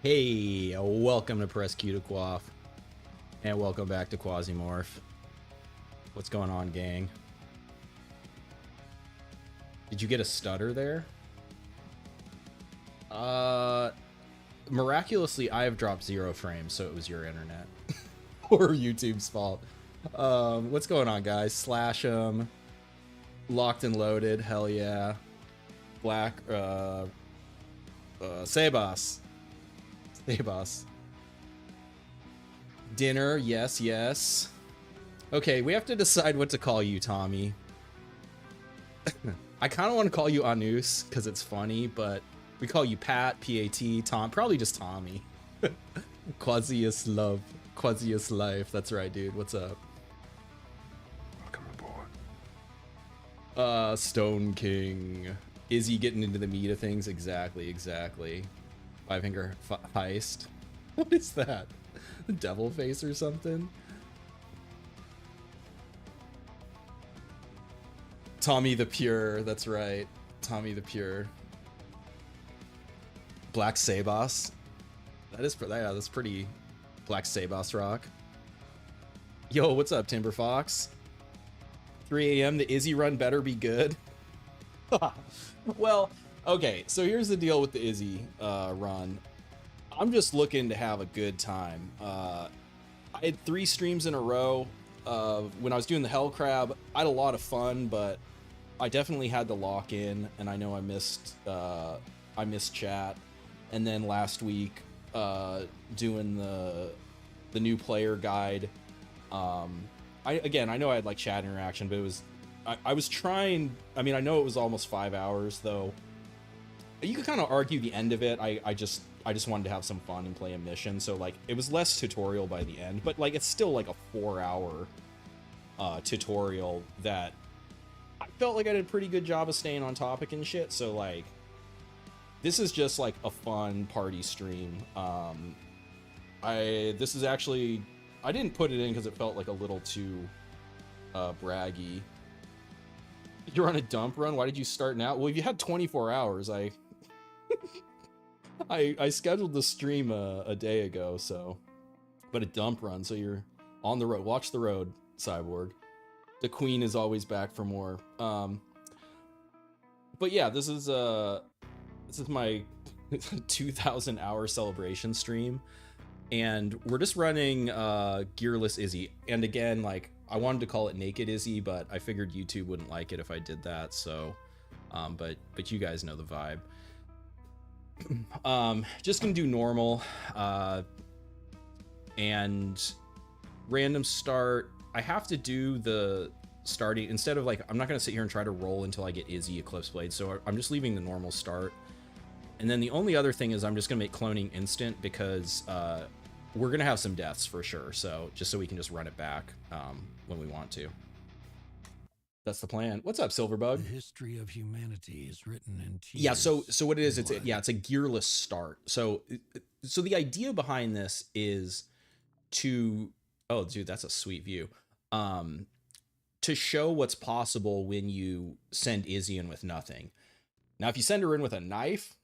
Hey, welcome to Press Q to Quaff, and welcome back to Quasimorph. What's going on, gang? Did you get a stutter there? Miraculously, I have dropped 0 frames, so it was your internet. Or YouTube's fault. What's going on, guys? Slash 'em. Locked and loaded, hell yeah. Black, Sebas. Sebas. Dinner, yes, yes. Okay, we have to decide what to call you, Tommy. I kind of want to call you Anus, because it's funny, but we call you Pat, P-A-T, Tom, probably just Tommy. Quasius love, Quasius life, that's right, dude, what's up? Welcome aboard. Stone King. Izzy getting into the meat of things? Exactly. Five-finger heist. What is that? The devil face or something? Tommy the Pure, that's right. Tommy the Pure. Black Sabas. That's pretty Black Sabas rock. Yo, what's up, Timber Fox? 3 a.m. The Izzy run better be good. Well, okay, so here's the deal with the Izzy run. I'm just looking to have a good time. I had 3 streams in a row. When I was doing the Hell Crab, I had a lot of fun, but I definitely had to lock in, and I know I missed chat. And then last week, doing the new player guide. I know I had like chat interaction, but it was I was trying. I mean, I know it was almost 5 hours though. You could kind of argue the end of it. I just wanted to have some fun and play a mission, so like it was less tutorial by the end, but like it's still like a 4-hour tutorial that I felt like I did a pretty good job of staying on topic and shit. So like this is just like a fun party stream. This is actually, I didn't put it in because it felt like a little too braggy. You're on a dump run? Why did you start now? Well, if you had 24 hours, I scheduled the stream a day ago, so. But a dump run, so you're on the road. Watch the road, Cyborg. The queen is always back for more. But yeah, this is my 2,000 hour celebration stream, and we're just running gearless Izzy. And again, like I wanted to call it Naked Izzy, but I figured YouTube wouldn't like it if I did that. So, but you guys know the vibe. Just gonna do normal, and random start. I have to do the starting instead of like, I'm not gonna sit here and try to roll until I get Izzy Eclipse Blade. So I'm just leaving the normal start. And then the only other thing is I'm just gonna make cloning instant because we're gonna have some deaths for sure. So just so we can just run it back when we want to. That's the plan. What's up, Silverbug? The history of humanity is written in tears. Yeah, so what it is, it's a gearless start. So the idea behind this is to, oh dude, that's a sweet view. To show what's possible when you send Izzy in with nothing. Now, if you send her in with a knife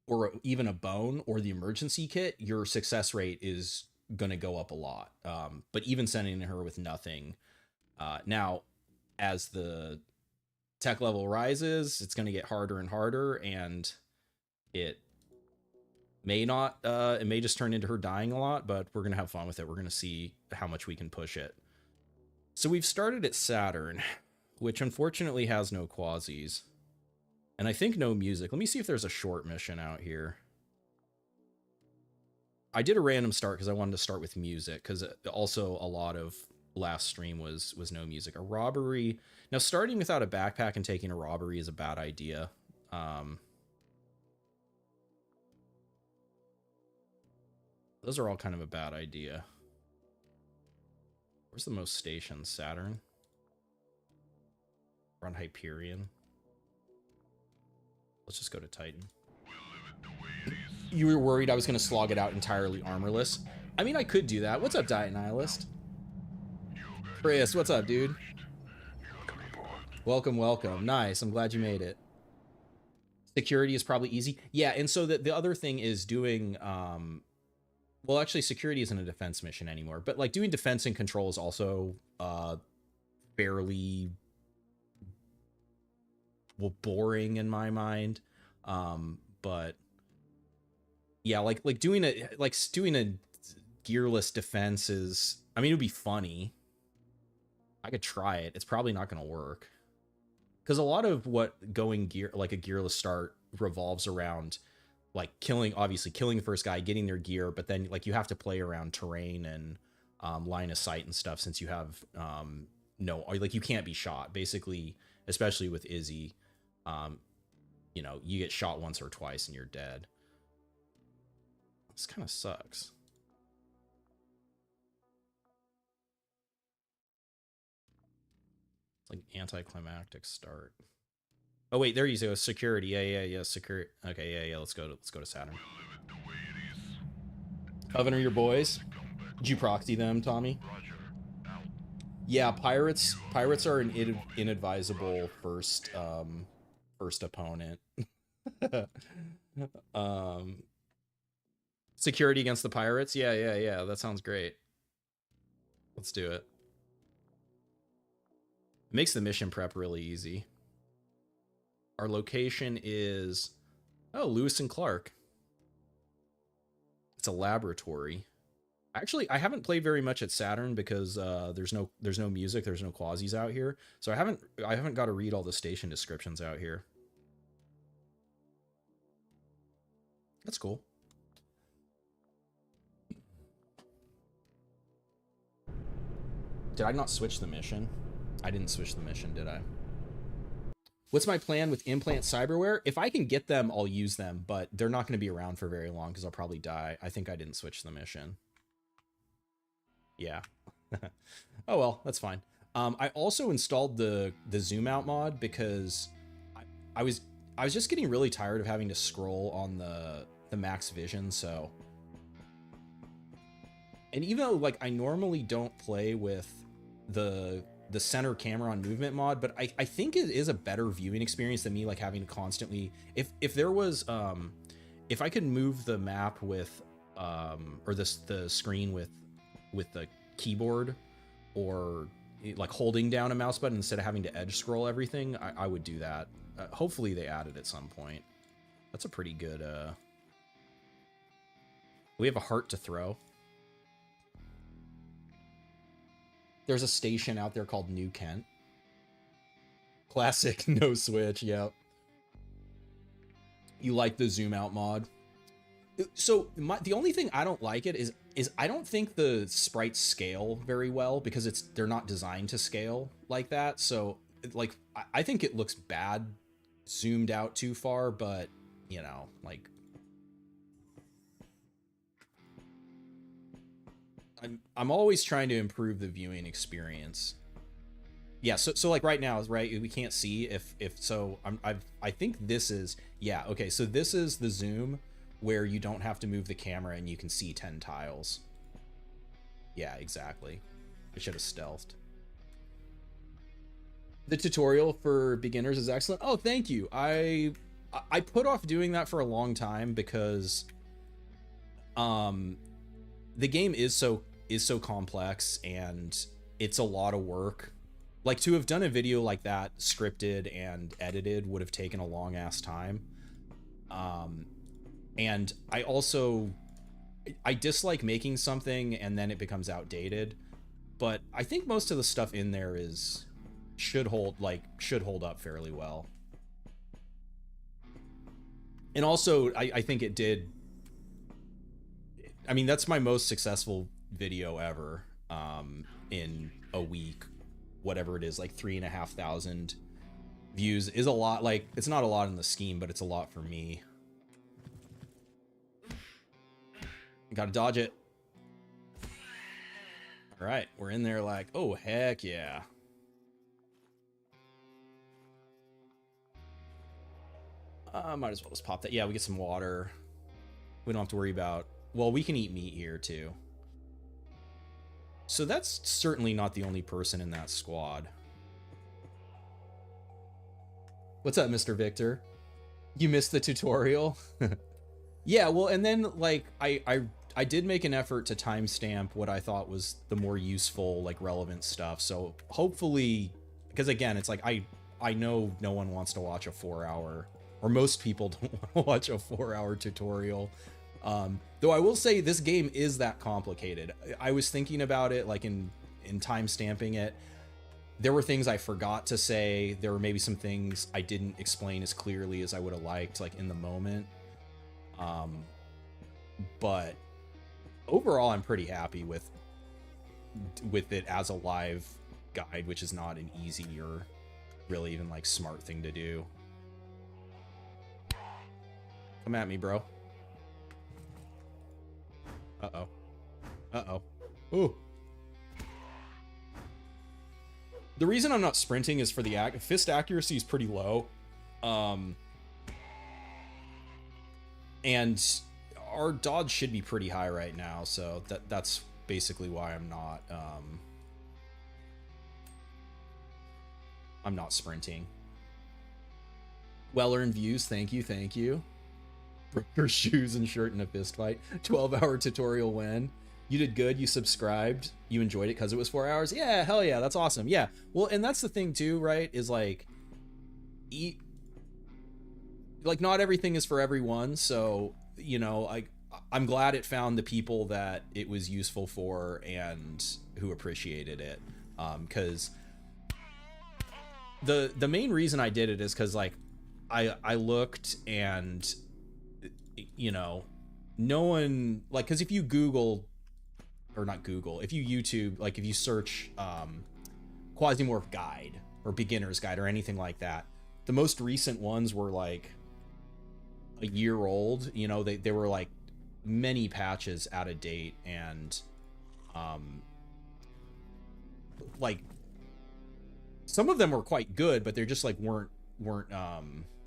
or even a bone or the emergency kit, your success rate is going to go up a lot. But even sending her with nothing, now, as the tech level rises, it's going to get harder and harder, and it may not, it may just turn into her dying a lot, but we're going to have fun with it. We're going to see how much we can push it. So we've started at Saturn, which unfortunately has no quasis. And I think no music. Let me see if there's a short mission out here. I did a random start because I wanted to start with music, because also a lot of last stream was no music. A robbery. Now, starting without a backpack and taking a robbery is a bad idea. Those are all kind of a bad idea. Where's the most stations? Saturn? We're on Hyperion. Let's just go to Titan. You were worried I was going to slog it out entirely armorless. I mean, I could do that. What's up, Diet Nihilist? Chris, what's up, dude? Welcome, welcome. Nice. I'm glad you made it. Security is probably easy. Yeah, and so the other thing is doing well, actually security isn't a defense mission anymore, but like doing defense and control is also fairly boring in my mind. But yeah, like doing a gearless defense is, I mean, it would be funny. I could try it. It's probably not going to work. Because a lot of what going like a gearless start revolves around like obviously killing the first guy, getting their gear, but then like you have to play around terrain and line of sight and stuff, since you have no, like you can't be shot basically, especially with Izzy. You know, you get shot once or twice and you're dead. This kind of sucks. It's like anticlimactic start. Oh wait, there you go. Security. Yeah. Security. Okay, yeah. Let's go to Saturn. Coven are your boys. Did you proxy them, Tommy? Yeah, pirates are an inadvisable first opponent. Security against the pirates. Yeah. That sounds great. Let's do it. It makes the mission prep really easy. Our location is, oh, Lewis and Clark. It's a laboratory. Actually, I haven't played very much at Saturn because there's no music, there's no quasis out here, so I haven't got to read all the station descriptions out here. That's cool. Did I not switch the mission? I didn't switch the mission, did I? What's my plan with implant cyberware? If I can get them, I'll use them, but they're not going to be around for very long because I'll probably die. I think I didn't switch the mission. Yeah. Oh well, that's fine. I also installed the zoom out mod because I was just getting really tired of having to scroll on the max vision, so. And even though like I normally don't play with the center camera on movement mod, but I think it is a better viewing experience than me like having to constantly, if there was if I could move the map with or the screen with the keyboard, or like holding down a mouse button instead of having to edge scroll everything, I would do that. Hopefully they add it at some point. That's a pretty good we have a heart to throw. There's a station out there called New Kent. Classic, no switch, yep. You like the zoom out mod? So the only thing I don't like it is I don't think the sprites scale very well because they're not designed to scale like that. So like I think it looks bad zoomed out too far, but you know, like I'm always trying to improve the viewing experience. Yeah, so like right now, right, we can't see if so I think this is, yeah, okay, so this is the zoom where you don't have to move the camera and you can see 10 tiles. Yeah, exactly. I should have stealthed. The tutorial for beginners is excellent. Oh, thank you. I put off doing that for a long time because the game is so complex and it's a lot of work. Like, to have done a video like that scripted and edited would have taken a long ass time. And I dislike making something and then it becomes outdated, but I think most of the stuff in there should hold up fairly well. And also I think it did. I mean, that's my most successful video ever, in a week, whatever it is, like 3,500 views is a lot. Like, it's not a lot in the scheme, but it's a lot for me. Gotta dodge it. All right, we're in there like, oh, heck yeah. Might as well just pop that. Yeah, we get some water. We don't have to worry about, well, we can eat meat here too. So that's certainly not the only person in that squad. What's up, Mr. Victor? You missed the tutorial? Yeah, well, and then like I did make an effort to timestamp what I thought was the more useful, like relevant stuff. So hopefully, because again, it's like I know no one wants to watch a 4-hour, or most people don't want to watch a 4-hour tutorial. Though I will say this game is that complicated. I was thinking about it like in timestamping it. There were things I forgot to say. There were maybe some things I didn't explain as clearly as I would have liked, like in the moment. But overall, I'm pretty happy with it as a live guide, which is not an easy or really even like smart thing to do. Come at me, bro. Uh-oh. Uh-oh. Ooh. The reason I'm not sprinting is for the fist accuracy is pretty low. And our dodge should be pretty high right now, so that's basically why I'm not sprinting. Well-earned views, thank you. Broke your shoes and shirt in a fist fight. 12-hour tutorial win. You did good, you subscribed, you enjoyed it because it was 4 hours. Yeah, hell yeah, that's awesome. Yeah, well, and that's the thing too, right, is like, like not everything is for everyone, so, you know, I'm glad it found the people that it was useful for and who appreciated it, because the main reason I did it is because, like, I looked and, you know, no one, like, because if you Google, or not Google, if you YouTube, like if you search Quasimorph guide or beginner's guide or anything like that, the most recent ones were like a year old. You know, they were like many patches out of date, and like some of them were quite good, but they're just like weren't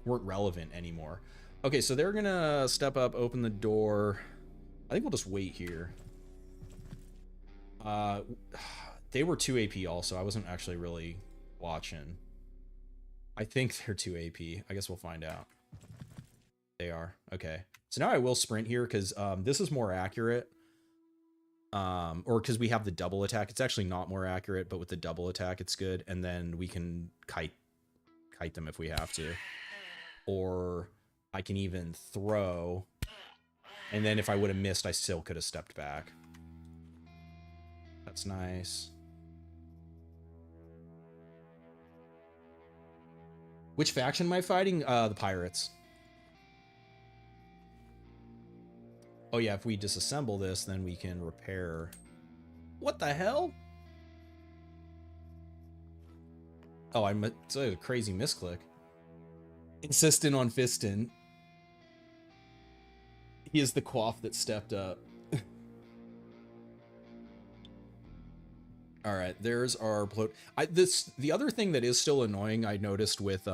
relevant anymore. Okay, so they're gonna step up, open the door. I think we'll just wait here. They were 2 AP also. I wasn't actually really watching. I think they're 2 AP. I guess we'll find out. They are. Okay. So now I will sprint here because this is more accurate. Or because we have the double attack. It's actually not more accurate, but with the double attack, it's good. And then we can kite them if we have to. Or I can even throw. And then if I would have missed, I still could have stepped back. That's nice. Which faction am I fighting? The pirates. Oh yeah, if we disassemble this, then we can repair. What the hell? Oh, it's a crazy misclick. Insistent on fistin'. He is the quaff that stepped up. All right, there's our bloat. The other thing that is still annoying I noticed with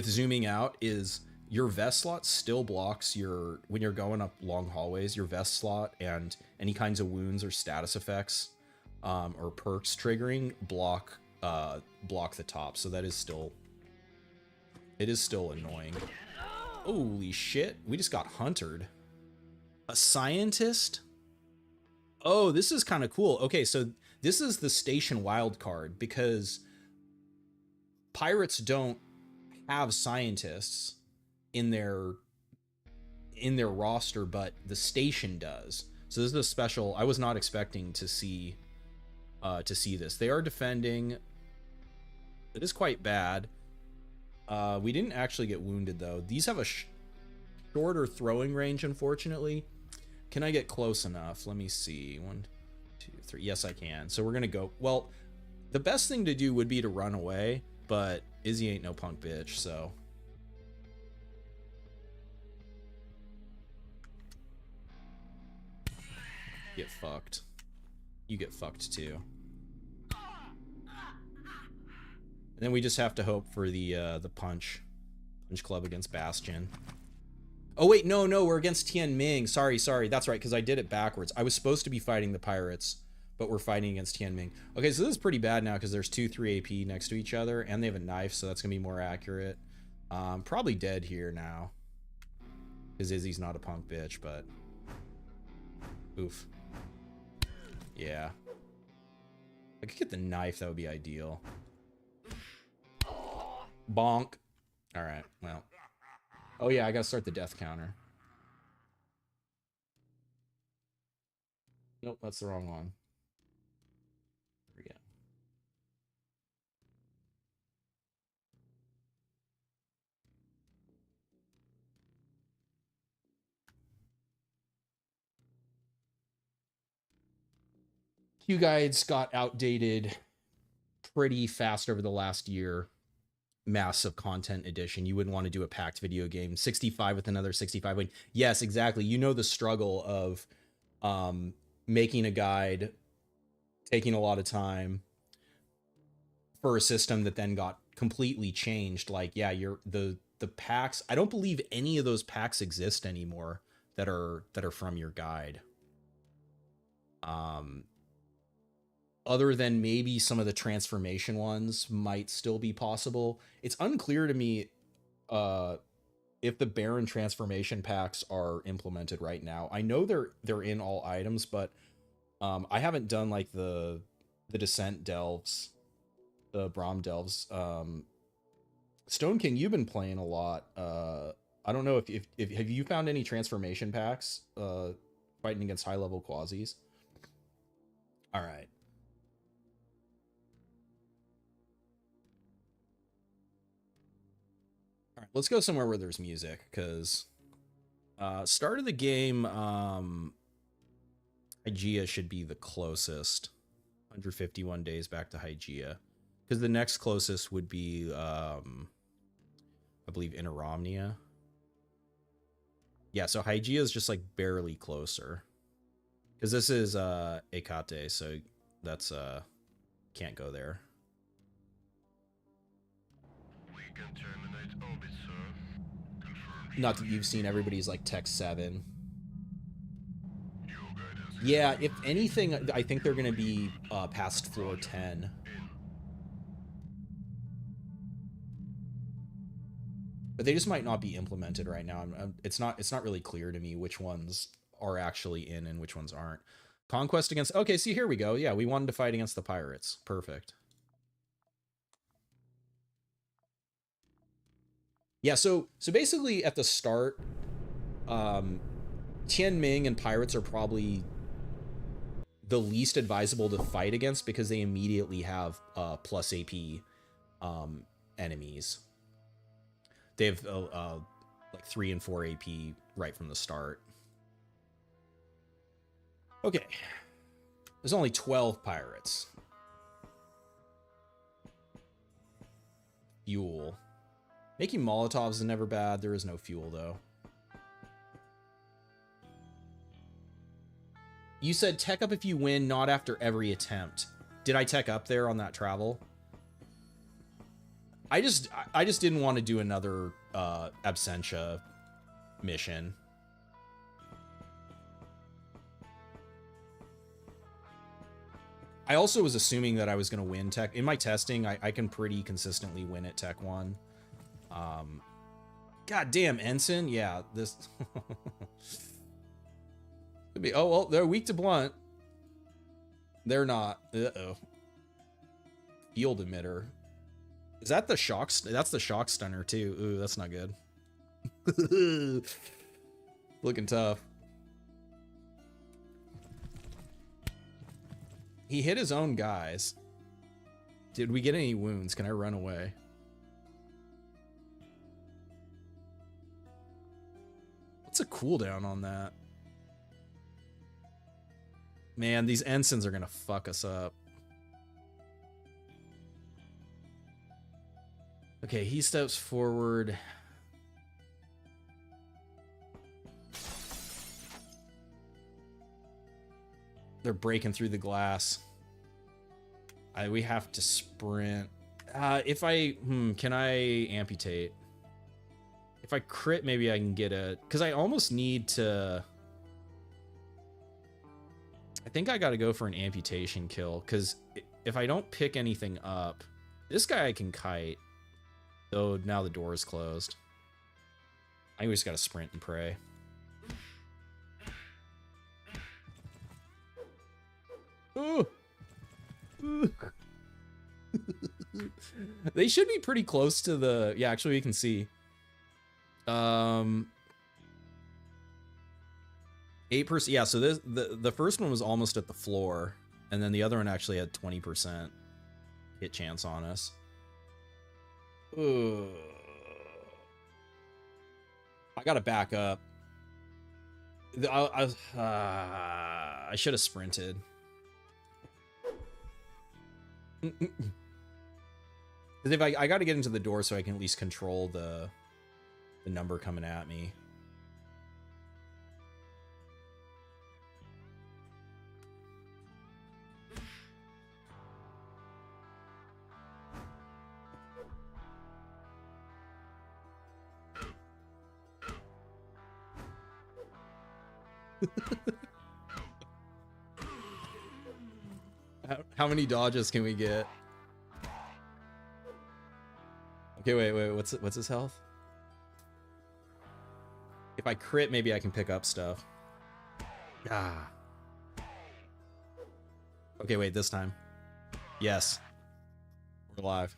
zooming out is your vest slot still blocks when you're going up long hallways, your vest slot and any kinds of wounds or status effects or perks triggering block the top. So it is still annoying. Holy shit, we just got huntered. A scientist? Oh, this is kind of cool. Okay, so this is the station wildcard because pirates don't have scientists in their roster, but the station does. So this is a special. I was not expecting to see this. They are defending. It is quite bad. We didn't actually get wounded though. These have a shorter throwing range, unfortunately. Can I get close enough? Let me see. 1, 2, 3. Yes, I can. So we're gonna go. Well, the best thing to do would be to run away, but Izzy ain't no punk bitch, so. Get fucked. You get fucked too. And then we just have to hope for the punch club against Bastion. Oh wait, no, we're against tianming. Sorry, that's right, because I did it backwards. I was supposed to be fighting the pirates, but we're fighting against tianming. Okay, so this is pretty bad now because there's 2 3 AP next to each other, and they have a knife, so that's gonna be more accurate. Probably dead here now. Because Izzy's not a punk bitch, but... Oof. Yeah. If I could get the knife, that would be ideal. Bonk. Alright, well. Oh yeah, I gotta start the death counter. Nope, that's the wrong one. There we go. Q guides got outdated pretty fast over the last year. Massive content edition. You wouldn't want to do a packed video game. 65 with another 65 win. Yes, exactly. You know the struggle of making a guide, taking a lot of time for a system that then got completely changed. Like, yeah, the packs. I don't believe any of those packs exist anymore that are from your guide. Other than maybe some of the transformation ones might still be possible. It's unclear to me if the Baron transformation packs are implemented right now. I know they're in all items, but I haven't done like the Descent delves, the Brahm delves. Stone King, you've been playing a lot. I don't know if have you found any transformation packs fighting against high level quasis? All right. All right, let's go somewhere where there's music, because start of the game, Hygeia should be the closest. 151 days back to Hygeia, because the next closest would be, I believe, Interomnia. Yeah, so Hygeia is just like barely closer, because this is Ekate, so that's can't go there. Not that you've seen everybody's like Tech 7. Yeah, if anything, I think they're going to be past floor 10. But they just might not be implemented right now. It's not really clear to me which ones are actually in and which ones aren't. Conquest against... Okay, see, here we go. Yeah, we wanted to fight against the pirates. Perfect. Yeah, so basically at the start, Tianming and pirates are probably the least advisable to fight against because they immediately have plus AP enemies. They have like 3 and 4 AP right from the start. Okay. There's only 12 pirates. Fuel. Making Molotovs is never bad. There is no fuel, though. You said tech up if you win, not after every attempt. Did I tech up there on that travel? I just didn't want to do another absentia mission. I also was assuming that I was going to win tech. In my testing, I can pretty consistently win at tech 1. God damn, Ensign. Yeah, this... Could be. Oh, well, they're weak to blunt. They're not. Uh-oh. Field emitter. Is that the shock? That's the shock stunner, too. Ooh, that's not good. Looking tough. He hit his own guys. Did we get any wounds? Can I run away? What's a cooldown on that? Man, these ensigns are gonna fuck us up. Okay, he steps forward. They're breaking through the glass. We have to sprint. If I... can I amputate? If I crit, maybe I can get a... Because I almost need to... I think I got to go for an amputation kill, because if I don't pick anything up... This guy I can kite. So now the door is closed. I think we just gotta sprint and pray. Ooh. Ooh. They should be pretty close to the... Yeah, actually we can see. 8%. Yeah, so this the first one was almost at the floor, and then the other one actually had 20% hit chance on us. Ugh. I gotta back up. I should have sprinted. Because if I got to get into the door so I can at least control the number coming at me. How many dodges can we get? Okay, wait. What's his health? If I crit, maybe I can pick up stuff. Ah. Okay, wait, this time. Yes. We're alive.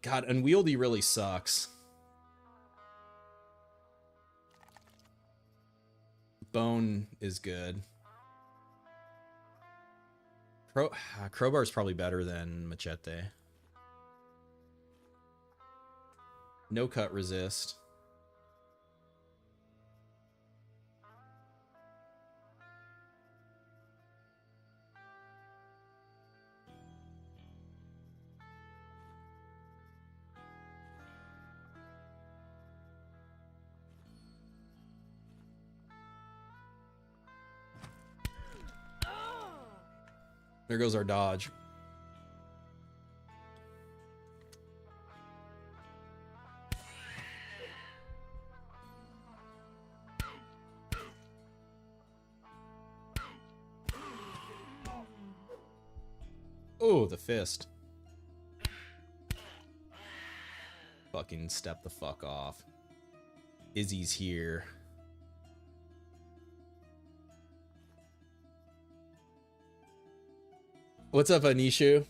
God, unwieldy really sucks. Bone is good. Crowbar is probably better than machete. No cut resist. There goes our dodge. Oh, the fist. Fucking step the fuck off. Izzy's here. What's up, Anishu?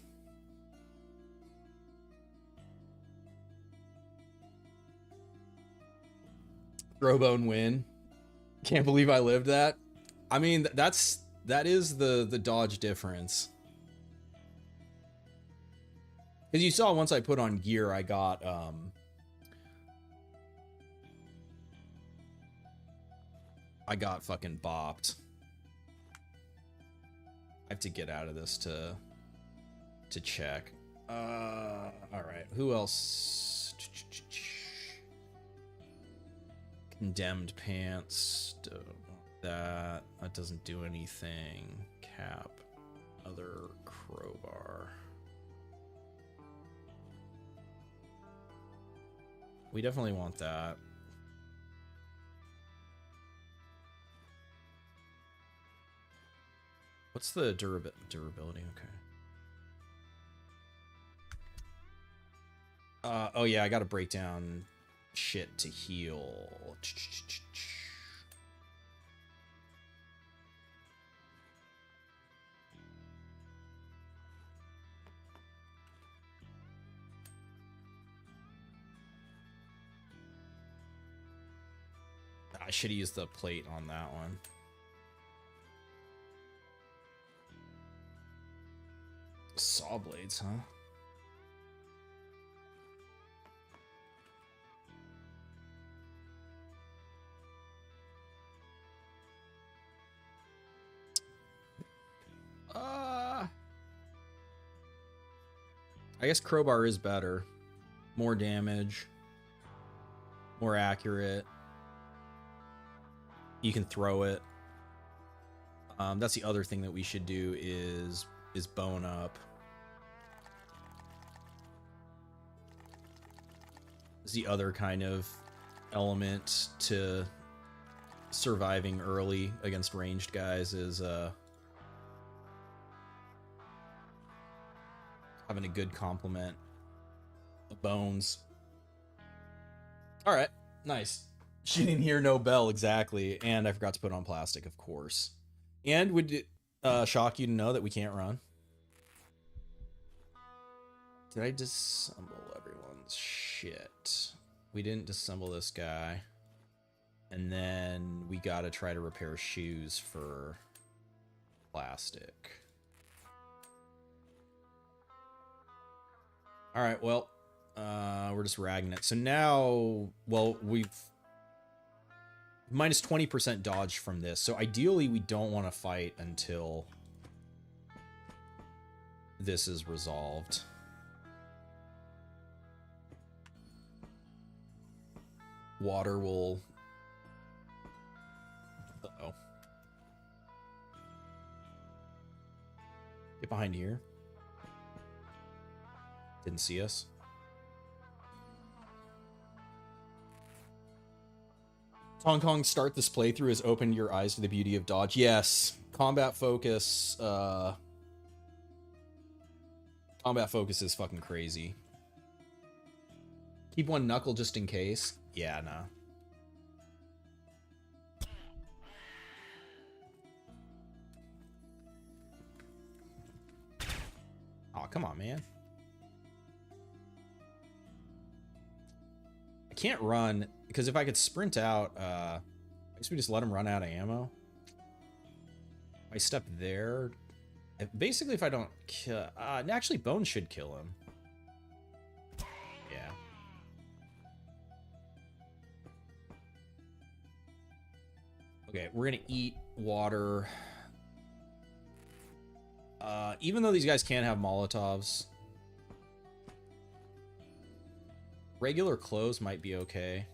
Throwbone win. Can't believe I lived that. I mean, that is the dodge difference. Because you saw once I put on gear, I got fucking bopped. I have to get out of this to check. All right, who else? Condemned pants. That doesn't do anything. Cap. Other crowbar. We definitely want that. What's the durability? Okay. Oh yeah, I gotta break down shit to heal. I should have used the plate on that one. Saw blades, huh? I guess crowbar is better. More damage. More accurate. You can throw it. That's the other thing that we should do is bone up. Is the other kind of element to surviving early against ranged guys is having a good complement of bones. All right, nice. She didn't hear no bell exactly, and I forgot to put on plastic, of course. And would it shock you to know that we can't run? Did I disassemble everyone's shit? We didn't disassemble this guy. And then we gotta try to repair shoes for plastic. All right, well, we're just ragging it. So now, well, we've minus 20% dodge from this. So ideally, we don't want to fight until this is resolved. Water will... Uh-oh. Get behind here. Didn't see us. Hong Kong, start this playthrough has opened your eyes to the beauty of dodge. Yes. Combat focus. Combat focus is fucking crazy. Keep one knuckle just in case. Yeah, nah. Oh, come on, man. I can't run, because if I could sprint out, I guess we just let him run out of ammo. If I step there, basically if I don't kill, actually Bone should kill him. Yeah. Okay, we're gonna eat water. Even though these guys can't have Molotovs, regular clothes might be okay.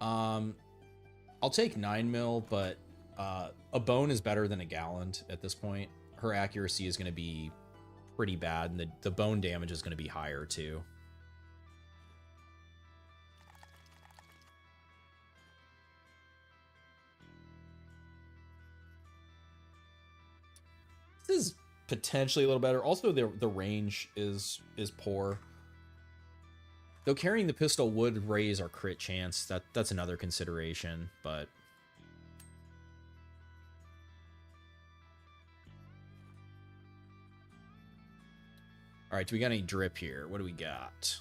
I'll take 9mm, but a bone is better than a gallant at this point. Her accuracy is going to be pretty bad, and the bone damage is going to be higher too. This is potentially a little better. Also, the range is poor. Though carrying the pistol would raise our crit chance. That's another consideration, but... Alright, do we got any drip here? What do we got?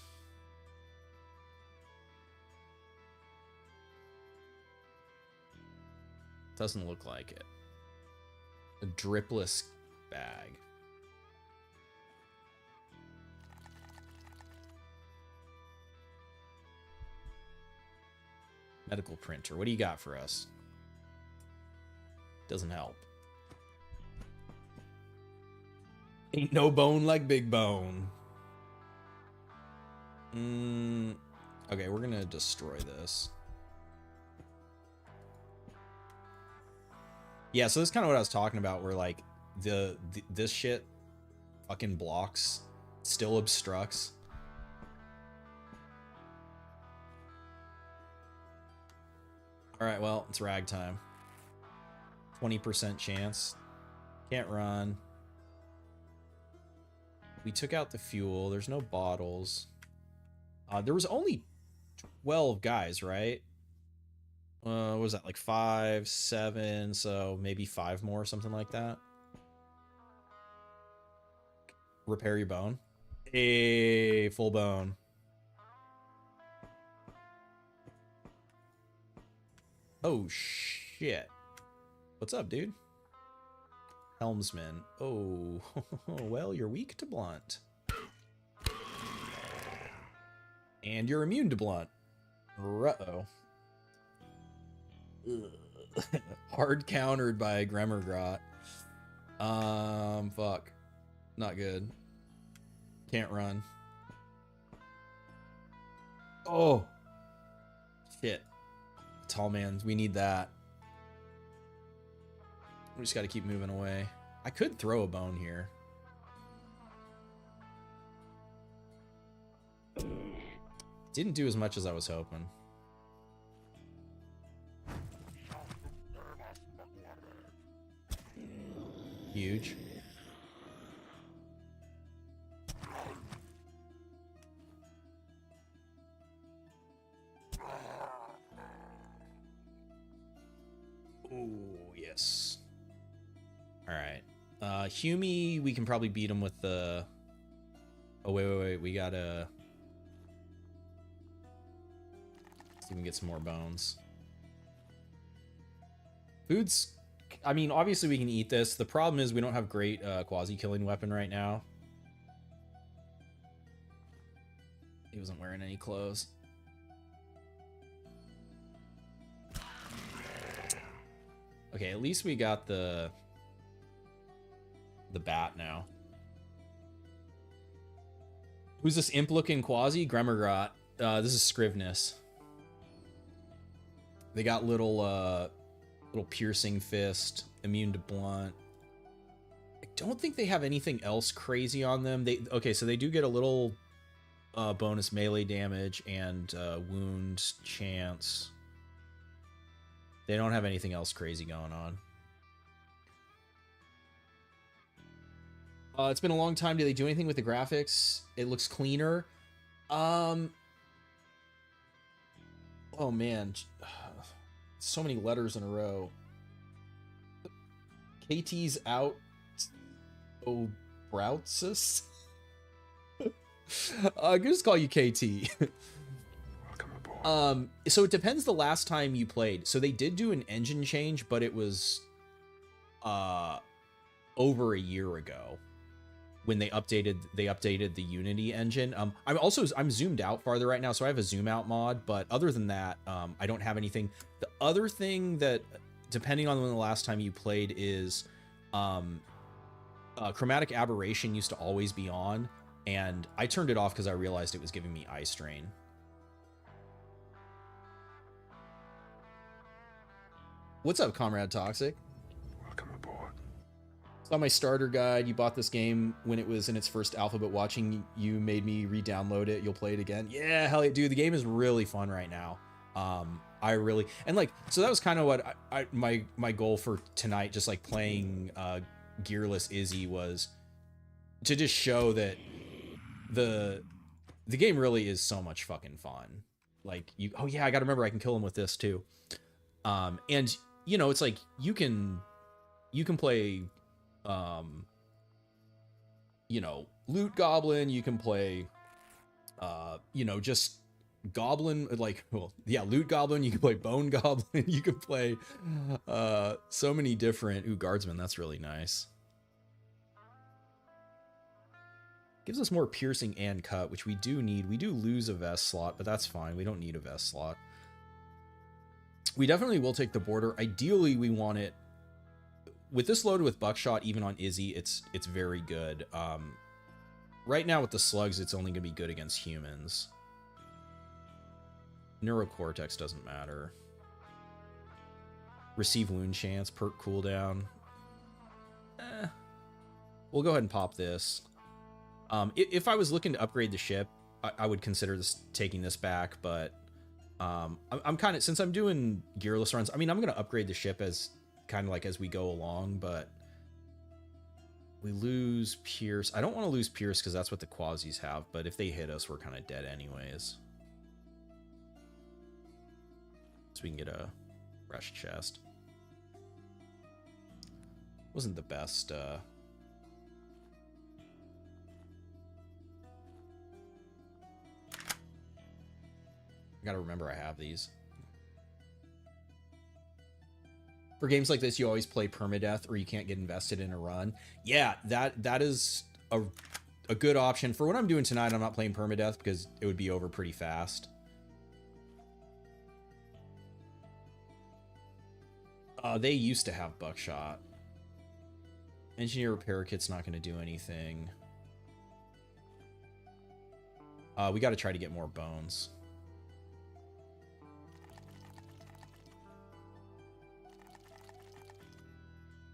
Doesn't look like it. A dripless bag. Medical printer. What do you got for us? Doesn't help. Ain't no bone like big bone. Okay, we're gonna destroy this. Yeah, so this is kind of what I was talking about, where like this shit fucking blocks, still obstructs. All right, well, it's rag time. 20% chance. Can't run. We took out the fuel. There's no bottles. There was only 12 guys, right? What was that, like 5, 7, so maybe 5 more, something like that. Repair your bone. Hey, full bone. Oh, shit. What's up, dude? Helmsman. Oh, well, you're weak to blunt. And you're immune to blunt. Uh-oh. Hard countered by Gremmergrot. Fuck. Not good. Can't run. Oh. Shit. Tall man, we need that. We just gotta keep moving away. I could throw a bone here. Didn't do as much as I was hoping. Huge. Yes. All right. Humi, we can probably beat him with the... Oh, wait. We gotta... See if we can get some more bones. Food's... I mean, obviously we can eat this. The problem is we don't have great quasi-killing weapon right now. He wasn't wearing any clothes. Okay, at least we got the bat now. Who's this imp-looking quasi? Gremmergrot. This is Scrivnus. They got little piercing fist, immune to blunt. I don't think they have anything else crazy on them. Okay, so they do get a little bonus melee damage and wound chance. They don't have anything else crazy going on. It's been a long time. Do they do anything with the graphics? It looks cleaner. Oh man, so many letters in a row. KT's out. Oh, Broutsus. I can just call you KT. Welcome aboard. So it depends the last time you played. So they did do an engine change, but it was over a year ago when they updated the Unity engine. I'm zoomed out farther right now, so I have a zoom out mod, but other than that, I don't have anything. The other thing that, depending on when the last time you played, is chromatic aberration used to always be on, and I turned it off because I realized it was giving me eye strain. What's up, Comrade Toxic? Welcome aboard. Saw my starter guide. You bought this game when it was in its first alpha, but watching you made me re-download it. You'll play it again. Yeah, hell yeah, dude. The game is really fun right now. So that was kind of what my goal for tonight, just like playing gearless Izzy, was to just show that the game really is so much fucking fun. Like, oh yeah, I gotta remember I can kill him with this too. And you know, it's like you can play you know, loot goblin, you can play you know, just goblin, like, well, yeah, loot goblin, you can play bone goblin, you can play so many different guardsmen. That's really nice. Gives us more piercing and cut, which we do need. We do lose a vest slot, but that's fine. We don't need a vest slot. We definitely will take the border. Ideally, we want it with this loaded with buckshot. Even on Izzy, it's very good. Right now with the slugs, it's only gonna be good against humans. Neurocortex doesn't matter. Receive wound chance, perk cooldown. We'll go ahead and pop this. If I was looking to upgrade the ship, I would consider taking this back, but I'm kind of, since I'm doing gearless runs, I mean, I'm going to upgrade the ship as kind of like as we go along, but we lose Pierce. I don't want to lose Pierce because that's what the Quasis have, but if they hit us, we're kind of dead anyways. So we can get a fresh chest. Wasn't the best, I gotta remember I have these. For games like this, you always play permadeath or you can't get invested in a run. Yeah, that is a good option. For what I'm doing tonight, I'm not playing permadeath because it would be over pretty fast. They used to have buckshot. Engineer repair kit's not going to do anything. We got to try to get more bones.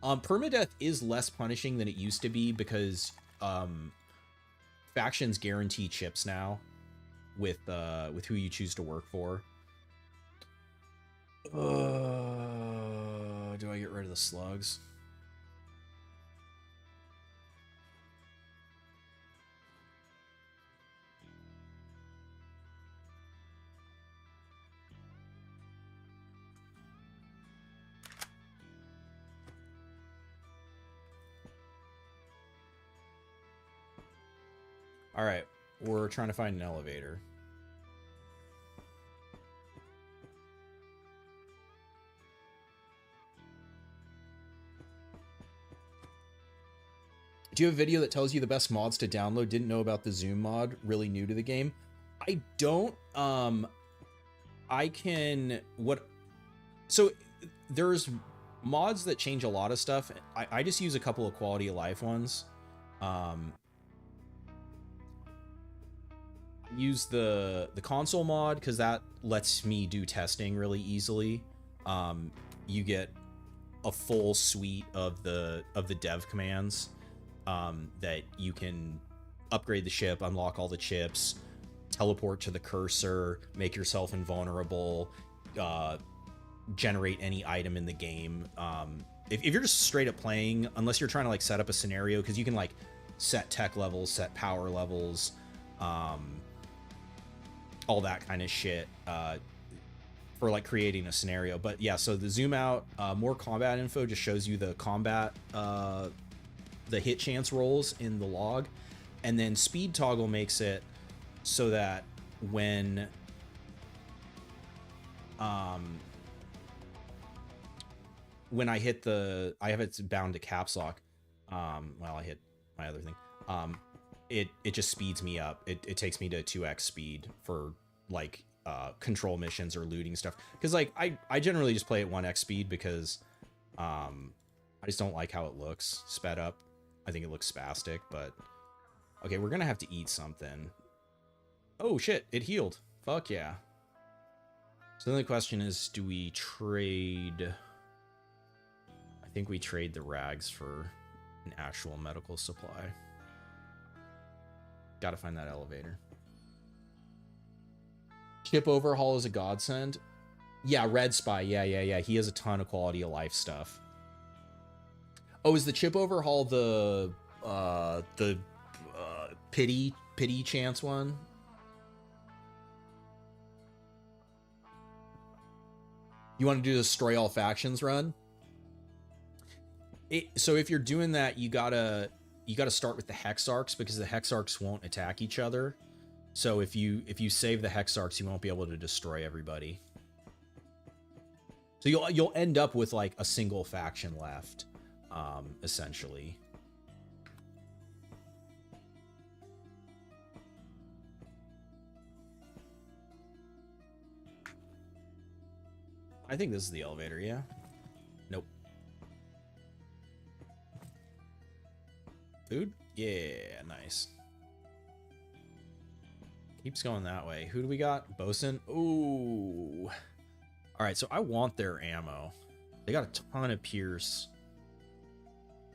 Permadeath is less punishing than it used to be because factions guarantee chips now with who you choose to work for. Do I get rid of the slugs? All right, we're trying to find an elevator. Do you have a video that tells you the best mods to download? Didn't know about the zoom mod, really new to the game. I don't, I can, so there's mods that change a lot of stuff. I just use a couple of quality of life ones. I use the console mod because that lets me do testing really easily. You get a full suite of the dev commands that you can upgrade the ship, unlock all the chips, teleport to the cursor, make yourself invulnerable, generate any item in the game. If you're just straight up playing, unless you're trying to like set up a scenario, because you can like set tech levels, set power levels, all that kind of shit for like creating a scenario. But yeah, so the zoom out, more combat info just shows you the combat, the hit chance rolls in the log, and then speed toggle makes it so that when I hit I have it bound to caps lock, well, I hit my other thing, it just speeds me up. It takes me to 2x speed for like control missions or looting stuff, because like I generally just play at 1x speed because I just don't like how it looks sped up. I think it looks spastic. But okay, we're gonna have to eat something. Oh shit, it healed. Fuck yeah. So then the question is, do we trade? I think we trade the rags for an actual medical supply. Gotta find that elevator. Chip overhaul is a godsend. Yeah, Red Spy. Yeah. He has a ton of quality of life stuff. Oh, is the chip overhaul the pity chance one? You want to do the destroy all factions run? So if you're doing that, you gotta start with the Hexarchs, because the Hexarchs won't attack each other. So if you save the Hexarchs, you won't be able to destroy everybody. So you'll end up with like a single faction left, essentially. I think this is the elevator, yeah? Nope. Food? Yeah, nice. Keeps going that way. Who do we got? Bosun? Ooh. All right, so I want their ammo. They got a ton of pierce,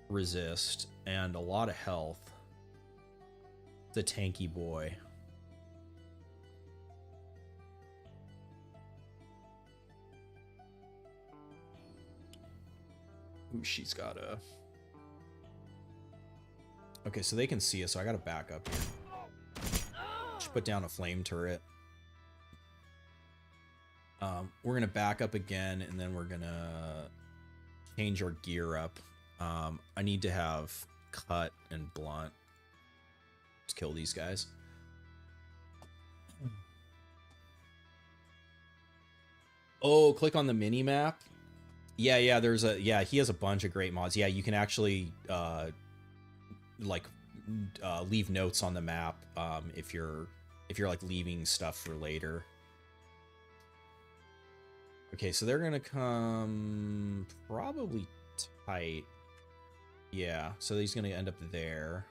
resist, and a lot of health. The tanky boy. Ooh, she's got a... Okay, so they can see us, so I gotta back up here. Just put down a flame turret. We're gonna back up again, and then we're gonna change our gear up. I need to have cut and blunt. Let's kill these guys. Oh, click on the mini map. Yeah, there's a, yeah, he has a bunch of great mods. Yeah, you can actually leave notes on the map if you're like leaving stuff for later. Okay, so they're gonna come probably tight. Yeah, so he's gonna end up there.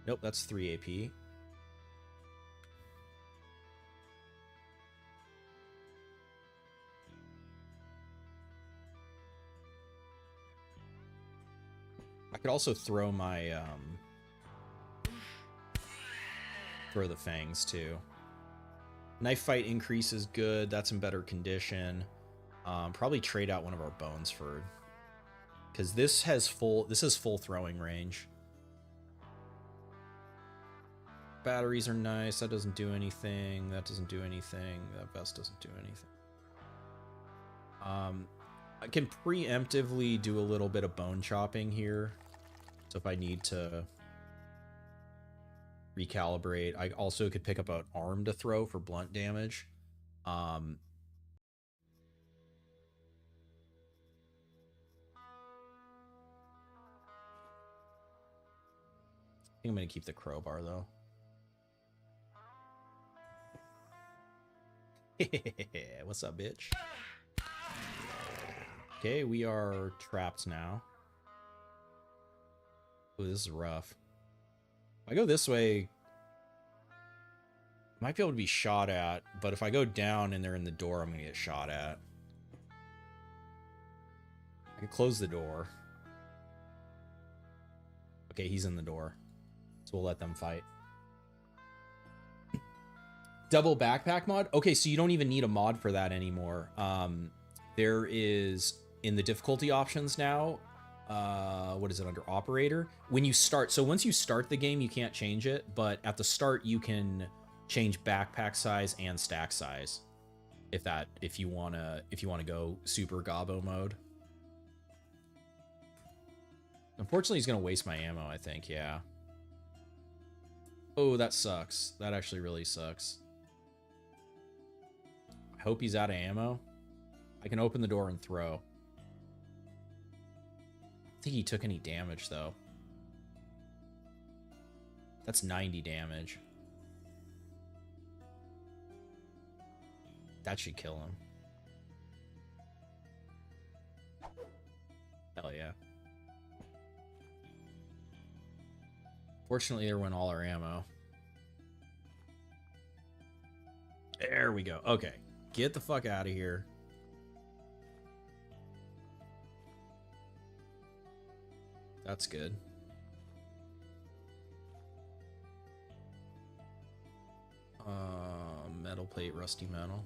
Nope, that's 3 AP. I could also throw my throw the fangs too. Knife fight increase is good. That's in better condition. Probably trade out one of our bones for, because this has full throwing range. Batteries are nice. That doesn't do anything. That doesn't do anything. That vest doesn't do anything. I can preemptively do a little bit of bone chopping here. So if I need to recalibrate. I also could pick up an arm to throw for blunt damage. I think I'm going to keep the crowbar, though. What's up, bitch? Okay, we are trapped now. Ooh, this is rough. If I go this way, I might be able to be shot at, but if I go down and they're in the door, I'm going to get shot at. I can close the door. Okay, he's in the door. So we'll let them fight. Double backpack mod? Okay, so you don't even need a mod for that anymore. There is, in the difficulty options now, what is it, under operator? When you start, so once you start the game, you can't change it, but at the start, you can change backpack size and stack size. If you wanna go super gobbo mode. Unfortunately, he's gonna waste my ammo, I think, yeah. Oh, that sucks. That actually really sucks. I hope he's out of ammo. I can open the door and throw. I don't think he took any damage, though. That's 90 damage. That should kill him. Hell yeah. Fortunately, there went all our ammo. There we go. Okay. Get the fuck out of here. That's good. Metal plate, rusty metal.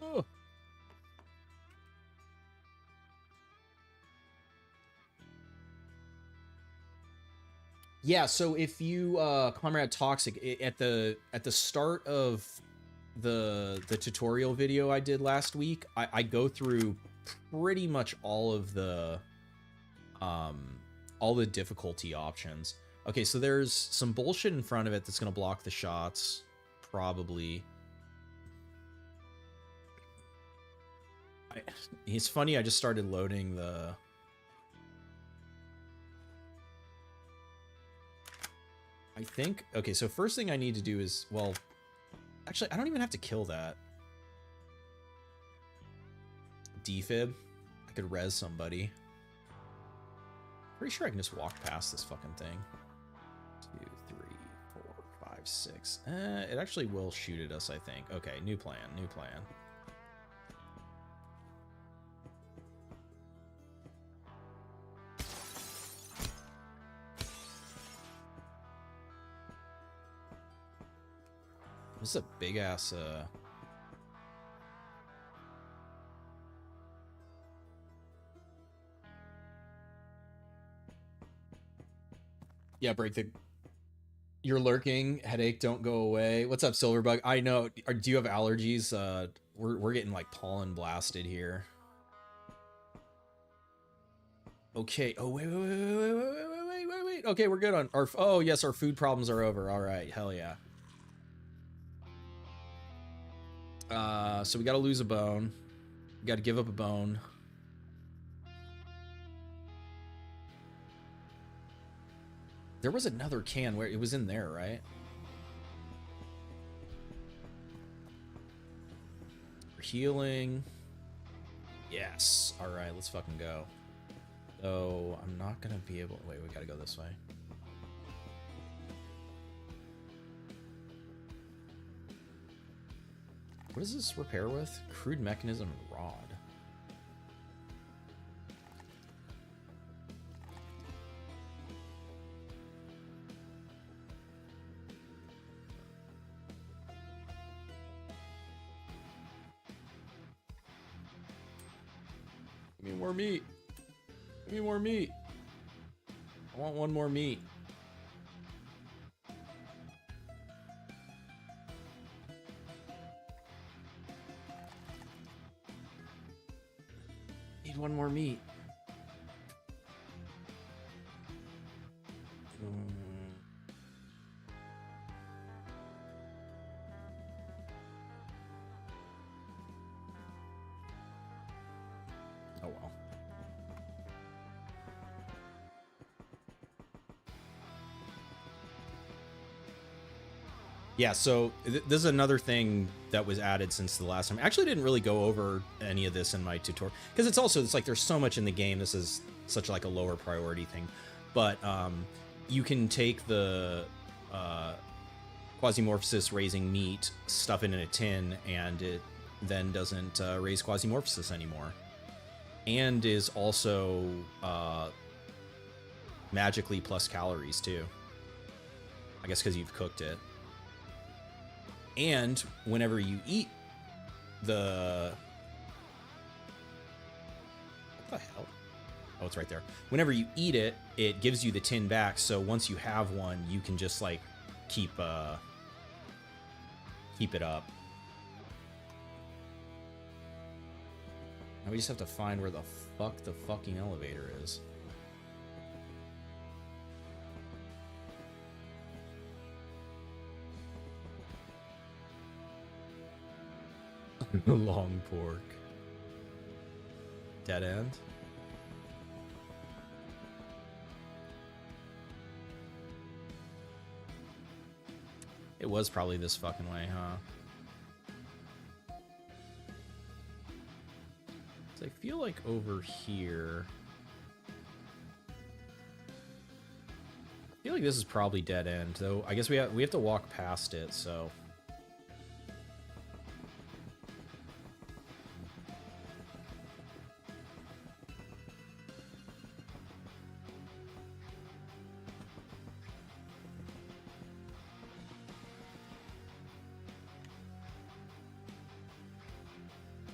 Oh. Yeah, so if you Comrade Toxic at the start of the tutorial video I did last week, I go through pretty much all the difficulty options. Okay, so there's some bullshit in front of it that's gonna block the shots, probably. It's funny, I just started loading the... I think... Okay, so first thing I need to do is... Well, actually, I don't even have to kill that. Defib. I could res somebody. Pretty sure I can just walk past this fucking thing. 2, 3, 4, 5, 6. It actually will shoot at us, I think. Okay, new plan, new plan. This is a big ass yeah, break the... You're lurking, headache, don't go away. What's up, Silverbug? I know. Do you have allergies? We're getting like pollen blasted here. Okay. Oh wait. Okay, we're good on our... Oh yes, our food problems are over. All right, hell yeah. So we gotta lose a bone. We gotta give up a bone. There was another can where it was in there, right? We're healing. Yes. All right, let's fucking go. So I'm not gonna be able... Wait, we gotta go this way. What does this repair with? Crude mechanism and rod. Give me more meat. Give me more meat. I want one more meat. need one more meat. Oh well. Yeah, so this is another thing that was added since the last time. I actually didn't really go over any of this in my tutorial because it's like there's so much in the game. This is such like a lower priority thing, but you can take the Quasimorph raising meat, stuff it in a tin, and it then doesn't raise Quasimorph anymore, and is also magically plus calories too. I guess because you've cooked it. And whenever you eat the... What the hell? Oh, it's right there. Whenever you eat it, it gives you the tin back, so once you have one, you can just, like, keep it up. Now we just have to find where the fuck the fucking elevator is. Long pork. Dead end. It was probably this fucking way, huh? So I feel like over here... I feel like this is probably dead end, though. I guess we have to walk past it, so...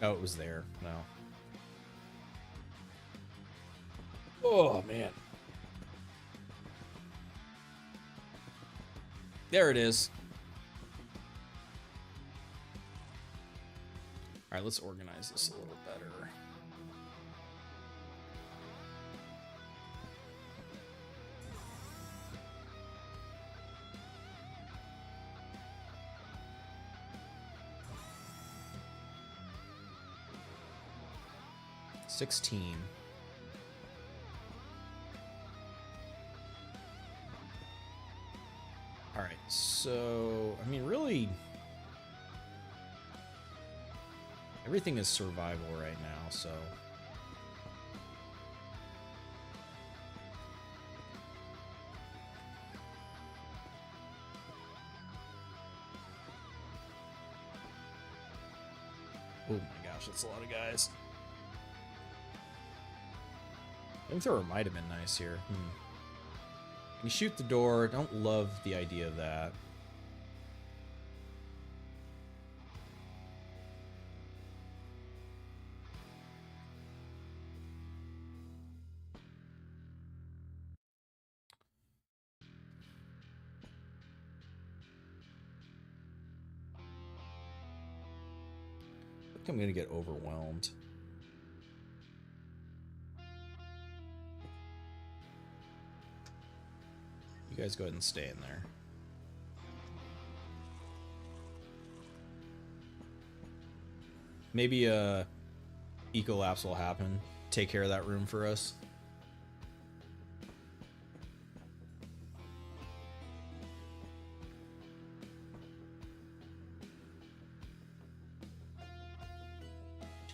Oh, it was there. No. Oh, man. There it is. All right, let's organize this a little better. $16. All right, so I mean, really, everything is survival right now. So oh my gosh, that's a lot of guys. Flamethrower might have been nice here. You shoot the door. Don't love the idea of that. I think I'm gonna get overwhelmed. You guys go ahead and stay in there. Maybe a ecolapse will happen. Take care of that room for us.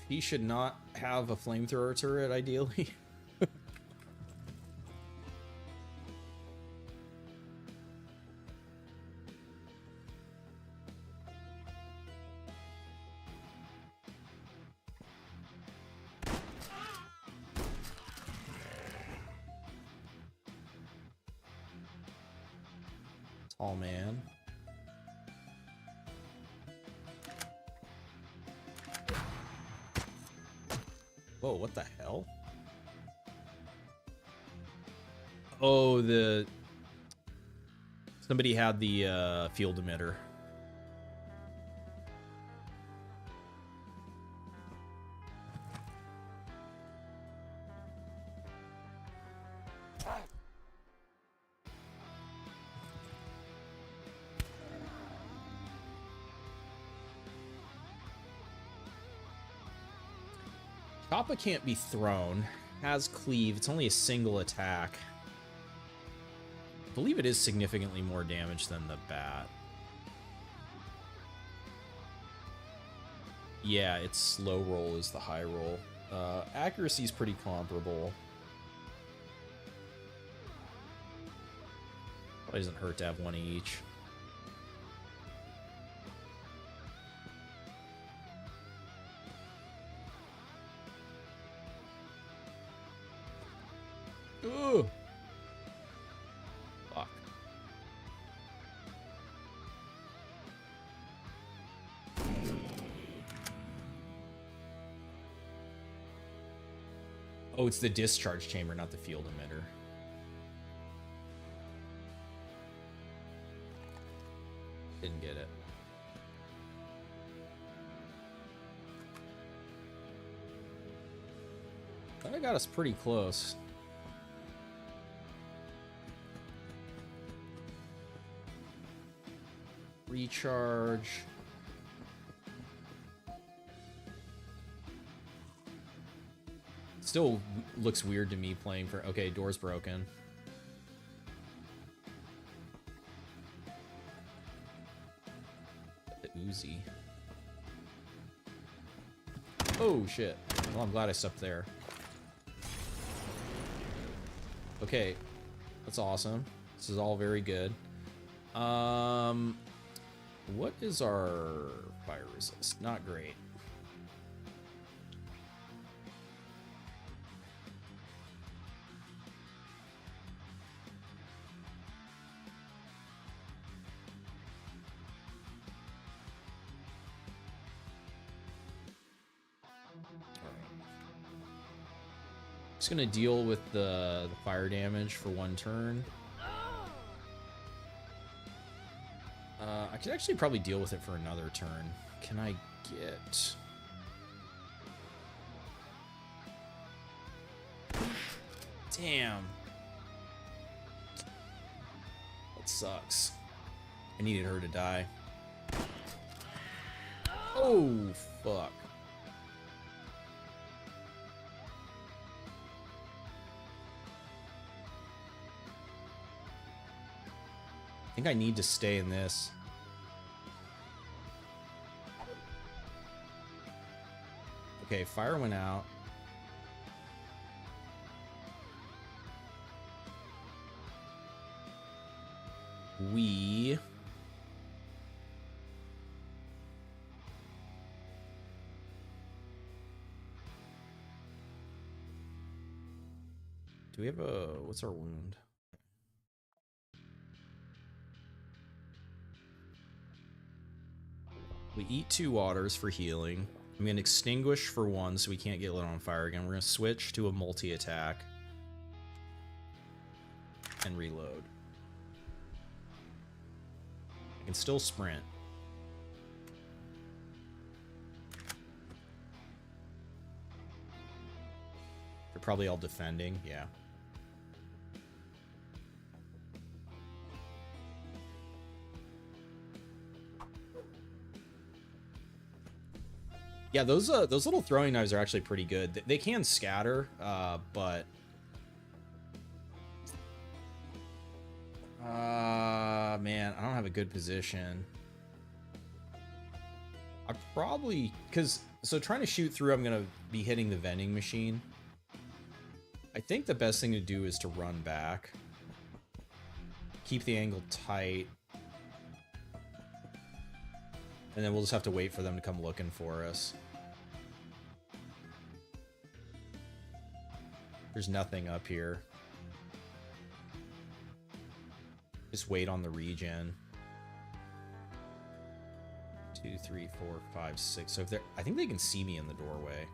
He should not have a flamethrower turret, ideally. Tall man. Whoa, what the hell? Oh, somebody had the field emitter. Kappa can't be thrown. Has cleave. It's only a single attack. I believe it is significantly more damage than the bat. Yeah, its slow roll is the high roll. Accuracy is pretty comparable. Probably doesn't hurt to have one each. Ooh. Fuck. Oh, it's the discharge chamber, not the field emitter. Didn't get it. That got us pretty close. Recharge. Still looks weird to me playing for... Okay, door's broken. The Uzi. Oh, shit. Well, I'm glad I stepped there. Okay. That's awesome. This is all very good. What is our fire resist? Not great. Just gonna deal with the fire damage for one turn. I could actually probably deal with it for another turn. Can I get... Damn. That sucks. I needed her to die. Oh, fuck. I think I need to stay in this. Okay, fire went out. We... Do we have a... What's our wound? We eat 2 waters for healing. I'm going to extinguish for 1 so we can't get lit on fire again. We're going to switch to a multi-attack. And reload. I can still sprint. They're probably all defending, yeah. Yeah, those little throwing knives are actually pretty good. They can scatter, but man, I don't have a good position. I probably so trying to shoot through, I'm gonna be hitting the vending machine. I think the best thing to do is to run back, keep the angle tight, and then we'll just have to wait for them to come looking for us. There's nothing up here. Just wait on the regen. 2, 3, 4, 5, 6. So if they're, I think they can see me in the doorway.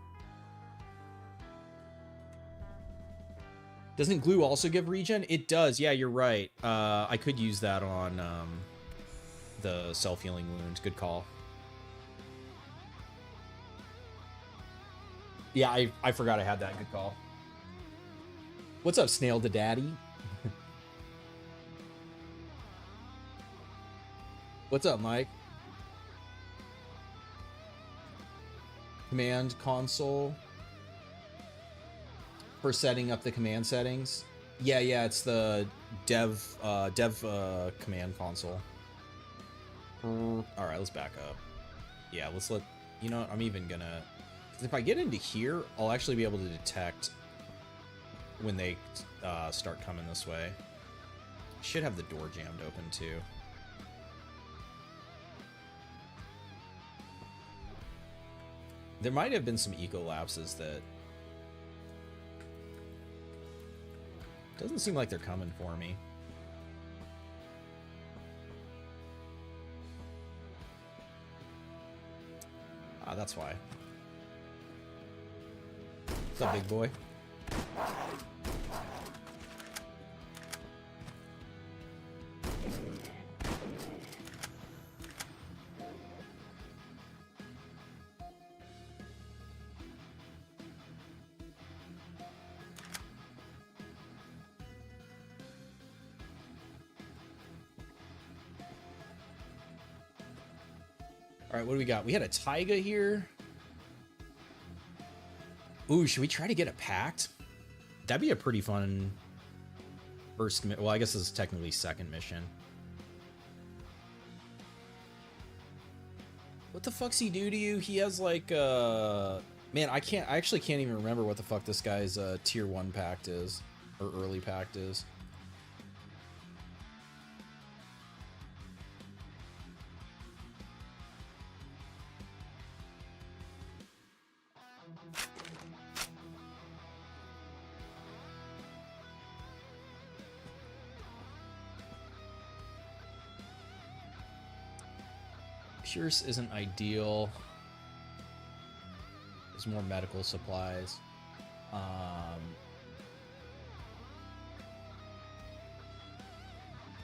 Doesn't glue also give regen? It does. Yeah, you're right. I could use that on the self-healing wound. Good call. Yeah, I forgot I had that. Good call. What's up, Snail to Daddy? What's up, Mike? Command console. For setting up the command settings. Yeah, it's the dev command console. All right, let's back up. Yeah, let's let, you know, I'm even gonna, if I get into here, I'll actually be able to detect when they start coming this way. Should have the door jammed open too. There might have been some eco lapses that doesn't seem like they're coming for me. Ah, that's why. What's up, big boy? All right, what do we got? We had a taiga here. Ooh, should we try to get it packed? That'd be a pretty fun first. Well, I guess this is technically second mission. What the fuck's he do to you? He has like man, I actually can't even remember what the fuck this guy's tier 1 pact is, or early pact is. Pierce isn't ideal. There's more medical supplies.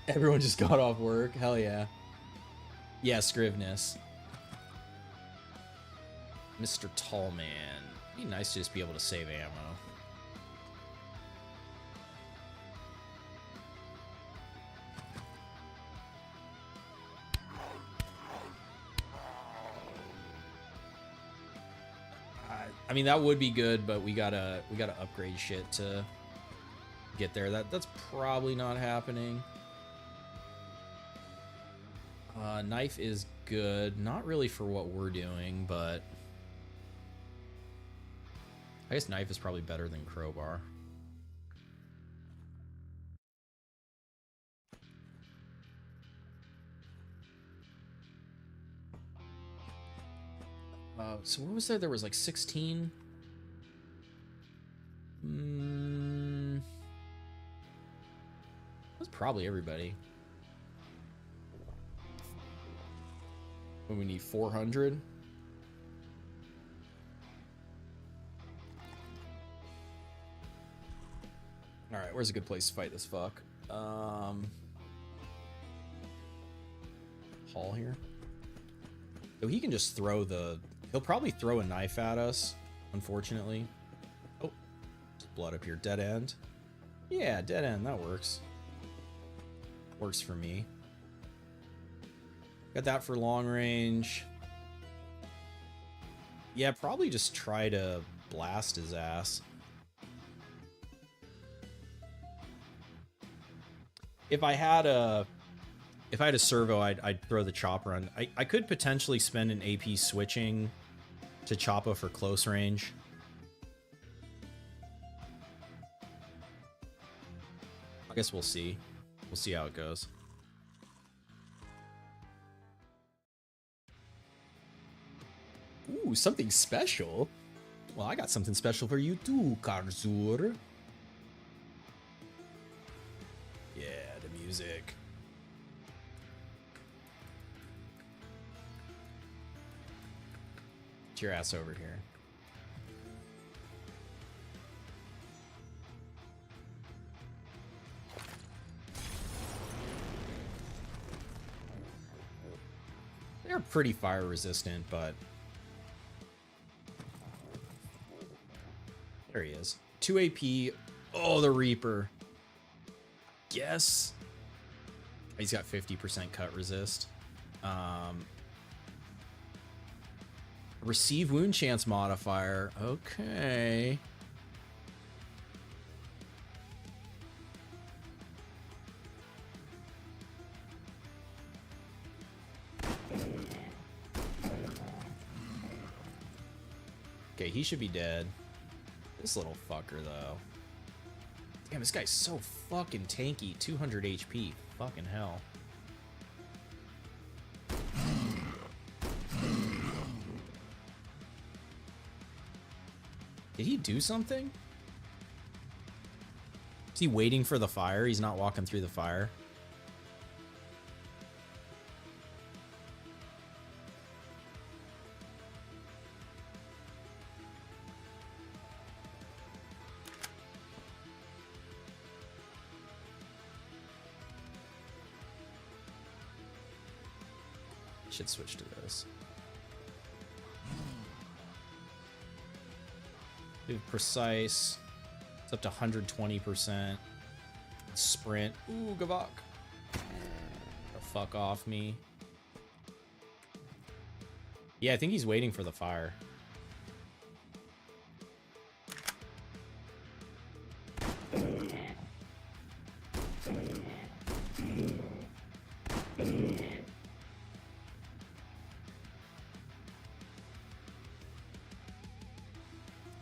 Everyone just got off work. Hell yeah. Yeah, scrivnus. Mr. Tallman. It'd be nice to just be able to save ammo. I mean, that would be good, but we gotta upgrade shit to get there. That's probably not happening. Knife is good. Not really for what we're doing, but I guess knife is probably better than crowbar. So what was there? There was like 16. That's probably everybody. When we need 400. All right, where's a good place to fight this fuck? Hall here. So he can just throw the. He'll probably throw a knife at us, unfortunately. Oh, there's blood up here. Dead end. Yeah, dead end. That works. Works for me. Got that for long range. Yeah, probably just try to blast his ass. If I had a servo, I'd throw the chopper on. I could potentially spend an AP switching to choppa for close range. I guess we'll see. We'll see how it goes. Ooh, something special. Well, I got something special for you too, Karzur. Yeah, the music. Get your ass over here. They're pretty fire resistant, but there he is. 2 AP. Oh, the Reaper. Guess. He's got 50% cut resist. Receive wound chance modifier. Okay. Okay, he should be dead. This little fucker, though. Damn, this guy's so fucking tanky. 200 HP. Fucking hell. Did he do something? Is he waiting for the fire? He's not walking through the fire. Should switch to this. Precise. It's up to 120%. Sprint. Ooh, Gavok. Fuck off me. Yeah, I think he's waiting for the fire.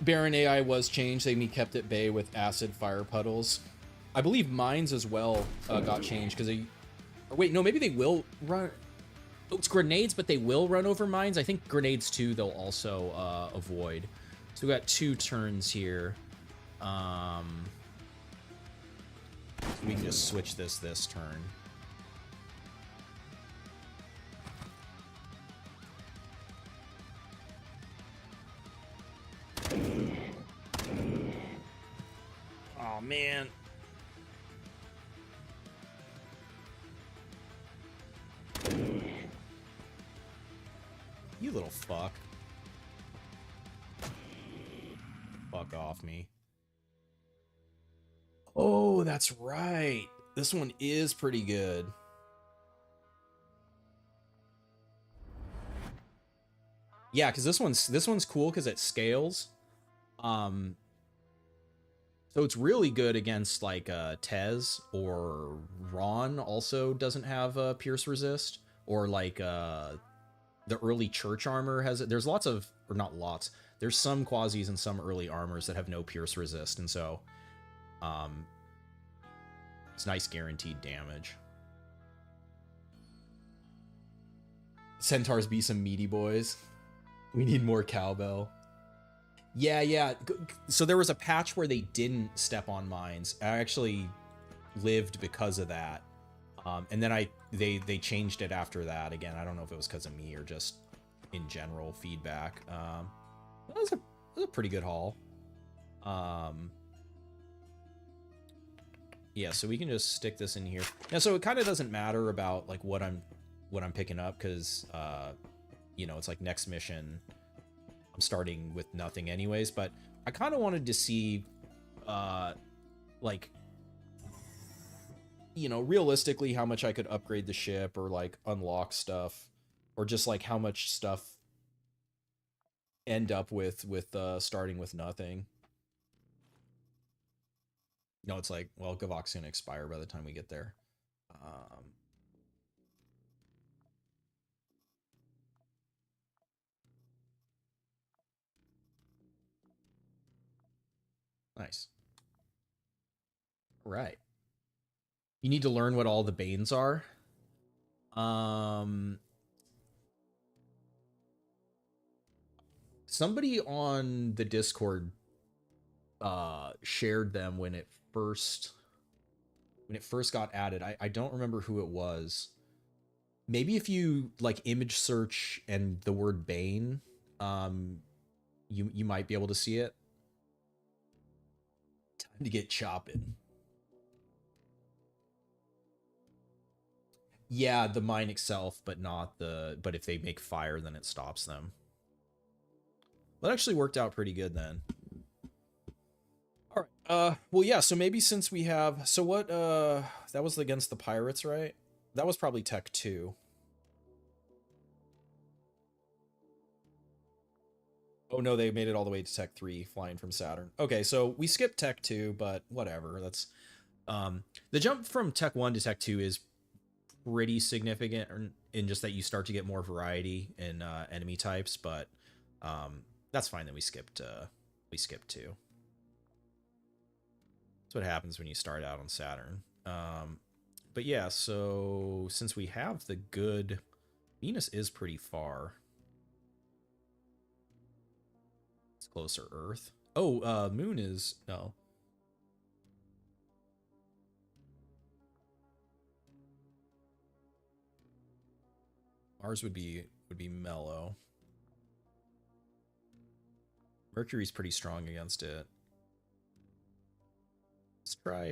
Baron AI was changed. They kept at bay with acid fire puddles. I believe mines as well got changed because they... Or wait, no, maybe they will run... Oh, it's grenades, but they will run over mines. I think grenades, too, they'll also avoid. So we got 2 turns here. We can just switch this turn. Oh, man. You little fuck. Fuck off me. Oh, that's right. This one is pretty good. Yeah, because this one's cool because it scales. So it's really good against like Tez, or Ron also doesn't have Pierce Resist, or like the early Church armor has it. There's lots of, or not lots, there's some Quasis and some early armors that have no Pierce Resist, and so it's nice guaranteed damage. Centaurs be some meaty boys. We need more cowbell. Yeah. So there was a patch where they didn't step on mines. I actually lived because of that. And then they changed it after that. Again, I don't know if it was because of me or just in general feedback. That was a pretty good haul. Yeah, so we can just stick this in here. Now, so it kind of doesn't matter about like what I'm picking up, because you know, it's like next mission I'm starting with nothing anyways, but I kind of wanted to see like, you know, realistically how much I could upgrade the ship or like unlock stuff, or just like how much stuff end up with starting with nothing. No, it's like, well, Gavok's gonna expire by the time we get there. Nice. Right. You need to learn what all the Banes are. Somebody on the Discord shared them when it first got added. I don't remember who it was. Maybe if you like image search and the word Bane, you might be able to see it. Time to get chopping. Yeah, the mine itself, but not the... But if they make fire, then it stops them. That actually worked out pretty good then. All right. Well, yeah, so maybe since we have... So what... That was against the pirates, right? That was probably Tech 2. Oh, no, they made it all the way to Tech 3, flying from Saturn. Okay, so we skipped Tech 2, but whatever. That's... The jump from Tech 1 to Tech 2 is pretty significant in just that you start to get more variety in enemy types, but That's fine that we skipped 2. That's what happens when you start out on Saturn. But yeah, so since we have the good... Venus is pretty far. It's closer Earth. Oh, Moon is... No. Mars would be mellow. Mercury's pretty strong against it. Let's try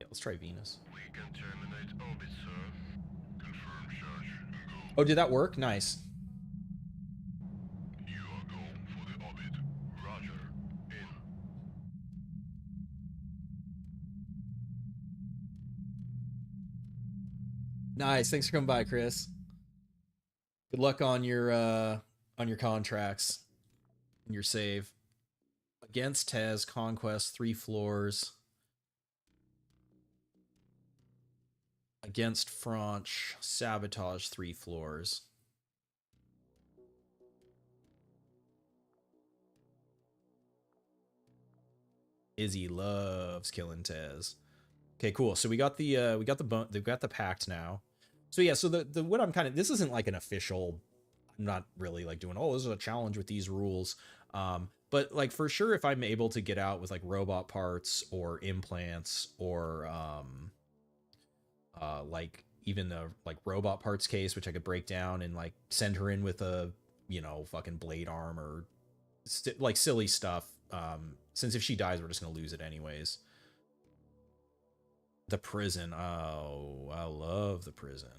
let's try Venus. We can terminate orbit, sir. Confirm charge and go. Oh, did that work? Nice. You are go for the orbit. Roger. In. Nice. Thanks for coming by, Chris. Good luck on your contracts and your save. Against Tez, Conquest, 3 floors. Against Franche, Sabotage, 3 floors. Izzy loves killing Tez. Okay, cool. So we got the pact now. So yeah, so the what I'm kind of, this isn't like an official, I'm not really like doing, oh, this is a challenge with these rules. But like for sure, if I'm able to get out with like robot parts or implants or like even the like robot parts case, which I could break down and like send her in with a, you know, fucking blade arm or like silly stuff. Since if she dies, we're just gonna lose it anyways. The prison. Oh, I love the prison.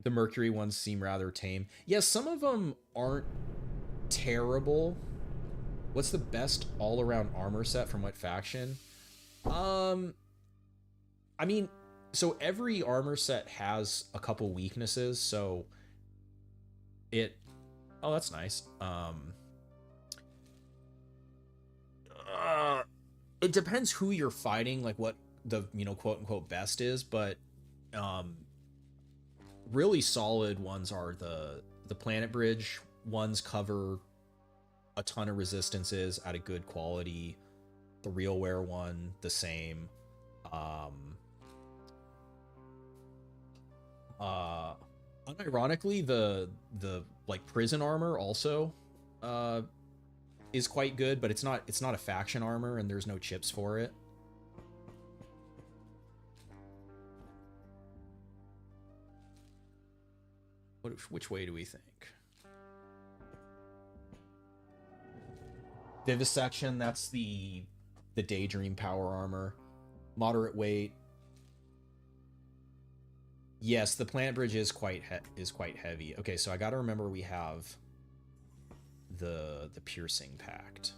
The Mercury ones seem rather tame. Yeah, some of them aren't terrible. What's the best all-around armor set from what faction? I mean, so every armor set has a couple weaknesses, so it... Oh, that's nice. It depends who you're fighting, like what the, you know, quote unquote best is, but really solid ones are the planetbridge ones. Cover a ton of resistances at a good quality. The realware one, the same. Unironically, the like prison armor also is quite good, but it's not a faction armor and there's no chips for it. Which way do we think? Vivisection, that's the Daydream power armor. Moderate weight. Yes, the planetbridge is quite heavy. Okay, so I got to remember we have the piercing pact.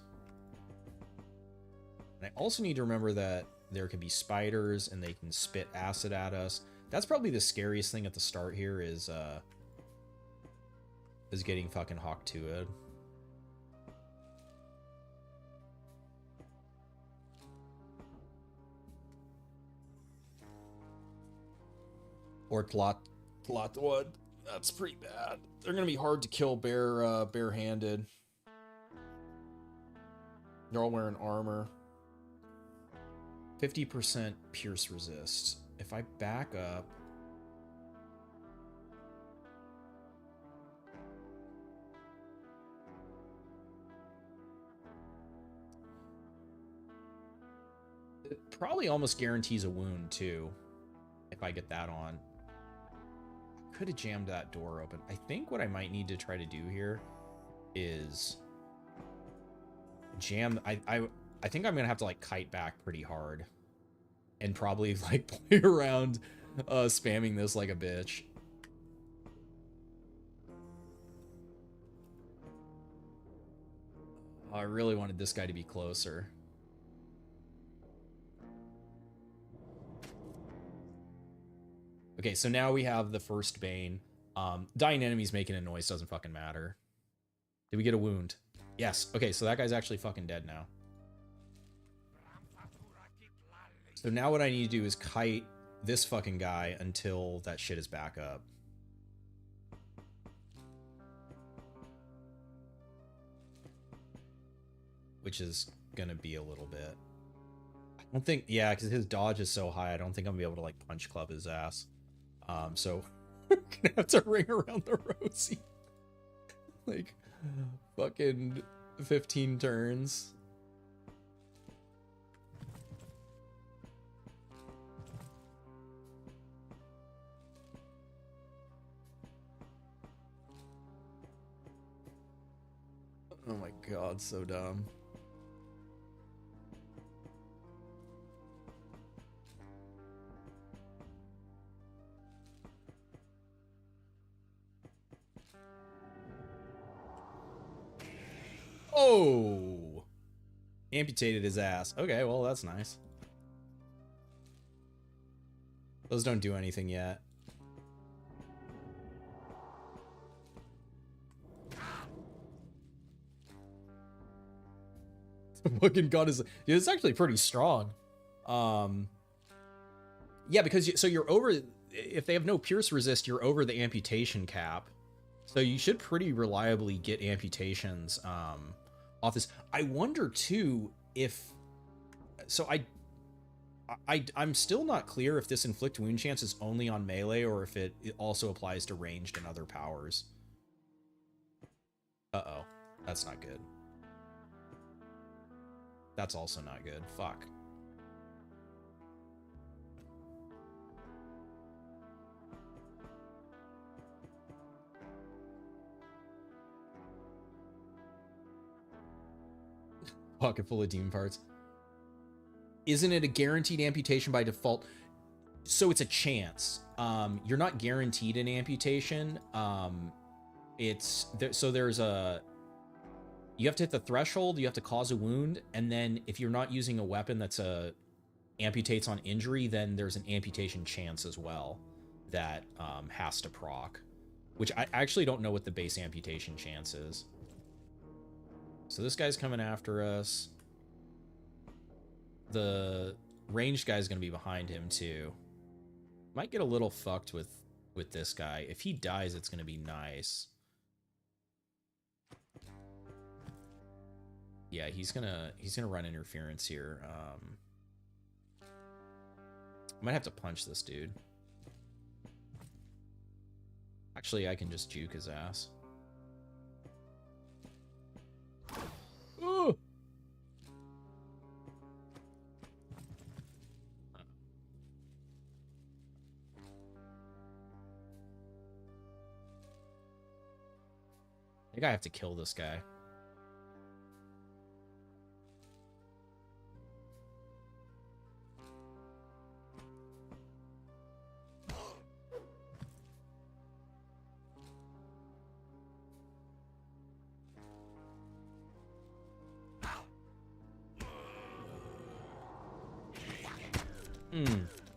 And I also need to remember that there can be spiders and they can spit acid at us. That's probably the scariest thing at the start here is getting fucking hawk 2'd. Or plot wood. That's pretty bad. They're gonna be hard to kill barehanded. They're all wearing armor. 50% pierce resist. If I back up, it probably almost guarantees a wound too. If I get that on. Could have jammed that door open. I think what I might need to try to do here is jam. I think I'm gonna have to like kite back pretty hard and probably like play around spamming this like a bitch. I really wanted this guy to be closer. Okay, so now we have the first Bane. Dying enemies making a noise doesn't fucking matter. Did we get a wound? Yes. Okay, so that guy's actually fucking dead now. So now what I need to do is kite this fucking guy until that shit is back up. which is gonna be a little bit. I don't think, yeah, because his dodge is so high, I don't think I'm gonna be able to like punch club his ass. So we're gonna have to ring around the rosy. Like fucking 15 turns. Oh my god, so dumb. Oh! Amputated his ass. Okay, well, that's nice. Those don't do anything yet. Fucking god is... Dude, it's actually pretty strong. Yeah, because so you're over... If they have no pierce resist, you're over the amputation cap. So you should pretty reliably get amputations off this. I wonder too if... So I'm still not clear if this inflict wound chance is only on melee or if it also applies to ranged and other powers. Uh-oh. That's not good. That's also not good. Fuck. Pocket full of demon parts. Isn't it a guaranteed amputation by default? So it's a chance. You're not guaranteed an amputation. There's a... You have to hit the threshold, you have to cause a wound, and then if you're not using a weapon that's amputates on injury, then there's an amputation chance as well that has to proc. Which I actually don't know what the base amputation chance is. So this guy's coming after us. The ranged guy's gonna be behind him too. Might get a little fucked with this guy. If he dies, it's gonna be nice. Yeah, he's gonna run interference here. I might have to punch this dude. Actually, I can just juke his ass. Ooh! I think I have to kill this guy.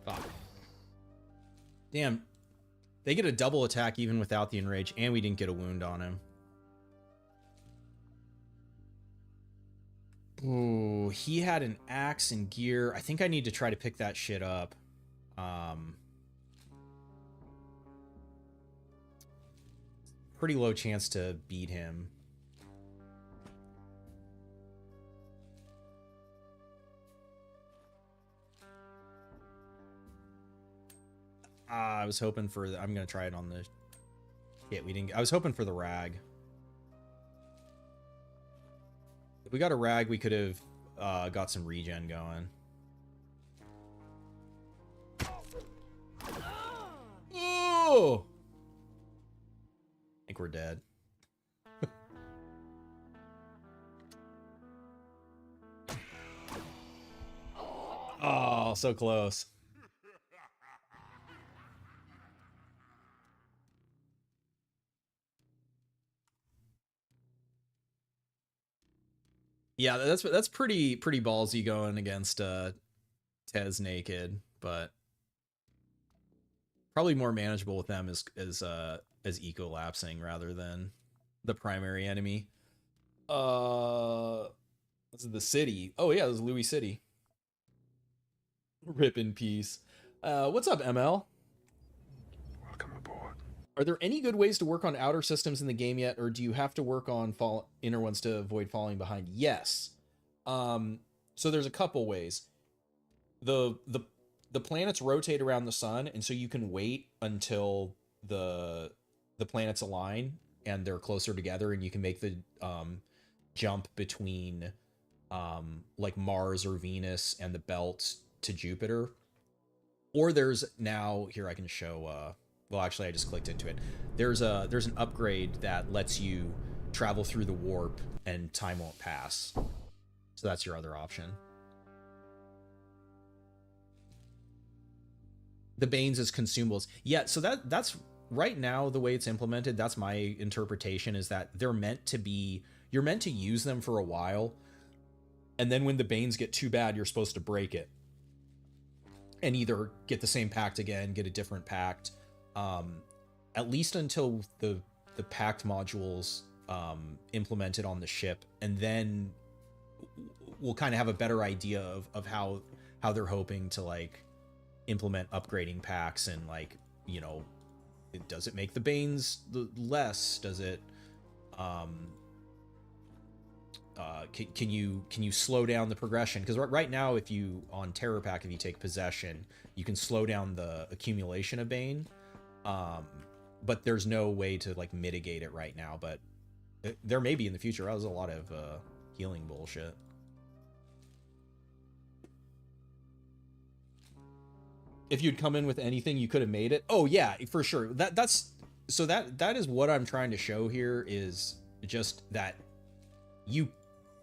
Fuck. Damn. They get a double attack even without the enrage, and we didn't get a wound on him. Ooh, he had an axe and gear. I think I need to try to pick that shit up. Pretty low chance to beat him. I was hoping for the, I'm gonna try it on the... Yeah, we didn't... I was hoping for the rag. If we got a rag, we could have got some regen going. Oh! I think we're dead. Oh, so close. Yeah, that's pretty ballsy going against Tez naked, but probably more manageable with them as ecolapsing rather than the primary enemy. This is the city. Oh yeah, this is Louis City. Rip in peace. What's up, ML? Welcome aboard. Are there any good ways to work on outer systems in the game yet, or do you have to work on inner ones to avoid falling behind? Yes. So there's a couple ways. The planets rotate around the sun, and so you can wait until the planets align and they're closer together, and you can make the jump between like Mars or Venus and the belt to Jupiter. Or there's now here I can show well, actually I just clicked into it. There's an upgrade that lets you travel through the warp and time won't pass. So that's your other option. The Banes as consumables. Yeah, so that's right now the way it's implemented. That's my interpretation, is that they're meant to be, you're meant to use them for a while, and then when the Banes get too bad, you're supposed to break it and either get the same pact again, get a different pact, at least until the pact modules implemented on the ship, and then we'll kind of have a better idea of how they're hoping to like implement upgrading packs, and like, you know, does it make the Banes less? Does it can you slow down the progression? Because right now, if you on Terror Pack, if you take possession, you can slow down the accumulation of Bane, but there's no way to like mitigate it right now. But there may be in the future. That was a lot of healing bullshit. If you'd come in with anything, you could have made it. Oh yeah, for sure. That's so that is what I'm trying to show here, is just that you,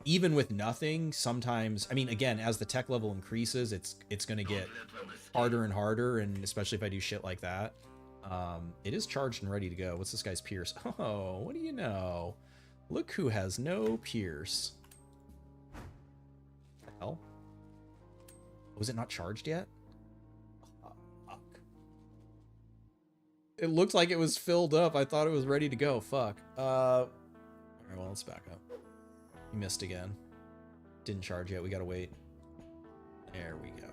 even with nothing, sometimes, I mean, again, as the tech level increases, it's going to get harder and harder, and especially if I do shit like that. It is charged and ready to go. What's this guy's Pierce? Oh, what do you know? Look who has no Pierce. What the hell? Was it not charged yet? It looked like it was filled up. I thought it was ready to go. Fuck. All right, well, let's back up. You missed again. Didn't charge yet. We gotta wait. There we go.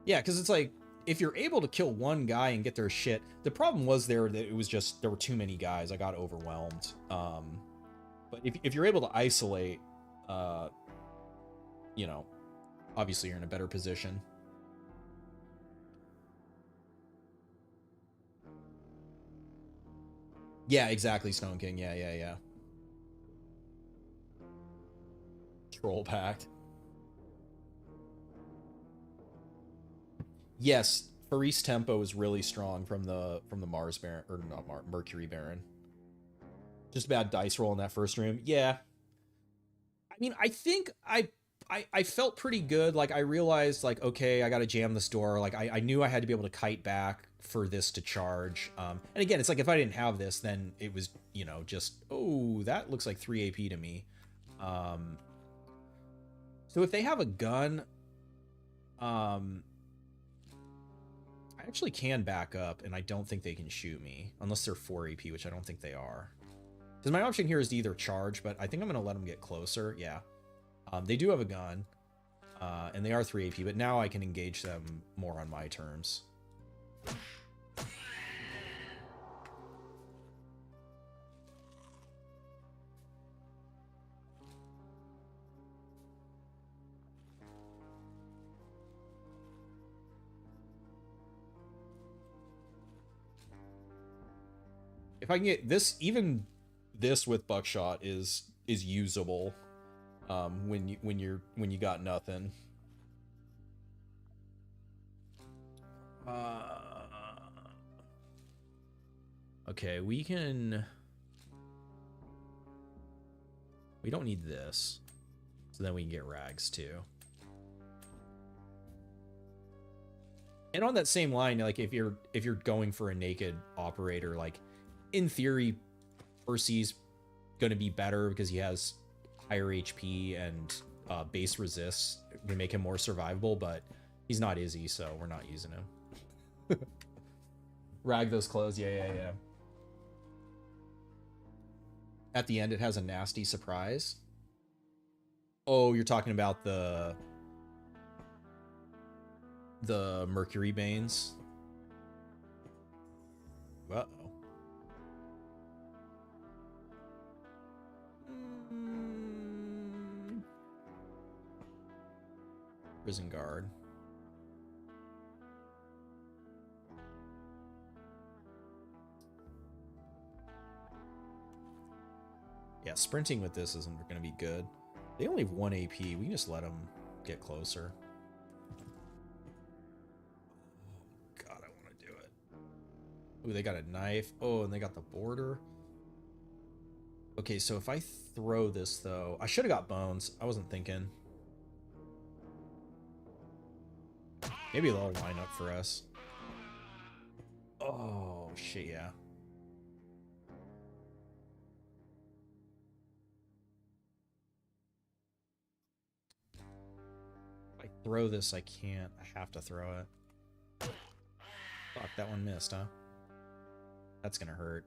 Yeah, because it's like, if you're able to kill one guy and get their shit, the problem was there that it was just, there were too many guys. I got overwhelmed. But if you're able to isolate, you know, obviously you're in a better position. Yeah, exactly, Stone King. Yeah. Troll Pact. Yes, Faris tempo is really strong from the Mars Baron, or not Mercury Baron. Just a bad dice roll in that first room. Yeah. I mean, I think I felt pretty good. Like, I realized, like, okay, I gotta jam this door. Like, I knew I had to be able to kite back for this to charge. And again, it's like, if I didn't have this, then it was, you know, just, oh, that looks like 3 AP to me. So if they have a gun, I actually can back up, and I don't think they can shoot me, unless they're 4 AP, which I don't think they are. Because my option here is to either charge, but I think I'm going to let them get closer. Yeah. They do have a gun, and they are 3 AP, but now I can engage them more on my terms. If I can get this, even this with buckshot is usable. When you got nothing. Okay, we don't need this, so then we can get rags too. And on that same line, like, if you're going for a naked operator, like, in theory, Percy's gonna be better because he has higher HP and base resists to make him more survivable, but he's not Izzy, so we're not using him. Rag those clothes, yeah. At the end, it has a nasty surprise. Oh, you're talking about the Mercury Banes? Uh-oh. Prison guard. Yeah, sprinting with this isn't going to be good. They only have 1 AP. We can just let them get closer. Oh, God, I want to do it. Ooh, they got a knife. Oh, and they got the border. Okay, so if I throw this, though... I should have got bones. I wasn't thinking. Maybe they'll line up for us. Oh, shit, yeah. If I throw this, I can't. I have to throw it. Fuck, that one missed, huh? That's gonna hurt.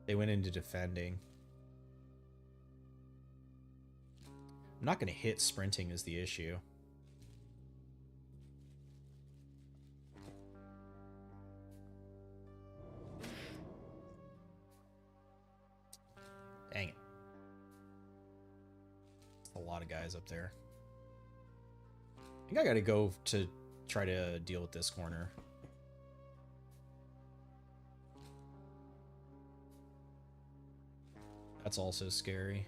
They went into defending. I'm not gonna hit sprinting is the issue. Dang it. That's a lot of guys up there. I think I gotta go to try to deal with this corner. That's also scary.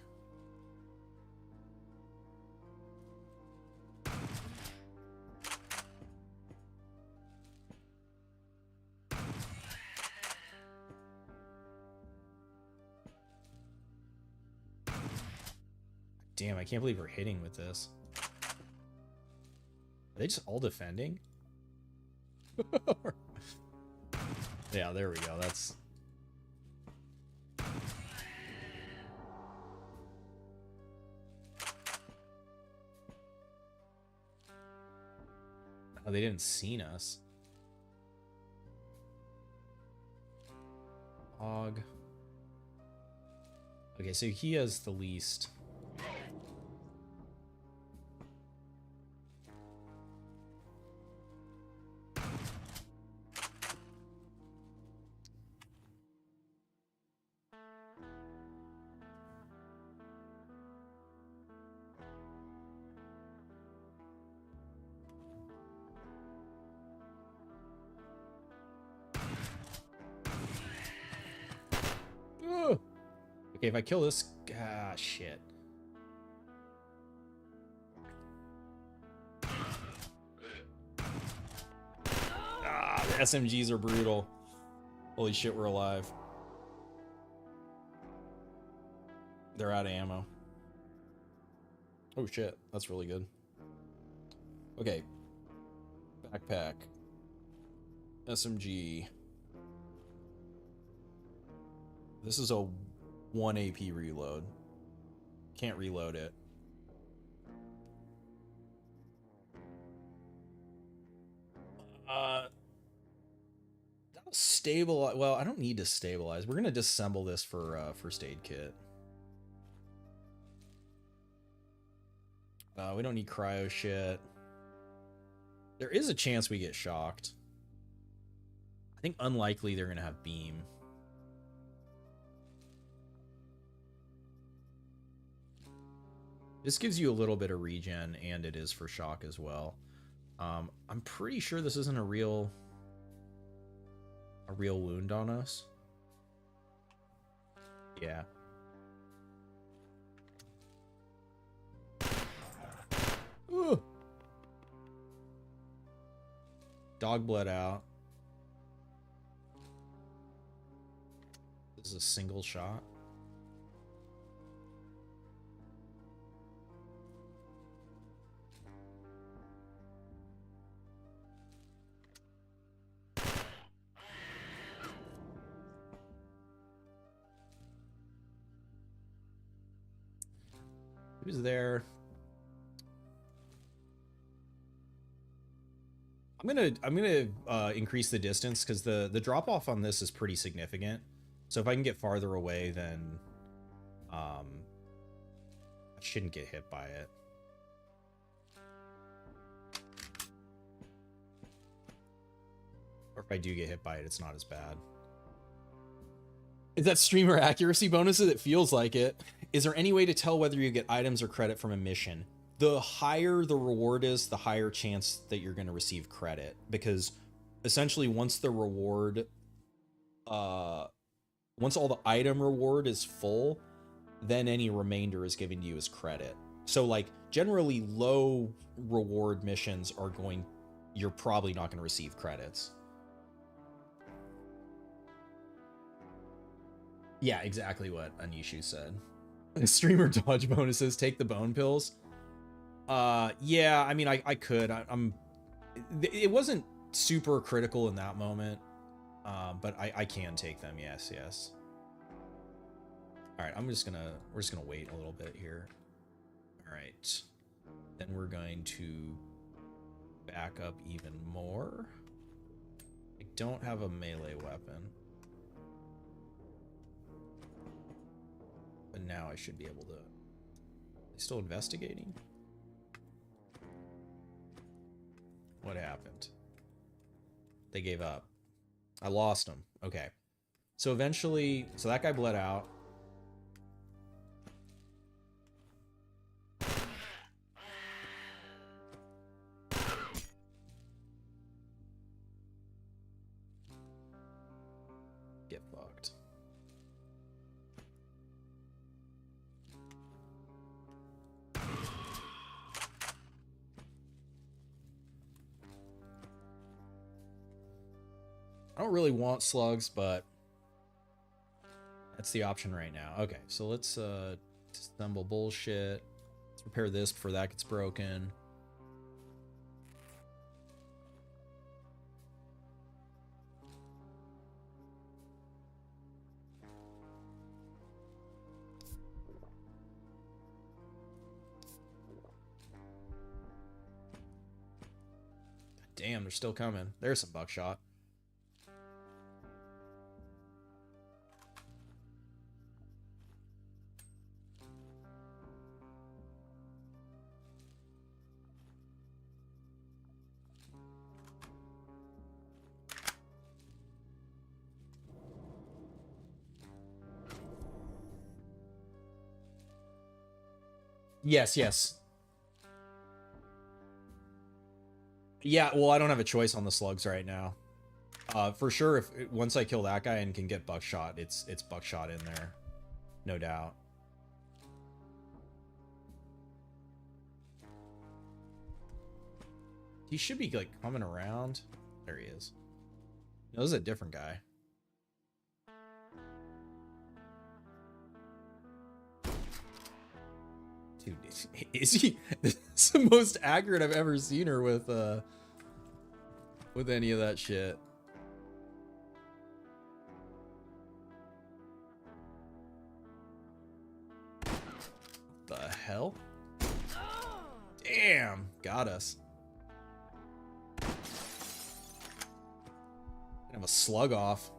Damn, I can't believe we're hitting with this. Are they just all defending? Yeah, there we go. That's... Oh, they didn't see us. Hog. Okay, so he has the least. Okay, if I kill this... Ah, shit. Ah, the SMGs are brutal. Holy shit, we're alive. They're out of ammo. Oh shit, that's really good. Okay. Backpack. SMG. This is a 1 AP reload. Can't reload it. That'll stabilize. Well, I don't need to stabilize. We're gonna disassemble this for first aid kit. We don't need cryo shit. There is a chance we get shocked. I think unlikely they're gonna have beam. This gives you a little bit of regen, and it is for shock as well. I'm pretty sure this isn't a real wound on us. Yeah. Ooh. Dog bled out. This is a single shot. Who's there? I'm gonna increase the distance because the drop off on this is pretty significant. So if I can get farther away, then I shouldn't get hit by it. If I do get hit by it, it's not as bad. Is that streamer accuracy bonuses? It feels like it. Is there any way to tell whether you get items or credit from a mission? The higher the reward is, the higher chance that you're going to receive credit. Because essentially once the reward, once all the item reward is full, then any remainder is given to you as credit. So like generally low reward missions are you're probably not going to receive credits. Yeah, exactly what Anishu said. Streamer dodge bonuses, take the bone pills. Yeah, I mean, I could. It wasn't super critical in that moment, but I can take them. Yes, yes. All right, we're just gonna wait a little bit here. All right, then we're going to back up even more. I don't have a melee weapon. But now I should be able to... Still investigating? What happened? They gave up. I lost them. Okay. So eventually... So that guy bled out. Get fucked. I don't really want slugs, but that's the option right now. Okay, so let's disassemble bullshit. Let's repair this before that gets broken. Damn, they're still coming. There's some buckshot. Yes, yes. Yeah, well, I don't have a choice on the slugs right now. For sure, once I kill that guy and can get buckshot, it's buckshot in there. No doubt. He should be, like, coming around. There he is. No, this is a different guy. Dude, Izzy, this is the most accurate I've ever seen her with any of that shit. The hell? Damn, got us. Have a slug off.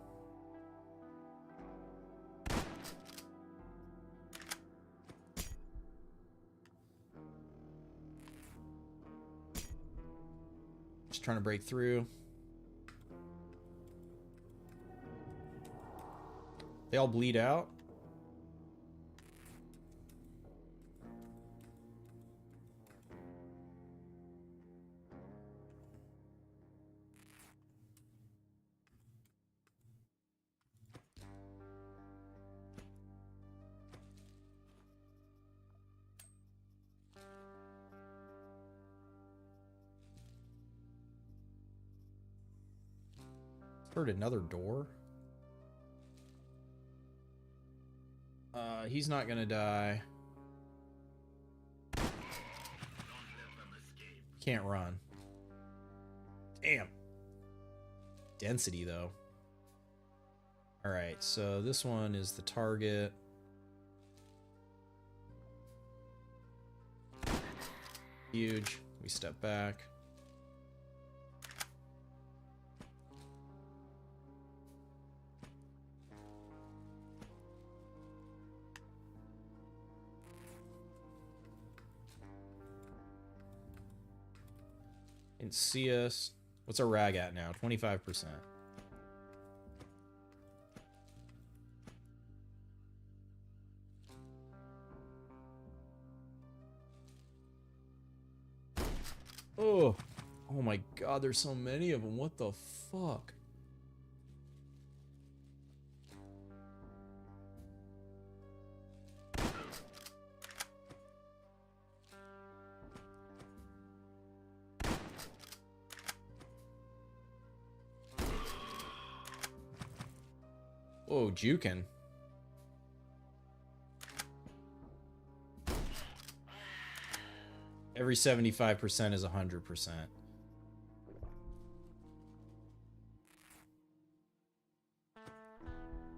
Just trying to break through. They all bleed out. Heard another door. He's not gonna die. Can't run. Damn. Density though. All right, so this one is the target. Huge. We step back. Didn't see us. What's our rag at now? 25%. Oh. Oh my god, there's so many of them. What the fuck? Whoa, jukin'. Every 75% is 100%.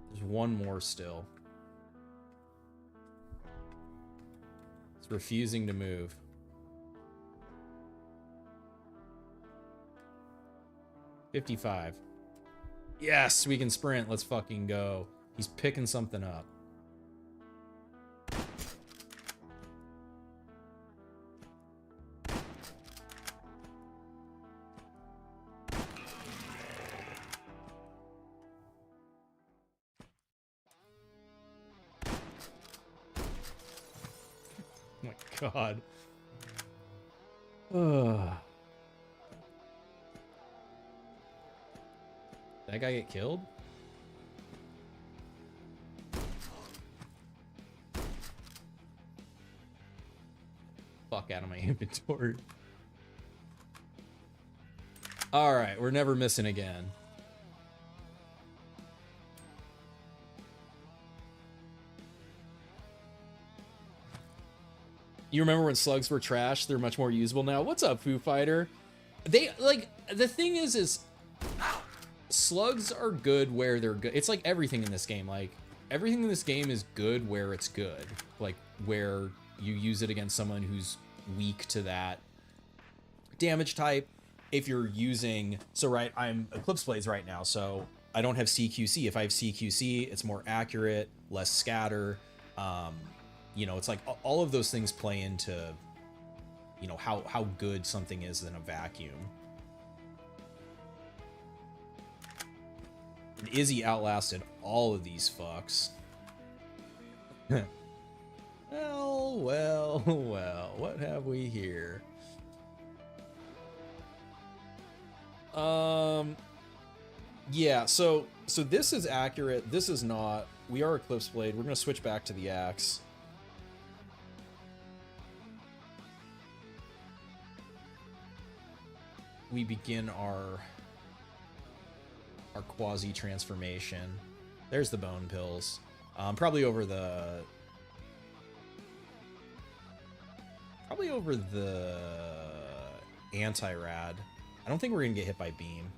There's one more still. It's refusing to move. $55. Yes, we can sprint. Let's fucking go. He's picking something up. Oh my god. Ugh. Did that guy get killed? Fuck out of my inventory. Alright, we're never missing again. You remember when slugs were trash? They're much more usable now. What's up, Foo Fighter? They, like, the thing is slugs are good where they're good. It's like everything in this game. Like, everything in this game is good where it's good. Like, where you use it against someone who's weak to that damage type. If you're using... So, right, I'm Eclipse Blades right now, so I don't have CQC. If I have CQC, it's more accurate, less scatter. You know, it's like all of those things play into, you know, how good something is in a vacuum. And Izzy outlasted all of these fucks. Well, what have we here? Yeah, so this is accurate, this is not. We are Eclipse Blade. We're gonna switch back to the axe. We begin our quasi transformation. There's the bone pills. Probably over the anti-rad. I don't think we're gonna get hit by beam.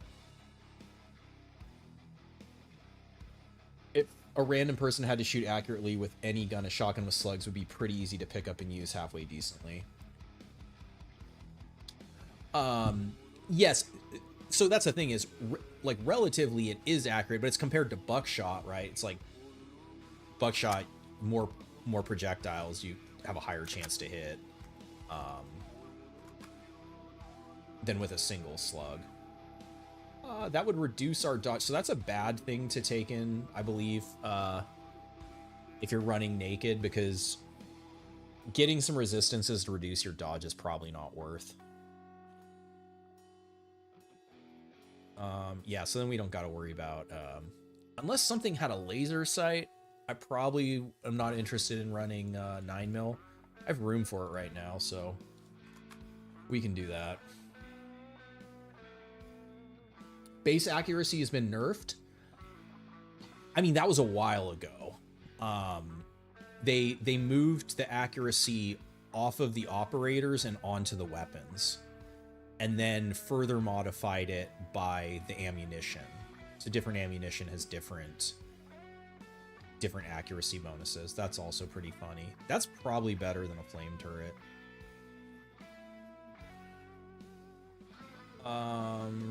If a random person had to shoot accurately with any gun, a shotgun with slugs would be pretty easy to pick up and use halfway decently. Yes, so that's the thing is, like, relatively it is accurate, but it's compared to buckshot, right? It's like buckshot, more projectiles, you have a higher chance to hit than with a single slug. That would reduce our dodge, so that's a bad thing to take in, I believe, if you're running naked, because getting some resistances to reduce your dodge is probably not worth. Yeah, so then we don't got to worry about, unless something had a laser sight, I probably am not interested in running 9mm. I have room for it right now, so we can do that. Base accuracy has been nerfed. I mean, that was a while ago. They moved the accuracy off of the operators and onto the weapons, and then further modified it by the ammunition. So different ammunition has different accuracy bonuses. That's also pretty funny. That's probably better than a flame turret.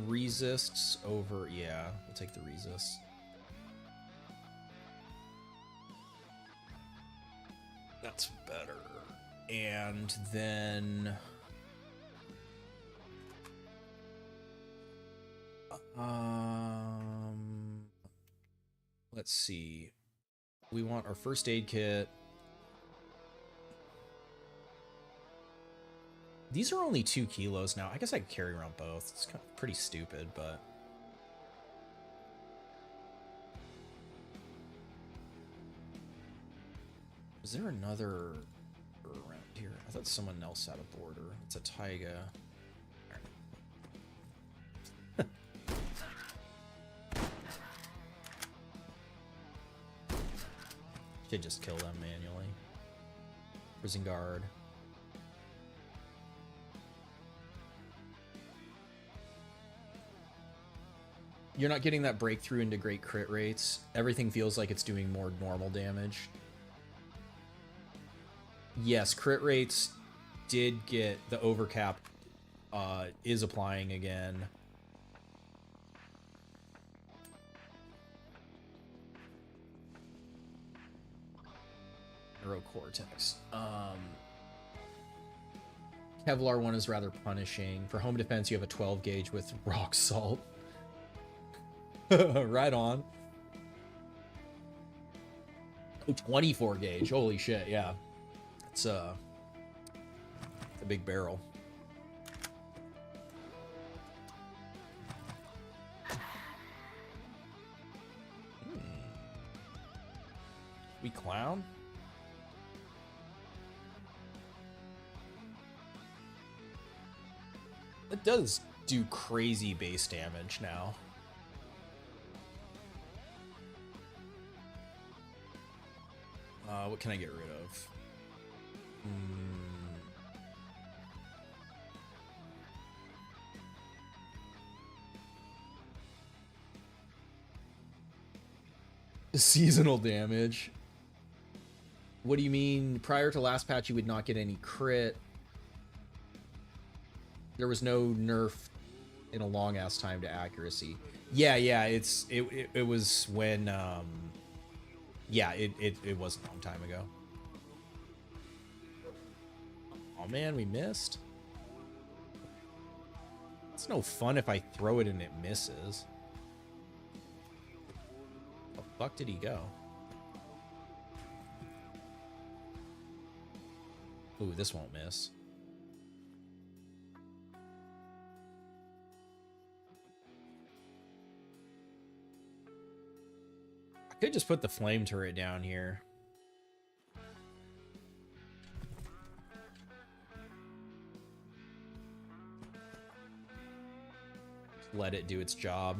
Resists over, yeah, we'll take the resist. That's better. And then let's see. We want our first aid kit. These are only 2 kilos now. I guess I could carry around both. It's kind of pretty stupid, but... Is there another around here? I thought someone else had a border. It's a taiga. Should just kill them manually. Prison guard. You're not getting that breakthrough into great crit rates. Everything feels like it's doing more normal damage. Yes, crit rates did get the overcap is applying again. Neurocortex. Kevlar 1 is rather punishing. For home defense, you have a 12 gauge with rock salt. Right on. Oh, 24 gauge. Holy shit, yeah. It's a big barrel. We clown? It does do crazy base damage now. What can I get rid of? Seasonal damage. What do you mean? Prior to last patch, you would not get any crit. There was no nerf in a long ass time to accuracy. Yeah, it was when yeah, it was a long time ago. Oh man, we missed. It's no fun if I throw it and it misses. Where the fuck did he go? Ooh, this won't miss. I could just put the flame turret down here. Let it do its job.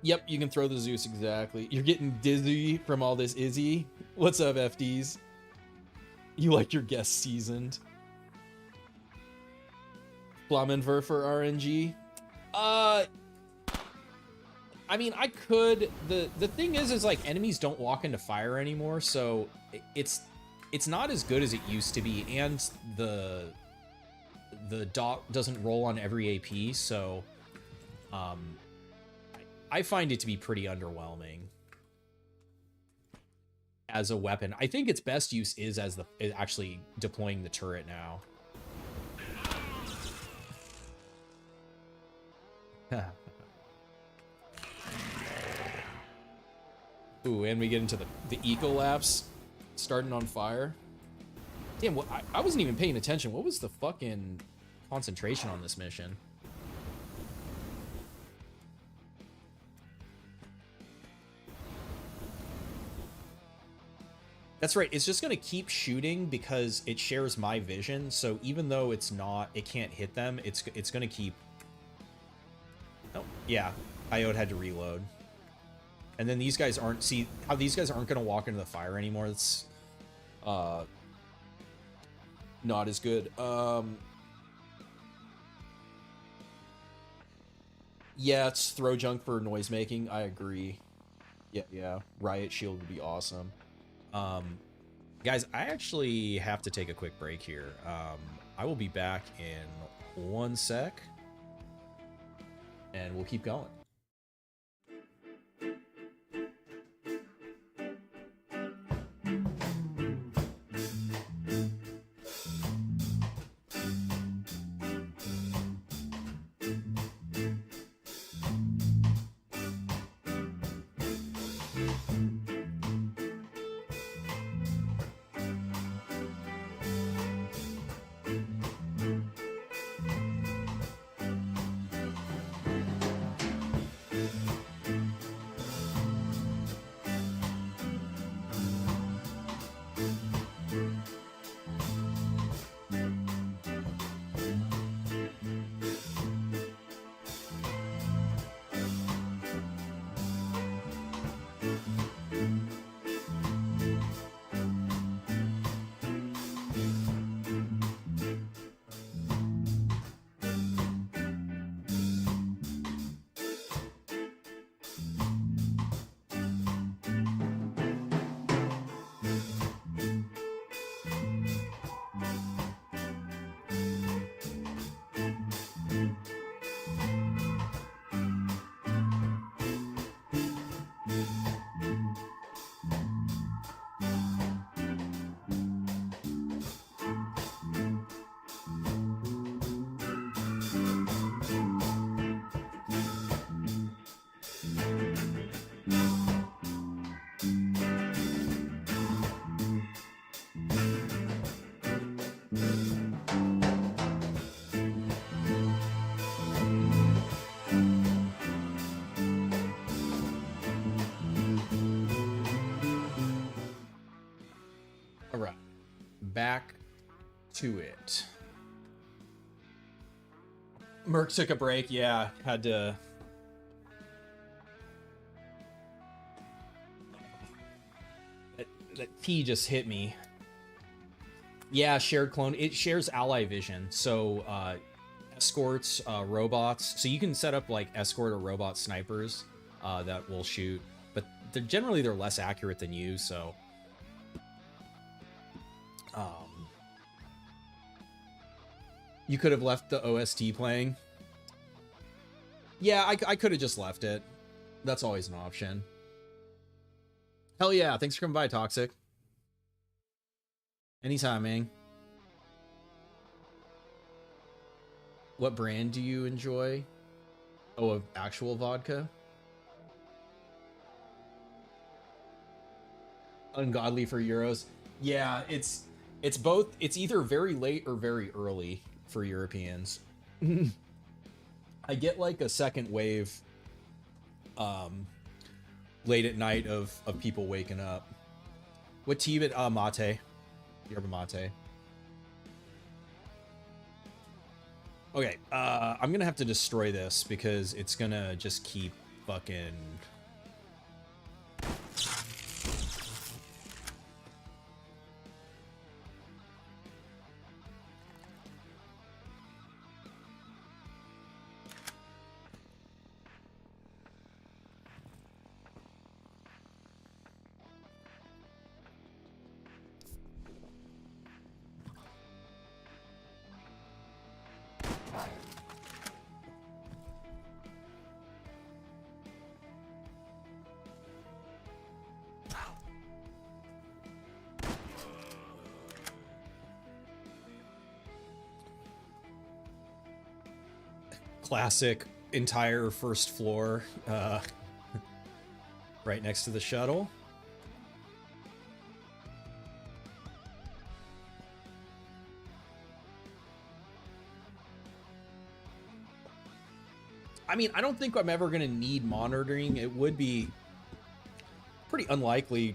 Yep, you can throw the Zeus, exactly. You're getting dizzy from all this Izzy. What's up, FDs? You like your guests seasoned. Flammenwerfer RNG. I mean, I could. The thing is like enemies don't walk into fire anymore, so it's not as good as it used to be, and the dot doesn't roll on every AP, so I find it to be pretty underwhelming as a weapon. I think its best use is as actually deploying the turret now. Ooh, and we get into the ecolapse starting on fire. Damn, I wasn't even paying attention. What was the fucking concentration on this mission? That's right. It's just going to keep shooting because it shares my vision. So even though it can't hit them, it's going to keep... Oh, yeah. Iode had to reload. And then these guys aren't... See, how these guys aren't going to walk into the fire anymore? It's not as good. Yeah, it's throw junk for noise making. I agree. Yeah. Riot Shield would be awesome. Guys, I actually have to take a quick break here. I will be back in 1 sec. And we'll keep going. to it. Merc took a break. Yeah, had to. That T just hit me. Yeah, shared clone. It shares ally vision. So escorts, robots. So you can set up like escort or robot snipers that will shoot, but they're less accurate than you. So you could have left the OST playing. Yeah, I could have just left it. That's always an option. Hell yeah, thanks for coming by, Toxic. Anytime, man. What brand do you enjoy? Oh, of actual vodka? Ungodly for Euros. Yeah, it's both. It's either very late or very early for Europeans. I get like a second wave late at night of people waking up. What tea? Mate. Yerba mate. Okay, I'm gonna have to destroy this because it's gonna just keep fucking... Classic entire first floor right next to the shuttle. I mean, I don't think I'm ever going to need monitoring. It would be pretty unlikely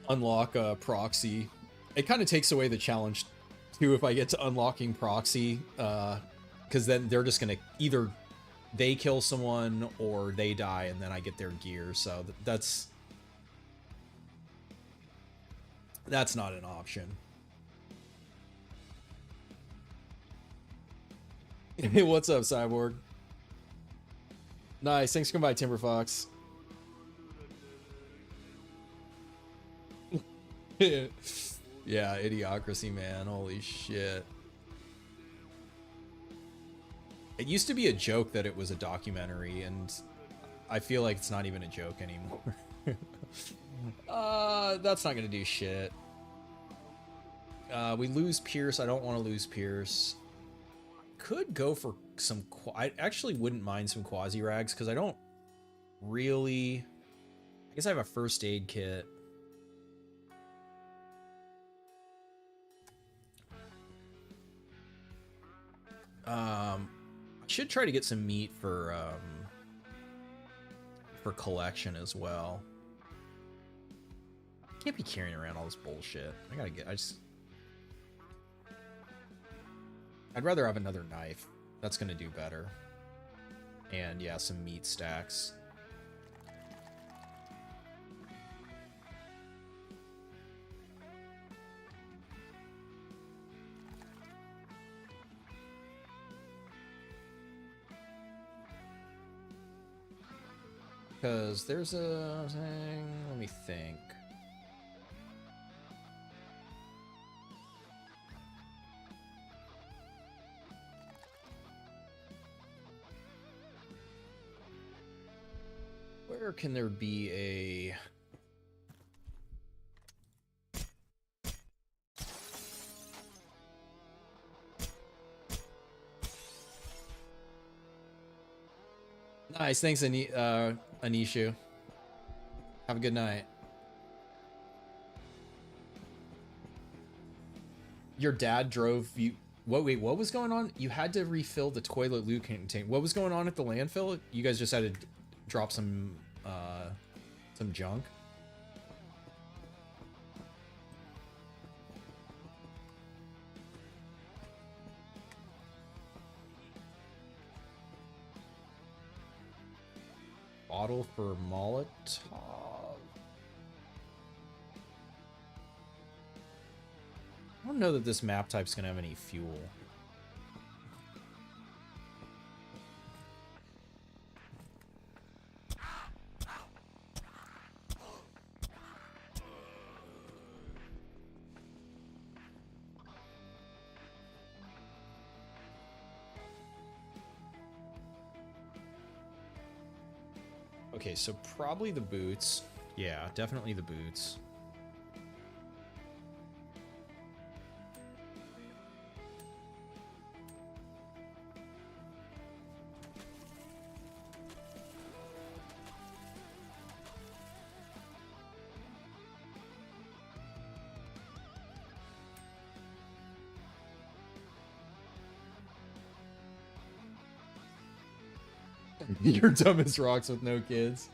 unlock a proxy. It kind of takes away the challenge too if I get to unlocking proxy, because then they're just gonna either they kill someone or they die and then I get their gear. So that's not an option. What's up, Cyborg? Nice, thanks for coming by, Timber Fox. Yeah, Idiocracy, man. Holy shit. It used to be a joke that it was a documentary, and I feel like it's not even a joke anymore. That's not gonna do shit. We lose Pierce. I don't want to lose Pierce. Could go for some... I actually wouldn't mind some Quasi-Rags, because I don't really... I guess I have a first aid kit. I should try to get some meat for collection as well. Can't be carrying around all this bullshit. I'd rather have another knife. That's gonna do better. And yeah, some meat stacks. Because there's a thing, let me think. Where can there be a... Nice, thanks, Anishu. Have a good night. Your dad drove you... Wait, what was going on? You had to refill the toilet lube container. What was going on at the landfill? You guys just had to drop some junk? bottle for Molotov. I don't know that this map type's gonna have any fuel. Okay, so probably the boots. Yeah, definitely the boots. You're dumb as rocks with no kids.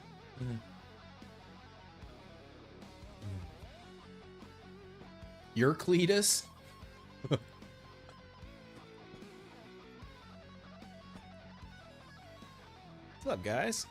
You're Cletus? What's up, guys?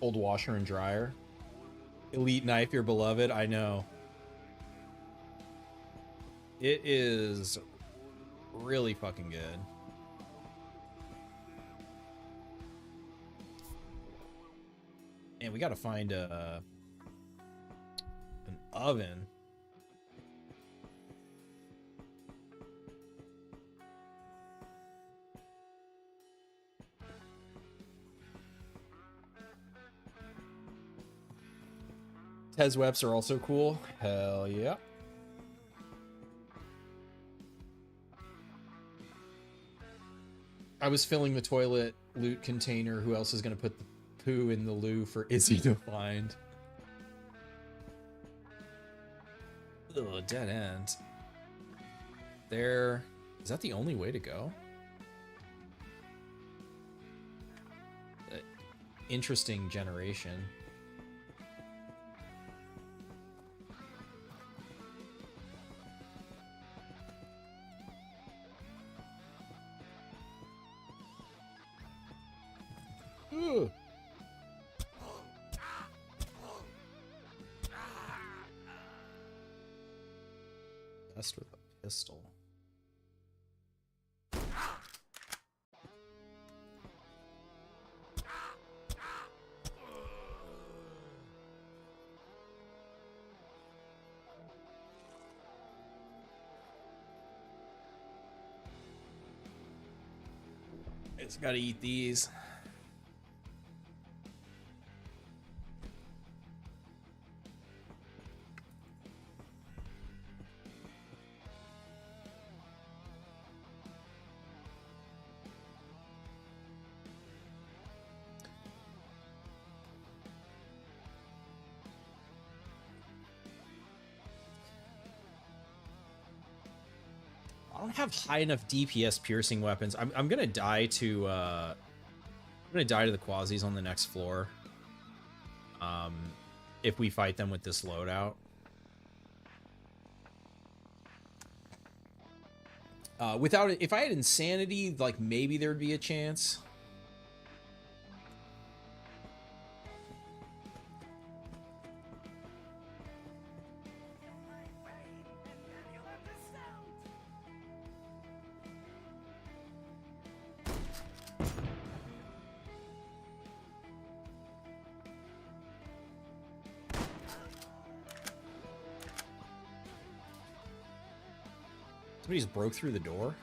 Old washer and dryer. Elite knife, your beloved. I know. It is really fucking good. And we gotta find an oven. Tezweps are also cool. Hell yeah. I was filling the toilet loot container. Who else is going to put the poo in the loo for Izzy to find? Ugh, dead end. There. Is that the only way to go? Interesting generation. Best with a pistol. It's gotta eat these. I don't have high enough DPS piercing weapons. I'm gonna die to the Quasis on the next floor. If we fight them with this loadout. Without it, if I had insanity, like maybe there'd be a chance. Somebody just broke through the door? What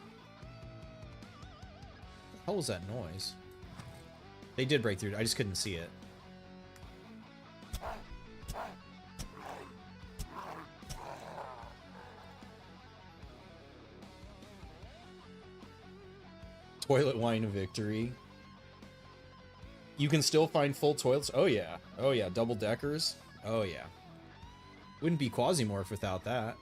the hell was that noise? They did break through. I just couldn't see it. Toilet wine of victory. You can still find full toilets. Oh yeah. Oh yeah. Double deckers. Oh yeah. Wouldn't be Quasimorph without that.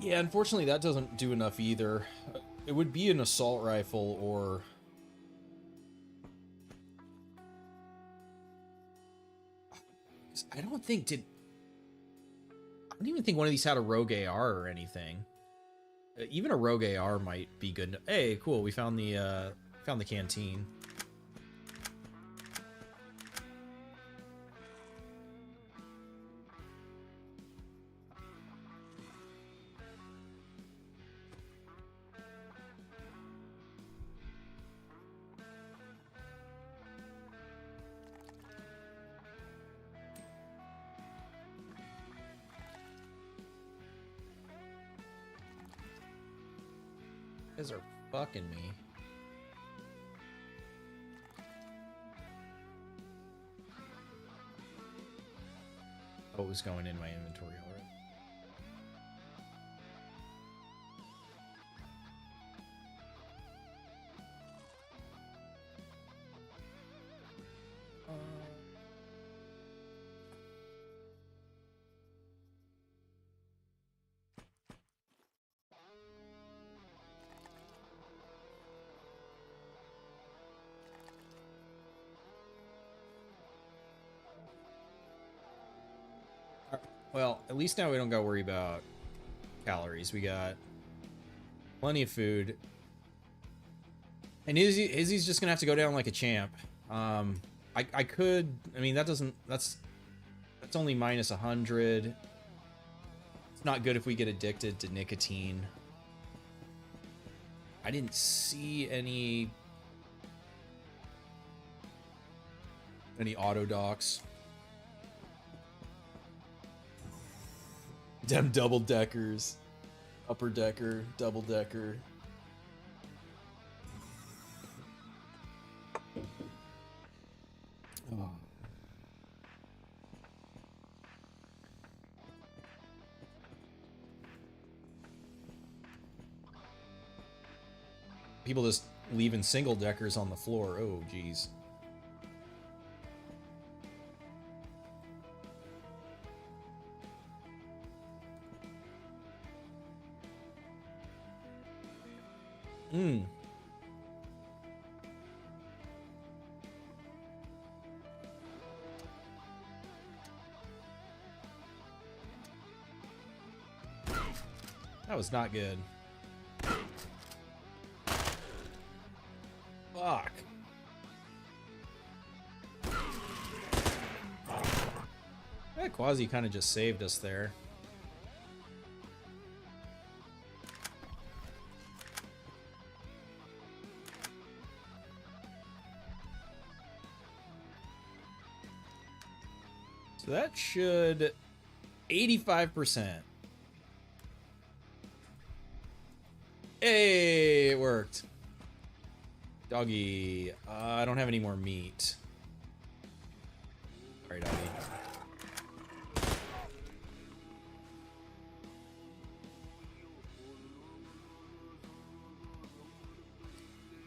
Yeah, unfortunately that doesn't do enough either. It would be an assault rifle or... I don't even think one of these had a rogue AR or anything. Even a rogue AR might be good. Hey, cool, we found the canteen. You guys are fucking me. Oh, it was going in my inventory already. Well, at least now we don't gotta worry about calories. We got plenty of food. And Izzy's just gonna have to go down like a champ. I could, I mean, that's only minus 100. It's not good if we get addicted to nicotine. I didn't see any auto docks. Them double deckers. Upper decker, double decker. Oh. People just leaving single deckers on the floor. Oh, geez. That was not good. Fuck. That Quasi kind of just saved us there. So that should 85%. Hey, it worked. Doggy, I don't have any more meat. Sorry, doggy.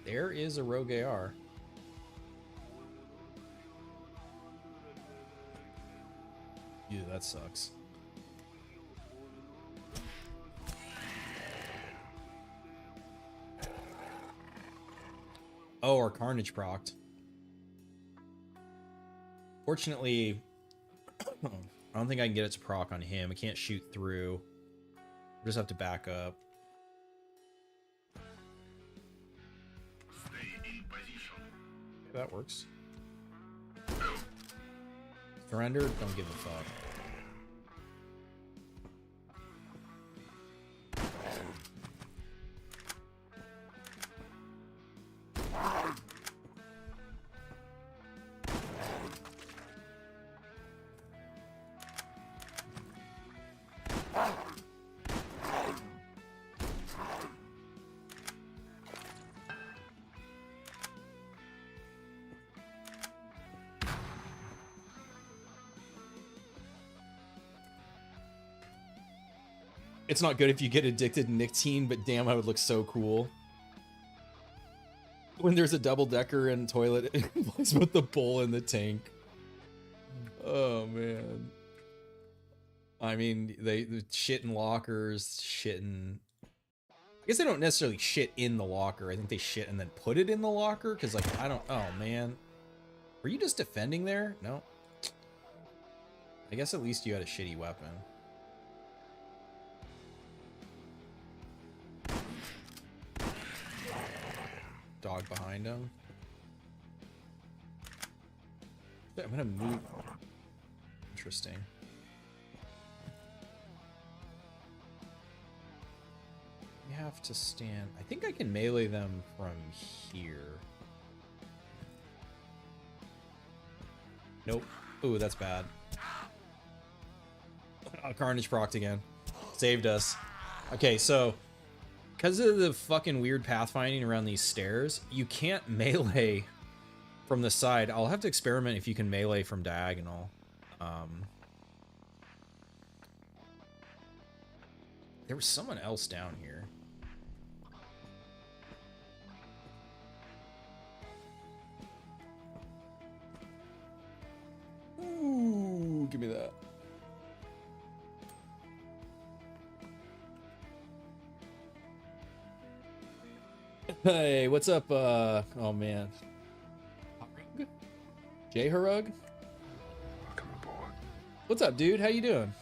There is a rogue AR. Ew, that sucks. Oh, our Carnage procced. Fortunately, I don't think I can get it to proc on him. I can't shoot through. I just have to back up. Stay in position. Okay, that works. Surrender? Don't give a fuck. It's not good if you get addicted to nicotine, but damn, I would look so cool. When there's a double-decker and toilet, it implies with the bowl in the tank. Oh, man. I mean, they shit in lockers, shit in... I guess they don't necessarily shit in the locker. I think they shit and then put it in the locker, because, like, I don't... Oh, man. Were you just defending there? No. I guess at least you had a shitty weapon. Dog behind him. I'm gonna move. Interesting. You have to stand. I think I can melee them from here. Nope. Ooh, that's bad. Carnage procced again. Saved us. Okay, so because of the fucking weird pathfinding around these stairs, you can't melee from the side. I'll have to experiment if you can melee from diagonal. There was someone else down here. Ooh, give me that. Hey, what's up? Oh man, Jay Harug. Welcome aboard. What's up, dude? How you doing?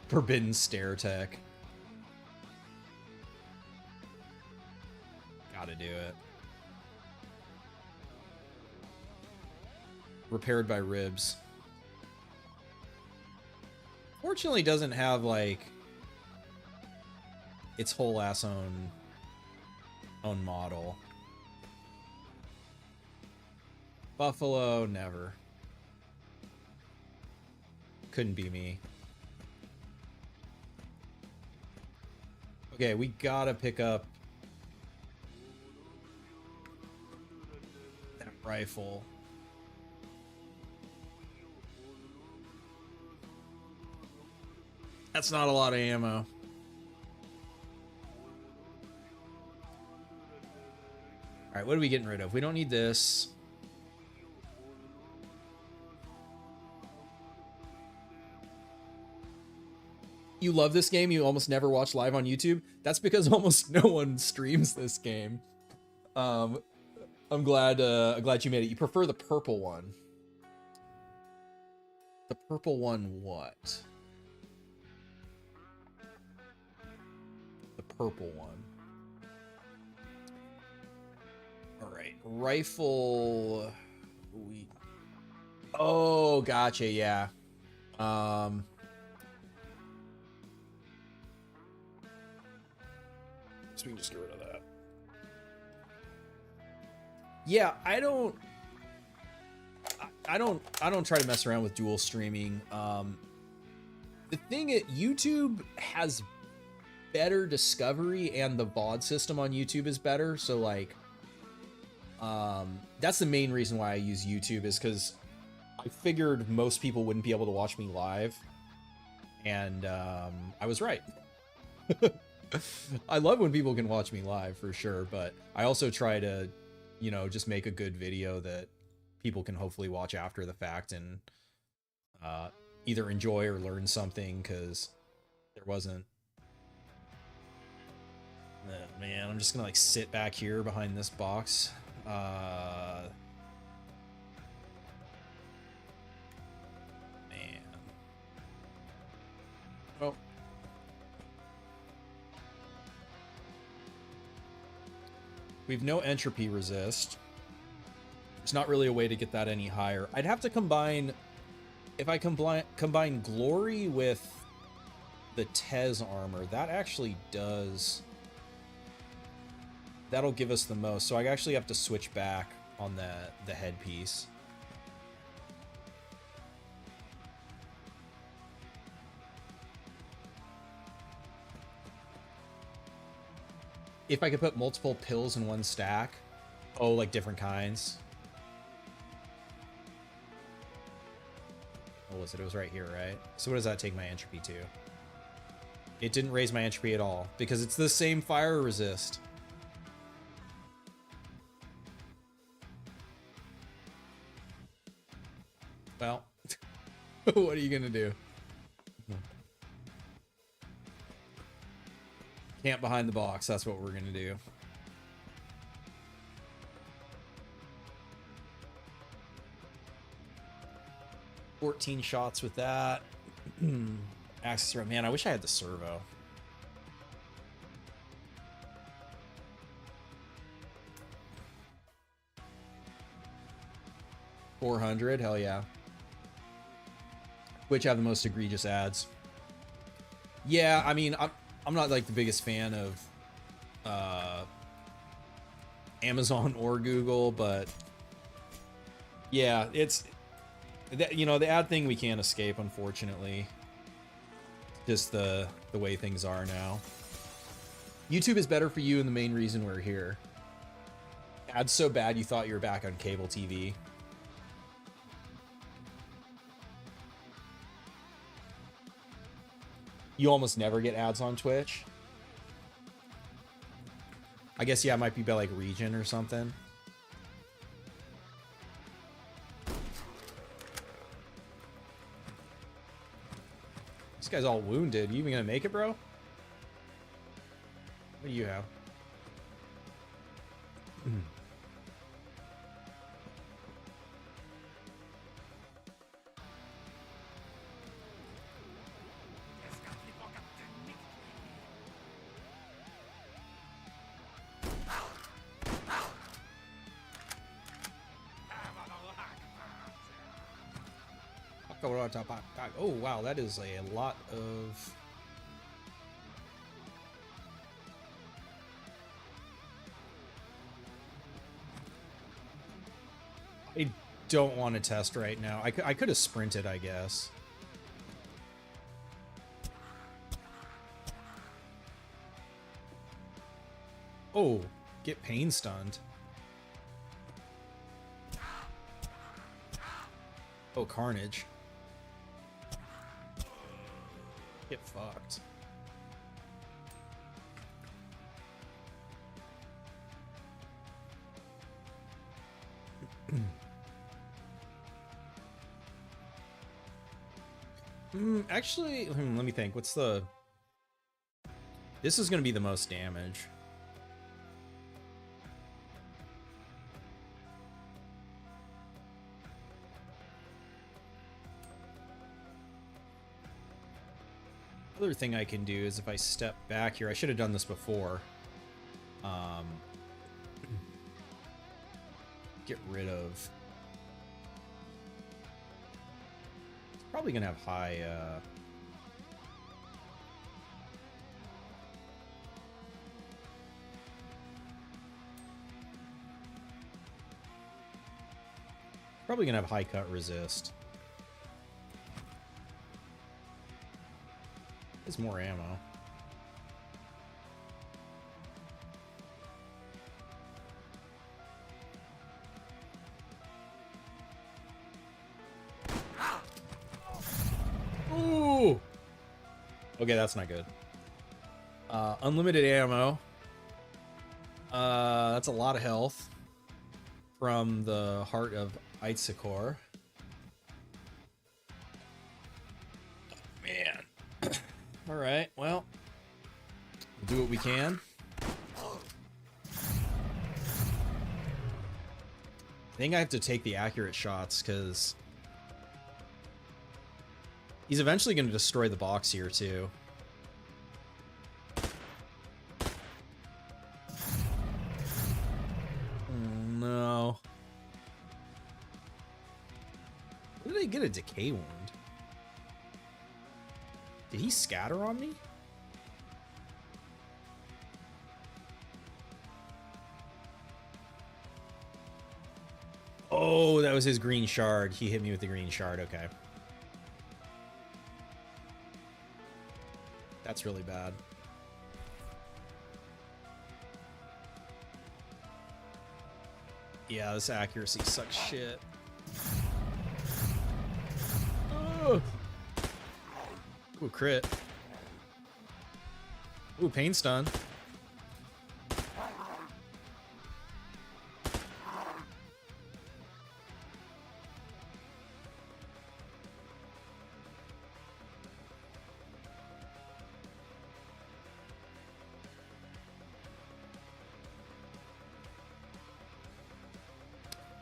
Forbidden stare tech. Gotta do it. Repaired by ribs. Fortunately, doesn't have like its whole ass own model. Buffalo, never. Couldn't be me. Okay, we gotta pick up that rifle. That's not a lot of ammo. Alright, what are we getting rid of? We don't need this. You love this game, you almost never watch live on YouTube. That's because almost no one streams this game. I'm glad you made it. You prefer the purple one. The purple one what? The purple one. All right, rifle. Oh, gotcha. Yeah. So we can just get rid of that. Yeah, I don't try to mess around with dual streaming. The thing at YouTube has better discovery, and the VOD system on YouTube is better. So like, that's the main reason why I use YouTube, is because I figured most people wouldn't be able to watch me live, and I was right. I love when people can watch me live for sure, but I also try to, you know, just make a good video that people can hopefully watch after the fact and either enjoy or learn something, because there wasn't. Man, I'm just gonna like sit back here behind this box. Man. Oh. We have no entropy resist. There's not really a way to get that any higher. I'd have to combine... If I combine Glory with the Tez armor, that actually does... That'll give us the most. So I actually have to switch back on the headpiece. If I could put multiple pills in one stack. Oh, like different kinds. was it? It was right here, right? So what does that take my entropy to? It didn't raise my entropy at all because it's the same fire resist. Well, what are you gonna do? Camp behind the box, that's what we're gonna do. $14 shots with that. Access road. Man, I wish I had the servo. $400, hell yeah. Which have the most egregious ads? Yeah, I mean, I'm not like the biggest fan of Amazon or Google, but yeah, it's that, you know, the ad thing we can't escape, unfortunately. Just the way things are now. YouTube is better for you, and the main reason we're here. Ads so bad you thought you were back on cable TV. You almost never get ads on Twitch. I guess, yeah, it might be by like region or something. This guy's all wounded. You even gonna make it, bro? What do you have? Oh wow, that is a lot of... I don't want to test right now. I could have sprinted, I guess. Oh, get pain stunned. Oh, carnage. Get fucked. Actually, let me think. What's the... This is going to be the most damage. Other thing I can do is if I step back here, I should have done this before. Get rid of... It's probably gonna have high, probably gonna have high cut resist. There's more ammo. Ooh! Okay, that's not good. Unlimited ammo. That's a lot of health from the heart of Itzikor. Man. All right, well, we'll do what we can. I think I have to take the accurate shots because he's eventually going to destroy the box here too. Oh, no. Where did I get a decay wound? Did he scatter on me? Oh, that was his green shard. He hit me with the green shard. Okay. That's really bad. Yeah, this accuracy sucks shit. Ooh, crit. Ooh, pain stun.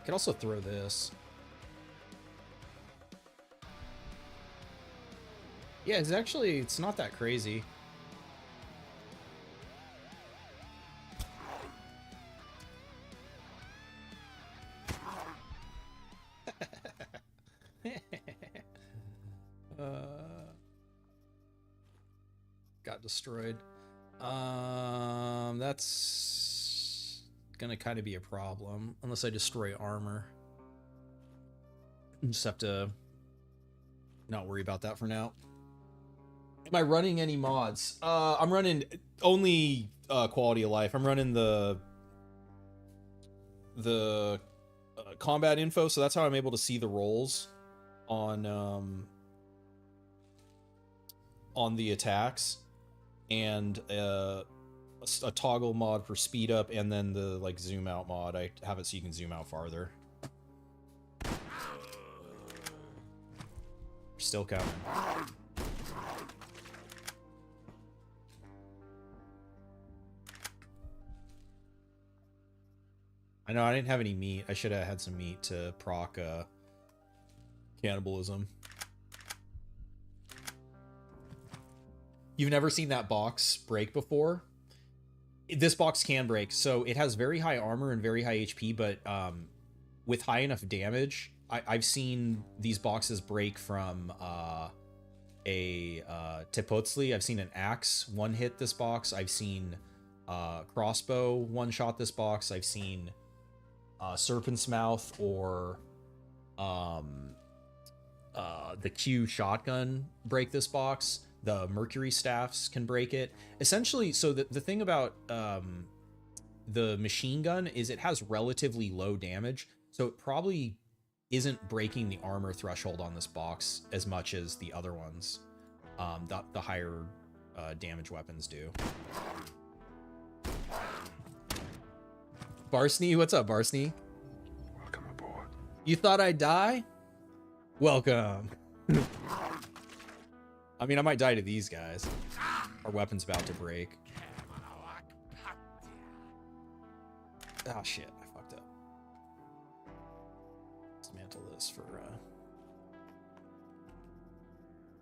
Could also throw this. Yeah, it's not that crazy. Got destroyed. That's gonna kind of be a problem unless I destroy armor. Just have to not worry about that for now. Am I running any mods? I'm running only quality of life. I'm running the combat info, so that's how I'm able to see the rolls on the attacks, and a toggle mod for speed up, and then the like zoom out mod. I have it so you can zoom out farther. Still coming. I know I didn't have any meat. I should have had some meat to proc cannibalism. You've never seen that box break before? This box can break. So it has very high armor and very high HP, but with high enough damage, I've seen these boxes break from a Tepotzli. I've seen an axe one-hit this box. I've seen crossbow one-shot this box. I've seen Serpent's Mouth or the Q shotgun break this box. The Mercury staffs can break it. Essentially, so the thing about the machine gun is it has relatively low damage, so it probably isn't breaking the armor threshold on this box as much as the other ones. The higher damage weapons do. Barsney, what's up, Barsney? Welcome aboard. You thought I'd die? Welcome. I mean, I might die to these guys. Our weapon's about to break. Oh shit, I fucked up. Dismantle this for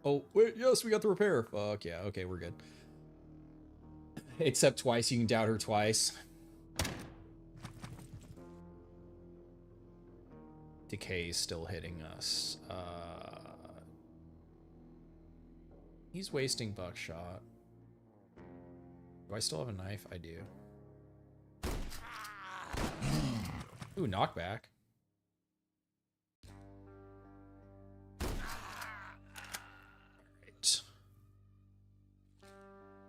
Oh, wait, yes, we got the repair. Fuck yeah, okay, we're good. Except twice, you can doubt her twice. Decay's still hitting us. He's wasting buckshot. Do I still have a knife? I do. Ooh, knockback. Alright.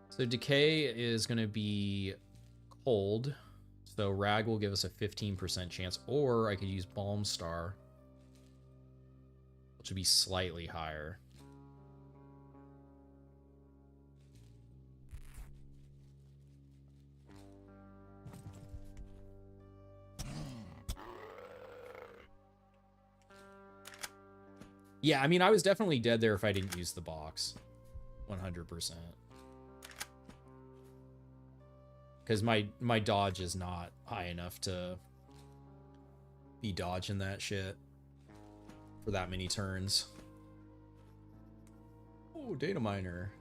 So decay is going to be cold. So rag will give us a 15% chance. Or I could use Balm Star, which would be slightly higher. Yeah, I mean, I was definitely dead there if I didn't use the box. 100%. Because my dodge is not high enough to be dodging that shit for that many turns. Oh, data miner.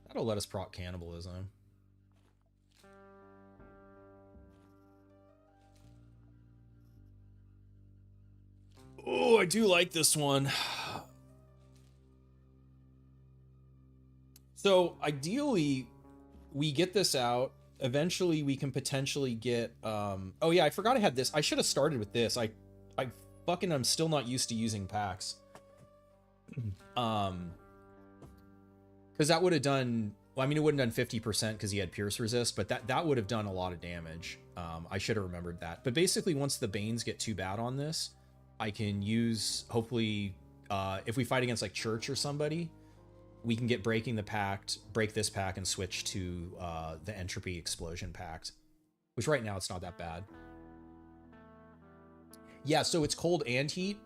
That'll let us proc cannibalism. Oh, I do like this one. So ideally, we get this out. Eventually, we can potentially get... oh yeah, I forgot I had this. I should have started with this. I fucking I'm still not used to using packs. Because that would have done... Well, I mean, it wouldn't have done 50% because he had Pierce Resist, but that would have done a lot of damage. I should have remembered that. But basically, once the Banes get too bad on this, I can use, hopefully, if we fight against like Church or somebody, we can get break this pact, and switch to the Entropy Explosion Pact, which right now it's not that bad. Yeah, so it's cold and heat,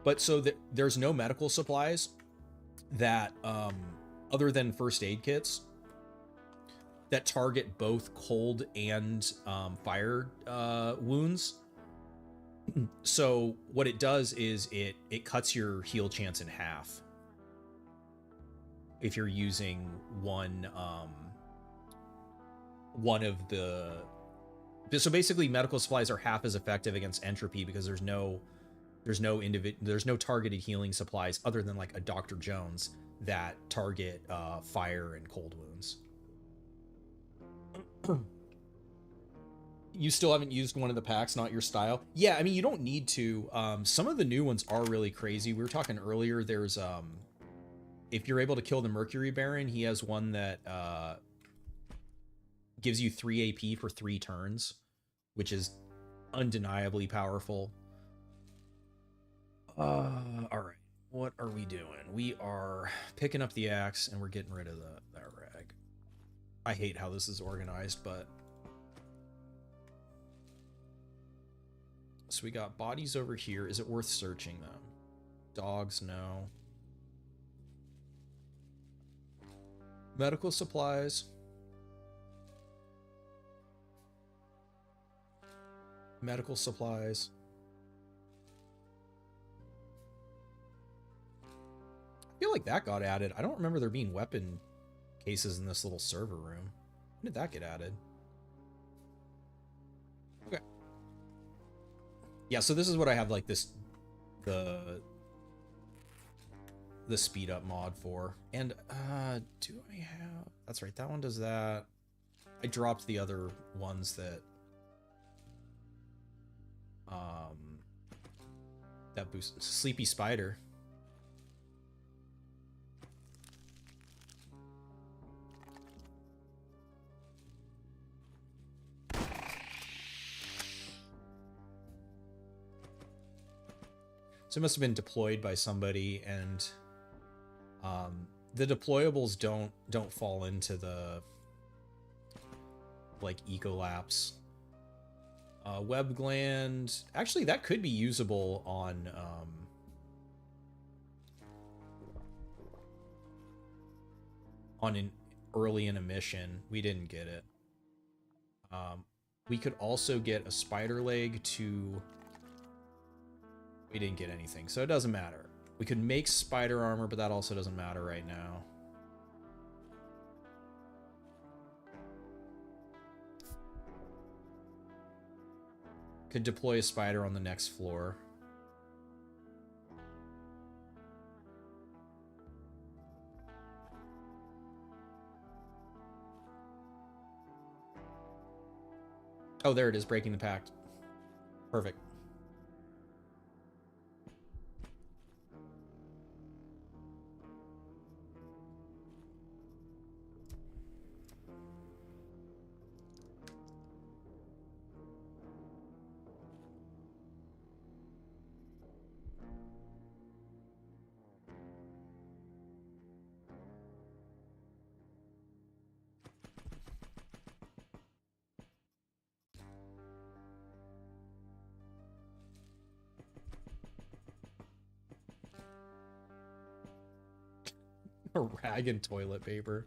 but so there's no medical supplies that, other than first aid kits, that target both cold and fire wounds. So what it does is it cuts your heal chance in half if you're using one of the. So basically, medical supplies are half as effective against entropy because there's no targeted healing supplies other than like a Dr. Jones that target fire and cold wounds. You still haven't used one of the packs, not your style? Yeah, I mean, you don't need to. Some of the new ones are really crazy. We were talking earlier, there's if you're able to kill the Mercury Baron, he has one that gives you 3 AP for 3 turns, which is undeniably powerful. All right, what are we doing? We are picking up the axe and we're getting rid of that rag. I hate how this is organized, but so we got bodies over here. Is it worth searching them? Dogs, no. Medical supplies. Medical supplies. I feel like that got added. I don't remember there being weapon cases in this little server room. When did that get added? Okay. Yeah, so this is what I have like the speed up mod for. And do I have, that's right, that one does that. I dropped the other ones that that boost. Sleepy Spider. So it must have been deployed by somebody, and the deployables don't fall into the like ecolapse. Web gland, actually that could be usable on an early in a mission. We didn't get it. We could also get a spider leg to. We didn't get anything, so it doesn't matter. We could make spider armor, but that also doesn't matter right now. Could deploy a spider on the next floor. Oh, there it is, breaking the pact. Perfect. A rag and toilet paper.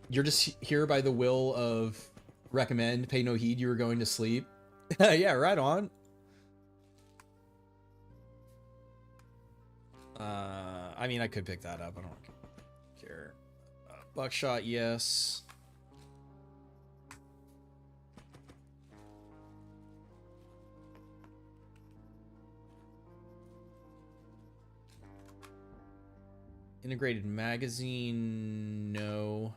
You're just here by the will of recommend, pay no heed, you were going to sleep. Yeah, right on. I mean, I could pick that up. I don't care. Buckshot, yes. Integrated magazine, no.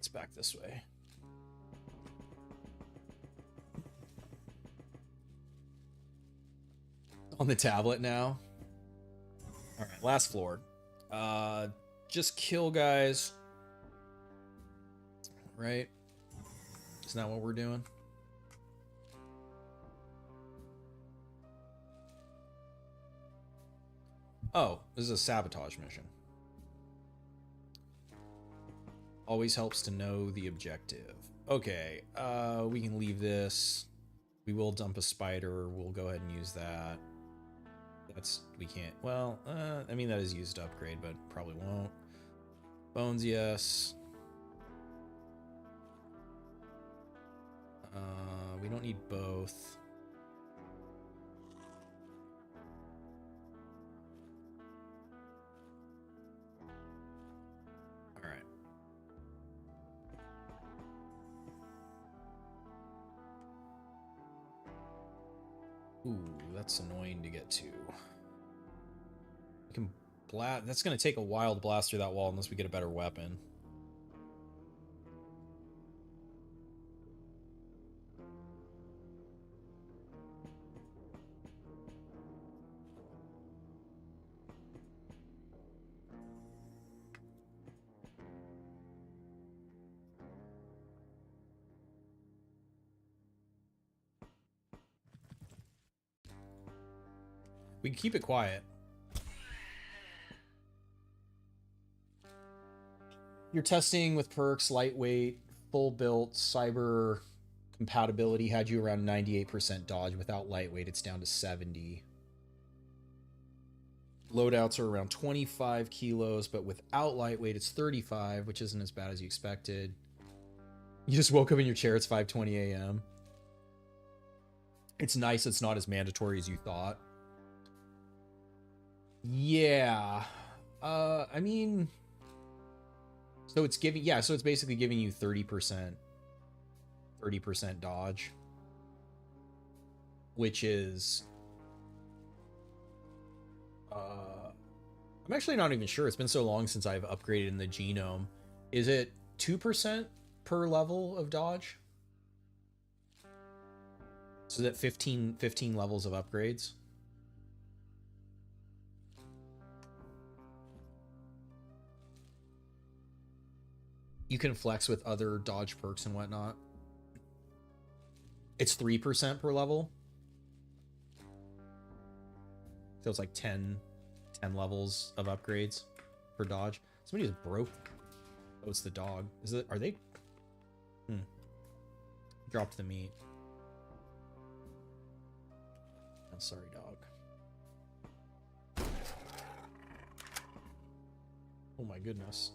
It's back this way. On the tablet now. All right, last floor. Just kill guys. Right? Isn't that what we're doing? Oh, this is a sabotage mission. Always helps to know the objective. Okay, we can leave this. We will dump a spider. We'll go ahead and use that. We can't, well, I mean, that is used to upgrade, but probably won't. Bones, yes. We don't need both. All right. Ooh, that's annoying to get to. We can blast. That's going to take a while to blast through that wall unless we get a better weapon. We can keep it quiet. You're testing with perks, lightweight, full built, cyber compatibility had you around 98% dodge. Without lightweight, it's down to 70. Loadouts are around 25 kilos, but without lightweight, it's 35, which isn't as bad as you expected. You just woke up in your chair, it's 5:20 a.m. It's nice it's not as mandatory as you thought. Yeah. I mean, so it's giving, yeah, so it's basically giving you 30% dodge, which is, I'm actually not even sure. It's been so long since I've upgraded in the genome. Is it 2% per level of dodge? So that 15 levels of upgrades? You can flex with other dodge perks and whatnot. It's 3% per level. So it's like 10 levels of upgrades for dodge. Somebody just broke. Oh, it's the dog. Is it? Are they? Dropped the meat. I'm sorry, dog. Oh my goodness.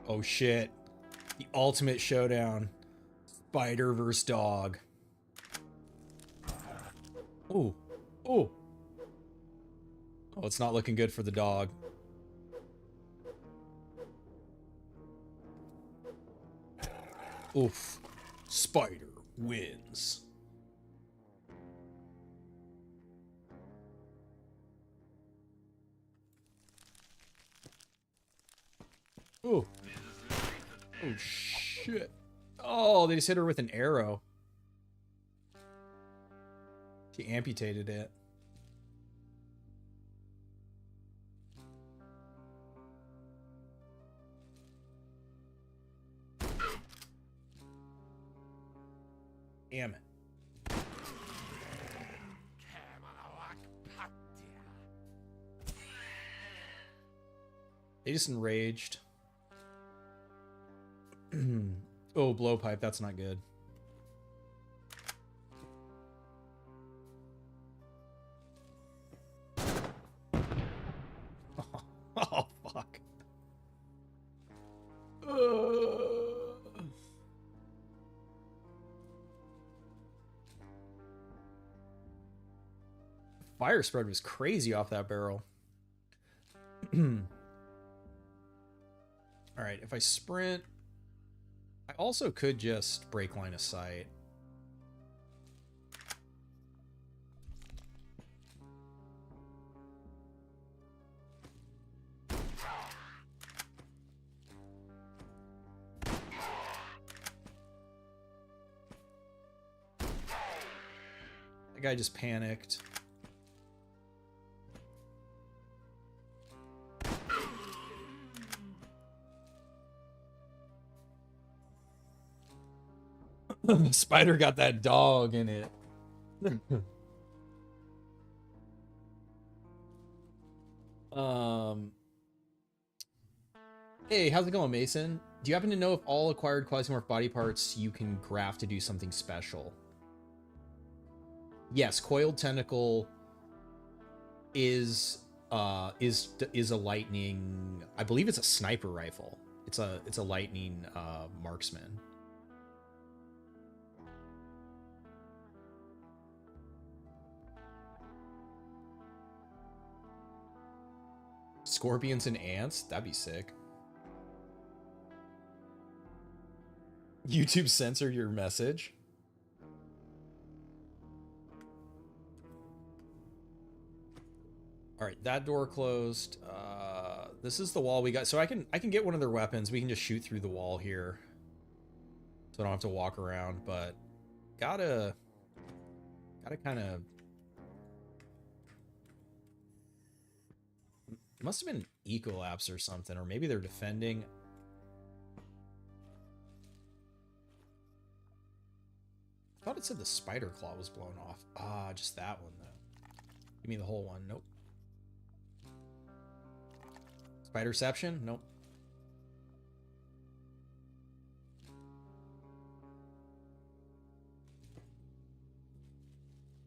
Oh shit. The ultimate showdown. Spider versus dog. Oh. Oh. Oh, it's not looking good for the dog. Oof. Spider wins. Oh. Oh shit. Oh, they just hit her with an arrow. She amputated it. Damn it. They just enraged. Oh, blowpipe, that's not good. fire spread was crazy off that barrel. All right, if I sprint, I also could just break line of sight. That guy just panicked. Spider got that dog in it. Hey, how's it going, Mason? Do you happen to know if all acquired Quasimorph body parts you can graft to do something special? Yes, coiled tentacle is a lightning. I believe it's a sniper rifle. It's a lightning marksman. Scorpions and ants? That'd be sick. YouTube censor your message. All right, that door closed. This is the wall we got. So I can get one of their weapons. We can just shoot through the wall here. So I don't have to walk around, but gotta kind of. It must have been ecolapse or something, or maybe they're defending. I thought it said the spider claw was blown off. Ah, just that one though. Give me the whole one. Nope. Spiderception? Nope.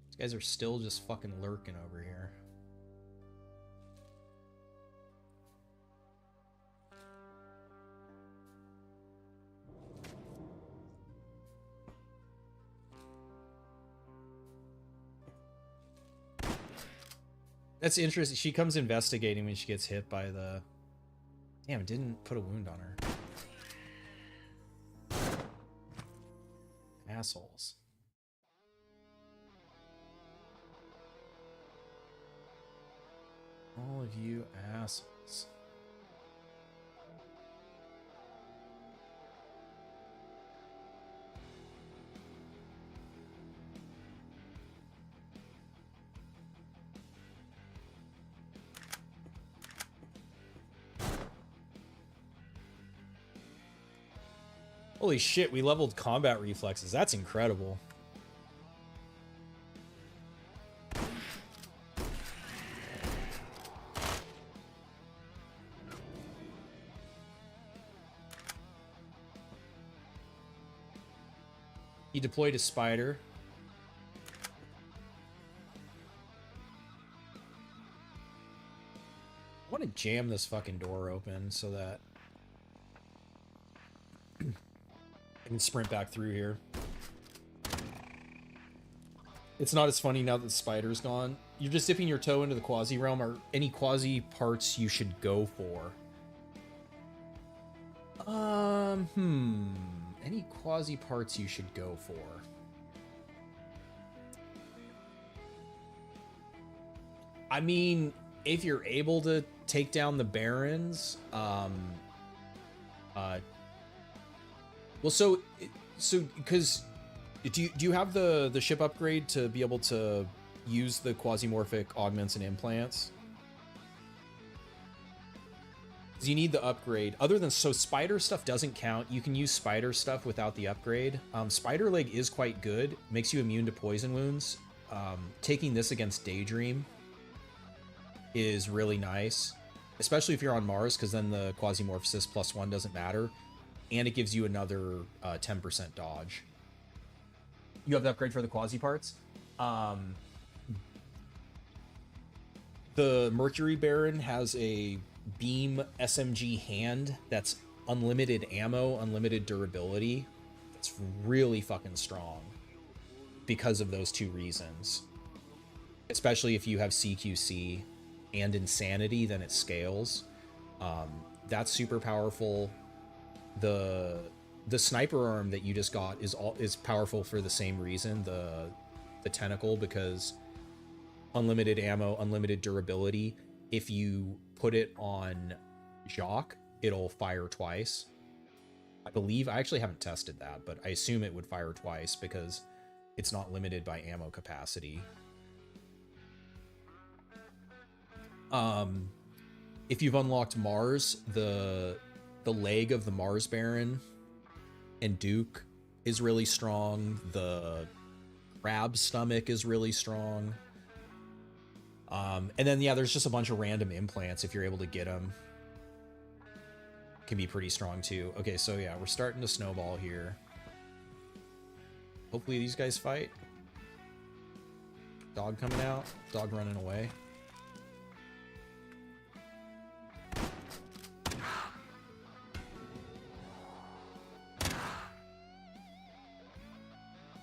These guys are still just fucking lurking over here. That's interesting. She comes investigating when she gets hit by the... Damn, it didn't put a wound on her. Assholes. All of you assholes. Holy shit, we leveled combat reflexes. That's incredible. He deployed a spider. I want to jam this fucking door open so that I can sprint back through here. It's not as funny now that the spider's gone. You're just dipping your toe into the quasi realm. Or any quasi parts you should go for? Any quasi parts you should go for? I mean, if you're able to take down the barons, well, so because do you have the ship upgrade to be able to use the quasimorphic augments and implants? Because you need the upgrade. Other than so, spider stuff doesn't count. You can use spider stuff without the upgrade. Spider leg is quite good. Makes you immune to poison wounds. Taking this against Daydream is really nice, especially if you're on Mars, because then the Quasimorphosis +1 doesn't matter. And it gives you another 10% dodge. You have the upgrade for the quasi parts. The Mercury Baron has a beam SMG hand that's unlimited ammo, unlimited durability. That's really fucking strong because of those two reasons. especially if you have CQC and insanity, then it scales. That's super powerful. The sniper arm that you just got is powerful for the same reason, the tentacle, because unlimited ammo, unlimited durability. If you put it on Jacques, it'll fire twice. I believe, I actually haven't tested that, but I assume it would fire twice because it's not limited by ammo capacity. If you've unlocked Mars, the leg of the Mars Baron and Duke is really strong. The crab stomach is really strong. And then, yeah, there's just a bunch of random implants if you're able to get them. Can be pretty strong too. Okay, so yeah, we're starting to snowball here. Hopefully these guys fight. Dog coming out. Dog running away.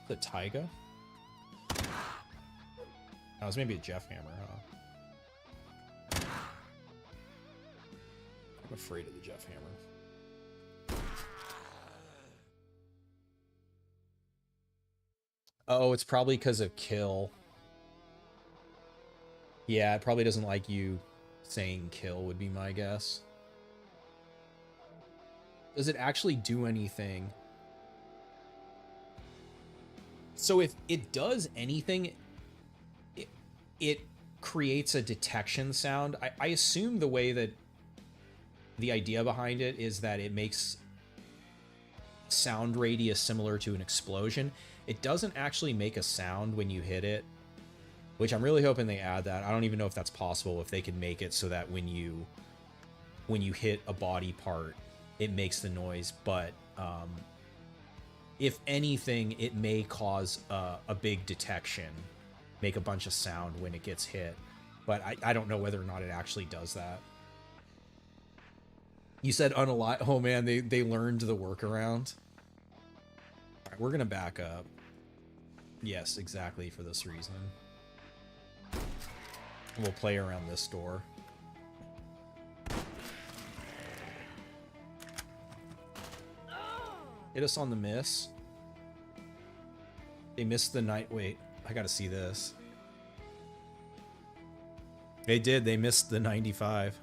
The Taiga? Oh, it's maybe a Jeff Hammer, huh? I'm afraid of the Jeff Hammer. Oh, it's probably because of kill. Yeah, it probably doesn't like you saying kill, would be my guess. Does it actually do anything? So if it does anything, it creates a detection sound. I assume the way that the idea behind it is that it makes sound radius similar to an explosion. It doesn't actually make a sound when you hit it, which I'm really hoping they add that. I don't even know if that's possible, if they can make it so that when you hit a body part, it makes the noise. But if anything, it may cause a big detection, make a bunch of sound when it gets hit. But I don't know whether or not it actually does that. You said unalive. Oh man, they learned the workaround. All right, we're gonna back up. Yes, exactly for this reason. We'll play around this door. Hit us on the miss. They missed the night. Wait, I gotta see this. They did. They missed the 95.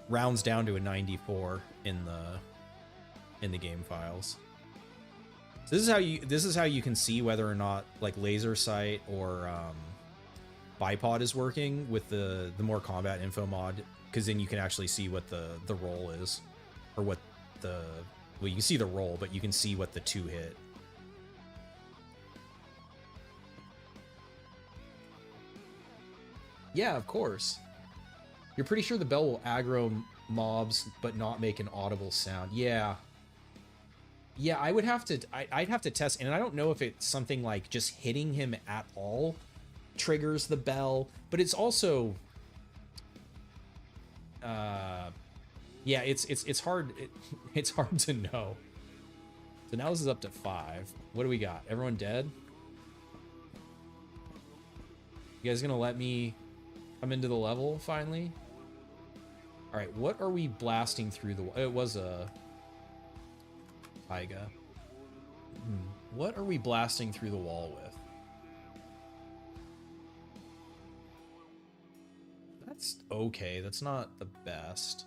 Rounds down to a 94 in the game files. So this is how you can see whether or not like laser sight or bipod is working with the more combat info mod, because then you can actually see what the roll is, or what the, well, you can see the roll, but you can see what the 2 hit. Yeah, of course. You're pretty sure the bell will aggro mobs but not make an audible sound. Yeah. Yeah, I would have to, I'd have to test, and I don't know if it's something like just hitting him at all triggers the bell, but it's also, yeah, it's hard, it's hard to know. So now this is up to 5. What do we got? Everyone dead? You guys gonna let me come into the level finally? All right, what are we blasting through the? It was a Taiga. What are we blasting through the wall with? That's okay. That's not the best.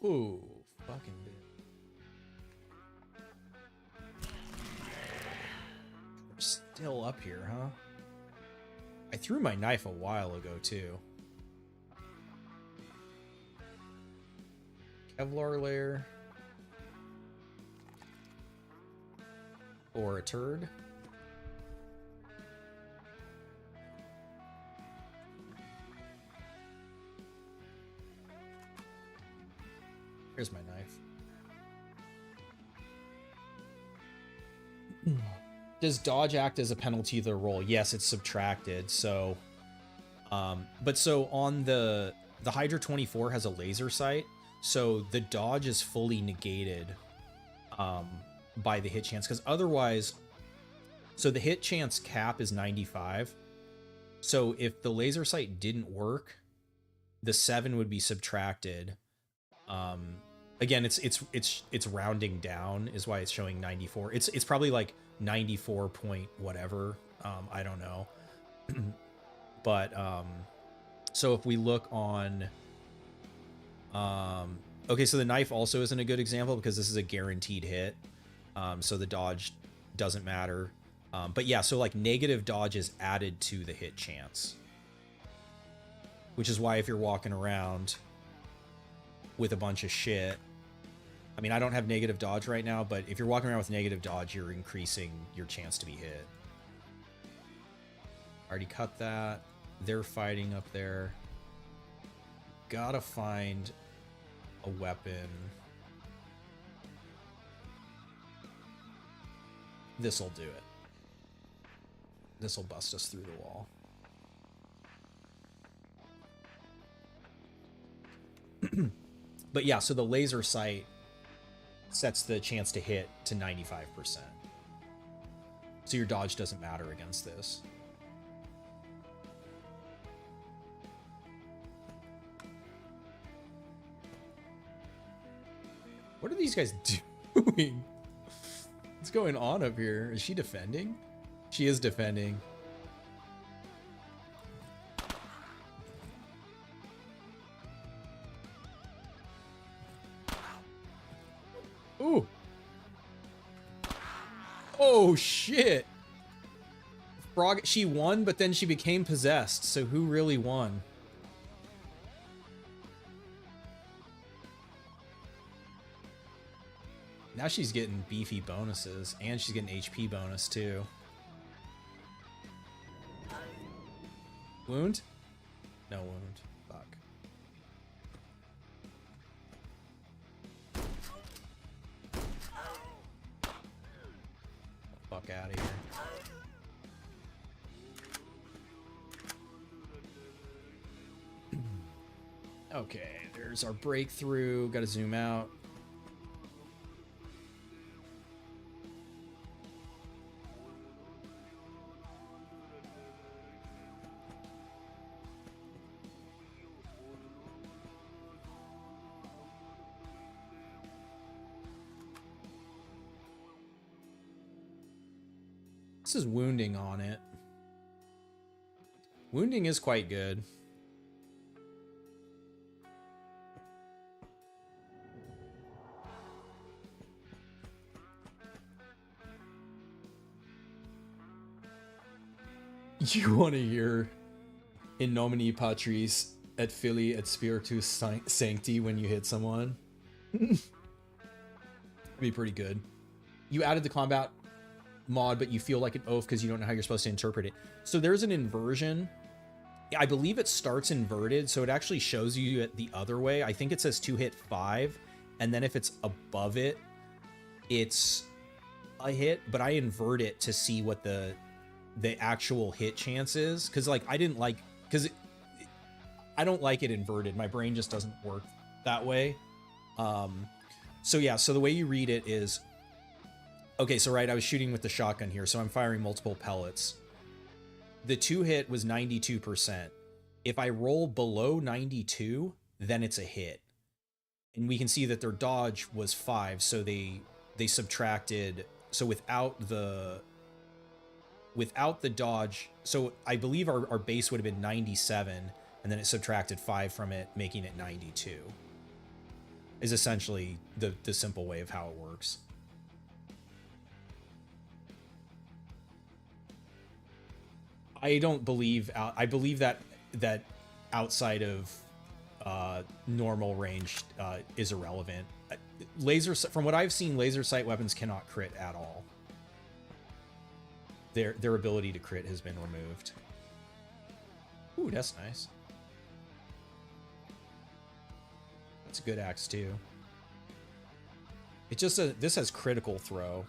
Ooh, fucking bitch. We're still up here, huh? I threw my knife a while ago, too. Kevlar layer. Or a turd. Here's my knife. Does dodge act as a penalty to the roll? Yes, it's subtracted. So, but so on the Hydra 24 has a laser sight. So the dodge is fully negated by the hit chance, because otherwise, so the hit chance cap is 95. So if the laser sight didn't work, the 7 would be subtracted. Again, it's rounding down is why it's showing 94. It's probably like 94 point whatever. I don't know. But so if we look on okay, so the knife also isn't a good example because this is a guaranteed hit. So the dodge doesn't matter. But yeah, so like negative dodge is added to the hit chance. Which is why if you're walking around with a bunch of shit, I mean, I don't have negative dodge right now, but if you're walking around with negative dodge, you're increasing your chance to be hit. Already cut that. They're fighting up there. Gotta find a weapon. This'll do it. This'll bust us through the wall. But yeah, so the laser sight sets the chance to hit to 95%. So your dodge doesn't matter against this. What are these guys doing? What's going on up here? Is she defending? She is defending. Ooh. Oh, shit. Frog, she won, but then she became possessed. So who really won? Now she's getting beefy bonuses, and she's getting HP bonus too. Wound? No wound. Fuck. Fuck out of here. Okay, there's our breakthrough. Gotta zoom out. This is wounding on it. Wounding is quite good. You want to hear in nomine patris et filii et spiritus sancti when you hit someone? Be pretty good. You added the combat mod, but you feel like an oath because you don't know how you're supposed to interpret it. So there's an inversion. I believe it starts inverted, so it actually shows you it the other way. I think it says 2 hit 5, and then if it's above it, it's a hit, but I invert it to see what the actual hit chance is, because like I didn't like, because I don't like it inverted. My brain just doesn't work that way. So yeah, so the way you read it is, okay, so right, I was shooting with the shotgun here, so I'm firing multiple pellets. The 2 hit was 92%. If I roll below 92, then it's a hit. And we can see that their dodge was 5, so they subtracted, so without the dodge, so I believe our base would have been 97, and then it subtracted 5 from it, making it 92. Is essentially the simple way of how it works. I don't believe I believe that outside of normal range is irrelevant. From what I've seen, laser sight weapons cannot crit at all. Their ability to crit has been removed. Ooh, that's nice. That's a good axe too. It just this has critical throw.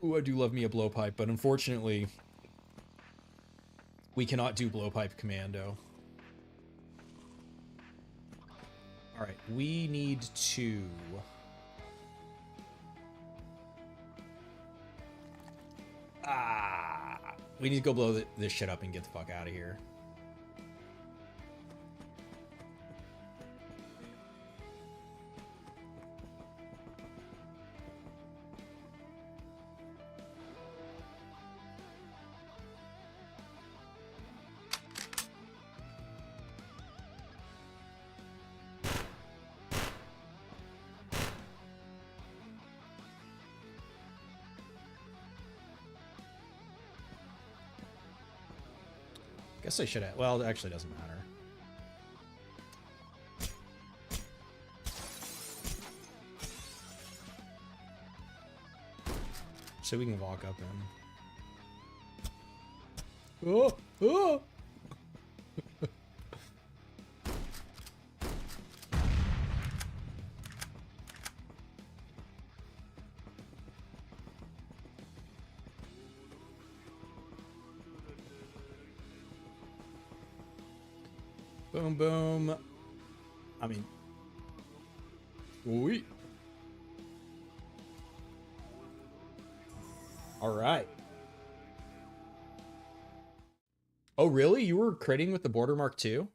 Ooh, I do love me a blowpipe, but unfortunately, we cannot do blowpipe commando. All right, we need to... we need to go blow this shit up and get the fuck out of here. Guess I should have. Well, it actually doesn't matter. So we can walk up in. Oh! Oh! Boom, boom. I mean, wait. All right. Oh, really? You were critting with the border mark too?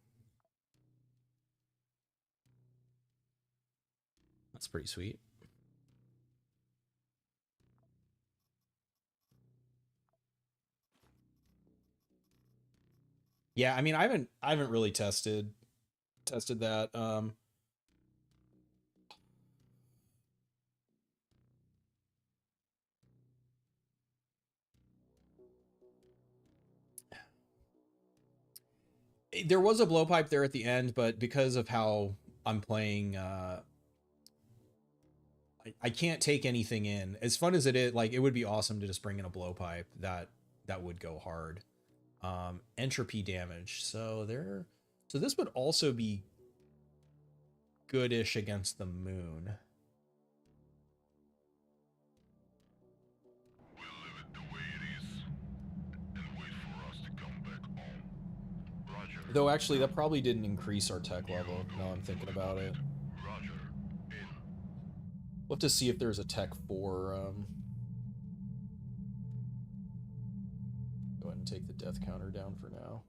That's pretty sweet. Yeah, I mean, I haven't really tested that. There was a blowpipe there at the end, but because of how I'm playing, I can't take anything in. As fun as it is, like, it would be awesome to just bring in a blowpipe. That would go hard. Entropy damage. So this would also be goodish against the moon. We'll leave it the way it is and wait for us to come back home. Roger. Though actually, that probably didn't increase our tech level. Now I'm thinking about it. Roger. In. We'll have to see if there's a tech 4. Go ahead and take the death counter down for now.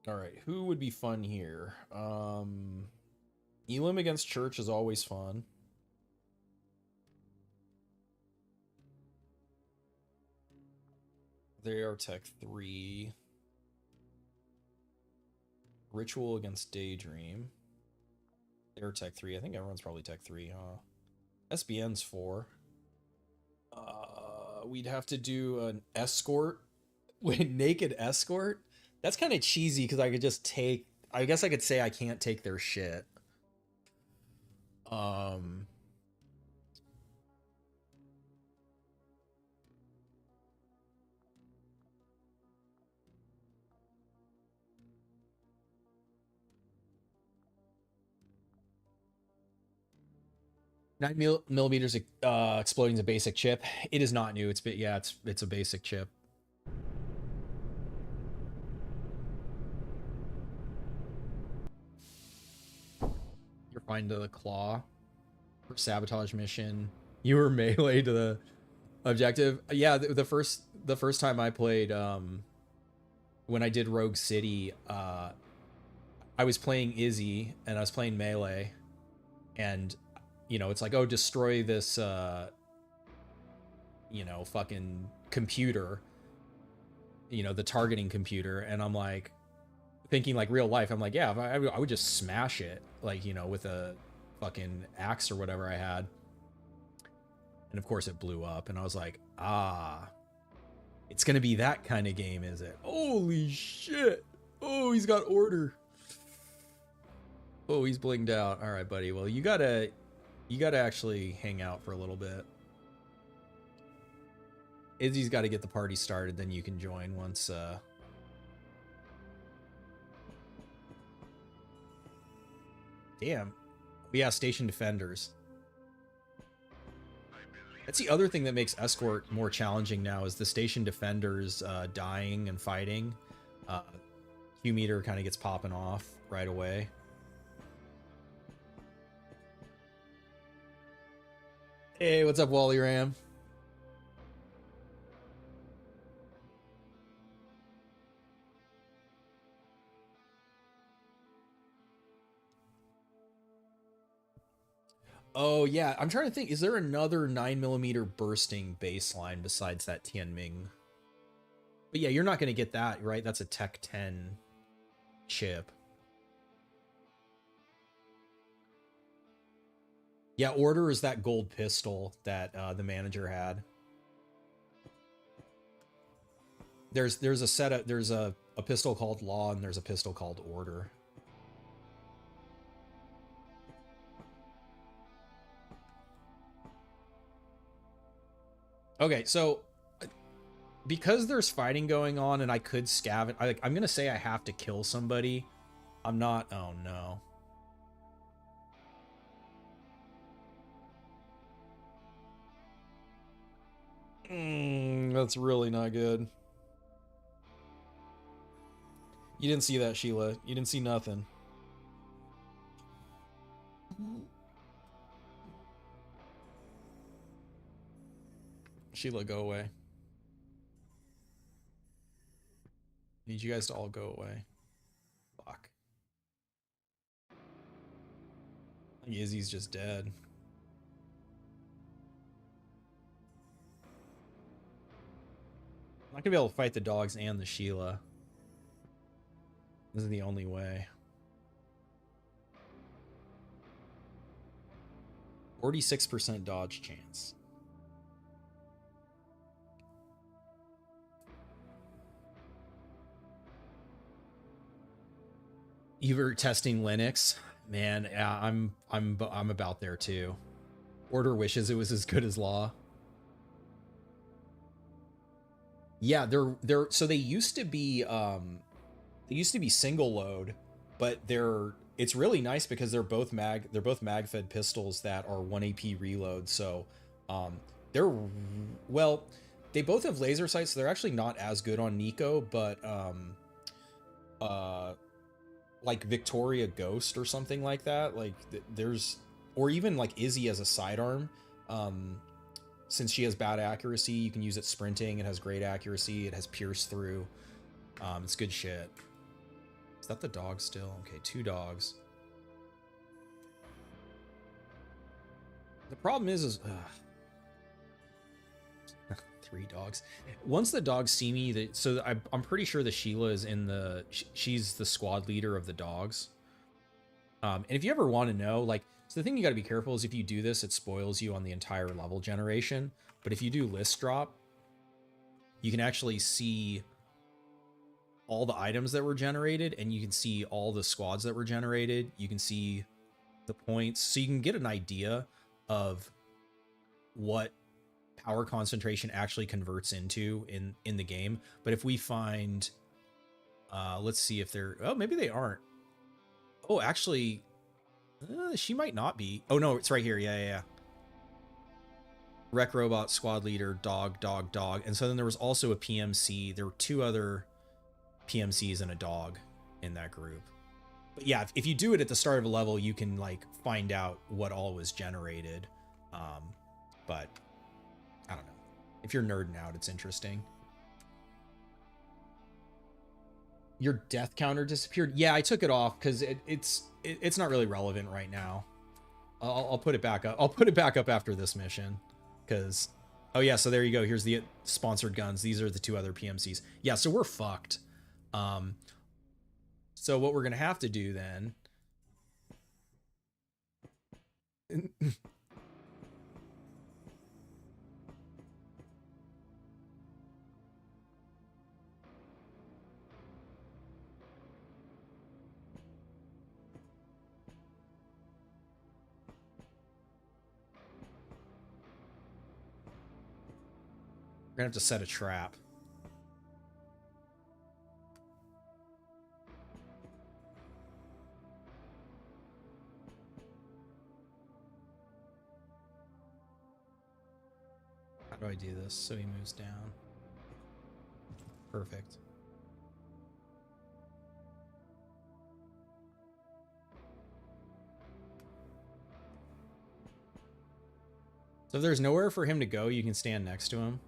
All right, who would be fun here? Elim against Church is always fun. They are tech 3. Ritual against Daydream. They're tech 3. I think everyone's probably tech 3, huh? SBN's 4. We'd have to do an escort. Wait, naked escort? That's kind of cheesy because I could just take... I guess I could say I can't take their shit. Nine millimeters exploding is a basic chip. It is not new. It's a basic chip. You're fine to the claw for sabotage mission. You were melee to the objective. Yeah, the first time I played, when I did Rogue City, I was playing Izzy and I was playing melee, and you know, it's like, oh, destroy this, you know, fucking computer, you know, the targeting computer. And I'm like, thinking like real life, I'm like, yeah, I would just smash it, like, you know, with a fucking axe or whatever I had. And of course it blew up, and I was like, ah, it's gonna be that kind of game, is it? Holy shit. Oh, he's got order. Oh, he's blinged out. All right, buddy. Well, you gotta actually hang out for a little bit. Izzy's got to get the party started, then you can join once. Damn. Yeah, station defenders. That's the other thing that makes escort more challenging now, is the station defenders dying and fighting. Q meter kind of gets popping off right away. Hey, what's up, Wally Ram? Oh yeah, I'm trying to think. Is there another 9mm bursting baseline besides that tianming? But yeah, you're not going to get that, right? That's a Tech 10 chip. Yeah, order is that gold pistol that the manager had. There's a setup. There's a pistol called Law, and there's a pistol called Order. Okay, so because there's fighting going on and I could scavenge, I'm gonna say I have to kill somebody. I'm not. Oh no. That's really not good. You didn't see that, Sheila. You didn't see nothing. Sheila, go away. Need you guys to all go away. Fuck. Izzy's just dead. I'm not gonna be able to fight the dogs and the Sheila. This is the only way. 46% dodge chance. You were testing Linux? Man, yeah, I'm about there too. Order wishes it was as good as Law. Yeah, they're so they used to be single load, but it's really nice because they're both mag fed pistols that are 1 AP reload. So they're, well, they both have laser sights, so they're actually not as good on Nico, but like Victoria Ghost or something like that, like there's, or even like Izzy as a sidearm, since she has bad accuracy, you can use it sprinting. It has great accuracy. It has pierce through. It's good shit. Is that the dog still? Okay, 2 dogs. The problem is 3 dogs. Once the dogs see me, so I'm pretty sure the Sheila is in the, she's the squad leader of the dogs. And if you ever want to know, like, so the thing you got to be careful is if you do this, it spoils you on the entire level generation. But if you do list drop, you can actually see all the items that were generated, and you can see all the squads that were generated. You can see the points, so you can get an idea of what power concentration actually converts into in the game. But if we find, let's see if they're, oh, maybe they aren't. Oh, actually, she might not be. Oh no, it's right here. Yeah. Rec robot, squad leader, dog. And so then there was also a PMC. There were 2 other PMCs and a dog in that group. But yeah, if you do it at the start of a level, you can like find out what all was generated. But I don't know. If you're nerding out, it's interesting. Your death counter disappeared. Yeah, I took it off because it's not really relevant right now. I'll put it back up. I'll put it back up after this mission, because, oh yeah, so there you go. Here's the sponsored guns. These are the 2 other PMCs. Yeah, so we're fucked. So what we're gonna have to do then. We're gonna have to set a trap. How do I do this so he moves down? Perfect. So if there's nowhere for him to go, you can stand next to him.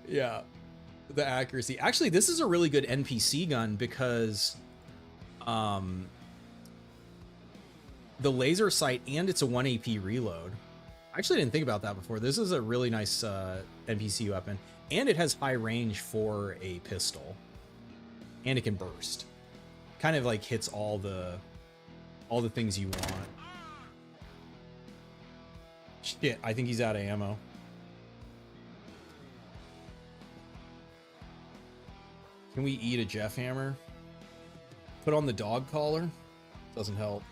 Yeah, the accuracy. Actually, this is a really good NPC gun because the laser sight and it's a 1 AP reload. I actually didn't think about that before. This is a really nice NPC weapon, and it has high range for a pistol, and it can burst. Kind of like hits all the things you want. Shit, I think he's out of ammo. Can we eat a Jeff hammer? Put on the dog collar? Doesn't help.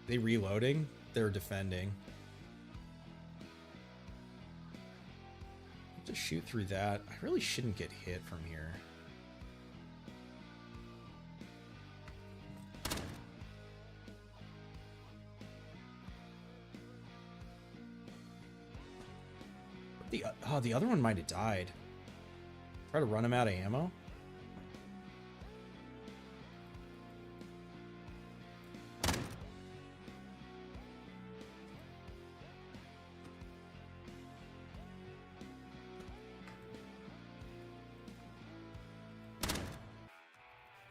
They reloading? They're defending. Just shoot through that. I really shouldn't get hit from here. The other one might have died. Try to run him out of ammo.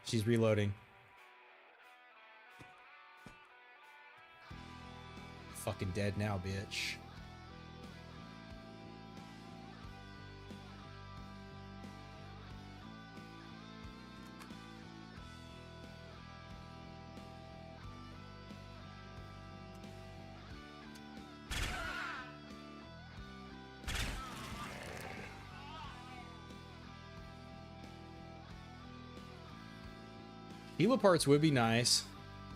She's reloading. Fucking dead now, bitch. Helo parts would be nice.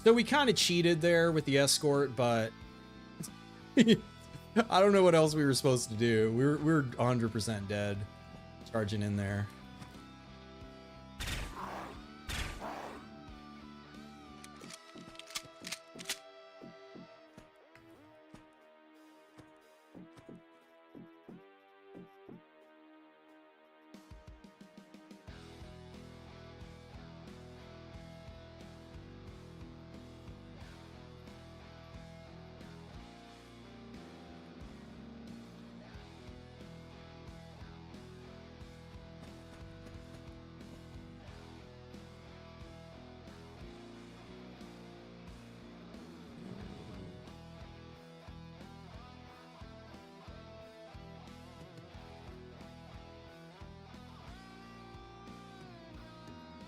So we kind of cheated there with the escort, but I don't know what else we were supposed to do. We were 100% dead charging in there.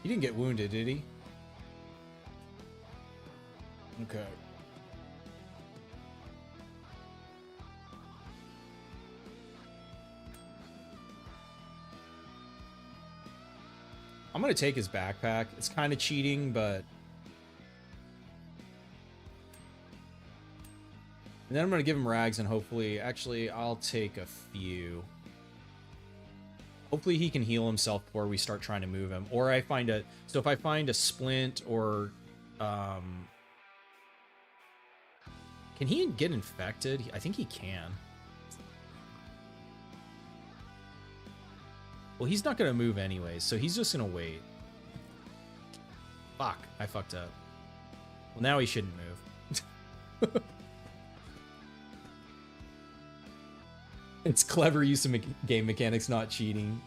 He didn't get wounded, did he? Okay. I'm gonna take his backpack. It's kind of cheating, but... And then I'm gonna give him rags and hopefully... Actually, I'll take a few. Hopefully he can heal himself before we start trying to move him. Or I find a... So if I find a splint or... Can he get infected? I think he can. Well, he's not going to move anyways, so he's just going to wait. Fuck, I fucked up. Well, now he shouldn't move. It's clever use of game mechanics, not cheating.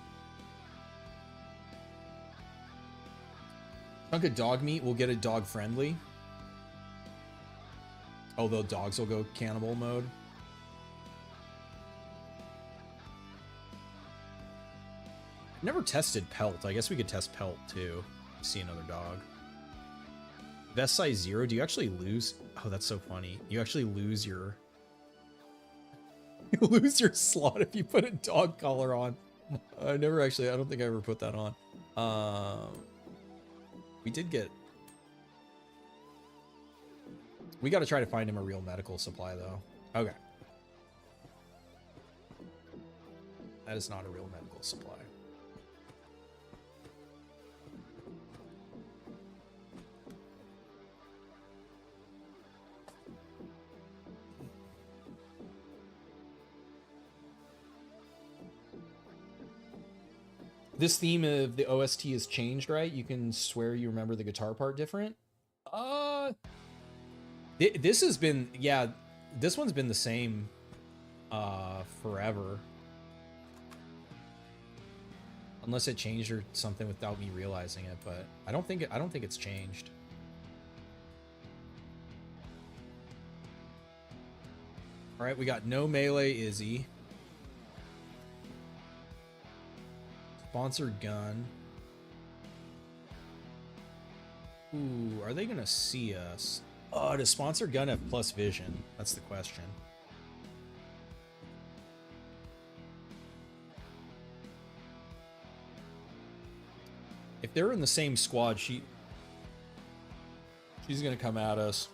Chunk of dog meat, we'll get a dog friendly. Although dogs will go cannibal mode. Never tested pelt. I guess we could test pelt too. See another dog. Vest size 0. Do you actually lose? Oh, that's so funny. You actually lose your... You lose your slot if you put a dog collar on. I never actually, I don't think I ever put that on. We did get... We got to try to find him a real medical supply, though. Okay. That is not a real medical supply. This theme of the OST has changed, right? You can swear you remember the guitar part different. This has been, yeah, this one's been the same forever. Unless it changed or something without me realizing it, but I don't think it's changed. All right, we got no melee Izzy. Sponsored gun. Ooh, are they gonna see us? Oh, does sponsored gun have plus vision? That's the question. If they're in the same squad, she's gonna come at us.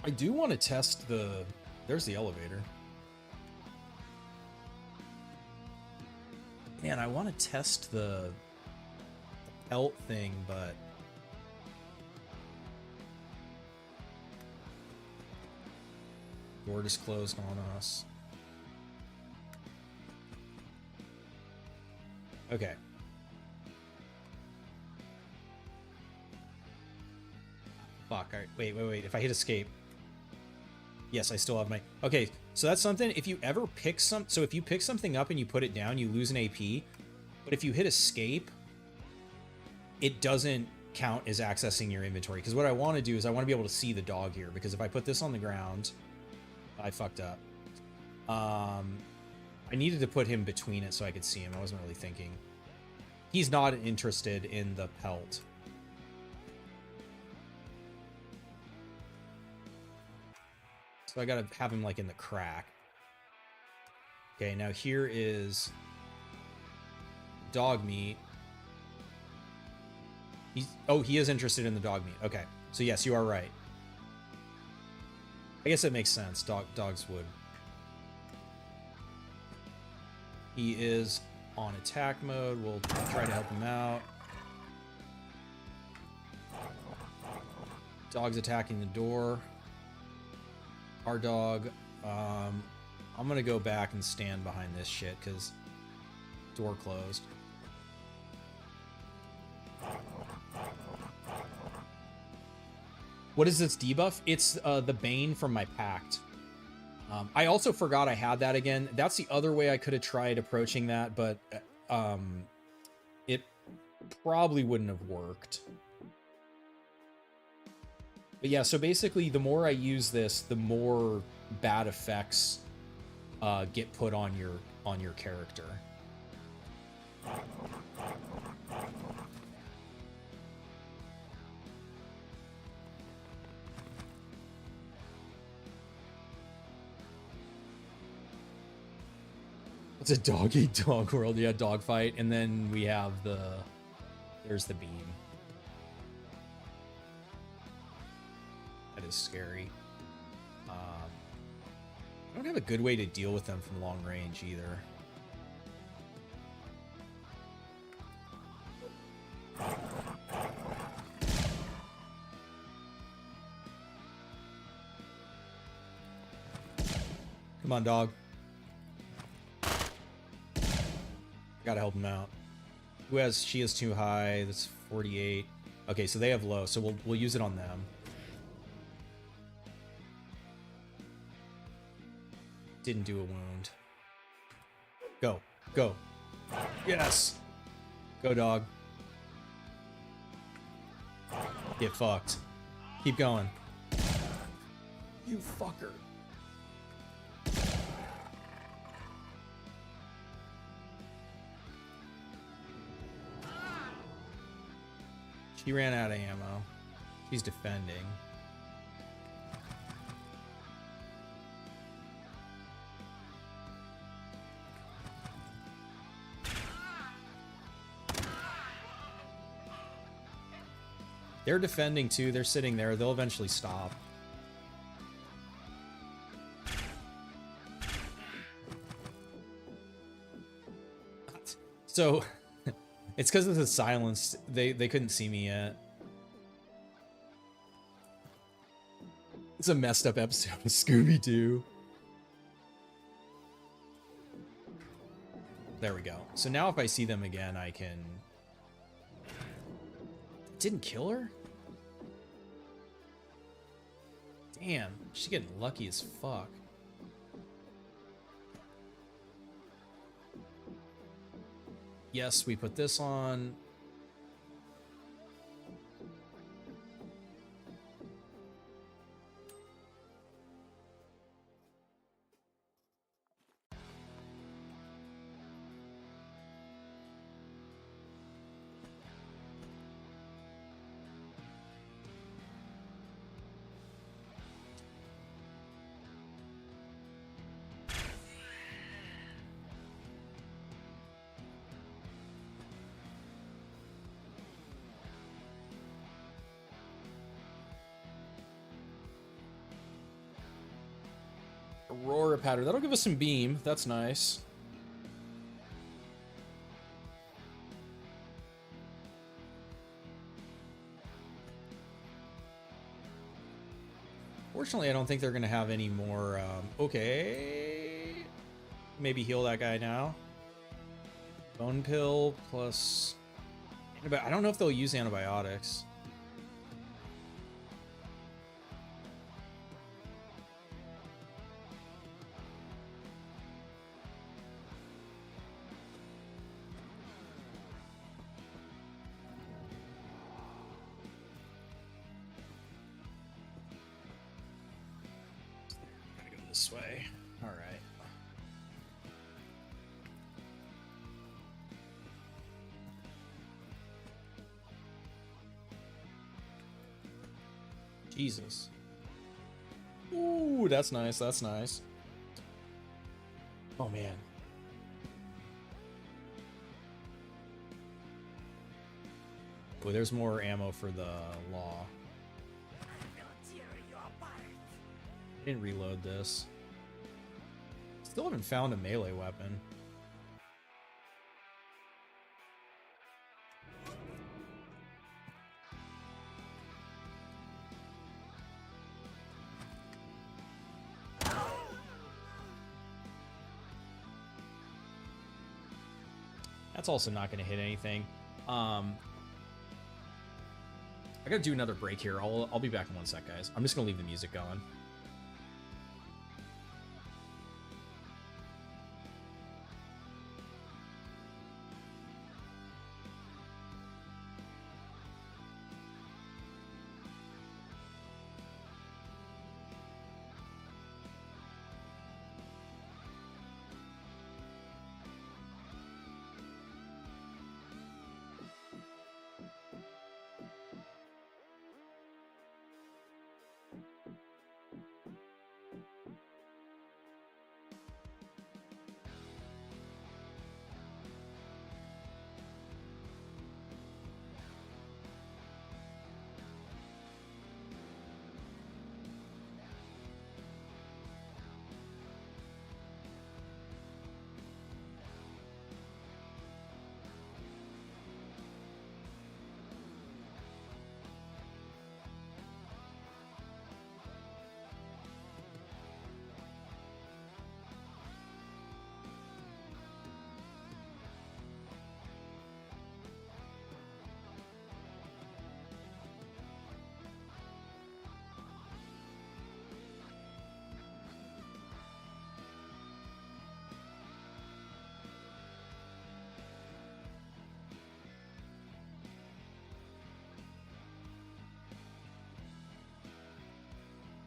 I do want to test the... There's the elevator. Man, I want to test the pelt thing, but... Door just closed on us. Okay. Fuck, all right. Wait. If I hit escape. Yes, I still have my... Okay, so that's something. If you ever pick so if you pick something up and you put it down, you lose an AP. But if you hit escape, it doesn't count as accessing your inventory. Because what I want to do is I want to be able to see the dog here. Because if I put this on the ground, I fucked up. I needed to put him between it so I could see him. I wasn't really thinking. He's not interested in the pelt. So I gotta have him like in the crack. Okay, now here is dog meat. He is interested in the dog meat. Okay, so yes, you are right. I guess it makes sense. Dogs would. He is on attack mode. We'll try to help him out. Dog's attacking the door. Our dog. I'm gonna go back and stand behind this shit because door closed. What is this debuff? It's the Bane from my pact. I also forgot I had that again. That's the other way I could have tried approaching that, but it probably wouldn't have worked. But yeah, so basically the more I use this, the more bad effects get put on your character. It's a dog-eat-dog world. Yeah, dog fight, and then we have there's the beam. That is scary. I don't have a good way to deal with them from long range either. Come on, dog. Gotta help him out. She is too high. That's 48. Okay, so they have low, so we'll use it on them. Didn't do a wound. Go. Yes. Go, dog. Get fucked. Keep going. You fucker. She ran out of ammo. She's defending. They're defending too. They're sitting there. They'll eventually stop. So it's because of the silence. They couldn't see me yet. It's a messed up episode of Scooby-Doo. There we go. So now if I see them again, I can... Didn't kill her? Damn, she's getting lucky as fuck. Yes, we put this on. Aurora pattern. That'll give us some beam. That's nice. Fortunately, I don't think they're going to have any more... okay. Maybe heal that guy now. Bone pill plus... I don't know if they'll use antibiotics. This way. All right. Jesus. Ooh, that's nice. That's nice. Oh man. Oh, there's more ammo for the law. Didn't reload this. Still haven't found a melee weapon. That's also not going to hit anything. I gotta do another break here. I'll be back in 1 sec, guys. I'm just gonna leave the music going.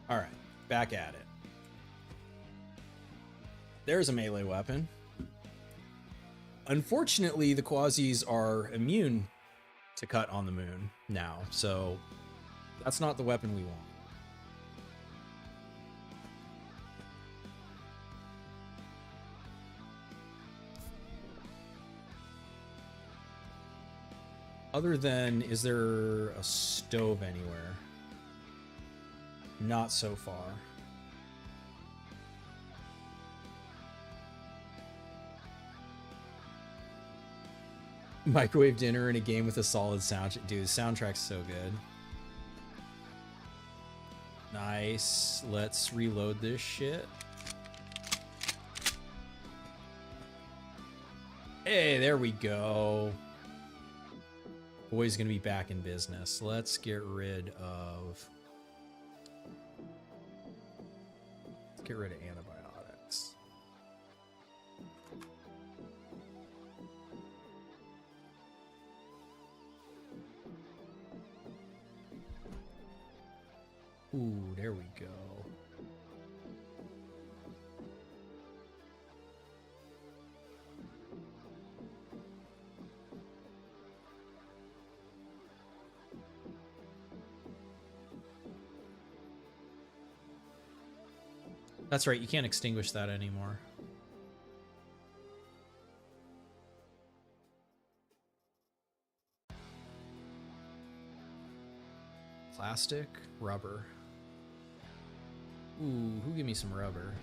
All right, back at it. There's a melee weapon. Unfortunately, the Quasis are immune to cut on the moon now, so that's not the weapon we want. Other than, is there a stove anywhere? Not so far. Microwave dinner in a game with a solid soundtrack. Dude, the soundtrack's so good. Nice. Let's reload this shit. Hey, there we go. Boy's gonna be back in business. Let's get rid of... Let's get rid of antibiotics. Ooh, there we go. That's right, you can't extinguish that anymore. Plastic, rubber. Ooh, who give me some rubber?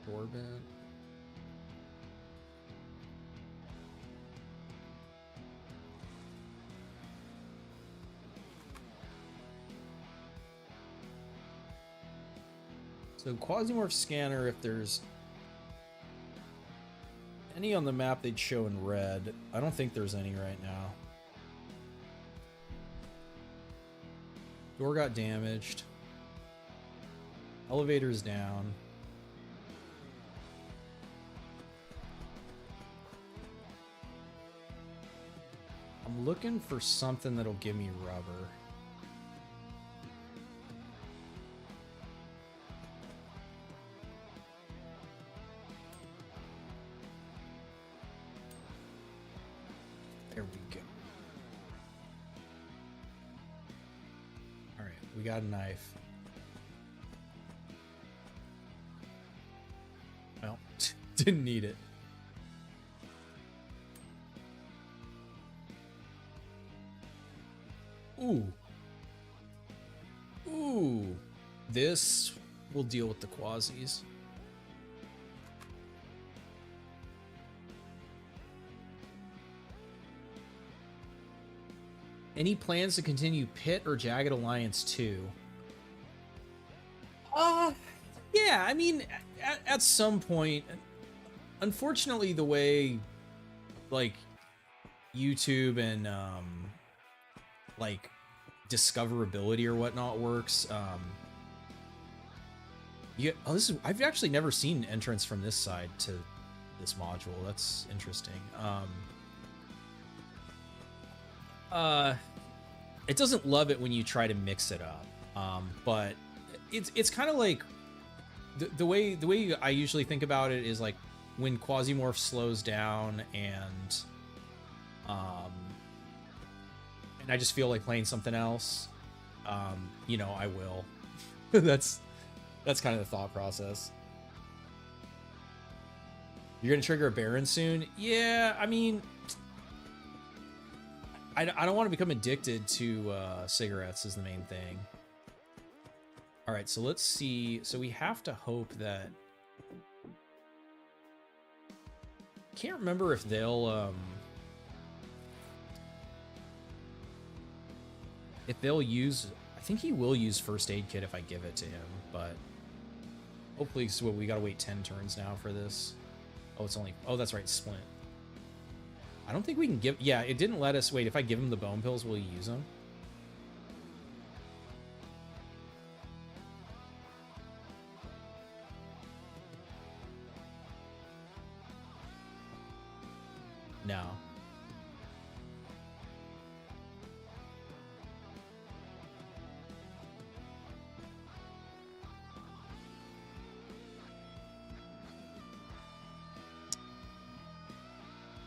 Sorbent. So Quasimorph scanner, if there's any on the map they'd show in red. I don't think there's any right now. Door got damaged. Elevator's down. I'm looking for something that'll give me rubber. There we go. All right, we got a knife. Well, didn't need it. Ooh. Ooh. This will deal with the quasis. Any plans to continue Pit or Jagged Alliance 2? Yeah, I mean, at some point, unfortunately, the way, like, YouTube and, like, discoverability or whatnot works, I've actually never seen entrance from this side to this module. That's interesting. It doesn't love it when you try to mix it up, but it's kind of like the way I usually think about it is like when Quasimorph slows down and I just feel like playing something else, you know, I will. that's kind of the thought process. You're gonna trigger a Baron soon? Yeah, I mean, I don't want to become addicted to cigarettes is the main thing. All right, so let's see. So we have to hope that... Can't remember if they'll use... I think he will use first aid kit if I give it to him, but hopefully, so we gotta wait 10 turns now for this. Oh, it's only... Oh, that's right, Splint. I don't think we can give... Yeah, it didn't let us... Wait, if I give him the bone pills, will he use them? No.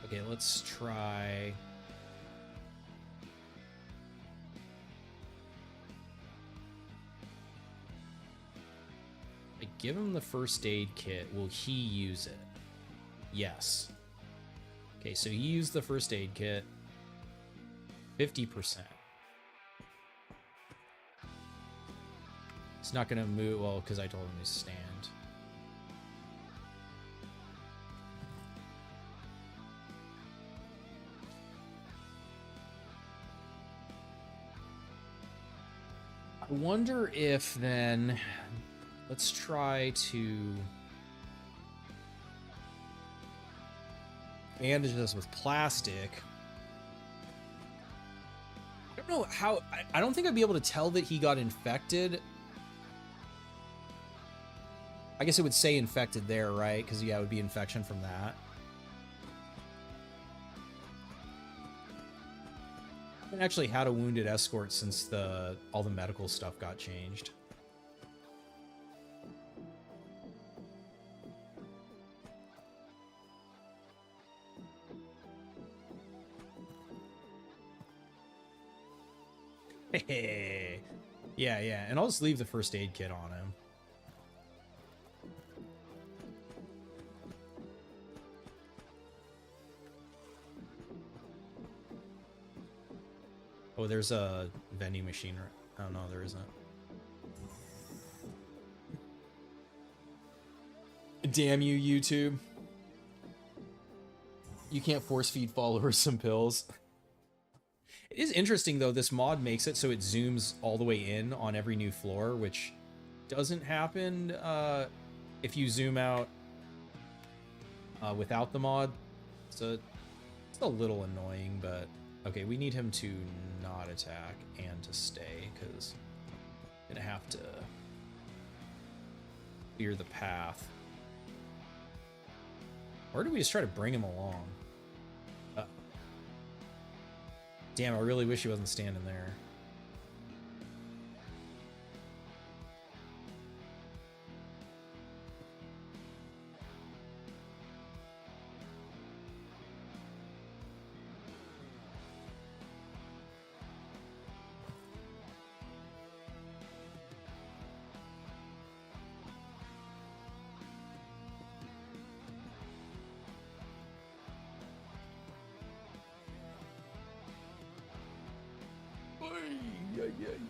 Okay, let's try... I give him the first aid kit. Will he use it? Yes. Okay, so you use the first aid kit. 50%. It's not gonna move, well, because I told him to stand. I wonder if then, let's try to bandage this with plastic. I don't know how, I don't think I'd be able to tell that he got infected. I guess it would say infected there, right? Because, yeah, it would be infection from that. I haven't actually had a wounded escort since all the medical stuff got changed. Hey, yeah, and I'll just leave the first aid kit on him. Oh, there's a vending machine. Oh, no, there isn't. Damn you, YouTube. You can't force feed followers some pills. It is interesting, though. This mod makes it so it zooms all the way in on every new floor, which doesn't happen if you zoom out without the mod. So it's a little annoying, but okay, we need him to not attack and to stay, because I'm gonna have to clear the path. Or do we just try to bring him along? Damn, I really wish he wasn't standing there.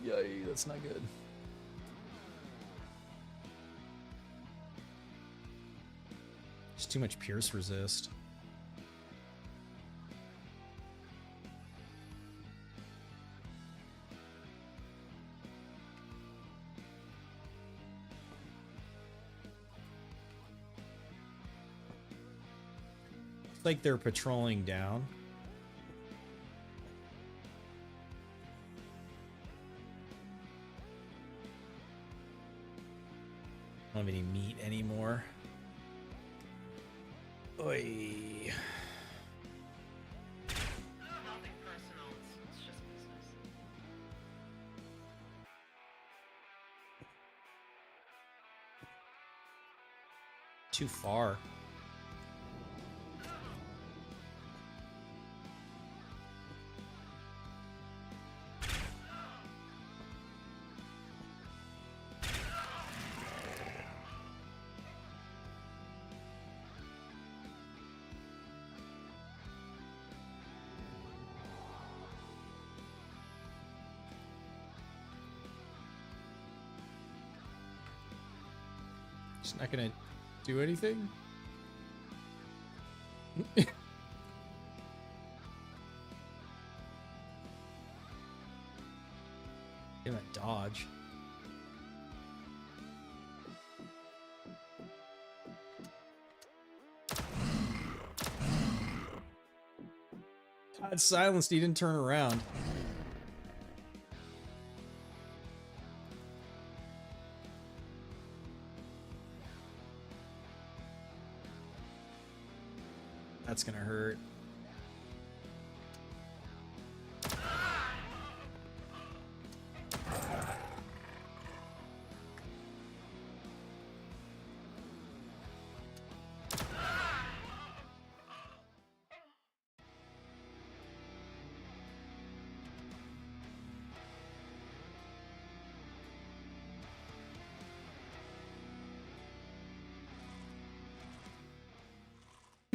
Yay, that's not good. There's too much pierce resist. It's like they're patrolling down. I don't have any meat anymore. Oy. Nothing personal. It's just business. Too far. It's not gonna do anything. Give him a dodge. God, silenced. He didn't turn around. That's gonna hurt.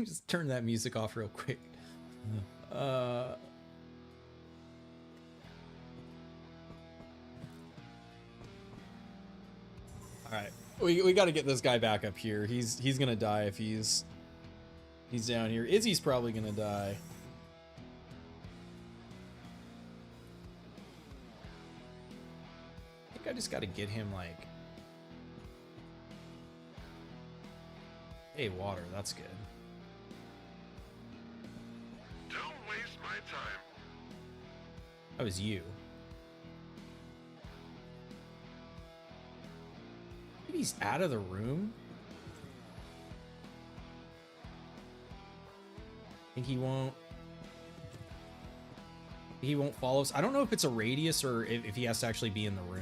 Just turn that music off real quick. All right, we got to get this guy back up here. He's gonna die if he's down here. Izzy's probably gonna die. I think I just got to get him like. Hey, water. That's good. Don't waste my time. That was you. Maybe he's out of the room. Think he won't. He won't follow us. I don't know if it's a radius or if he has to actually be in the room.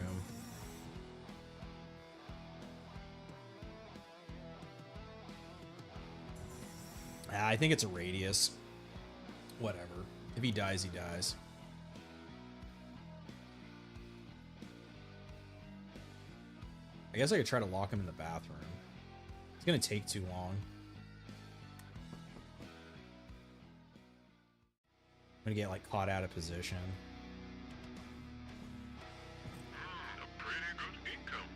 I think it's a radius. Whatever. If he dies, he dies. I guess I could try to lock him in the bathroom. It's gonna take too long. I'm gonna get like caught out of position. A pretty good income.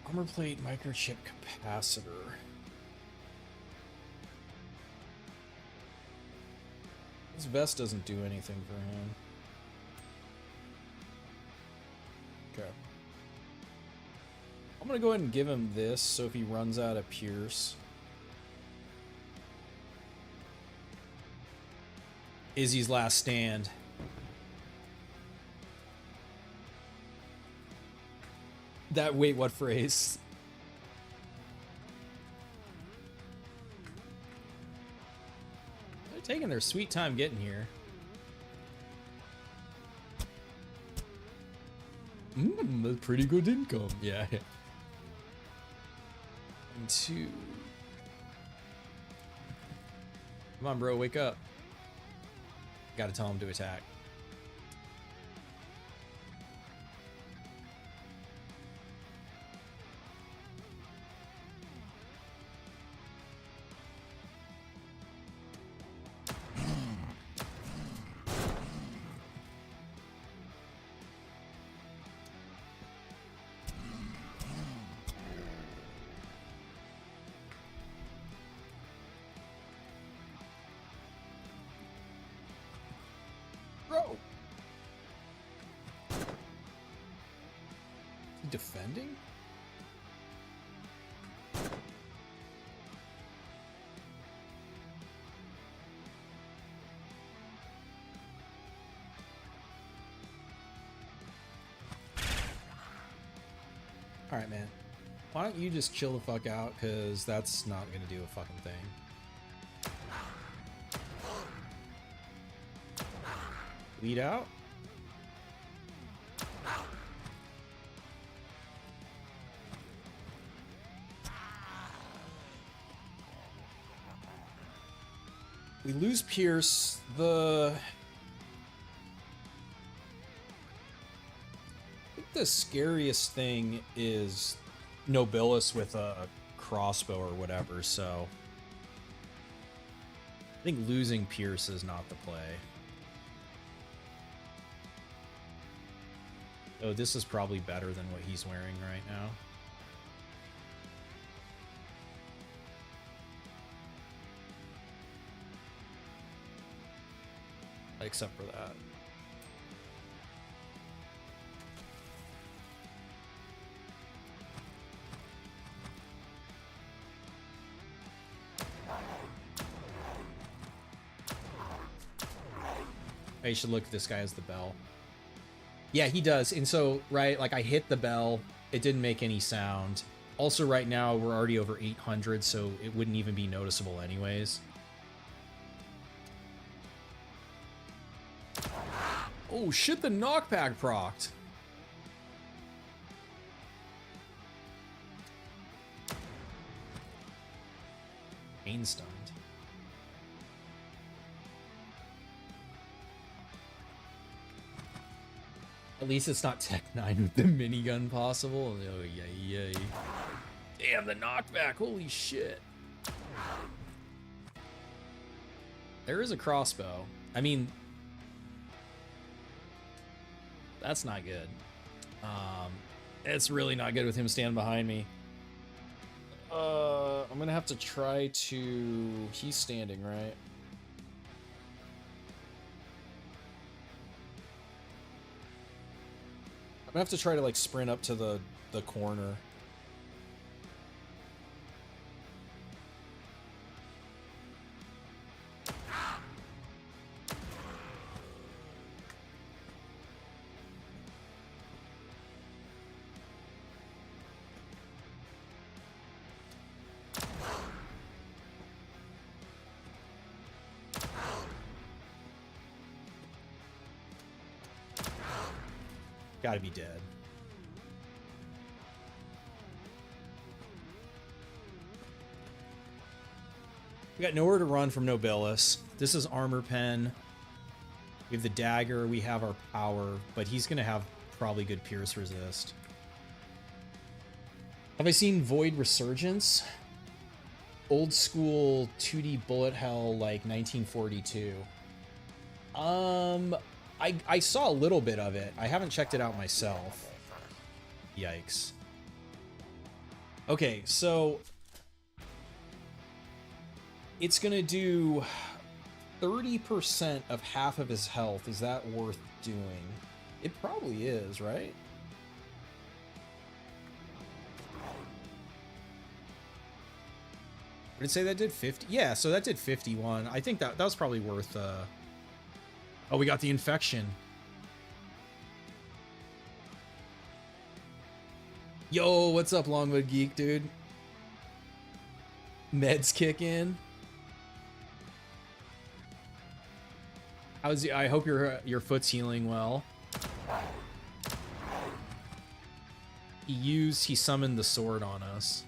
Armor plate, microchip capacitor. This vest doesn't do anything for him. Okay. I'm gonna go ahead and give him this, so if he runs out of Pierce. Izzy's last stand. That, wait, what phrase? They're taking their sweet time getting here. That's pretty good income. Yeah. And 2. Come on, bro, wake up. Gotta tell him to attack. Bro. Defending? All right, man. Why don't you just chill the fuck out? Because that's not going to do a fucking thing. Lead out. We lose Pierce. I think the scariest thing is Nobilis with a crossbow or whatever, so I think losing Pierce is not the play. Oh, this is probably better than what he's wearing right now. Except for that. Oh, you should look at this guy as the bell. Yeah, he does. And so, right, like I hit the bell, it didn't make any sound. Also, right now, we're already over 800, so it wouldn't even be noticeable anyways. Oh shit, the knockback procced. Pain stunned. At least it's not Tech 9 with the minigun possible. Oh, yay. Damn, the knockback. Holy shit. There is a crossbow. I mean, that's not good. It's really not good with him standing behind me. I'm gonna have to try to... He's standing, right? I'm gonna have to try to like sprint up to the corner. Gotta be dead. We got nowhere to run from Nobilis. This is armor pen. We have the dagger. We have our power, but he's gonna have probably good pierce resist. Have I seen Void Resurgence? Old school 2D bullet hell like 1942. I saw a little bit of it. I haven't checked it out myself. Yikes. Okay, so it's gonna do 30% of half of his health. Is that worth doing? It probably is, right? Did it say that did 50? Yeah, so that did 51. I think that was probably worth Oh, we got the infection. Yo, what's up, Longwood Geek, dude? Meds kick in. I hope your foot's healing well. He summoned the sword on us.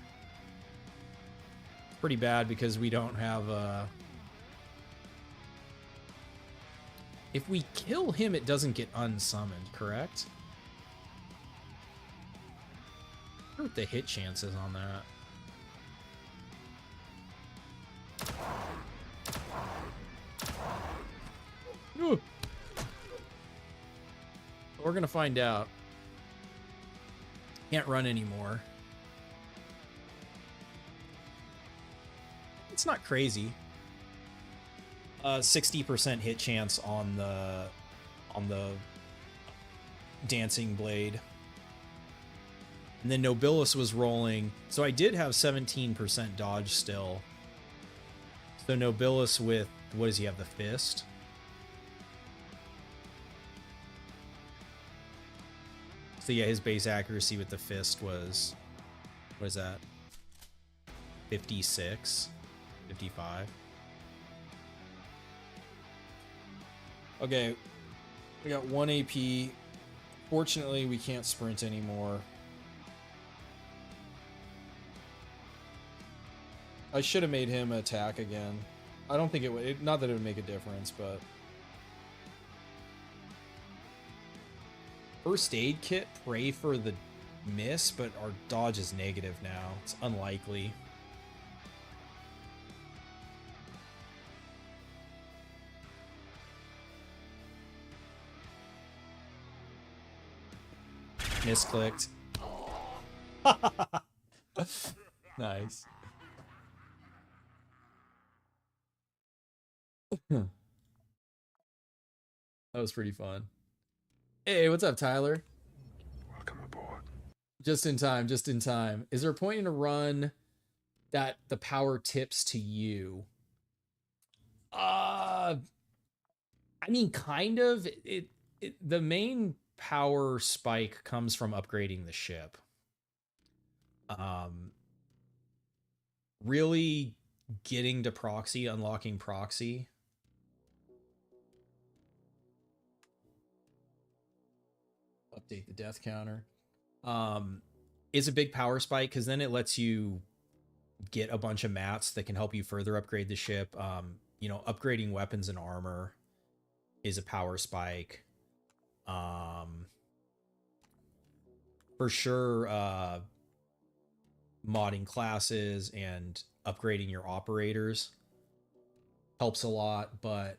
It's pretty bad because we don't have if we kill him, it doesn't get unsummoned, correct? I wonder what the hit chances on that. Ooh. We're gonna find out. Can't run anymore. It's not crazy. 60% hit chance on the dancing blade. And then Nobilis was rolling, so I did have 17% dodge still. So Nobilis with, what does he have, the fist? So yeah, his base accuracy with the fist was, what is that? 56, 55. Okay, we got 1 AP. Fortunately, we can't sprint anymore. I should have made him attack again. I don't think it would, not that it would make a difference, but... First aid kit, pray for the miss, but our dodge is negative now. It's unlikely. Misclicked. Nice. That was pretty fun. Hey, what's up, Tyler? Welcome aboard. Just in time, just in time. Is there a point in a run that the power tips to you? I mean, kind of. The main power spike comes from upgrading the ship. Really getting to proxy, unlocking proxy. Update the death counter. Is a big power spike because then it lets you get a bunch of mats that can help you further upgrade the ship. You know, upgrading weapons and armor is a power spike. For sure, modding classes and upgrading your operators helps a lot, but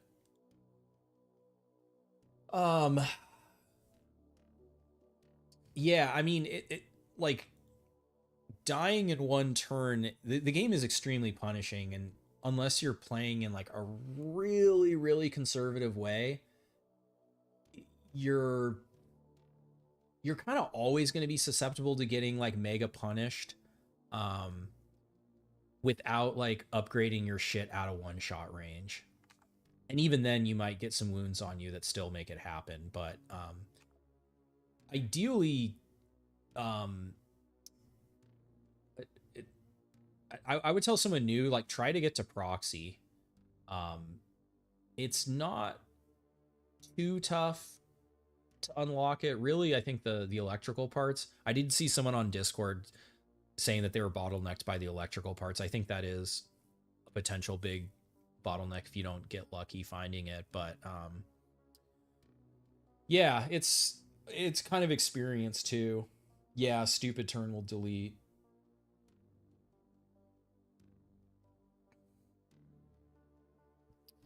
yeah, I mean, it like dying in one turn, the game is extremely punishing, and unless you're playing in like a really conservative way, you're kind of always going to be susceptible to getting like mega punished um without like upgrading your shit out of one shot range. And even then you might get some wounds on you that still make it happen, but ideally um it, I would tell someone new, like, try to get to proxy. It's not too tough to unlock it, really. I think the electrical parts, I did see someone on Discord saying that they were bottlenecked by the electrical parts. I think that is a potential big bottleneck if you don't get lucky finding it, but yeah, it's kind of experience too. Yeah, stupid turn will delete.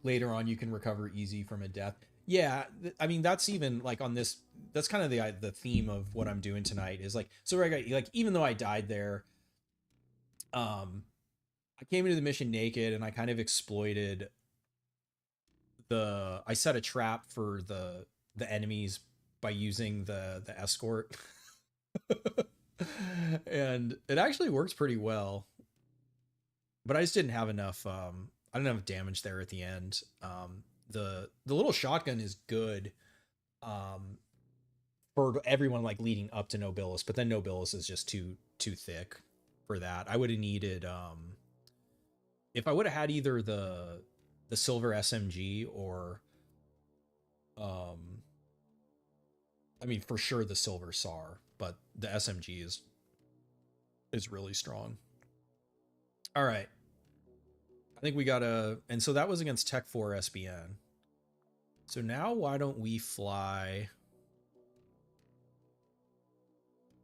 Later on you can recover easy from a death. Yeah, I mean, that's even like on this, that's kind of the theme of what I'm doing tonight is like, so I got, like, even though I died there, I came into the mission naked and I kind of exploited I set a trap for the enemies by using the escort. And it actually works pretty well, but I just didn't have enough I didn't have damage there at the end. The little shotgun is good for everyone like leading up to Nobilis, but then Nobilis is just too thick for that. I would have needed if I would have had either the silver SMG or I mean, for sure the silver SAR, but the SMG is really strong. All right. I think we got and so that was against Tech 4 SBN. So now why don't we fly?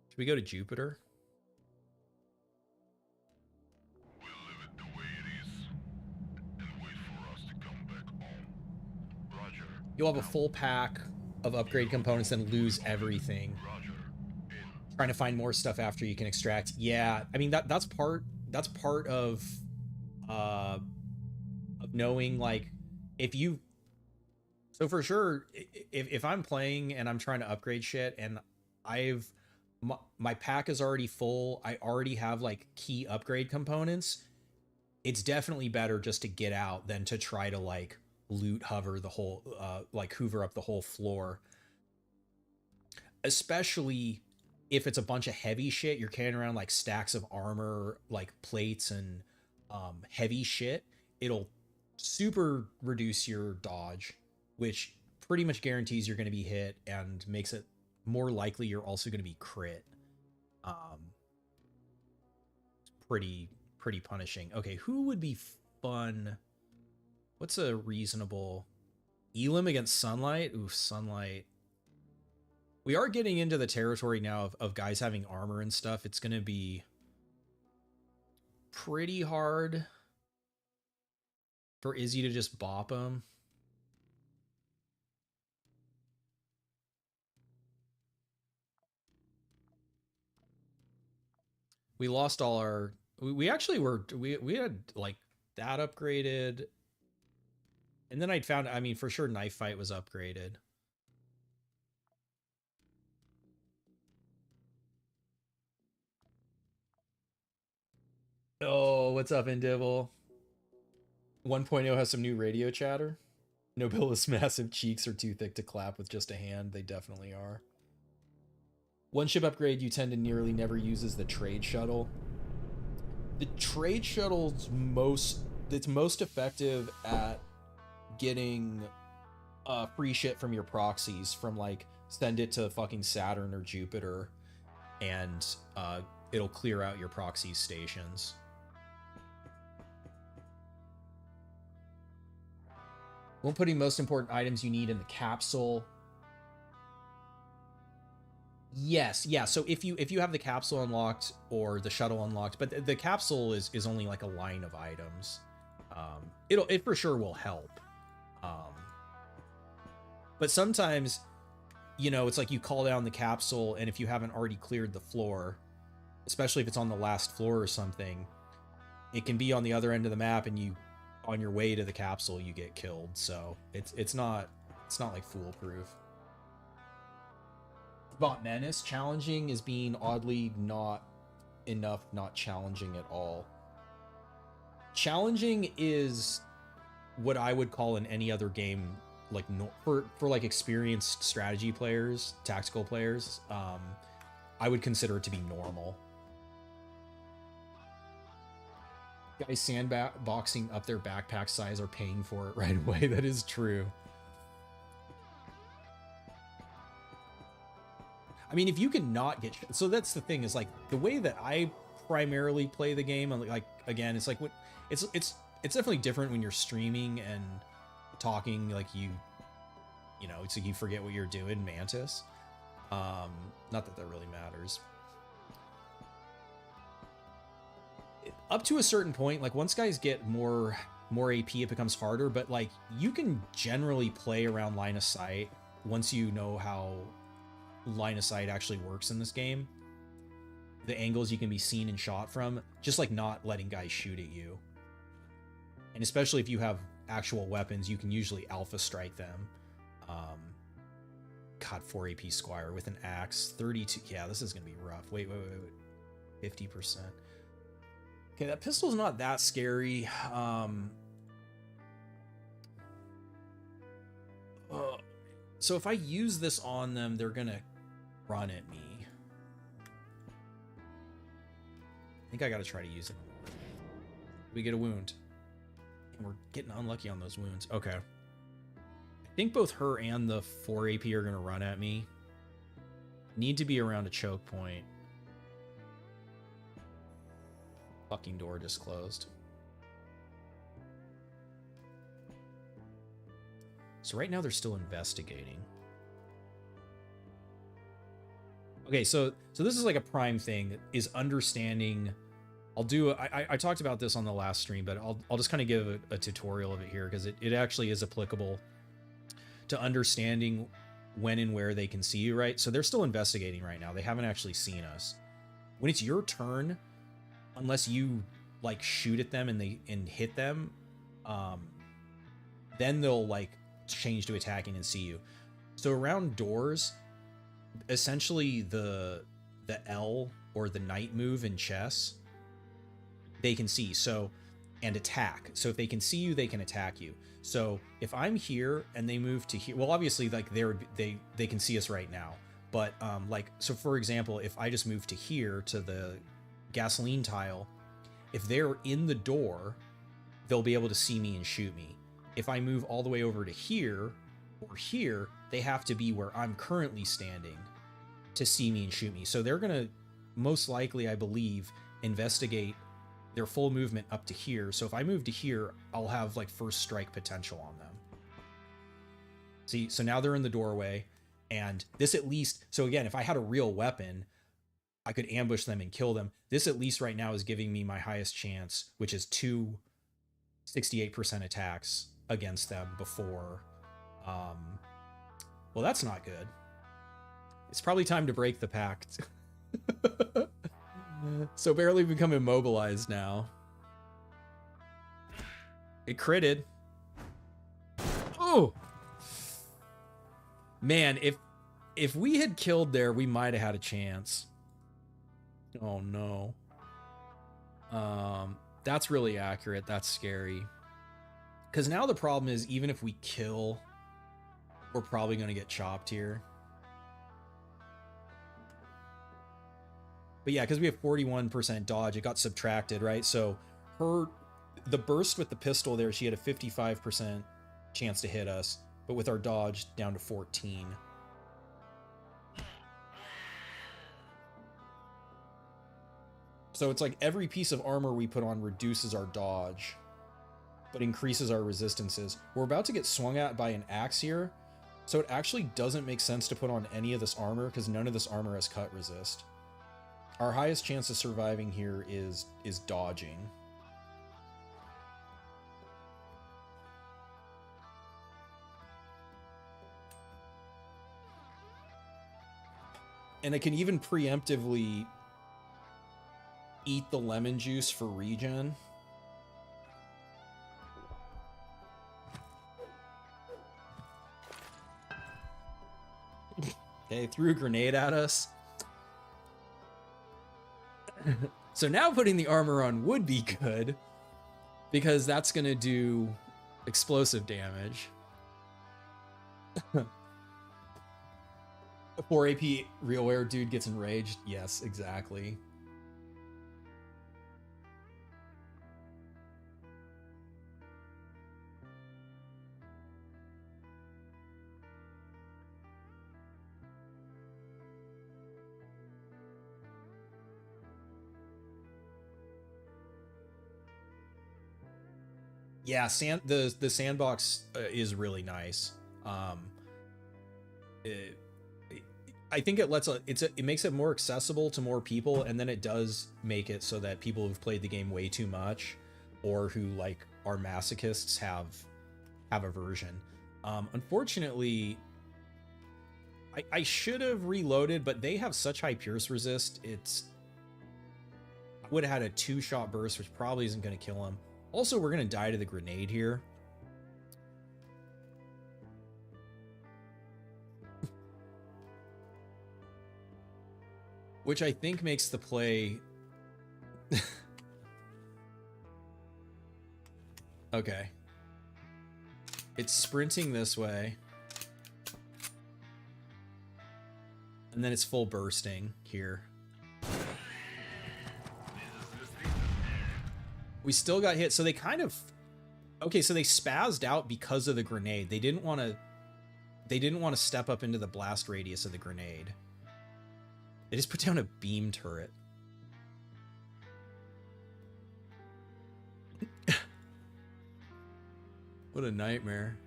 Should we go to Jupiter? We'll leave it the way it is and wait for us to come back home. Roger. You'll have a full pack of upgrade components and lose everything. Roger. In. Trying to find more stuff after you can extract. Yeah, I mean that's part of knowing, like, if you, so for sure if I'm playing and I'm trying to upgrade shit and my pack is already full, I already have like key upgrade components, it's definitely better just to get out than to try to like loot hover the whole like hoover up the whole floor, especially if it's a bunch of heavy shit. You're carrying around like stacks of armor, like plates and heavy shit. It'll super reduce your dodge, which pretty much guarantees you're going to be hit and makes it more likely you're also going to be crit. Pretty punishing. Okay, who would be fun? What's a reasonable Elim against Sunlight? Ooh, Sunlight. We are getting into the territory now of guys having armor and stuff. It's going to be pretty hard for Izzy to just bop him. We lost all our, we actually were, we had like that upgraded. And then I'd found, I mean, for sure Knife Fight was upgraded. Oh, what's up, Indibble? 1.0 has some new radio chatter. Nobilis' massive cheeks are too thick to clap with just a hand. They definitely are. One ship upgrade you tend to nearly never use is the trade shuttle. The trade shuttle's most effective at getting free shit from your proxies, from like send it to fucking Saturn or Jupiter, and it'll clear out your proxy stations. When putting most important items you need in the capsule, Yes, yeah. So if you have the capsule unlocked or the shuttle unlocked, but the capsule is only like a line of items. It for sure will help. But sometimes, you know, it's like you call down the capsule, and if you haven't already cleared the floor, especially if it's on the last floor or something, it can be on the other end of the map, and you, on your way to the capsule, you get killed. So it's not like foolproof. Bot Menace challenging is being oddly not challenging at all. Challenging is what I would call in any other game, like for like experienced strategy players, tactical players, I would consider it to be normal. Guys sandboxing up their backpack size are paying for it right away. That is true. I mean, if you can not get... So that's the thing, is like the way that I primarily play the game, like, again, it's like it's definitely different when you're streaming and talking, like you know, it's like you forget what you're doing, Mantis. Not that really matters. Up to a certain point, like once guys get more AP, it becomes harder, but like you can generally play around line of sight once you know how line of sight actually works in this game. The angles you can be seen and shot from, just like not letting guys shoot at you. And especially if you have actual weapons, you can usually alpha strike them. God, 4 AP Squire with an axe, 32. Yeah, this is gonna be rough. Wait. 50%. Okay, that pistol's not that scary. So if I use this on them, they're gonna run at me. I think I gotta try to use it. We get a wound. And we're getting unlucky on those wounds. Okay. I think both her and the 4 AP are gonna run at me. Need to be around a choke point. Fucking door just closed. So right now they're still investigating. Okay, so this is like a prime thing, is understanding. I talked about this on the last stream, but I'll just kind of give a tutorial of it here, because it actually is applicable to understanding when and where they can see you, right? So they're still investigating right now. They haven't actually seen us. When it's your turn, unless you like shoot at them and hit them, then they'll like change to attacking and see you. So around doors, essentially the L or the knight move in chess, they can see, so, and attack. So if they can see you, they can attack you. So if I'm here and they move to here, well, obviously like they can see us right now, but like, so for example, if I just move to here to the gasoline tile, if they're in the door, they'll be able to see me and shoot me. If I move all the way over to here or here, they have to be where I'm currently standing to see me and shoot me. So they're gonna most likely, I believe, investigate their full movement up to here. So if I move to here, I'll have like first strike potential on them. See, so now they're in the doorway, and this at least, so again, if I had a real weapon, I could ambush them and kill them. This at least right now is giving me my highest chance, which is 68% attacks against them before. Well, that's not good. It's probably time to break the pact. So barely become immobilized now. It critted. Oh! Man, if we had killed there, we might have had a chance. Oh no. That's really accurate. That's scary. Because now the problem is, even if we kill, we're probably going to get chopped here. But yeah, because we have 41% dodge, it got subtracted, right? So the burst with the pistol there, she had a 55% chance to hit us, but with our dodge down to 14. So it's like every piece of armor we put on reduces our dodge, but increases our resistances. We're about to get swung at by an axe here. So it actually doesn't make sense to put on any of this armor because none of this armor has cut resist. Our highest chance of surviving here is dodging. And it can even preemptively eat the lemon juice for regen. Okay, threw a grenade at us. So now putting the armor on would be good because that's going to do explosive damage. 4 AP realware dude gets enraged. Yes, exactly. Yeah, the sandbox is really nice. I think it it makes it more accessible to more people, and then it does make it so that people who've played the game way too much, or who like are masochists, have aversion. Unfortunately, I should have reloaded, but they have such high pierce resist. I would have had a 2-shot burst, which probably isn't going to kill him. Also, we're going to die to the grenade here. Which I think makes the play... Okay. It's sprinting this way. And then it's full bursting here. We still got hit, so they kind of... Okay, so they spazzed out because of the grenade. They didn't want to step up into the blast radius of the grenade. They just put down a beam turret. What a nightmare.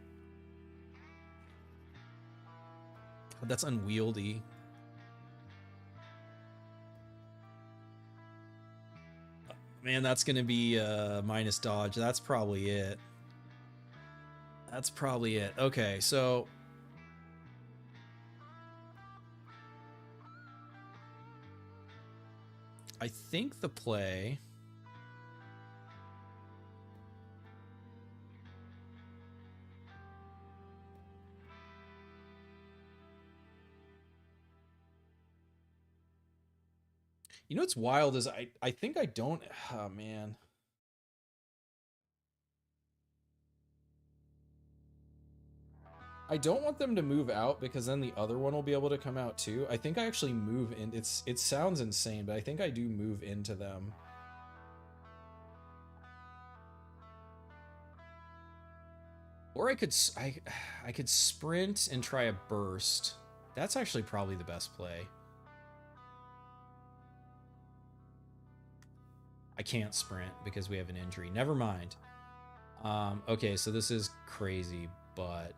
God, that's unwieldy. Man, that's going to be minus dodge. That's probably it. That's probably it. Okay, so... I think the play... You know what's wild is I think I don't... Oh, man. I don't want them to move out because then the other one will be able to come out too. I think I actually move in. It sounds insane, but I think I do move into them. Or I could sprint and try a burst. That's actually probably the best play. I can't sprint because we have an injury. Never mind. Okay, so this is crazy, but...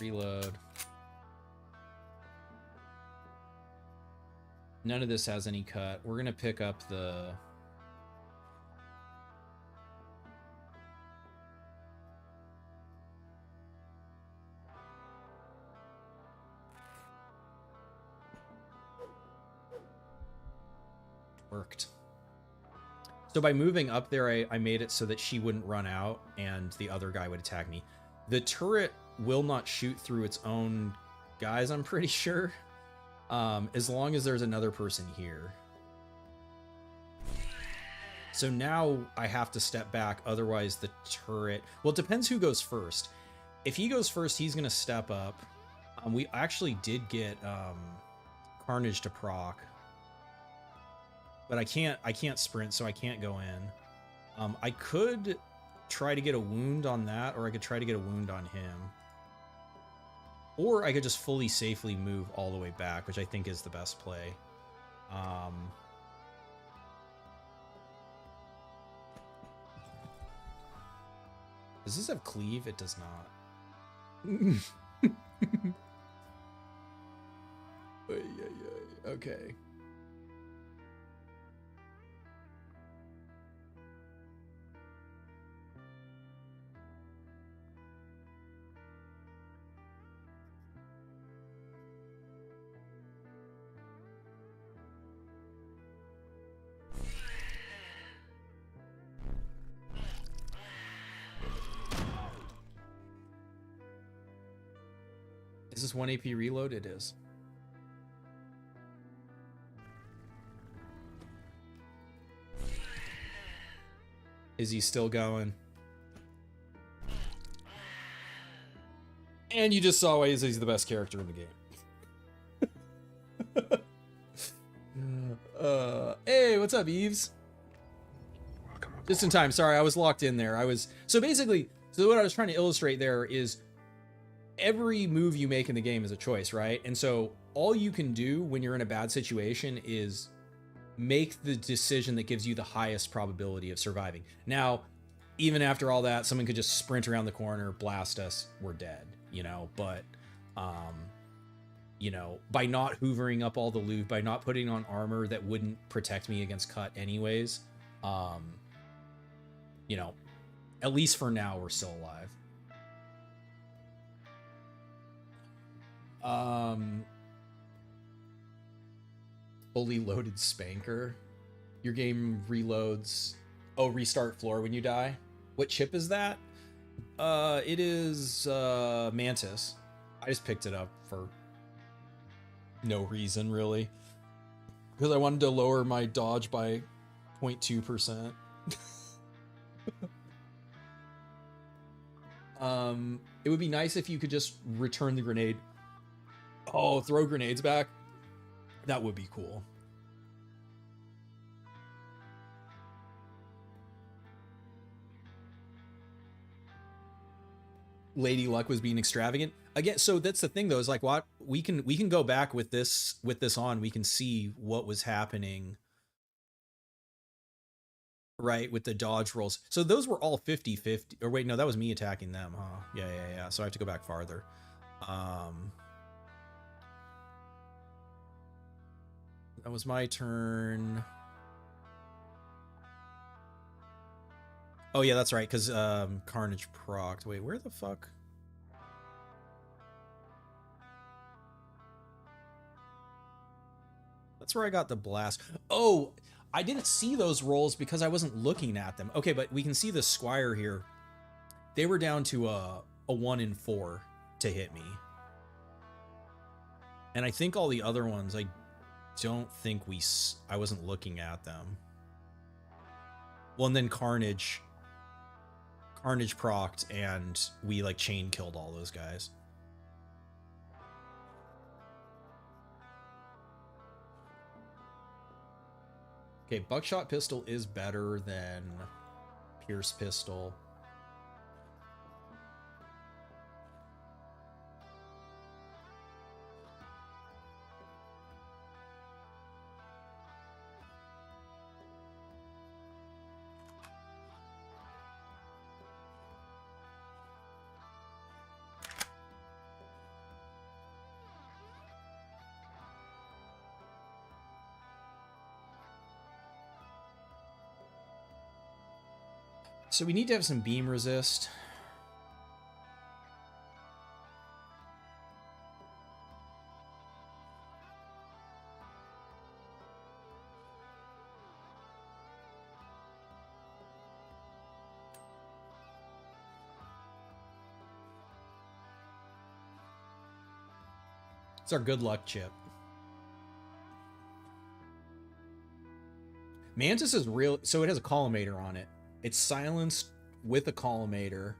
Reload. None of this has any cut. We're gonna pick up the... Worked. So by moving up there, I made it so that she wouldn't run out and the other guy would attack me. The turret will not shoot through its own guys, I'm pretty sure, as long as there's another person here. So now I have to step back, otherwise the turret... Well, it depends who goes first. If he goes first, he's going to step up. We actually did get Carnage to proc. But I can't sprint, so I can't go in. I could try to get a wound on that, or I could try to get a wound on him. Or I could just fully safely move all the way back, which I think is the best play. Does this have cleave? It does not. Okay. Is this 1 AP reload? It is. Is he still going? And you just saw why Izzy's the best character in the game. Hey, what's up, Eves? Just in time. Sorry, I was locked in there. So basically, what I was trying to illustrate there is every move you make in the game is a choice, right? And so all you can do when you're in a bad situation is make the decision that gives you the highest probability of surviving. Now, even after all that, someone could just sprint around the corner, blast us, we're dead, you know, but you know, by not hoovering up all the loot, by not putting on armor that wouldn't protect me against cut anyways, you know, at least for now, we're still alive. Fully loaded spanker. Your game reloads. Oh, restart floor when you die. What chip is that? It is Mantis. I just picked it up for no reason, really. Because I wanted to lower my dodge by 0.2%. It would be nice if you could just return the grenade. Oh, throw grenades back? That would be cool. Lady Luck was being extravagant again. So that's the thing, though, is like, what we can go back with this on. We can see what was happening, right, with the dodge rolls. So those were all 50-50. Or wait, no, that was me attacking them, huh? Yeah. So I have to go back farther. That was my turn. Oh yeah, that's right, because Carnage procced. Wait, where the fuck? That's where I got the blast. Oh, I didn't see those rolls because I wasn't looking at them. Okay, but we can see the Squire here. They were down to a 1 in 4 to hit me. And I think all the other ones, I don't think I wasn't looking at them. Well, and then Carnage procced, and we like chain killed all those guys. Okay, buckshot pistol is better than Pierce pistol. So we need to have some beam resist. It's our good luck chip. Mantis is real, so it has a collimator on it. It's silenced with a collimator.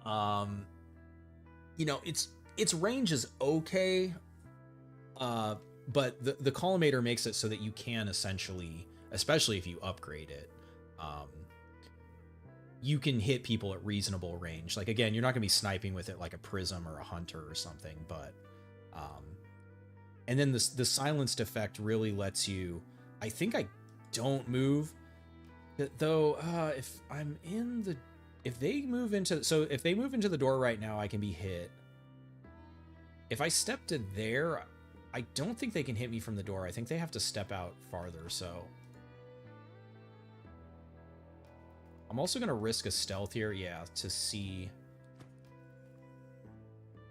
You know, its range is okay, but the collimator makes it so that you can essentially, especially if you upgrade it, you can hit people at reasonable range. Like, again, you're not gonna be sniping with it like a prism or a hunter or something, but and then the silenced effect really lets you, I think I don't move. Though, if I'm in the If they move into... So if they move into the door right now, I can be hit. If I step to there, I don't think they can hit me from the door. I think they have to step out farther, so... I'm also going to risk a stealth here, yeah, to see...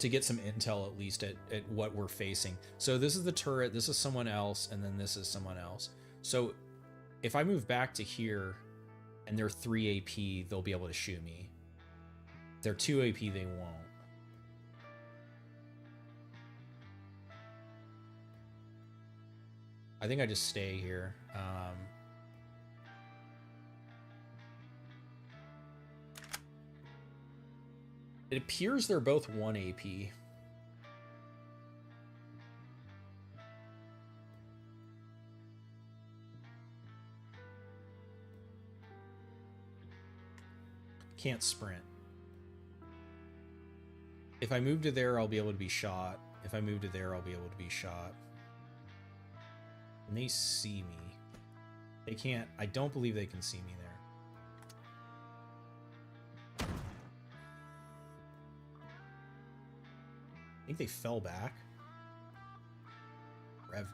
To get some intel, at least, at what we're facing. So this is the turret, this is someone else, and then this is someone else. So if I move back to here, and they're 3 AP, they'll be able to shoot me. If they're 2 AP, they won't. I think I just stay here. It appears they're both 1 AP. Can't sprint. If I move to there, I'll be able to be shot. If I move to there, I'll be able to be shot. And they see me. They can't... I don't believe they can see me there. I think they fell back. Reverend.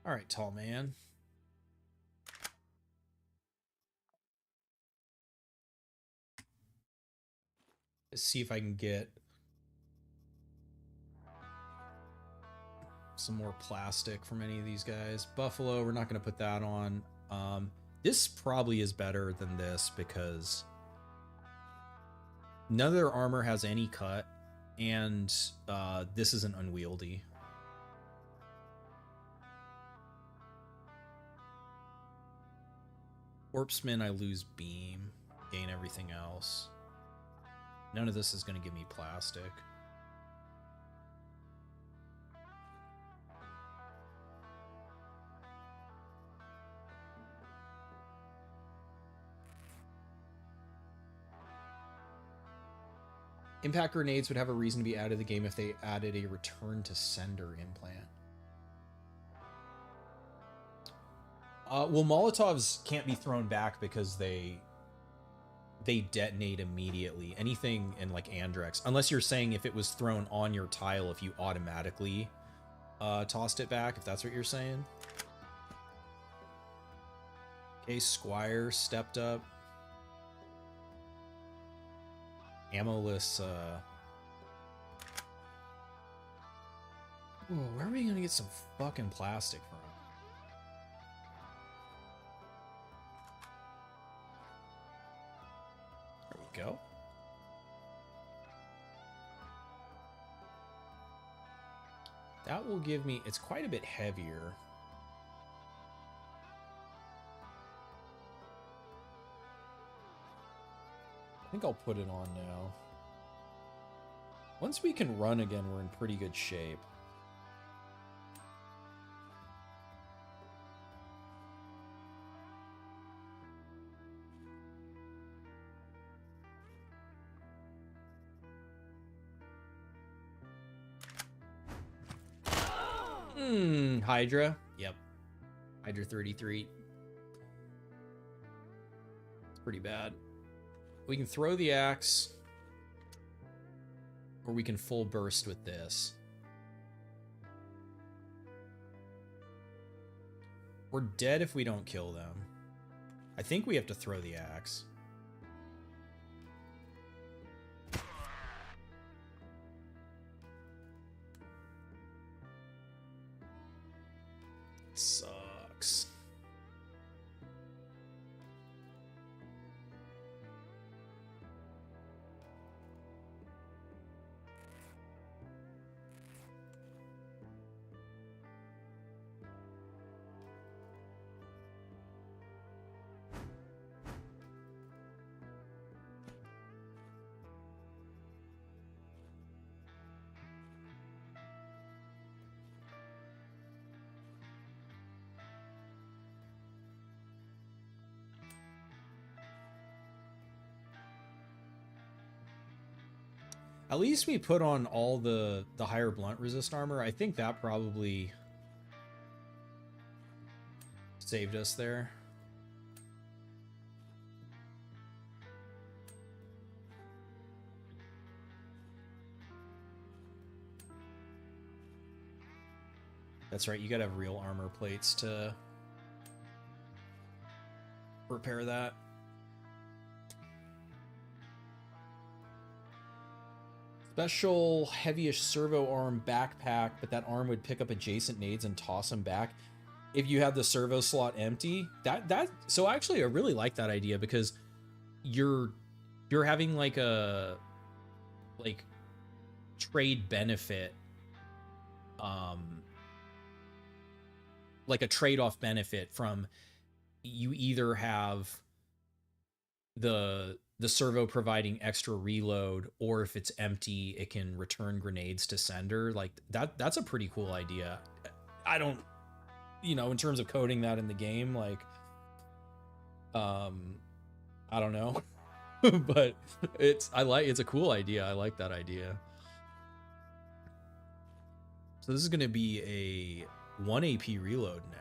All right, tall man. Let's see if I can get some more plastic from any of these guys. Buffalo, we're not going to put that on. This probably is better than this because none of their armor has any cut, and this isn't unwieldy. Corpseman, I lose beam, gain everything else. None of this is going to give me plastic. Impact grenades would have a reason to be added to the game if they added a return to sender implant. Well, Molotovs can't be thrown back because they detonate immediately. Anything in like Andrex, unless you're saying if it was thrown on your tile, if you automatically tossed it back, if that's what you're saying. Okay, Squire stepped up. Ammoless, Whoa, where are we gonna get some fucking plastic from? There we go. That will give me, it's quite a bit heavier. I think I'll put it on now. Once we can run again, we're in pretty good shape. Hydra. Yep. Hydra 33. It's pretty bad. We can throw the axe, or we can full burst with this. We're dead if we don't kill them. I think we have to throw the axe. Sucks. At least we put on all the higher blunt resist armor. I think that probably saved us there. That's right, you gotta have real armor plates to repair that. Special heavyish servo arm backpack, but that arm would pick up adjacent nades and toss them back if you have the servo slot empty. So actually I really like that idea, because you're having like a trade benefit, like a trade-off benefit from, you either have the servo providing extra reload, or if it's empty, it can return grenades to sender. Like that's a pretty cool idea. I don't, in terms of coding that in the game, like, I don't know, but it's a cool idea. I like that idea. So this is going to be a 1 AP reload now.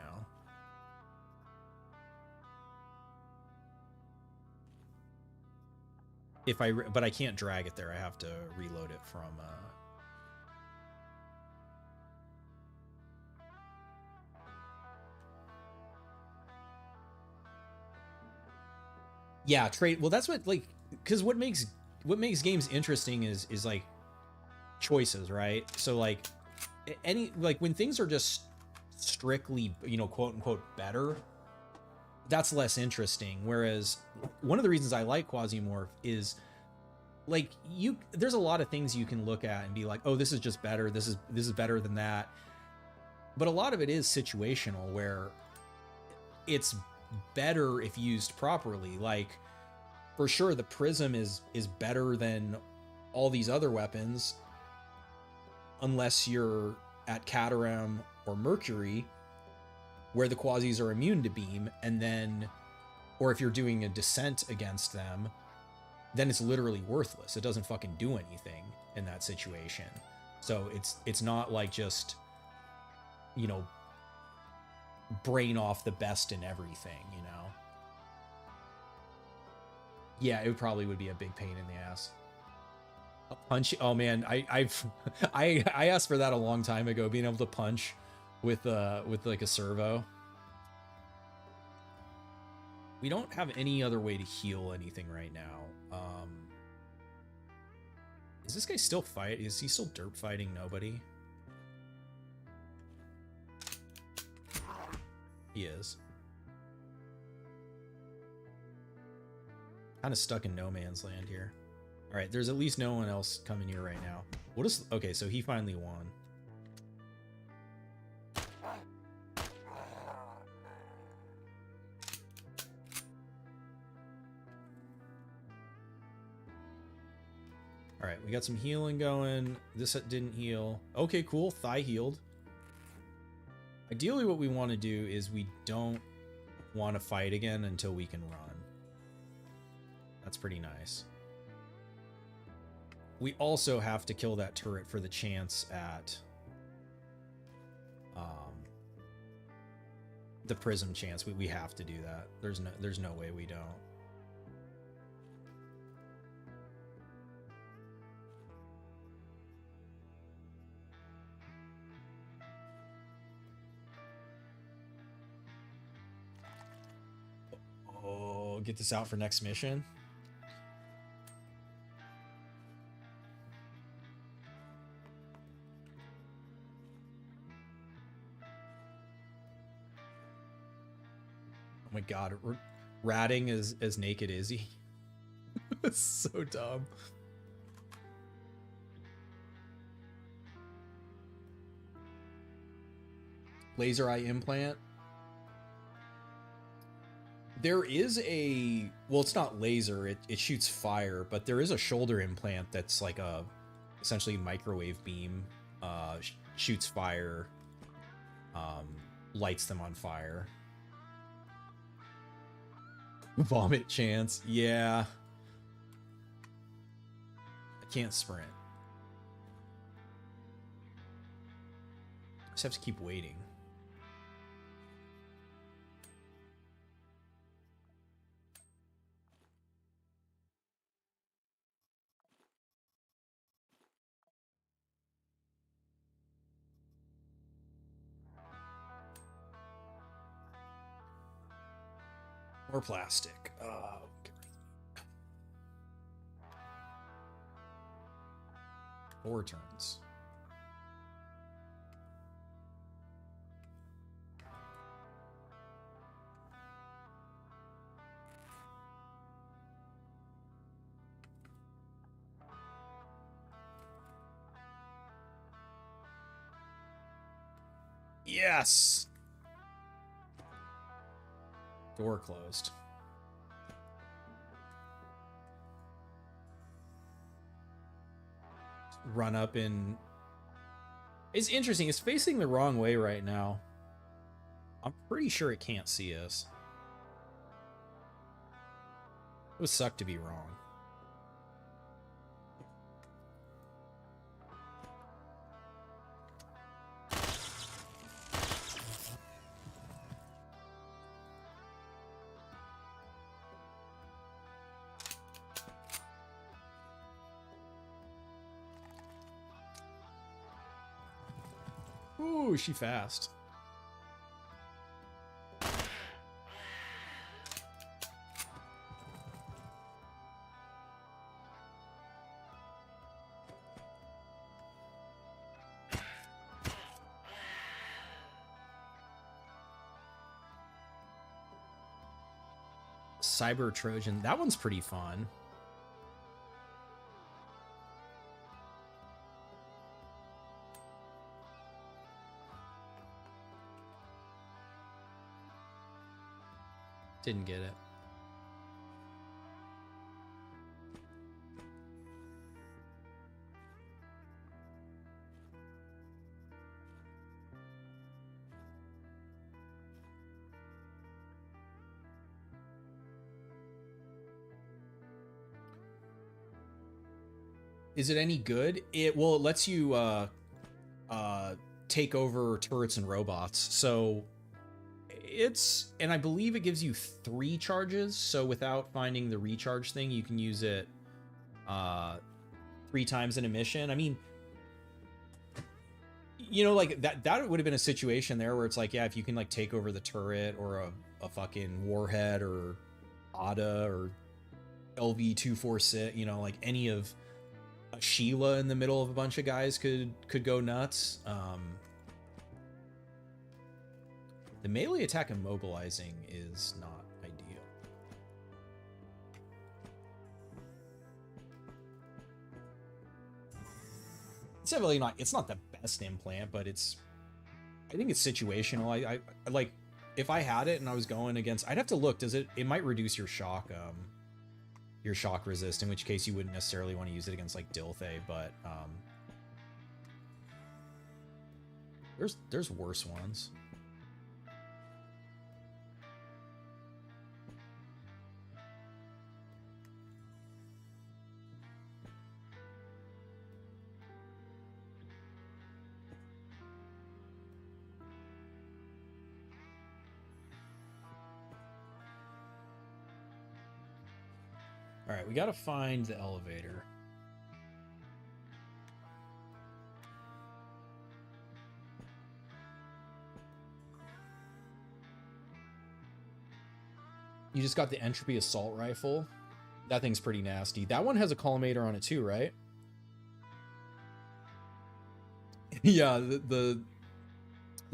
But I can't drag it there. I have to reload it from yeah, trade. Well, that's what, like, because what makes games interesting is like choices, right? So like when things are just strictly, quote unquote better, that's less interesting. Whereas one of the reasons I like Quasimorph is, like, there's a lot of things you can look at and be like, oh, this is just better, this is better than that. But a lot of it is situational, where it's better if used properly. Like, for sure, the prism is better than all these other weapons, unless you're at cattaram or mercury, where the quasis are immune to beam, and then, or if you're doing a descent against them, then it's literally worthless. It doesn't fucking do anything in that situation. So it's not like just, brain off the best in everything, Yeah, it probably would be a big pain in the ass. A punch. Oh man, I asked for that a long time ago, being able to punch with like a servo. We don't have any other way to heal anything right now. Is this guy still fight? Is he still dirt fighting nobody? He is. Kind of stuck in no man's land here. All right, there's at least no one else coming here right now. What is... Okay, so he finally won. All right, we got some healing going. This didn't heal. Okay, cool. Thigh healed. Ideally, what we want to do is we don't want to fight again until we can run. That's pretty nice. We also have to kill that turret for the chance at the prism chance. We have to do that. There's no way we don't. Oh, get this out for next mission. Oh my god, ratting as naked Izzy. It's so dumb. Laser eye implant. There is a, well, it's not laser, it shoots fire, but there is a shoulder implant that's like a essentially microwave beam, shoots fire, lights them on fire. Vomit chance, yeah. I can't sprint. Just have to keep waiting. More plastic. Oh, 4 turns. Yes. Door closed. Run up in. It's interesting. It's facing the wrong way right now. I'm pretty sure it can't see us. It would suck to be wrong. Ooh, she fast. Cyber Trojan. That one's pretty fun. Didn't get it. Is it any good? It lets you take over turrets and robots. So and I believe it gives you 3 charges. So without finding the recharge thing, you can use it 3 times in a mission. I mean, you know, like that would have been a situation there where it's like, yeah, if you can like take over the turret or a fucking warhead or ADA or LV-246, you know, like any of a Sheila in the middle of a bunch of guys could go nuts. The melee attack immobilizing is not ideal. It's definitely not. It's not the best implant, but I think it's situational. I like if I had it and I was going against. I'd have to look. Does it? It might reduce your shock resist. In which case you wouldn't necessarily want to use it against like Dilthay, but there's worse ones. All right, we got to find the elevator. You just got the entropy assault rifle. That thing's pretty nasty. That one has a collimator on it too, right? Yeah, the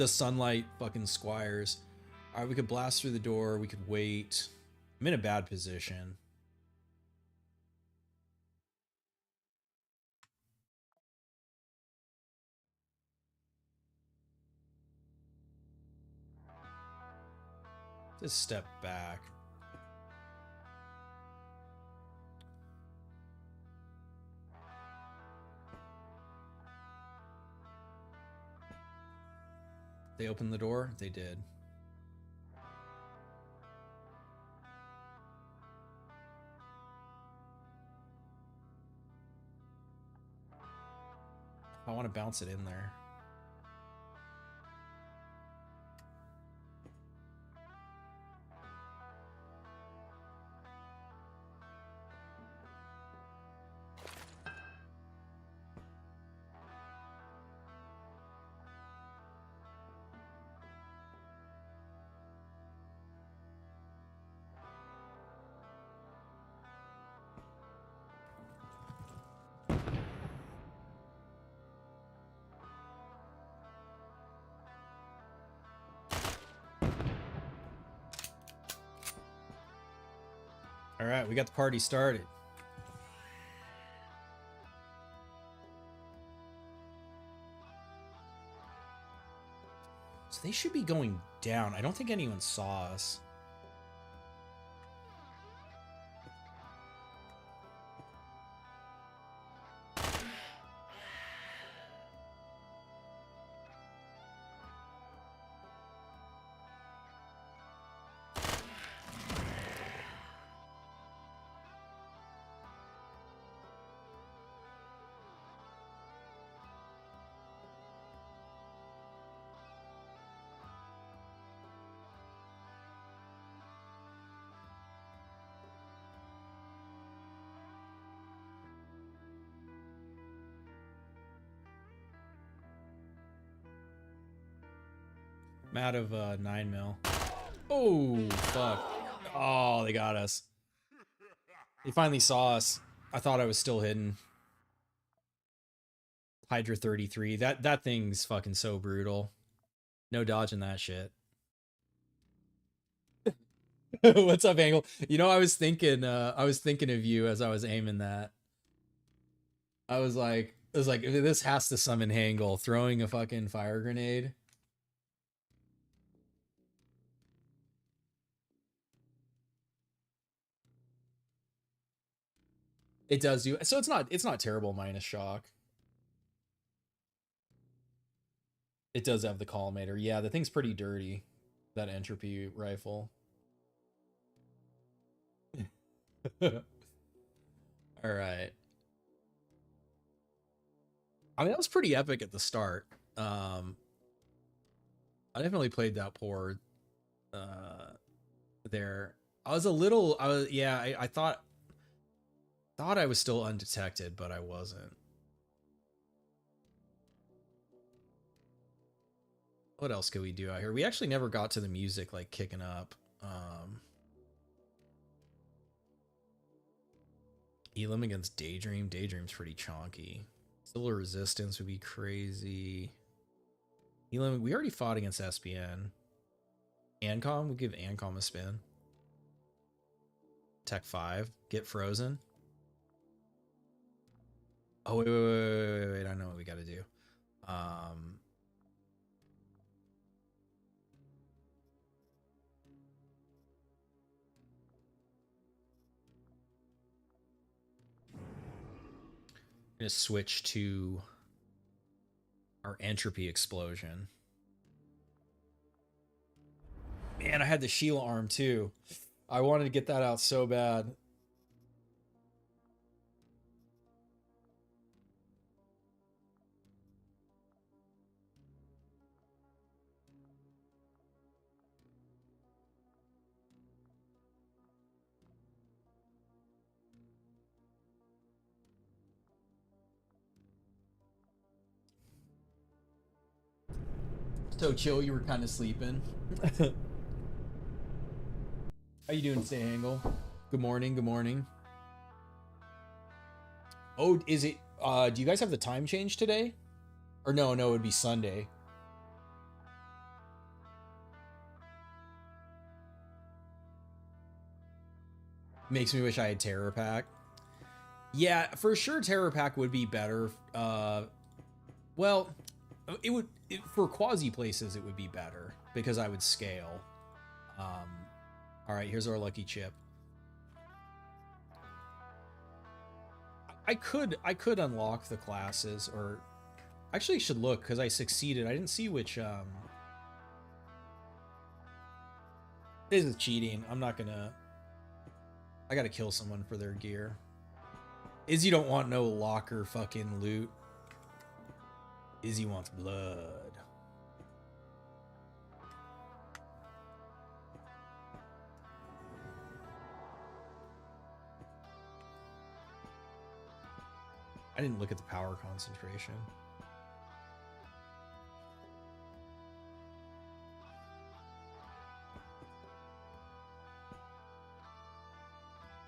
sunlight fucking squires. All right, we could blast through the door. We could wait. I'm in a bad position. Just step back. They opened the door? They did. I want to bounce it in there. All right, we got the party started. So they should be going down. I don't think anyone saw us. I'm out of 9 mil. Oh, fuck. Oh, they got us. They finally saw us. I thought I was still hidden. Hydra 33. That thing's fucking so brutal. No dodging that shit. What's up, Angle? You know, I was thinking of you as I was aiming that. I was like, this has to summon Hangle, throwing a fucking fire grenade. It does do so. It's not terrible minus shock. It does have the collimator. Yeah, the thing's pretty dirty. That entropy rifle. All right. I mean, that was pretty epic at the start. I definitely played that port there. I thought I was still undetected, but I wasn't. What else could we do out here? We actually never got to the music like kicking up. Elim against Daydream. Daydream's pretty chonky. Civil Resistance would be crazy. Elim, we already fought against SPN. Ancom, we'll give Ancom a spin. Tech 5, get frozen. Oh, wait, I know what we gotta do. I'm gonna switch to our entropy explosion. Man, I had the Sheila arm too. I wanted to get that out so bad. So chill, you were kind of sleeping. How you doing today, Angle? Good morning, good morning. Oh, is it, do you guys have the time change today? Or no, it would be Sunday. Makes me wish I had Terror Pack. Yeah, for sure Terror Pack would be better. Well, for quasi places it would be better because I would scale. All right, here's our lucky chip. I could unlock the classes, or actually should look because I succeeded. I didn't see which This is cheating. I'm not gonna. I gotta kill someone for their gear. Izzy don't want no locker fucking loot. Izzy wants blood. I didn't look at the power concentration.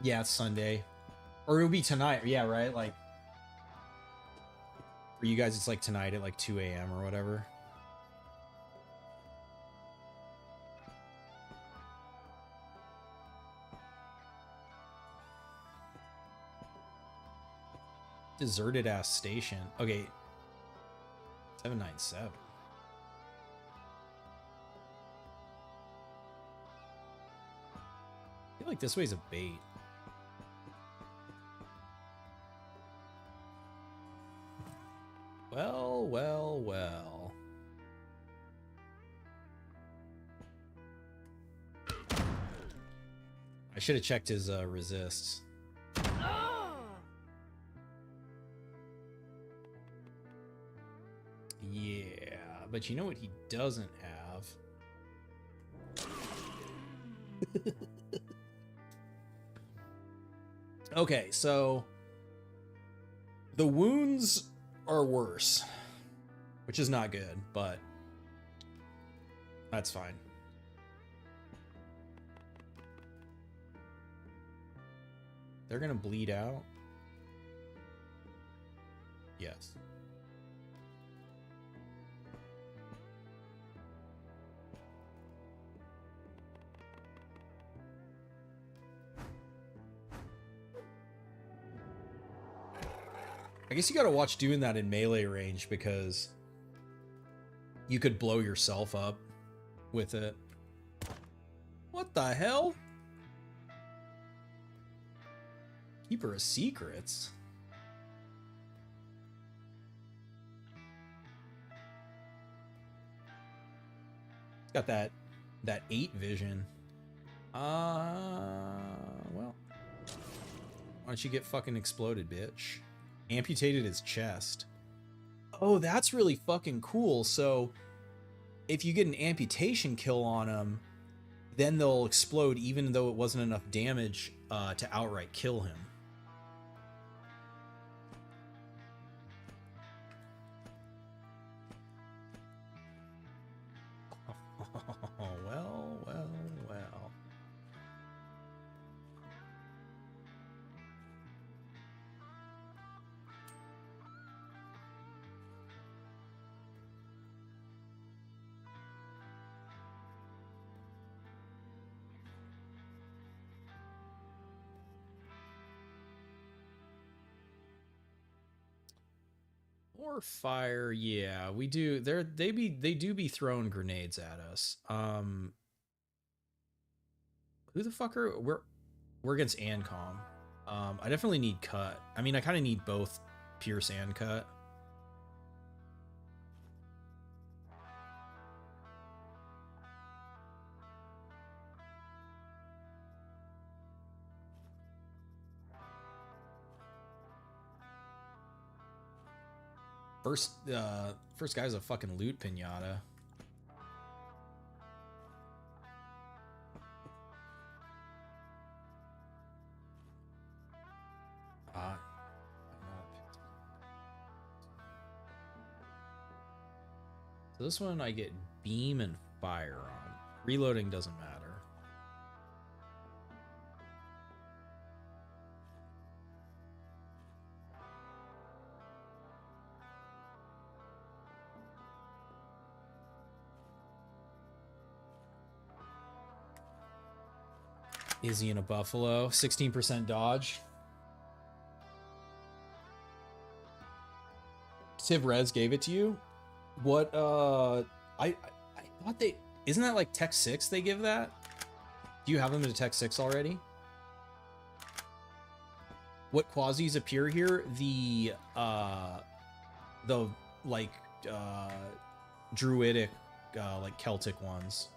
Yeah, it's Sunday. Or it'll be tonight. Yeah, right? Like, for you guys, it's like tonight at like 2 a.m. or whatever. Deserted ass station. Okay. 797. I feel like this way's a bait. Well, well, well. I should have checked his resists. Yeah, but you know what he doesn't have? Okay, so the wounds are worse, which is not good, but that's fine. They're gonna bleed out. Yes. I guess you gotta watch doing that in melee range because you could blow yourself up with it. What the hell? Keeper of secrets? Got that 8 vision. Well. Why don't you get fucking exploded, bitch? Amputated his chest. Oh, that's really fucking cool. So if you get an amputation kill on them, then they'll explode even though it wasn't enough damage to outright kill him. Well, well, well. Or fire, yeah, we do. They do be throwing grenades at us. Who the fuck are we're against ancom. I definitely need cut. I mean, I kind of need both pierce and cut. First guy's a fucking loot pinata. So this one I get beam and fire on. Reloading doesn't matter. Izzy and a buffalo, 16% dodge. Civ Res gave it to you. What? I thought they isn't that like Tech 6 they give that? Do you have them in Tech 6 already? What quasis appear here? The like druidic like Celtic ones.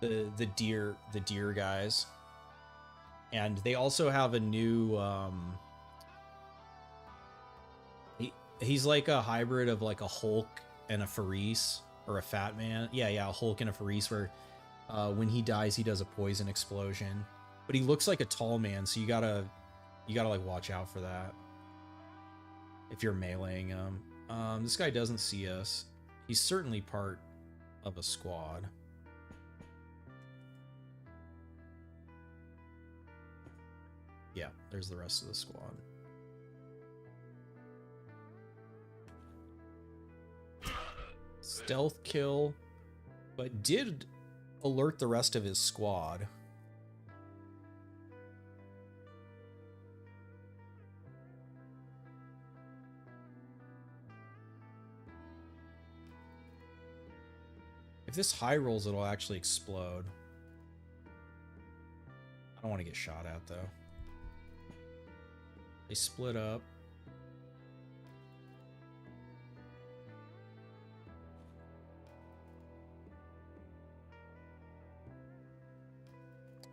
The deer guys. And they also have a new he's like a hybrid of like a Hulk and a Faris, or a Fat Man. Yeah, a Hulk and a Faris, where when he dies he does a poison explosion. But he looks like a tall man, so you gotta like watch out for that if you're meleeing him. This guy doesn't see us. He's certainly part of a squad. Yeah, there's the rest of the squad. Stealth kill, but did alert the rest of his squad. If this high rolls, it'll actually explode. I don't want to get shot at, though. They split up.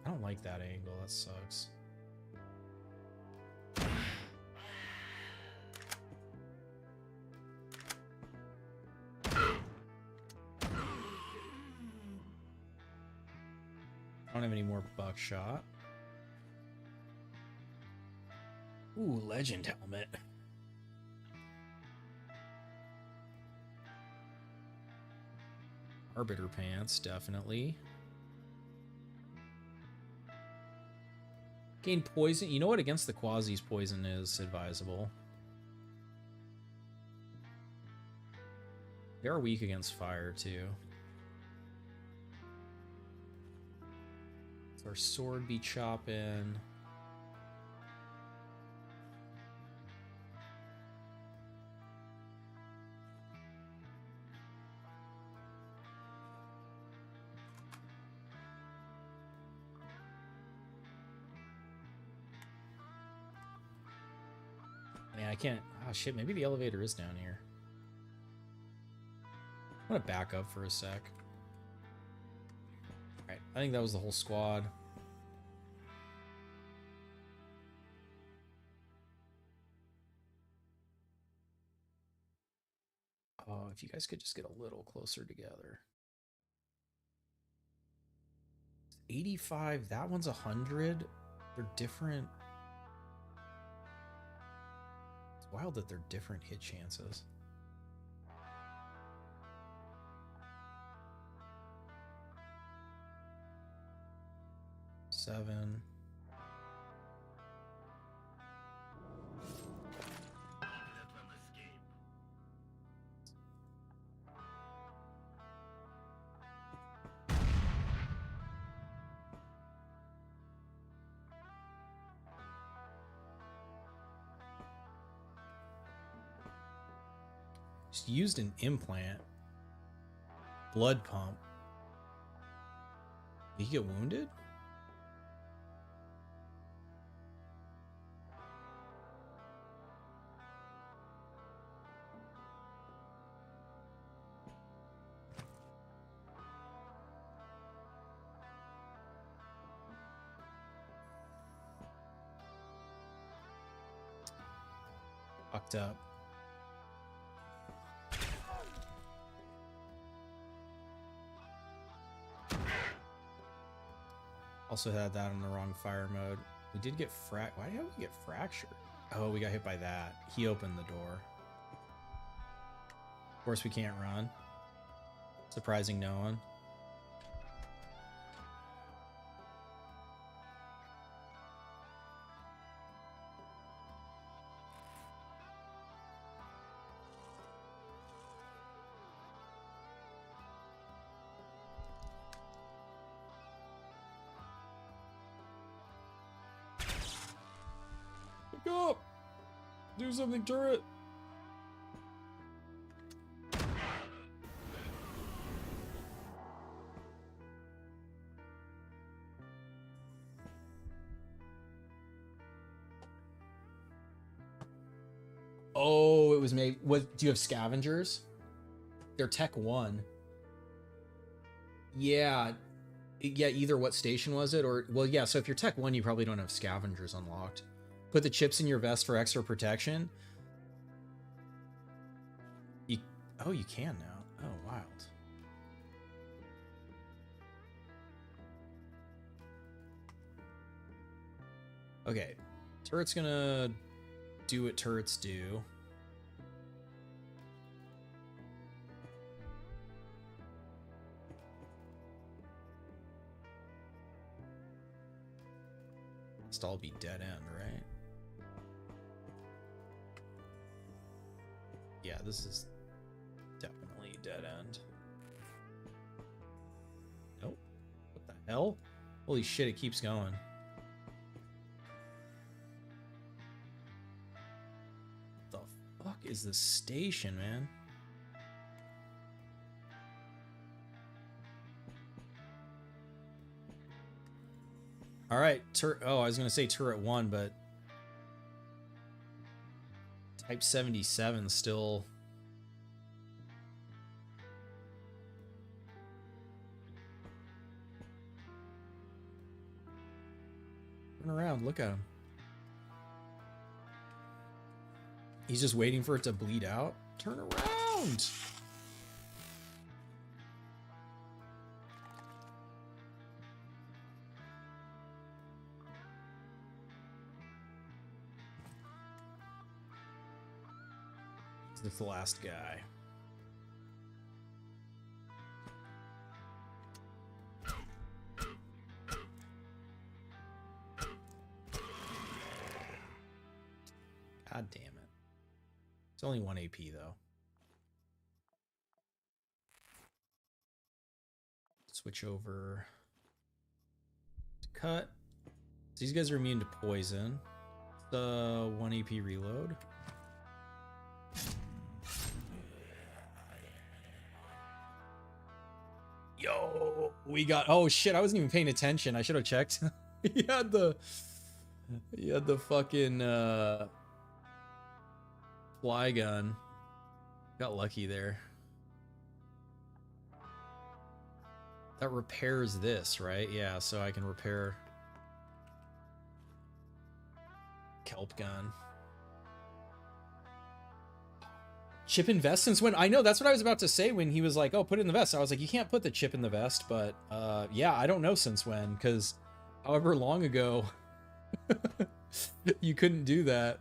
I don't like that angle. That sucks. I don't have any more buckshot. Ooh, legend helmet. Arbiter pants, definitely. Gain poison. You know what? Against the Quasis, poison is advisable. They are weak against fire, too. So our sword be chopping. Man, I can't. Oh shit, maybe the elevator is down here. I'm gonna back up for a sec. Alright, I think that was the whole squad. Oh, if you guys could just get a little closer together. 85, that one's 100. They're different. It's wild that they're different hit chances. Seven. Just used an implant. Blood pump. Did he get wounded? Fucked up. Also had that on the wrong fire mode. We did get why did we get fractured? Oh, we got hit by that. He opened the door. Of course we can't run. Surprising no one. Wake up! Do something, turret! Oh, it was made. What? Do you have scavengers? They're Tech 1. Yeah. Yeah, either what station was it, or... Well, yeah, so if you're Tech 1, you probably don't have scavengers unlocked. Put the chips in your vest for extra protection. Oh, you can now. Oh, wild. Okay. Turret's gonna do what turrets do. Must all be dead end, right? Yeah, this is definitely dead end. Nope. What the hell? Holy shit, it keeps going. What the fuck is this station, man? All right. Oh, I was going to say turret 1, but Type 77 still... Turn around, look at him. He's just waiting for it to bleed out. Turn around! This is the last guy. God damn it. It's only 1 AP though. Switch over to cut. So these guys are immune to poison. The 1 AP reload. Yo, we got, oh shit, I wasn't even paying attention. I should have checked. he had the fucking fly gun. Got lucky there. That repairs this, right? Yeah, so I can repair kelp gun. Chip in vest since when? I know, that's what I was about to say when he was like, oh, put it in the vest. I was like, you can't put the chip in the vest, but yeah, I don't know since when, because however long ago you couldn't do that.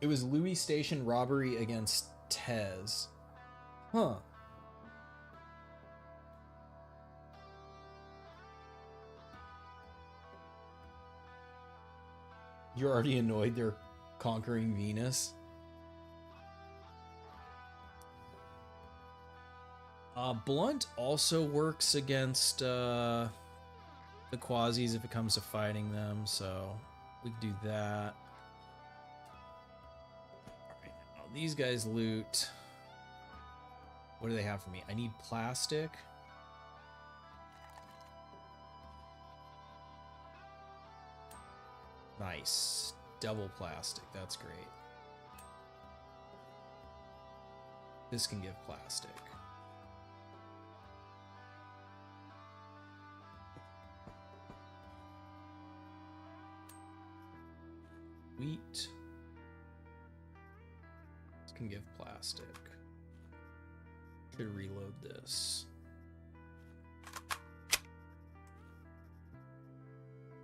It was Louis Station robbery against Tez. Huh. You're already annoyed they're conquering Venus. Blunt also works against the Quasis if it comes to fighting them, so we can do that. Alright, now these guys loot. What do they have for me? I need plastic. Nice. Double plastic. That's great. This can give plastic. Wheat. This can give plastic. Should reload this.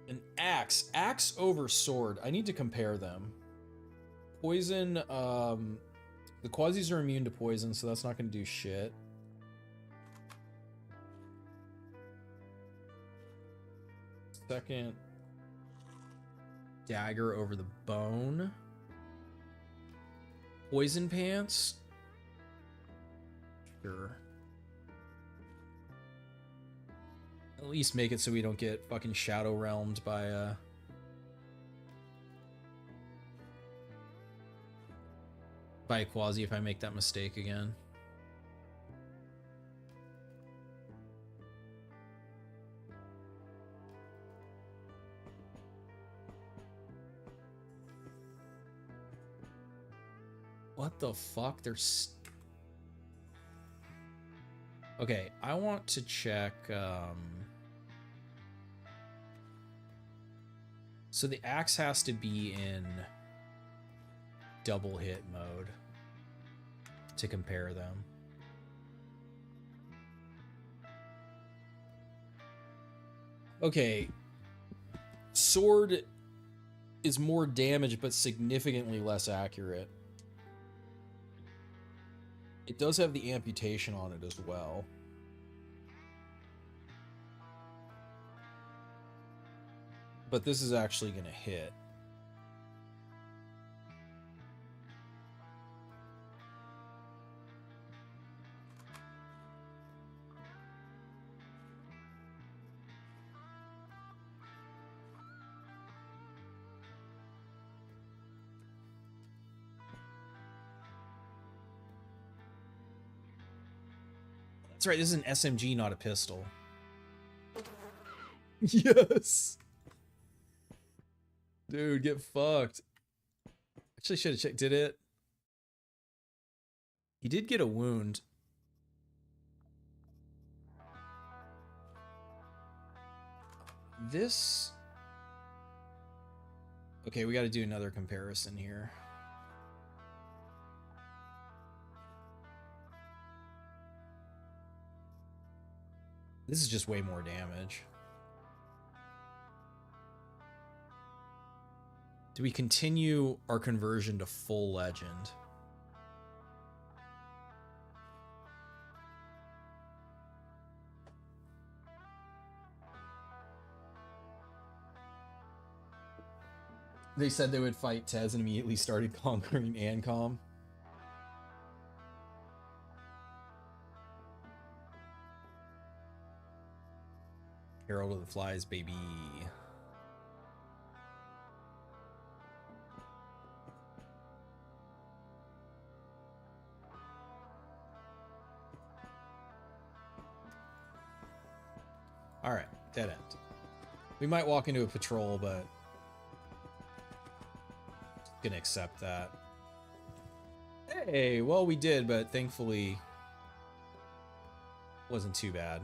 An axe. Axe over sword. I need to compare them. Poison, the Quasis are immune to poison, so that's not going to do shit. Second. Dagger over the bone. Poison pants. Sure. At least make it so we don't get fucking shadow realmed by a Quasi if I make that mistake again. What the fuck? There's... Okay, I want to check... So the axe has to be in double hit mode to compare them. Okay, sword is more damage but significantly less accurate. It does have the amputation on it as well. But this is actually going to hit. That's right, this is an SMG, not a pistol. Yes! Dude, get fucked. Actually, should have checked. Did it? He did get a wound. This... Okay, we got to do another comparison here. This is just way more damage. Do we continue our conversion to full legend? They said they would fight Tez and immediately started conquering Ancom. Herald of the Flies, baby. Alright, dead end. We might walk into a patrol, but gonna accept that. Hey, well, we did, but thankfully wasn't too bad.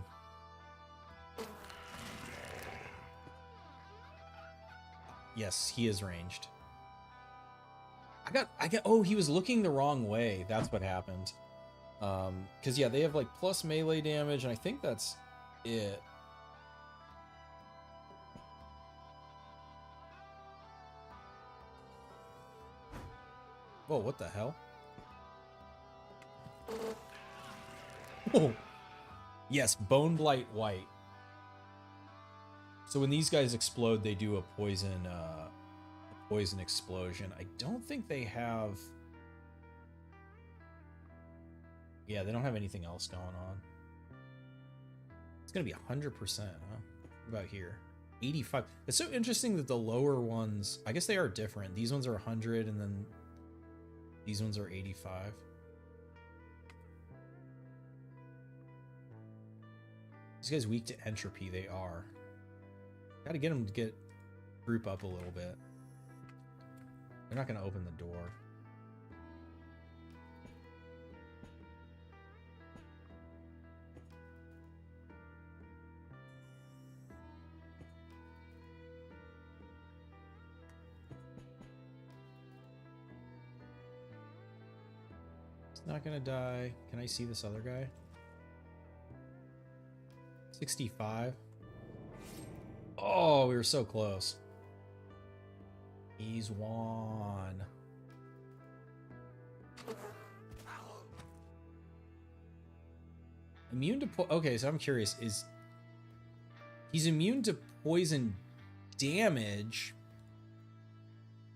Yes, he is ranged. Oh, he was looking the wrong way. That's what happened. Because yeah, they have like plus melee damage, and I think that's it. Whoa, what the hell? Oh. Yes, Bone Blight White. So when these guys explode, they do a poison explosion. I don't think they have... Yeah, they don't have anything else going on. It's gonna be 100%, huh? What about here? 85. It's so interesting that the lower ones, I guess they are different. These ones are 100, and then these ones are 85. These guys weak to entropy, they are. Gotta get them to group up a little bit. They're not gonna open the door. Not gonna die. Can I see this other guy? 65. Oh, we were so close. He's won. Immune to okay, so I'm curious, he's immune to poison damage?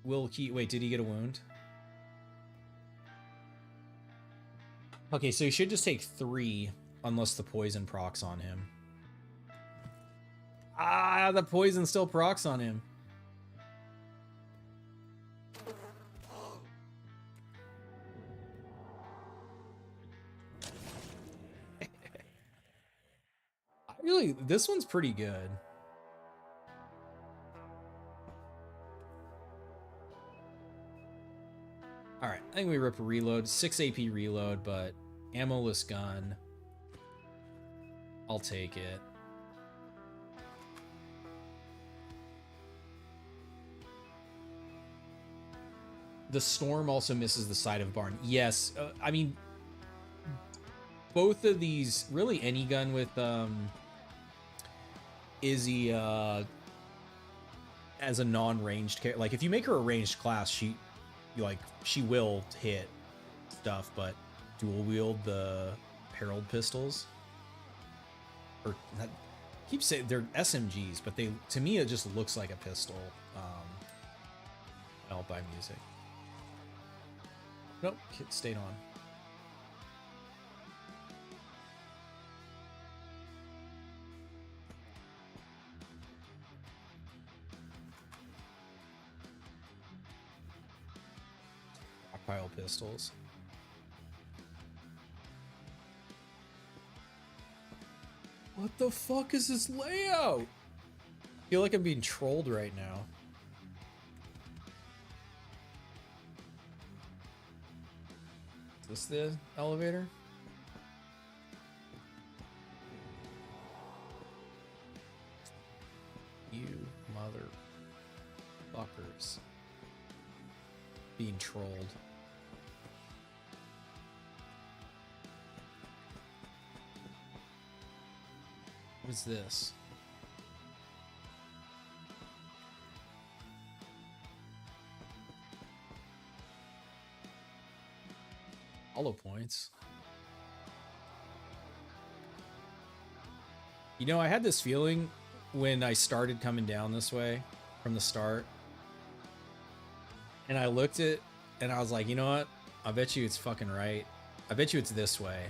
Will he wait, did he get a wound? Okay, so he should just take 3 unless the poison procs on him. Ah, the poison still procs on him. This one's pretty good. Alright, I think we rip a reload. 6 AP reload, but ammo-less gun. I'll take it. The storm also misses the side of barn. Yes, I mean, both of these, really any gun with Izzy as a non-ranged character. Like, if you make her a ranged class, she will hit stuff, but dual wield the Herald pistols. Or I keep saying they're SMGs, but they, to me, it just looks like a pistol. I'll buy music. Nope, it stayed on. Stockpile pistols. What the fuck is this layout? I feel like I'm being trolled right now. Is this the elevator? You motherfuckers. Being trolled. What is this? Hollow points. You know, I had this feeling when I started coming down this way from the start. And I looked at and I was like, you know what? I bet you it's fucking right. I bet you it's this way.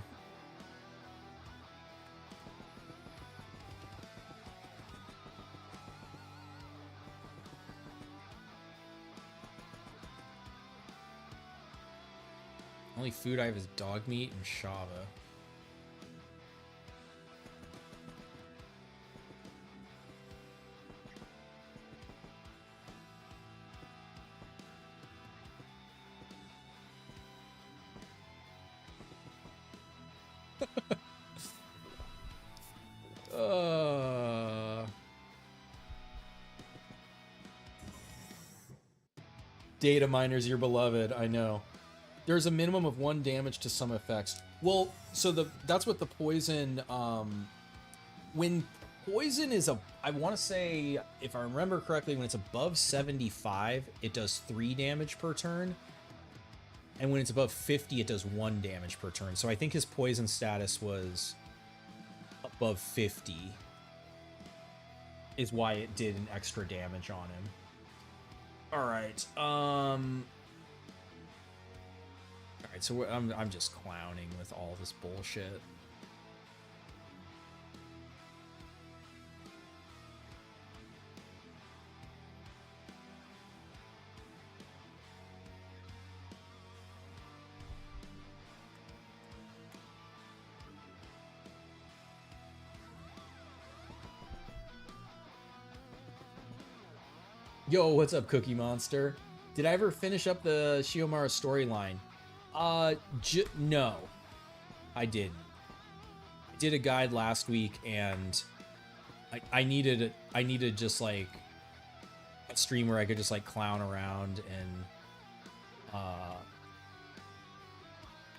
Only food I have is dog meat and shava. Data miners, you're beloved. I know. There's a minimum of 1 damage to some effects. Well, so that's what the poison. When poison is I want to say, if I remember correctly, when it's above 75, it does 3 damage per turn, and when it's above 50, it does 1 damage per turn. So I think his poison status was above 50, is why it did an extra damage on him. All right. All right, so I'm just clowning with all this bullshit. Yo, what's up, Cookie Monster? Did I ever finish up the Shiomara storyline? No, I didn't. I did a guide last week, and I needed just like a stream where I could just like clown around and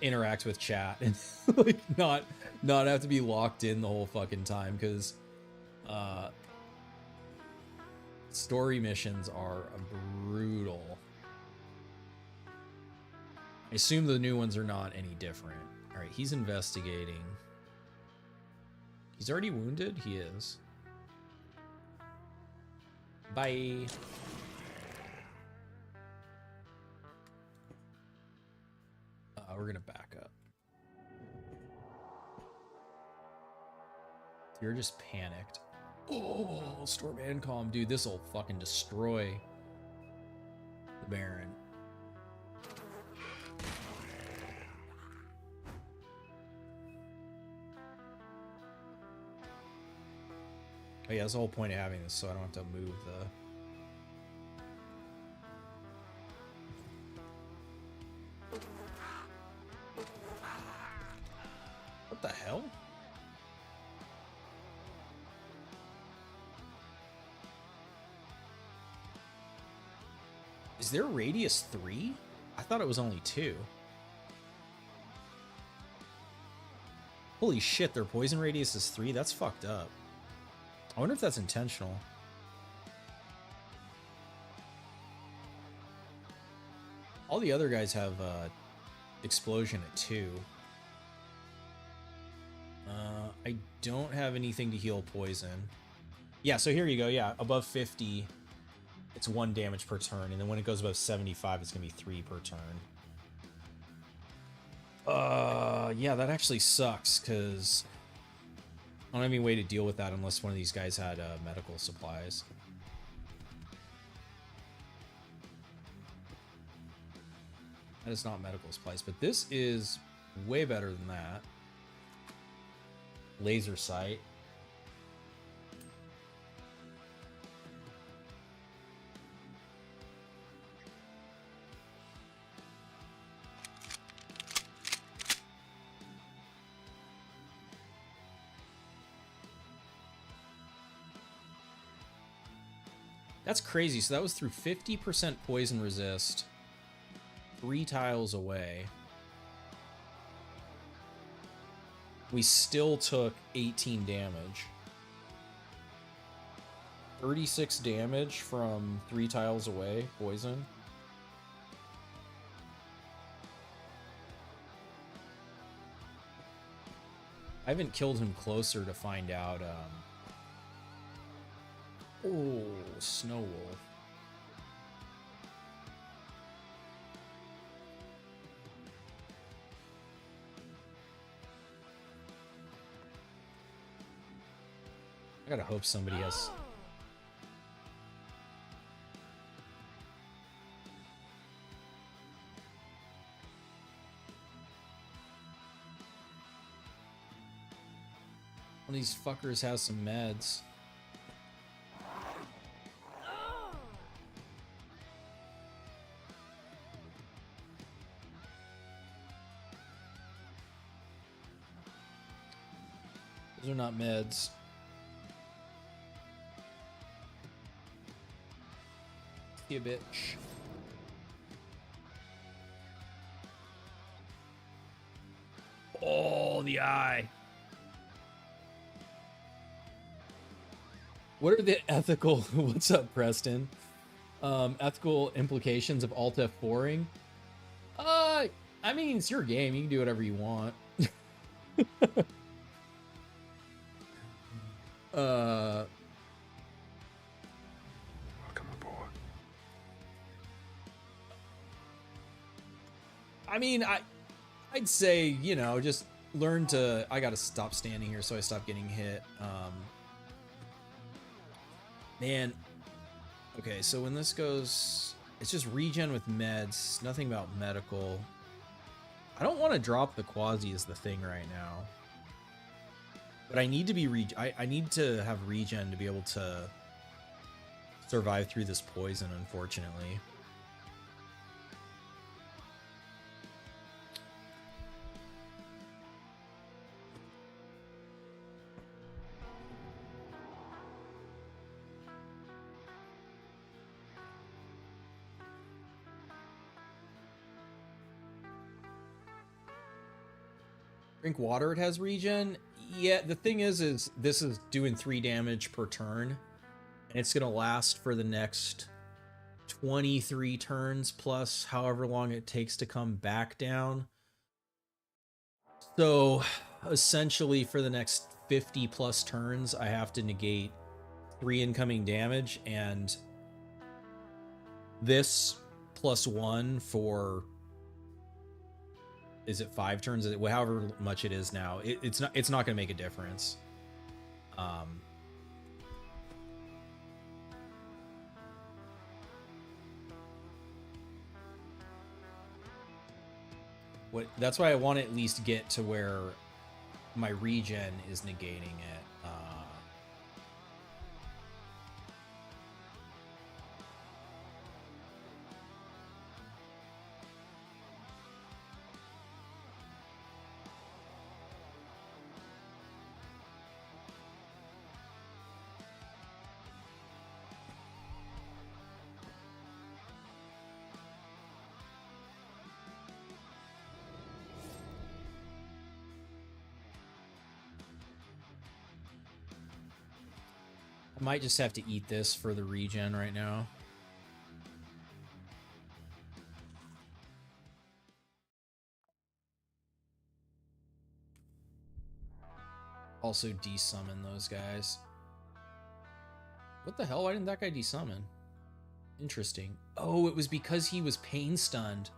interact with chat and like not have to be locked in the whole fucking time, because story missions are brutal. I assume the new ones are not any different. All right, he's investigating. He's already wounded? He is. Bye. We're gonna back up. You're just panicked. Oh, Storm Ancom, dude, this'll fucking destroy the Baron. Oh yeah, that's the whole point of having this, so I don't have to move the... What the hell? Is their radius 3? I thought it was only 2. Holy shit, their poison radius is 3? That's fucked up. I wonder if that's intentional. All the other guys have explosion at 2. I don't have anything to heal poison. Yeah, so here you go. Yeah, above 50, it's 1 damage per turn, and then when it goes above 75, it's gonna be 3 per turn. Yeah, that actually sucks, because I don't have any way to deal with that unless one of these guys had medical supplies. That is not medical supplies, but this is way better than that. Laser sight. That's crazy. So that was through 50% poison resist. 3 tiles away. We still took 18 damage. 36 damage from 3 tiles away, poison. I haven't killed him closer to find out. Oh, Snow Wolf. I gotta hope somebody has... One of these fuckers has some meds. Those are not meds. You bitch. Oh, the eye. What are the ethical... What's up, Preston? Ethical implications of Alt F4ing? I mean, it's your game. You can do whatever you want. Welcome aboard. I mean, I'd say, you know, just learn to... I gotta stop standing here so I stop getting hit. Man. Okay, so when this goes... It's just regen with meds. Nothing about medical. I don't want to drop the Quasi as the thing right now. But I need to be... I need to have regen to be able to survive through this poison, unfortunately. Drink water, it has regen. Yeah, the thing is this is doing 3 damage per turn. And it's going to last for the next 23 turns plus however long it takes to come back down. So essentially for the next 50 plus turns, I have to negate 3 incoming damage. And this plus 1 for... Is it 5 turns? However much it is now, it's not going to make a difference. That's why I want to at least get to where my regen is negating it. I might just have to eat this for the regen right now. Also desummon those guys. What the hell? Why didn't that guy desummon? Interesting. Oh, it was because he was pain stunned.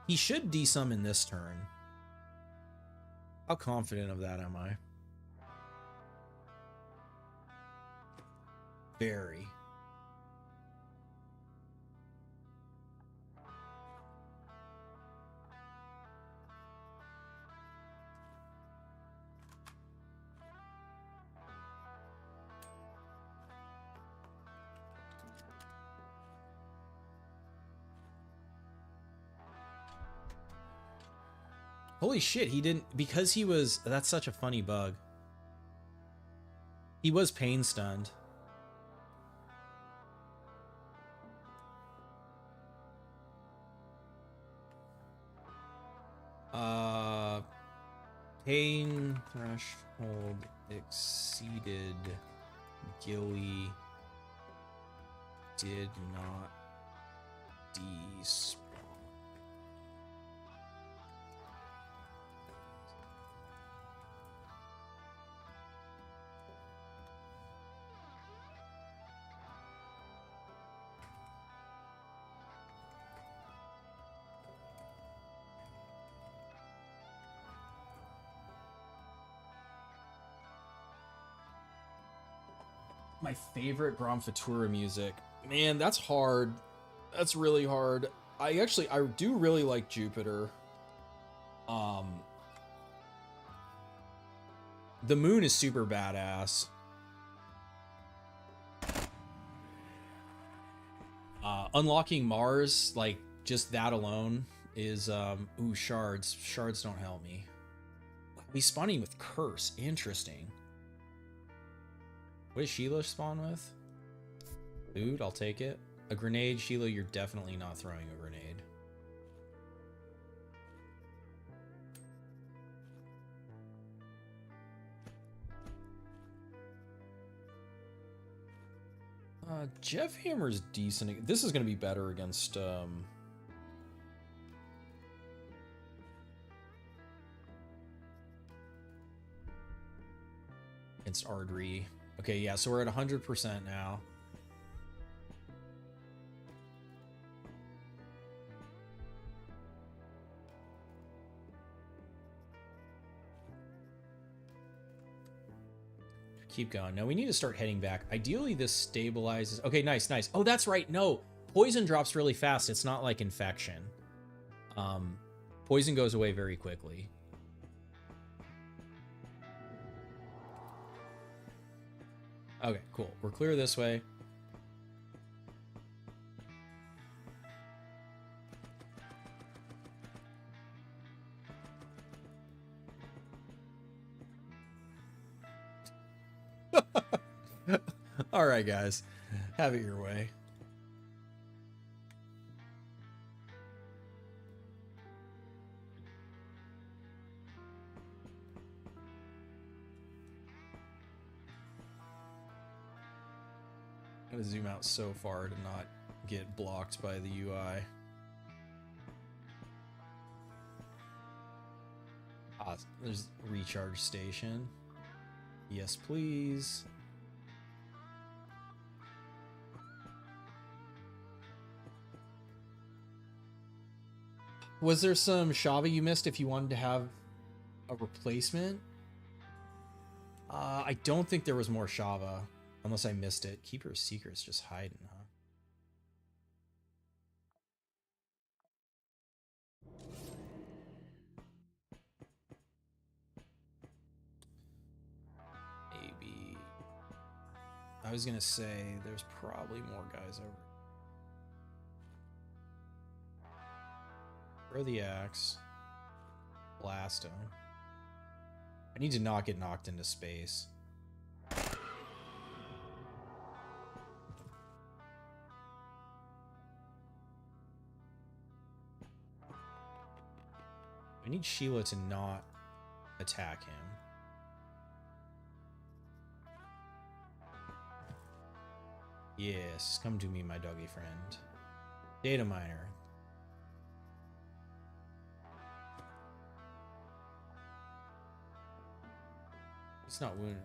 He should desummon this turn. How confident of that am I? Very. Holy shit, he didn't... Because he was... That's such a funny bug. He was pain stunned. Pain threshold exceeded. Gilly did not despawn. My favorite Grand Futura music. Man, that's hard. That's really hard. I do really like Jupiter. The moon is super badass. Unlocking Mars, like just that alone is ooh, shards. Shards don't help me. We spawning with curse. Interesting. What does Sheila spawn with? Food, I'll take it. A grenade, Sheila, you're definitely not throwing a grenade. Jeff Hammer's decent. This is going to be better against Ardry. Okay, yeah, so we're at 100% now. Keep going. No, we need to start heading back. Ideally, this stabilizes. Okay, nice, nice. Oh, that's right. No, poison drops really fast. It's not like infection. Poison goes away very quickly. Okay, cool. We're clear this way. All right, guys. Have it your way. I'm gonna zoom out so far to not get blocked by the UI. Ah, there's a recharge station. Yes, please. Was there some Shava you missed if you wanted to have a replacement? I don't think there was more Shava. Unless I missed it. Keeper of Secrets just hiding, huh? Maybe. I was gonna say there's probably more guys over. Throw the axe. Blast him. I need to not get knocked into space. I need Sheila to not attack him. Yes, come to me, my doggy friend. Data miner. He's not wounded.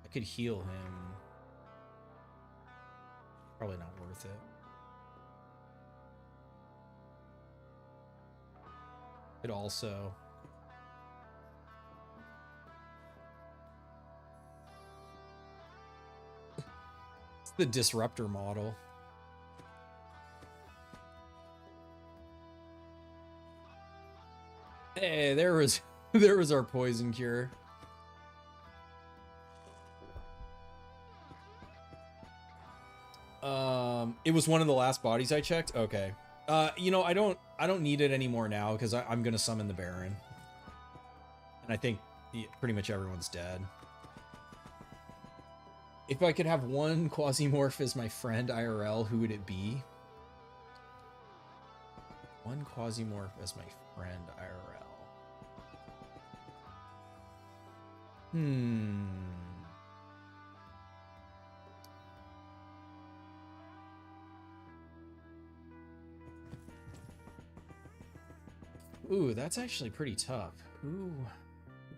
I could heal him. Probably not worth it. Could also. It's the disruptor model. Hey, there was our poison cure. It was one of the last bodies I checked. Okay. You know, I don't need it anymore now because I'm gonna summon the Baron, and I think pretty much everyone's dead. If I could have one Quasimorph as my friend IRL, who would it be? One Quasimorph as my friend IRL. Ooh, that's actually pretty tough. Who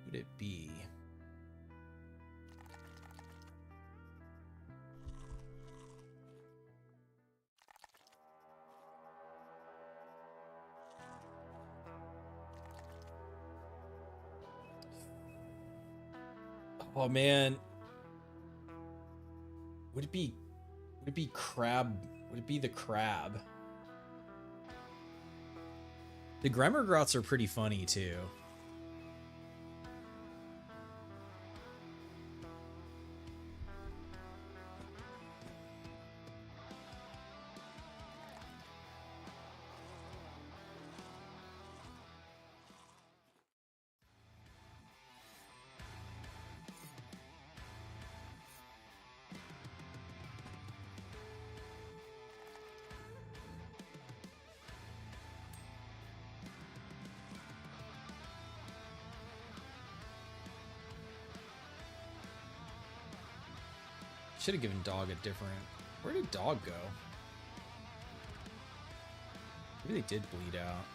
would it be? Oh man. Would it be crab? Would it be the crab? The Gremmergrots are pretty funny too. Should have given Dog a different... Where did Dog go? Maybe they did bleed out.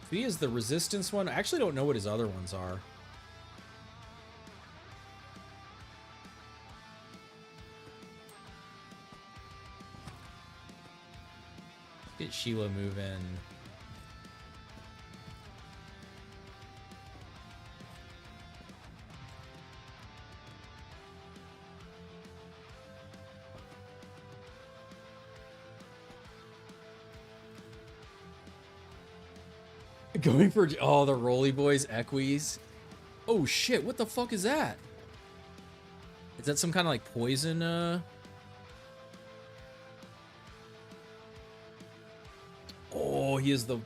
If he is the resistance one, I actually don't know what his other ones are. Get Sheila moving. Going for the Roly Boys Equis. Oh shit, what the fuck is that? Is that some kind of like poison Oh, he is the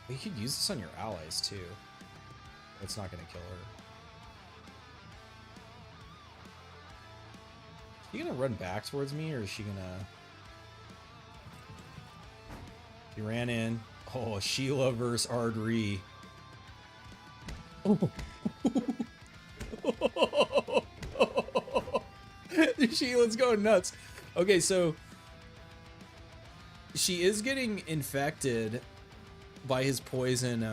You could use this on your allies too. It's not gonna kill her. Is she gonna run back towards me, or is she gonna... She ran in. Oh, Sheila versus Ardree. Oh. Sheila's going nuts. Okay, so she is getting infected by his poison.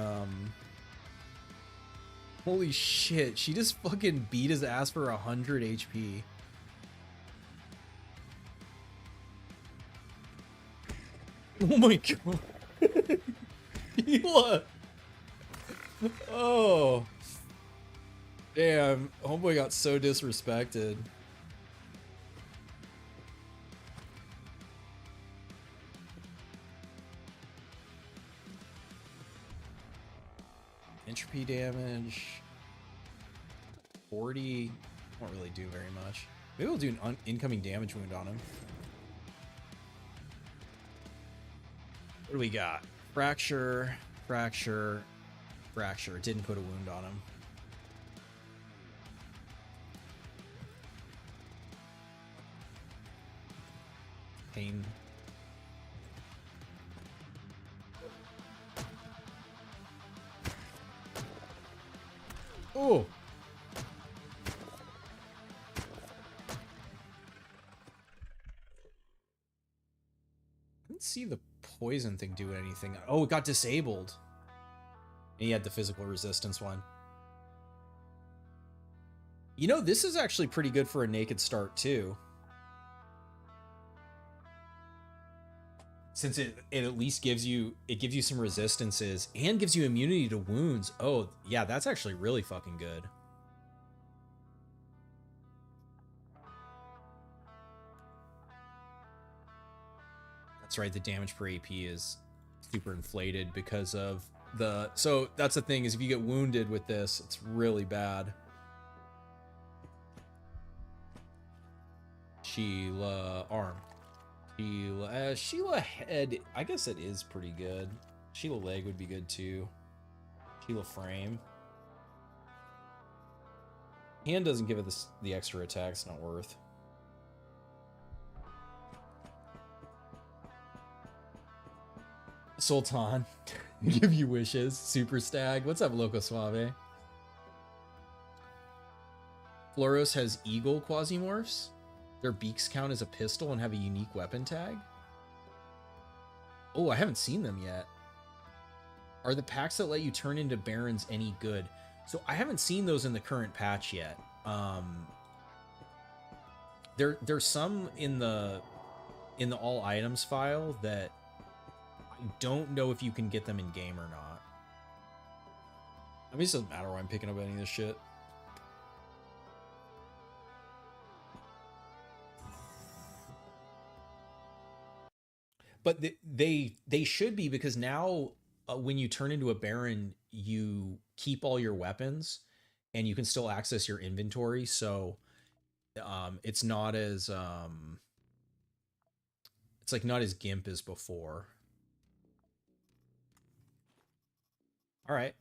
Holy shit, she just fucking beat his ass for 100 HP. Oh my god. Sheila. Oh. Damn, homeboy got so disrespected. Entropy damage. 40. Won't really do very much. Maybe we'll do an incoming damage wound on him. What do we got? Fracture, fracture, fracture. Didn't put a wound on him. Pain. Oh! I didn't see the poison thing do anything. Oh, it got disabled. And he had the physical resistance one. You know, this is actually pretty good for a naked start too. Since it at least gives you some resistances and gives you immunity to wounds. Oh, yeah, that's actually really fucking good. That's right, the damage per AP is super inflated because of the... So that's the thing, is if you get wounded with this, it's really bad. Sheila arm. Sheila head, I guess it is pretty good. Sheila leg would be good too. Sheila frame. Hand doesn't give it the extra attack, it's not worth. Sultan, give you wishes. Super Stag, what's up, Loco Suave? Flauros has eagle Quasimorphs. Their beaks count as a pistol and have a unique weapon tag. Oh, I haven't seen them yet. Are the packs that let you turn into barons any good? So I haven't seen those in the current patch yet. There's some in the all items file that I don't know if you can get them in game or not. I mean, it doesn't matter why I'm picking up any of this shit. But they should be, because now when you turn into a baron, you keep all your weapons and you can still access your inventory. So it's not as it's like not as gimp as before. All right.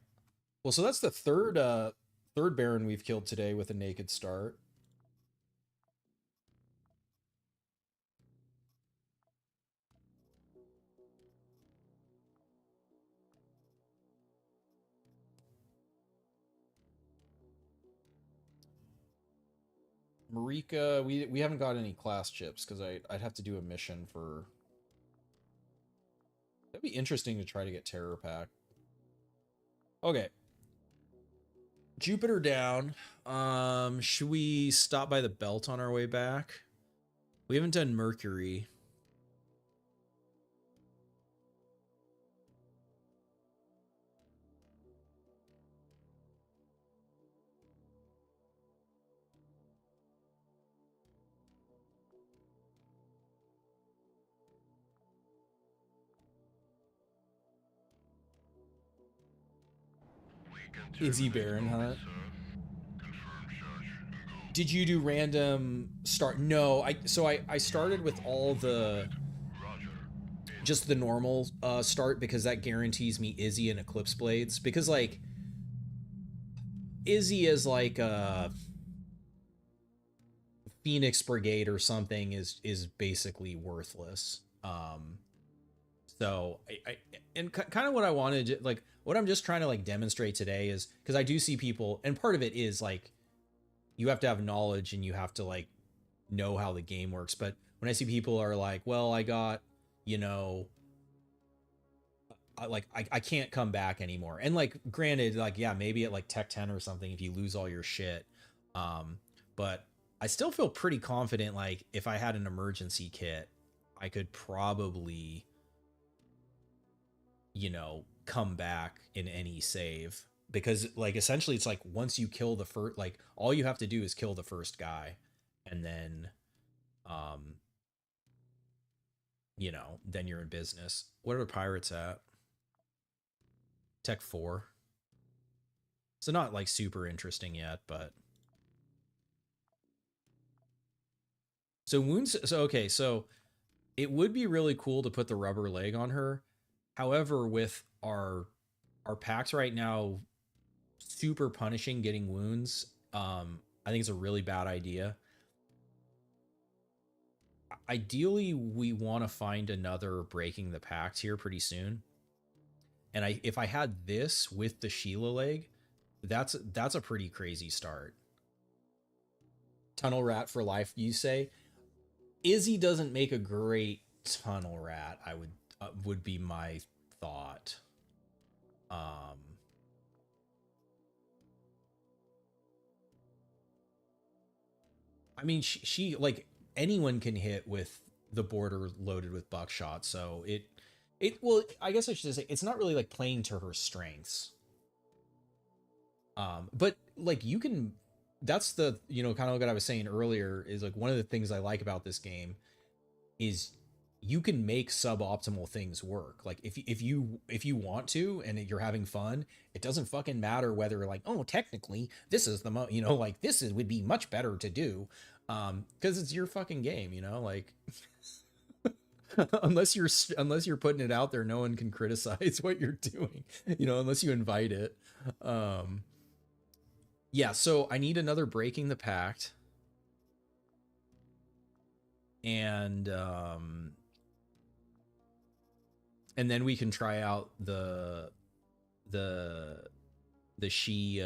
Well, so that's the third baron we've killed today with a naked start. Marika, we haven't got any class chips because I'd have to do a mission for. That'd be interesting to try to get Terror Pack. Okay. Jupiter down. Should we stop by the belt on our way back? We haven't done Mercury. Izzy Baron Hunt. Did you do random start? No, I started with all the just the normal start, because that guarantees me Izzy and Eclipse Blades, because like Izzy is like a Phoenix Brigade or something is basically worthless. So and kind of what I wanted to, like, what I'm just trying to like demonstrate today is, because I do see people, and part of it is like you have to have knowledge and you have to like know how the game works. But when I see people are like, well, I got, you know, I can't come back anymore. And like, granted, like, yeah, maybe at like Tech 10 or something, if you lose all your shit. But I still feel pretty confident, like if I had an emergency kit, I could probably, you know, come back in any save, because like essentially it's like once you kill the first, like all you have to do is kill the first guy, and then you know, then you're in business. What are the pirates at? Tech 4. So not like super interesting yet, but so wounds. So okay, so it would be really cool to put the rubber leg on her. However, with our packs right now super punishing getting wounds, I think it's a really bad idea. Ideally, we want to find another breaking the packs here pretty soon. And if I had this with the Sheila leg, that's a pretty crazy start. Tunnel rat for life, you say? Izzy doesn't make a great tunnel rat, I would be my thought. I mean, she like anyone can hit with the border loaded with buckshot, so it well, I guess I should say it's not really like playing to her strengths. But like you can, that's the, you know, kind of what I was saying earlier, is like one of the things I like about this game is you can make suboptimal things work. Like if you want to and you're having fun, it doesn't fucking matter whether like, oh, technically this is the you know, like this would be much better to do. Because it's your fucking game, you know, like unless you're putting it out there, no one can criticize what you're doing, you know, unless you invite it. Yeah, so I need another Breaking the Pact. And then we can try out the she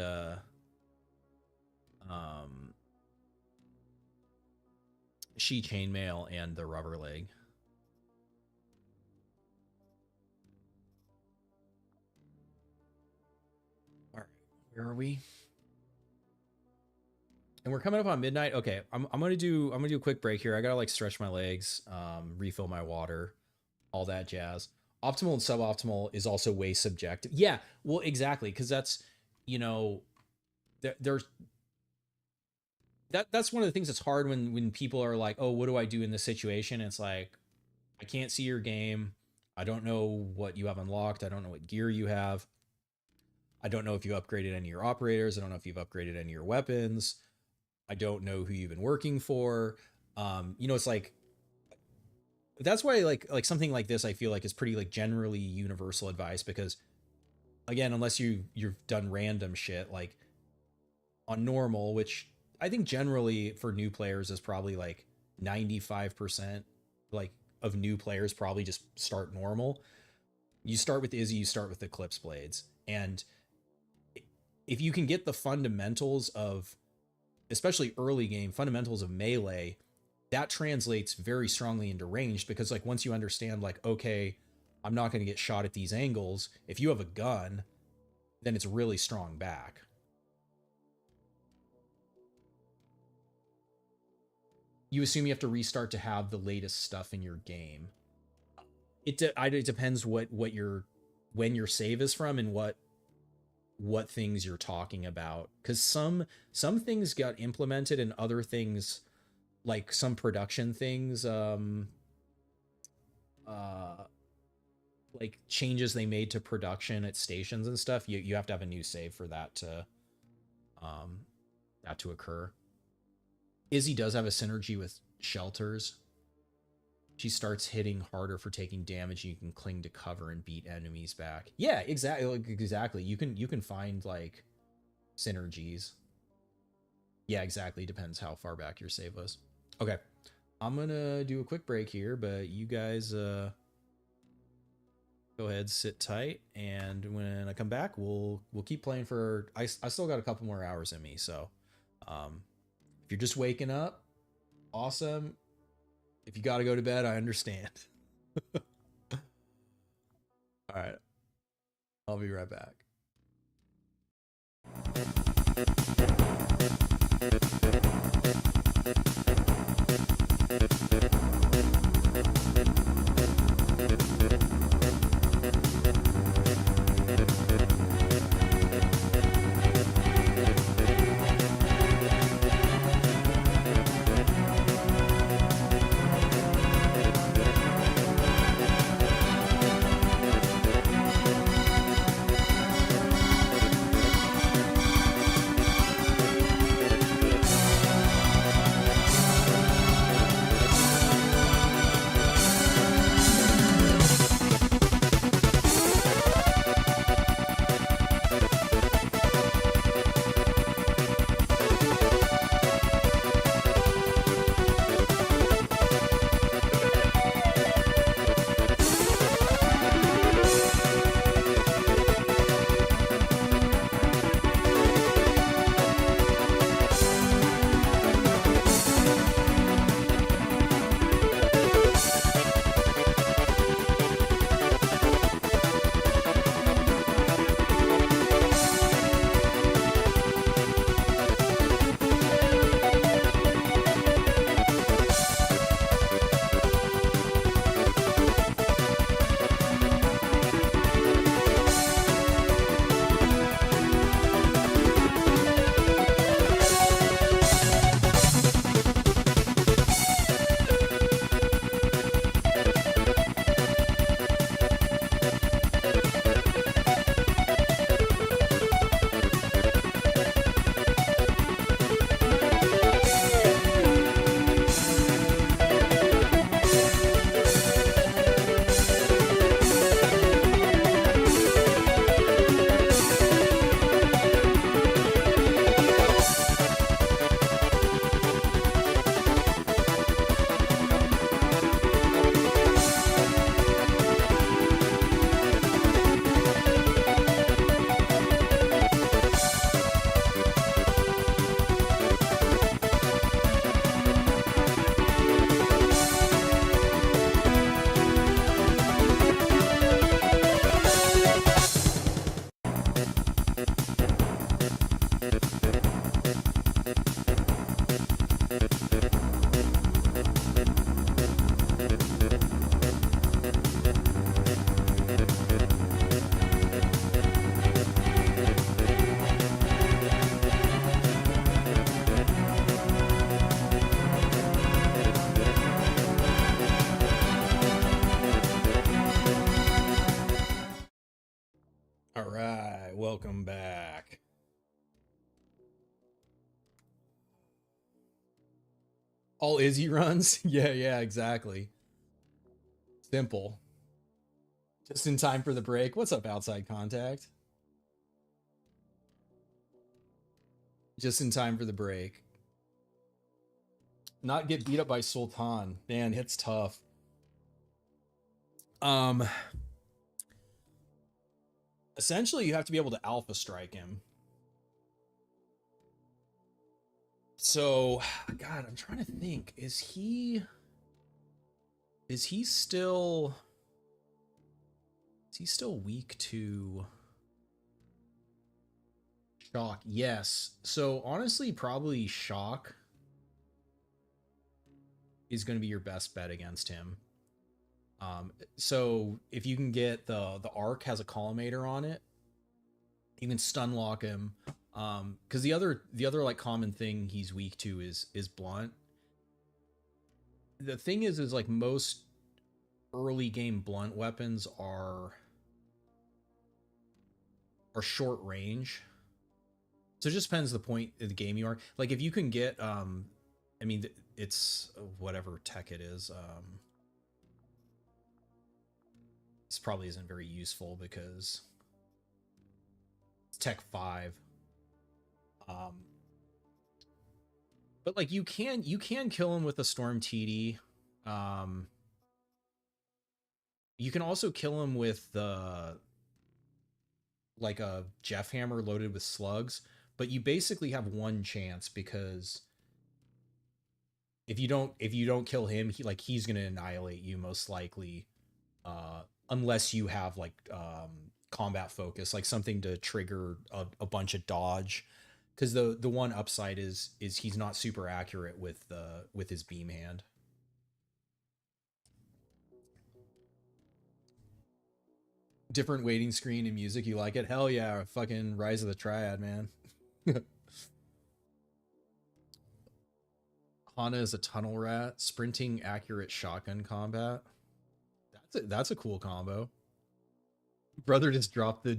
she chainmail and the rubber leg. All right, where are we? And we're coming up on midnight. Okay, I'm gonna do a quick break here. I gotta like stretch my legs, refill my water, all that jazz. Optimal and suboptimal is also way subjective. Yeah, well, exactly, because that's, you know, there's that's one of the things that's hard when people are like, oh, what do I do in this situation? And it's like, I can't see your game. I don't know what you have unlocked. I don't know what gear you have. I don't know if you upgraded any of your operators. I don't know if you've upgraded any of your weapons. I don't know who you've been working for. You know, it's like, that's why like something like this, I feel like is pretty like generally universal advice, because again, unless you've done random shit like on normal, which I think generally for new players is probably like 95% like of new players probably just start normal. You start with Izzy, you start with Eclipse Blades. And if you can get the fundamentals of, especially early game, fundamentals of melee, that translates very strongly into ranged, because like once you understand like, okay, I'm not going to get shot at these angles. If you have a gun, then it's really strong back. You assume you have to restart to have the latest stuff in your game. It depends when your save is from and what things you're talking about, because some things got implemented and other things, like some production things, like changes they made to production at stations and stuff, you have to have a new save for that to occur. Izzy does have a synergy with shelters. She starts hitting harder for taking damage, and you can cling to cover and beat enemies back. Yeah, exactly. You can find like synergies. Yeah, exactly. Depends how far back your save was. Okay, I'm gonna do a quick break here, but you guys go ahead, sit tight, and when I come back, we'll keep playing for. I still got a couple more hours in me, so if you're just waking up, awesome. If you got to go to bed, I understand. All right. I'll be right back. welcome back. All Izzy runs? Yeah, exactly. Simple. Just in time for the break. What's up, outside contact? Just in time for the break. Not get beat up by Sultan. Man, it's tough. Essentially, you have to be able to alpha strike him. So, God, I'm trying to think. Is he still weak to shock? Yes. So honestly, probably shock is going to be your best bet against him. So if you can get the arc has a collimator on it, you can stun lock him. Because the other like common thing he's weak to is blunt. The thing is like most early game blunt weapons are short range. So it just depends the point of the game you are. Like if you can get I mean it's whatever tech it is. This probably isn't very useful because it's tech 5. But like you can kill him with a storm TD. You can also kill him with the like a Jeff hammer loaded with slugs, but you basically have one chance because if you don't kill him, he's gonna annihilate you most likely, unless you have like combat focus, like something to trigger a bunch of dodge. Because the one upside is he's not super accurate with his beam hand. Different waiting screen and music, you like it? Hell yeah, fucking Rise of the Triad, man. Hana is a tunnel rat, sprinting accurate shotgun combat. That's a cool combo. Brother just dropped the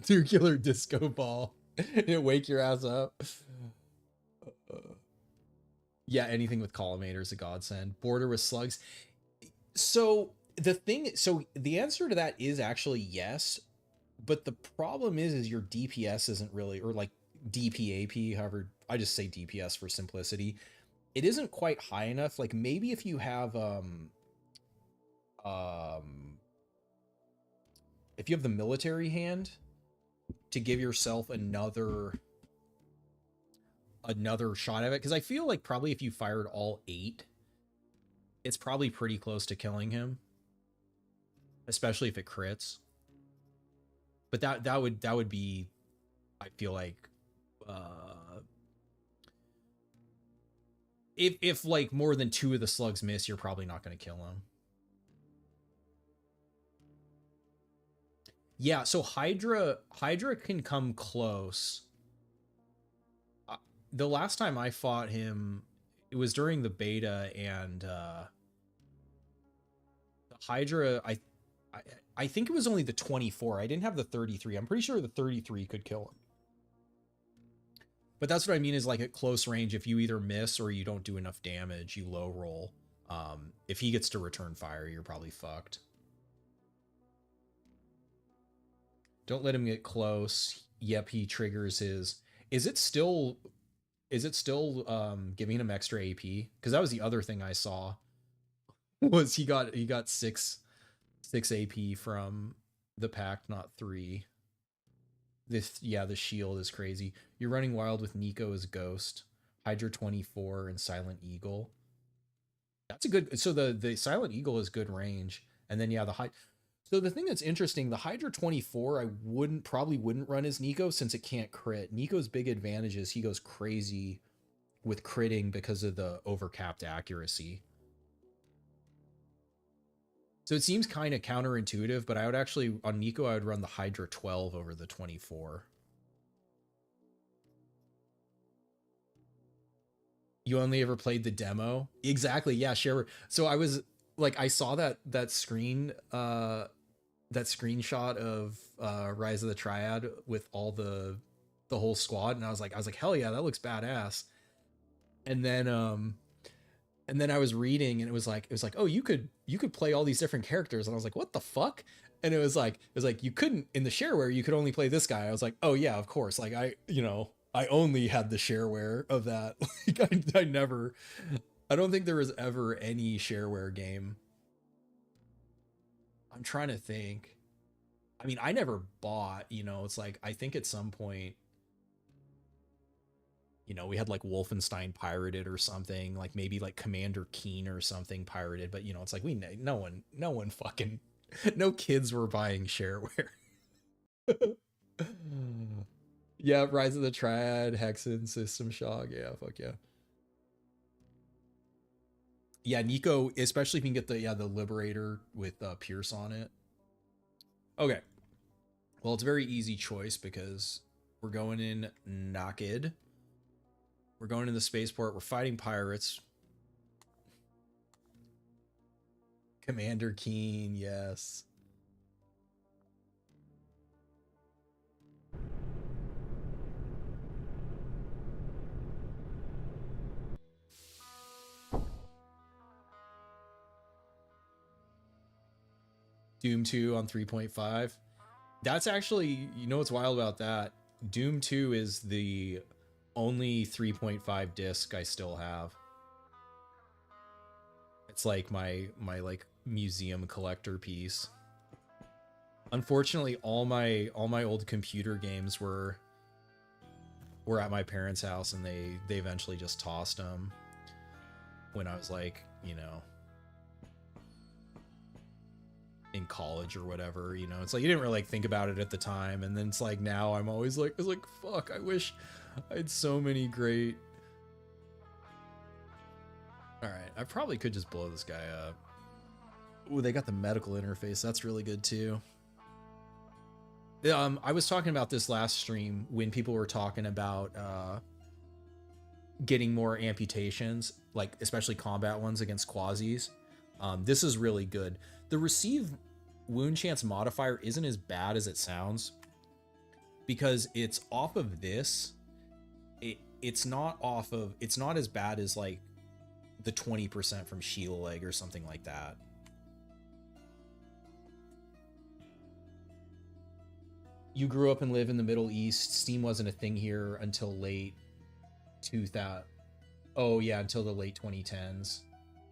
nuclear disco ball. It wake your ass up. Yeah, anything with collimator is a godsend. Border with slugs. So the answer to that is actually yes, but the problem is your DPS isn't really, or like DPAP, however, I just say DPS for simplicity. It isn't quite high enough. Like maybe if you have if you have the military hand to give yourself another shot at it, because I feel like probably if you fired all 8, it's probably pretty close to killing him, especially if it crits. But that would be, I feel like, if like more than 2 of the slugs miss, you're probably not going to kill him. Yeah, so Hydra can come close. The last time I fought him, it was during the beta, and the Hydra, I think it was only the 24. I didn't have the 33. I'm pretty sure the 33 could kill him. But that's what I mean is like at close range, if you either miss or you don't do enough damage, you low roll. If he gets to return fire, you're probably fucked. Don't let him get close. Yep, he triggers his. Is it still giving him extra AP? Because that was the other thing I saw. Was he got 6 AP from the pact, not 3. The shield is crazy. You're running wild with Nico as Ghost, Hydra 24, and Silent Eagle. That's a good. So the Silent Eagle is good range, and then yeah, So the thing that's interesting, the Hydra 24, I probably wouldn't run as Nico since it can't crit. Nico's big advantage is he goes crazy with critting because of the overcapped accuracy. So it seems kind of counterintuitive, but I would actually, on Nico, I would run the Hydra 12 over the 24. You only ever played the demo? Exactly, yeah, share. So I was like, I saw that screen that screenshot of Rise of the Triad with all the whole squad, and I was like, hell yeah, that looks badass. And then I was reading, and it was like, oh, you could play all these different characters, and I was like, what the fuck? And it was like you couldn't in the shareware, you could only play this guy. I was like, oh yeah, of course. Like I only had the shareware of that. Like I don't think there was ever any shareware game. I'm trying to think. I mean, I never bought, it's like, I think at some point, we had like Wolfenstein pirated or something, like maybe like Commander Keen or something pirated, but it's like no one fucking, no kids were buying shareware. Yeah, Rise of the Triad, Hexen, System Shock, yeah, fuck yeah. Yeah, Nico, especially if you can get the Liberator with Pierce on it. Okay. Well, it's a very easy choice because we're going in Naked. We're going in the spaceport. We're fighting pirates. Commander Keen, yes. Doom 2 on 3.5. That's actually, what's wild about that? Doom 2 is the only 3.5 disc I still have. It's like my like museum collector piece. Unfortunately, all my old computer games were at my parents' house, and they eventually just tossed them when I was like, in college or whatever. It's like you didn't really like think about it at the time, and then it's like now I'm always like, it's like, fuck, I wish I had so many great. All right, I probably could just blow this guy up. Ooh, they got the medical interface. That's really good too. I was talking about this last stream when people were talking about getting more amputations, like especially combat ones against quasis. This is really good. The receive wound chance modifier isn't as bad as it sounds because it's off of this. It's not as bad as like the 20% from Sheila Leg or something like that. You grew up and live in the Middle East. Steam wasn't a thing here until late 2000. Oh yeah, until the late 2010s.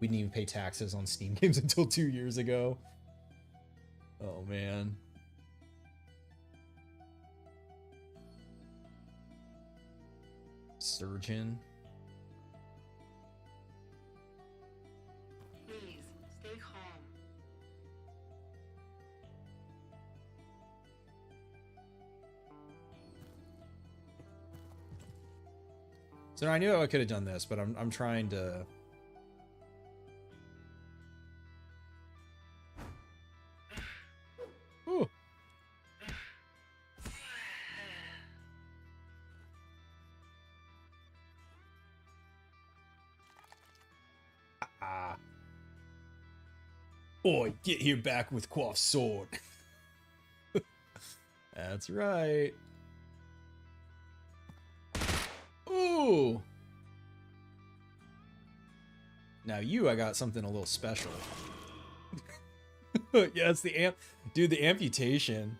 We didn't even pay taxes on Steam games until 2 years ago. Oh man. Surgeon. Please, stay calm. So I knew I could have done this, but I'm trying to. Ooh. Ah. Boy, get here back with Quaff's sword. That's right. Ooh. Now I got something a little special. Yeah, it's the dude, the amputation.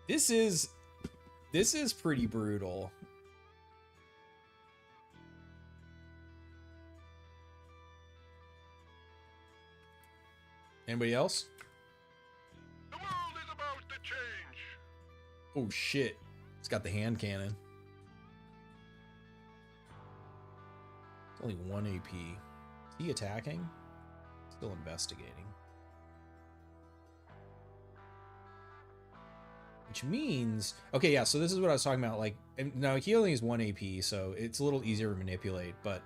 This is pretty brutal. Anybody else? The world is about to change. Oh shit. It's got the hand cannon. It's only 1 AP. Is he attacking? Still investigating. Which means, okay, yeah, so this is what I was talking about. Like, now he only has 1 AP, so it's a little easier to manipulate, but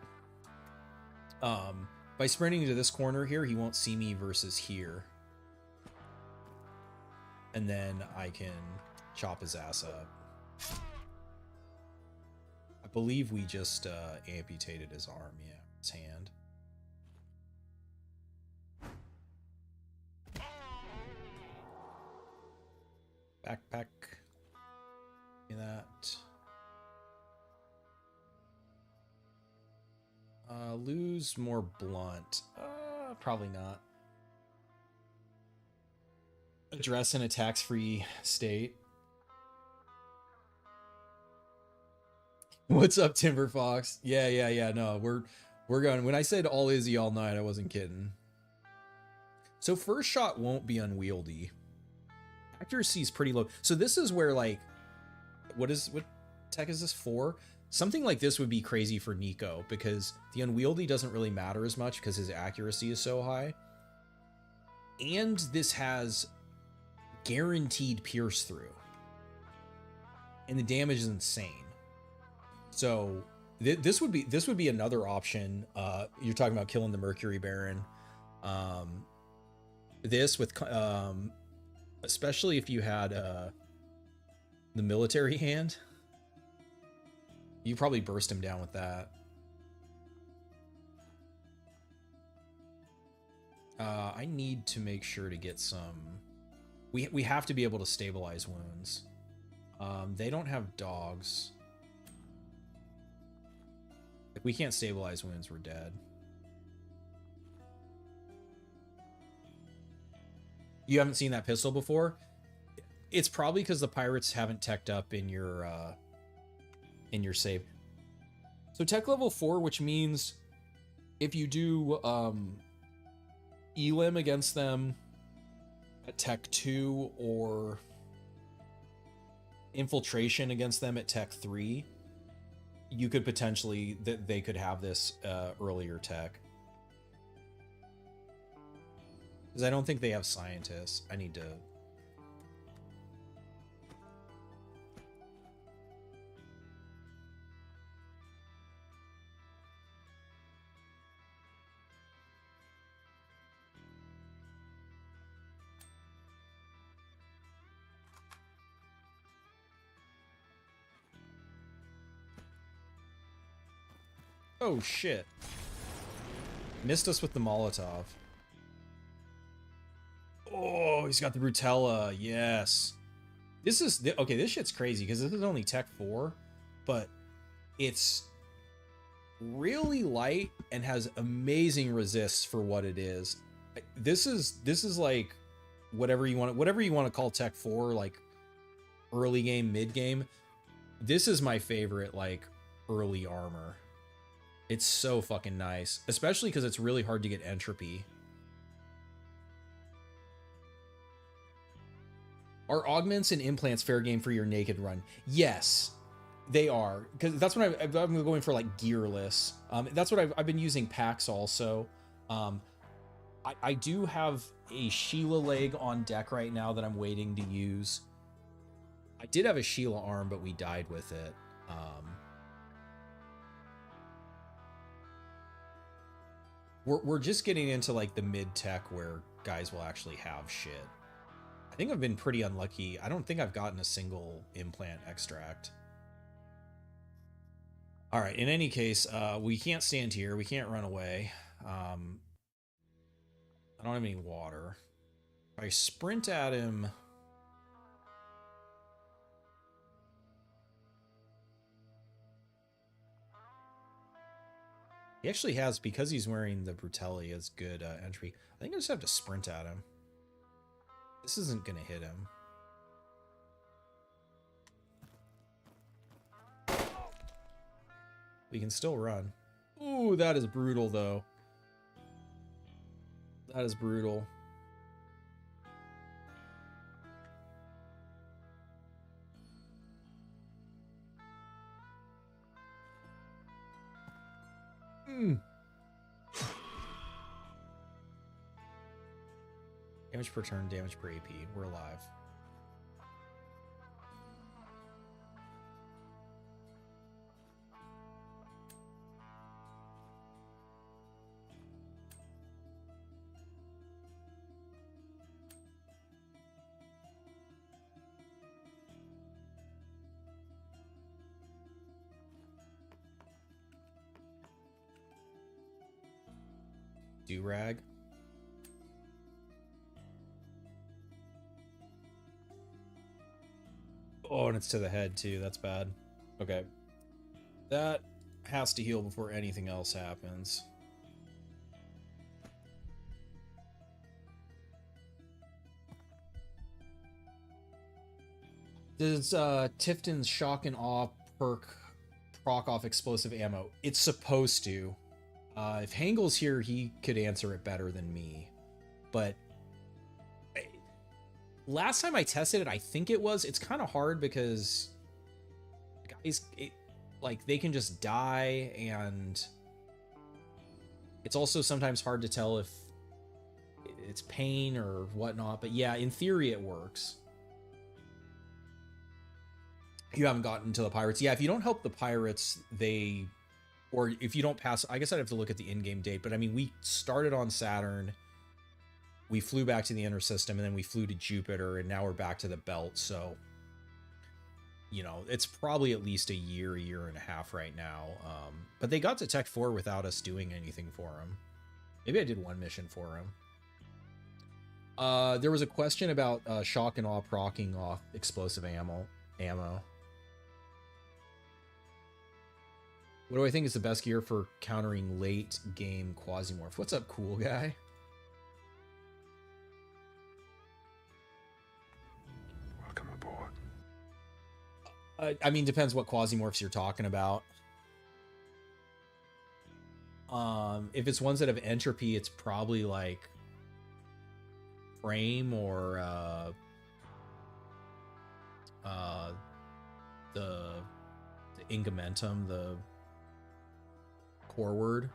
by sprinting to this corner here, he won't see me versus here. And then I can chop his ass up. I believe we just amputated his arm, yeah, his hand. Backpack. Give me that. Lose more blunt. Probably not. Address in a tax-free state. What's up, Timber Fox? Yeah. No, we're going. When I said all Izzy all night, I wasn't kidding. So first shot won't be unwieldy. Accuracy is pretty low. So this is where, like, what tech is this for? Something like this would be crazy for Nico because the unwieldy doesn't really matter as much because his accuracy is so high. And this has guaranteed pierce through. And the damage is insane. So this would be another option. You're talking about killing the Mercury Baron. This with especially if you had the military hand, you probably burst him down with that. I need to make sure to get some. We have to be able to stabilize wounds. They don't have dogs. If we can't stabilize wounds, we're dead. You haven't seen that pistol before? It's probably because the pirates haven't teched up in your save. So tech level 4, which means if you do elim against them at tech 2 or infiltration against them at tech 3, you could potentially they could have this earlier tech. Because I don't think they have scientists. I need to. Oh shit. Missed us with the Molotov. Oh, he's got the Brutella. Yes. This is okay, this shit's crazy because this is only tech 4, but it's really light and has amazing resists for what it is. This is like whatever you want to call tech 4, like early game, mid game. This is my favorite like early armor. It's so fucking nice, especially because it's really hard to get entropy. Are augments and implants fair game for your naked run? Yes, they are, because that's what I'm going for, like gearless. That's what I've been using packs also. I do have a Sheila leg on deck right now that I'm waiting to use. I did have a Sheila arm, but we died with it. We're just getting into like the mid tech where guys will actually have shit. I think I've been pretty unlucky. I don't think I've gotten a single implant extract. All right, in any case, we can't stand here. We can't run away. I don't have any water. If I sprint at him... He actually has, because he's wearing the Brutelli, as good entry. I think I just have to sprint at him. This isn't going to hit him. We can still run. Ooh, that is brutal, though. That is brutal. Damage per turn, damage per AP. We're alive. Do-rag. Oh, and it's to the head too. That's bad. Okay. That has to heal before anything else happens. Does Tifton's Shock and Awe perk proc off explosive ammo? It's supposed to. If Hangel's here, he could answer it better than me. But last time I tested it, I think it was. It's kind of hard because guys, like they can just die, and it's also sometimes hard to tell if it's pain or whatnot. But yeah, in theory, it works. You haven't gotten to the pirates. Yeah, if you don't help the pirates, or if you don't pass, I guess I'd have to look at the in-game date, but I mean, we started on Saturn, we flew back to the inner system, and then we flew to Jupiter, and now we're back to the belt. So, you know, it's probably at least a year and a half right now. But they got to Tech 4 without us doing anything for them. Maybe I did one mission for them. There was a question about Shock and Awe proccing off explosive ammo. What do I think is the best gear for countering late game Quasimorph? What's up, cool guy? Welcome aboard. I mean, depends what Quasimorphs you're talking about. If it's ones that have entropy, it's probably like frame or the ingamentum, the core word.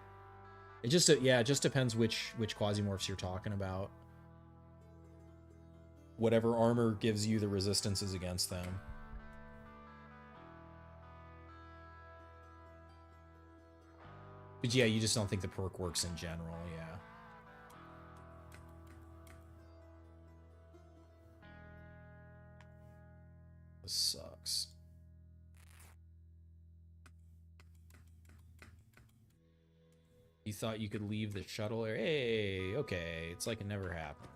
It just depends which Quasimorphs you're talking about. Whatever armor gives you the resistances against them. But yeah, you just don't think the perk works in general, yeah. This sucks. You thought you could leave the shuttle area? Hey, okay. It's like it never happened.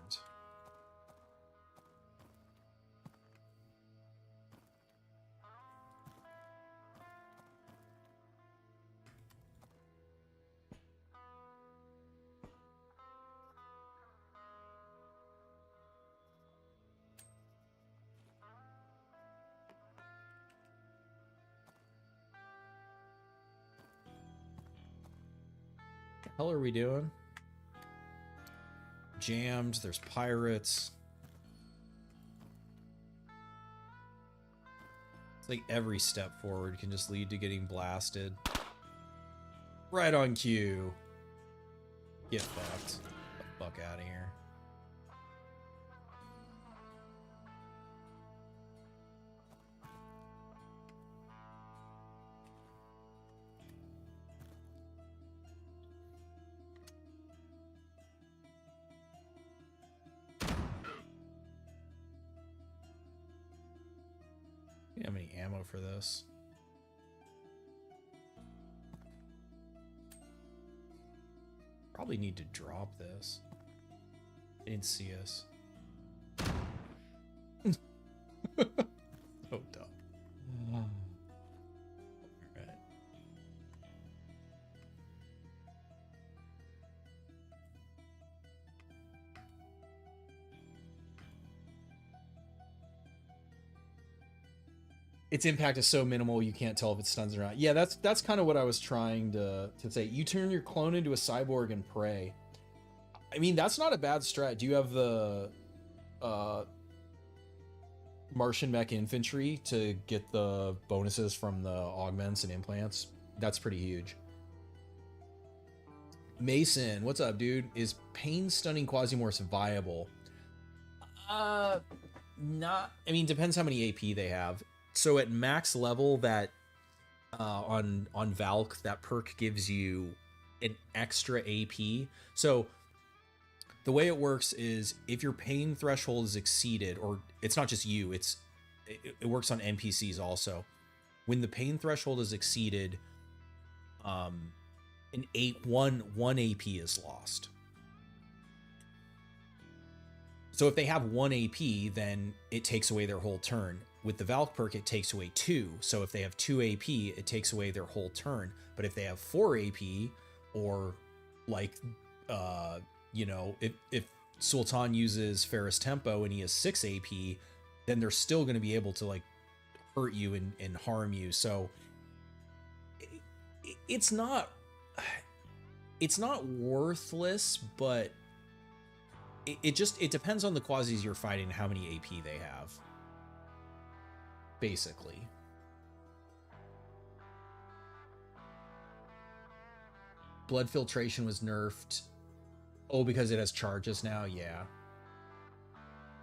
What the hell are we doing? Jammed, there's pirates. It's like every step forward can just lead to getting blasted. Right on cue. Get fucked. Get the fuck out of here. We don't have any ammo for this. Probably need to drop this. They didn't see us. Oh, dumb. Alright. Its impact is so minimal you can't tell if it stuns or not. Yeah, that's kind of what I was trying to say. You turn your clone into a cyborg and pray. I mean, that's not a bad strat. Do you have the Martian mech infantry to get the bonuses from the augments and implants? That's pretty huge. Mason, what's up, dude? Is pain stunning Quasimorphs viable? Not. I mean, depends how many AP they have. So at max level, that on Valk, that perk gives you an extra AP. So the way it works is if your pain threshold is exceeded, or it's not just you, it works on NPCs also. When the pain threshold is exceeded, one AP is lost. So if they have 1 AP, then it takes away their whole turn. with the Valk perk, it takes away 2. So if they have 2 AP, it takes away their whole turn. But if they have 4 AP, or like, you know, if Sultan uses Ferris Tempo and he has 6 AP, then they're still going to be able to like hurt you and harm you. So it's not worthless, but it depends on the Quasis you're fighting and how many AP they have. Basically. Blood filtration was nerfed. Oh, because it has charges now? Yeah.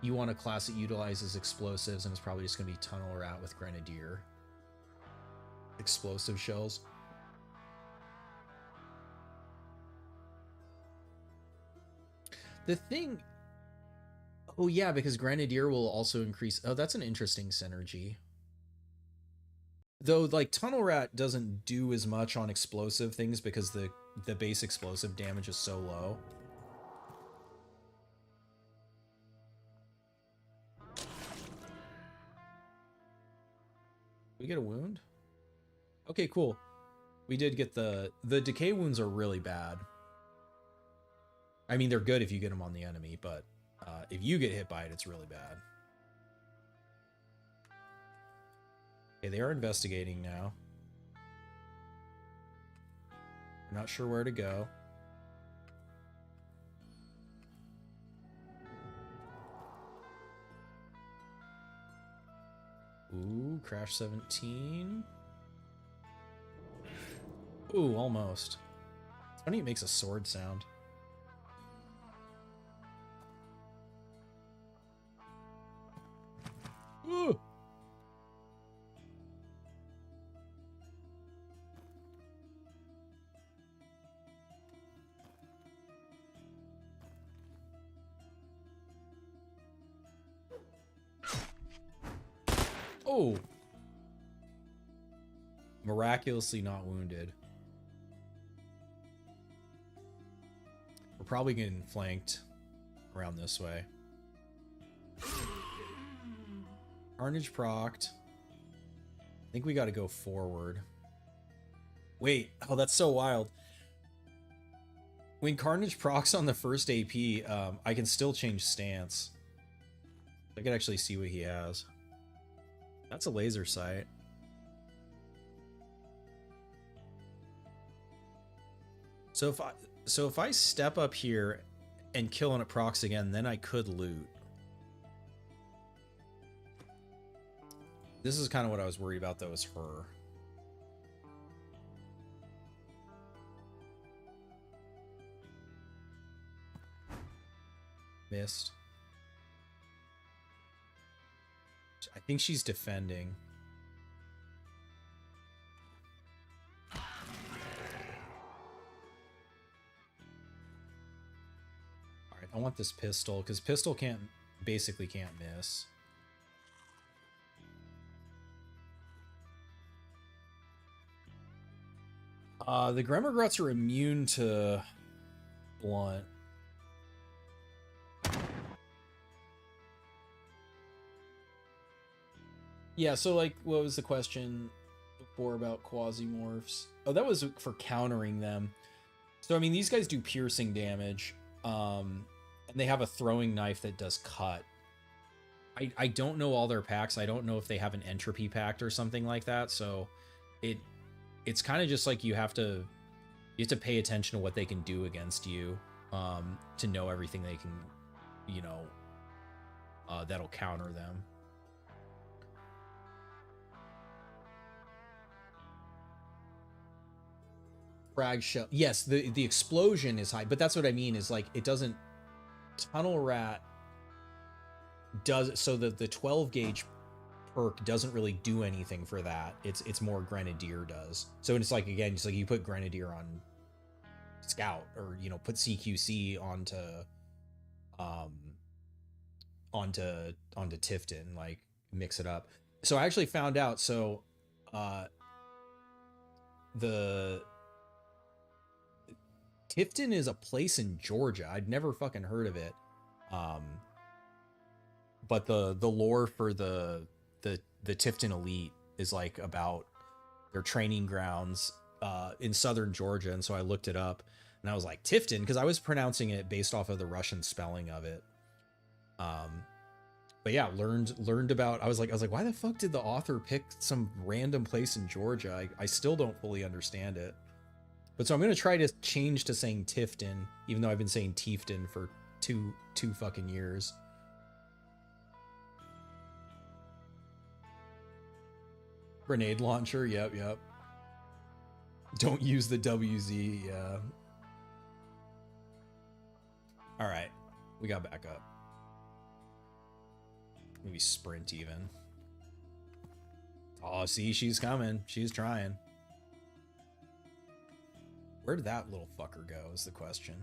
You want a class that utilizes explosives, and it's probably just going to be Tunnel Rat with Grenadier. Explosive shells. The thing... Oh, yeah, because Grenadier will also increase... Oh, that's an interesting synergy. Though, like, Tunnel Rat doesn't do as much on explosive things because the base explosive damage is so low. We get a wound? Okay, cool. We did get the decay wounds are really bad. I mean, they're good if you get them on the enemy, but if you get hit by it, it's really bad. Okay, they are investigating now. I'm not sure where to go. Ooh, crash 17. Ooh, almost. It's funny it makes a sword sound. Ooh. Oh. Miraculously not wounded. We're probably getting flanked around this way. Carnage procced. I think we got to go forward. Wait. Oh, that's so wild. When Carnage procs on the first AP, I can still change stance. I can actually see what he has. That's a laser sight. So if I step up here and kill and it procs again, then I could loot. This is kind of what I was worried about, though, is her. Missed. I think she's defending. Alright, I want this pistol, because pistol basically can't miss. The Gremmergruts are immune to blunt. Yeah, so like, what was the question before about Quasimorphs? Oh, that was for countering them. So, I mean, these guys do piercing damage, and they have a throwing knife that does cut. I don't know all their packs. I don't know if they have an entropy pact or something like that, so it's kind of just like you have to pay attention to what they can do against you, to know everything they can, you know, that'll counter them. Frag shell. Yes, the explosion is high, but that's what I mean is like it doesn't. Tunnel Rat does so the 12 gauge perk doesn't really do anything for that. It's more Grenadier does. So it's like, again, it's like you put Grenadier on Scout, or you know, put CQC onto Tifton, like mix it up. So I actually found out, so the Tifton is a place in Georgia. I'd never fucking heard of it. But the lore for the the Tifton Elite is like about their training grounds in southern Georgia, and so I looked it up, and I was like Tifton because I was pronouncing it based off of the Russian spelling of it. But yeah, learned about. I was like, why the fuck did the author pick some random place in Georgia? I still don't fully understand it. But so I'm gonna try to change to saying Tifton, even though I've been saying Tiefton for two fucking years. Grenade launcher, yep. Don't use the WZ, yeah. All right, we got back up. Maybe sprint even. Oh, see, she's coming. She's trying. Where did that little fucker go is the question.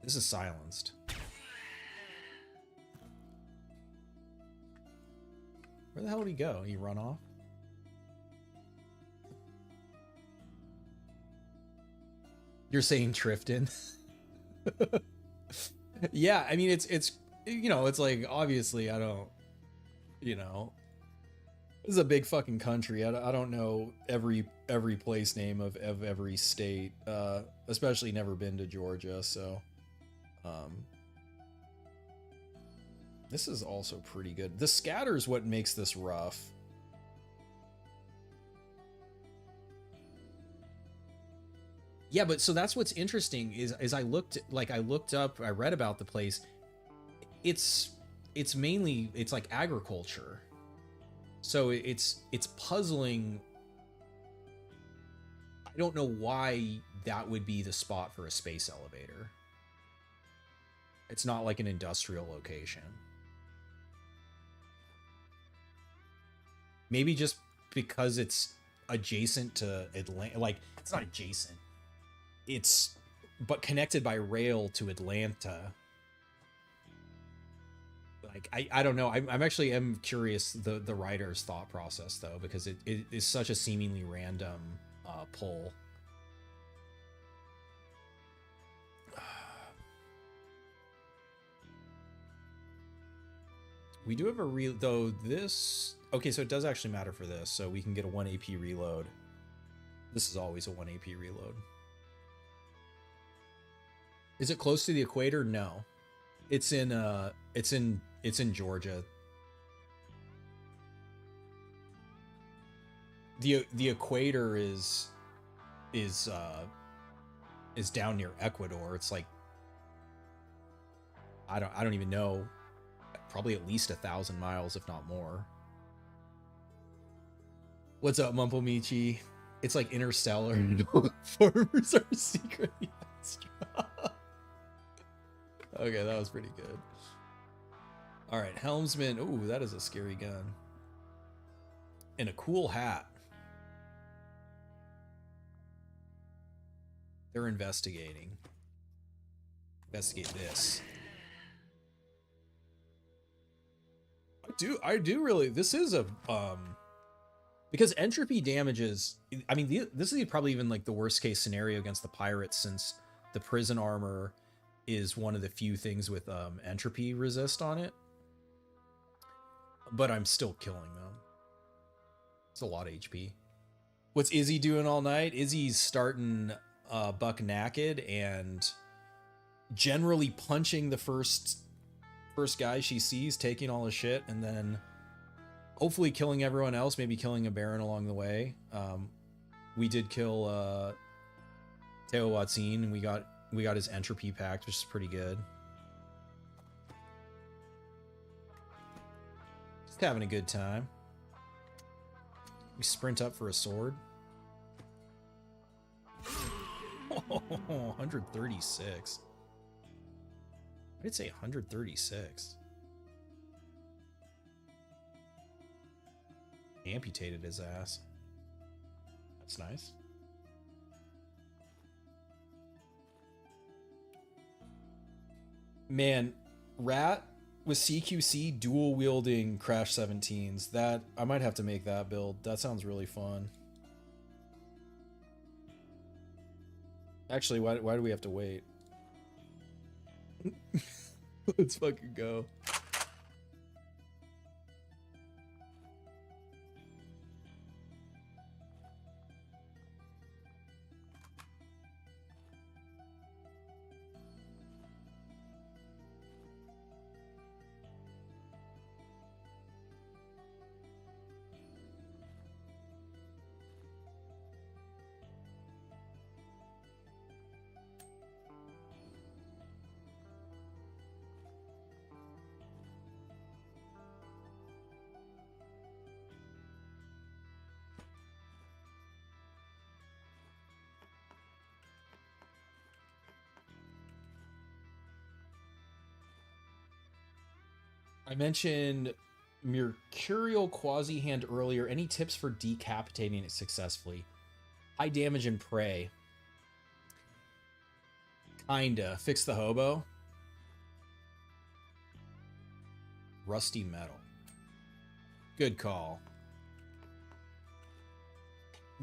This is silenced. Where the hell did he go? He run off? You're saying Trifton? Yeah, I mean, it's you know, it's like, obviously I don't, you know, this is a big fucking country. I don't know every place name of every state, especially never been to Georgia. So, this is also pretty good. The scatter is what makes this rough. Yeah, but so that's what's interesting is I looked up, I read about the place. It's mainly, it's like agriculture. So it's puzzling. I don't know why that would be the spot for a space elevator. It's not like an industrial location. Maybe just because it's adjacent to Atlanta, like it's not adjacent. It's but connected by rail to Atlanta. Like I don't know. I'm actually am curious the writer's thought process though, because it is such a seemingly random pull. We do have a though this. Okay, so it does actually matter for this, so we can get a 1 AP reload. This is always a 1 AP reload. Is it close to the equator? No. It's in Georgia. The equator is down near Ecuador. It's like I don't even know, probably at least 1,000 miles, if not more. What's up, Mumple Michi? It's like Interstellar. Farmers are secretly astronauts. Okay, that was pretty good. All right, helmsman. Ooh, that is a scary gun. And a cool hat. They're investigating. Investigate this. I do really. This is a because entropy damages. I mean, this is probably even like the worst case scenario against the pirates, since the prison armor is one of the few things with entropy resist on it. But I'm still killing them. It's a lot of HP. What's Izzy doing all night? Izzy's starting buck naked and generally punching the first guy she sees, taking all his shit, and then hopefully killing everyone else, maybe killing a Baron along the way. We did kill Teo Watsin, and we got his entropy packed, which is pretty good. Just having a good time. We sprint up for a sword. Oh, 136. I did say 136. Amputated his ass. That's nice. Man, Rat with CQC dual wielding Crash 17s. That I might have to make that build. That sounds really fun. Actually, why do we have to wait? Let's fucking go. I mentioned Mercurial Quasi Hand earlier. Any tips for decapitating it successfully? High damage and prey. Kinda. Fix the hobo. Rusty metal. Good call.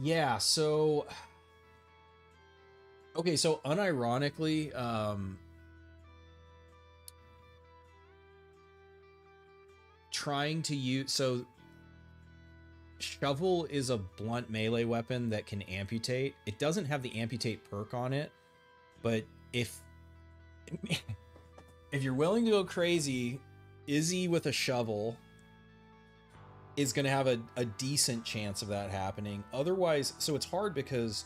Yeah, so... Okay, so unironically, trying to use... So, shovel is a blunt melee weapon that can amputate. It doesn't have the amputate perk on it, but if you're willing to go crazy, Izzy with a shovel is going to have a decent chance of that happening. Otherwise, so it's hard because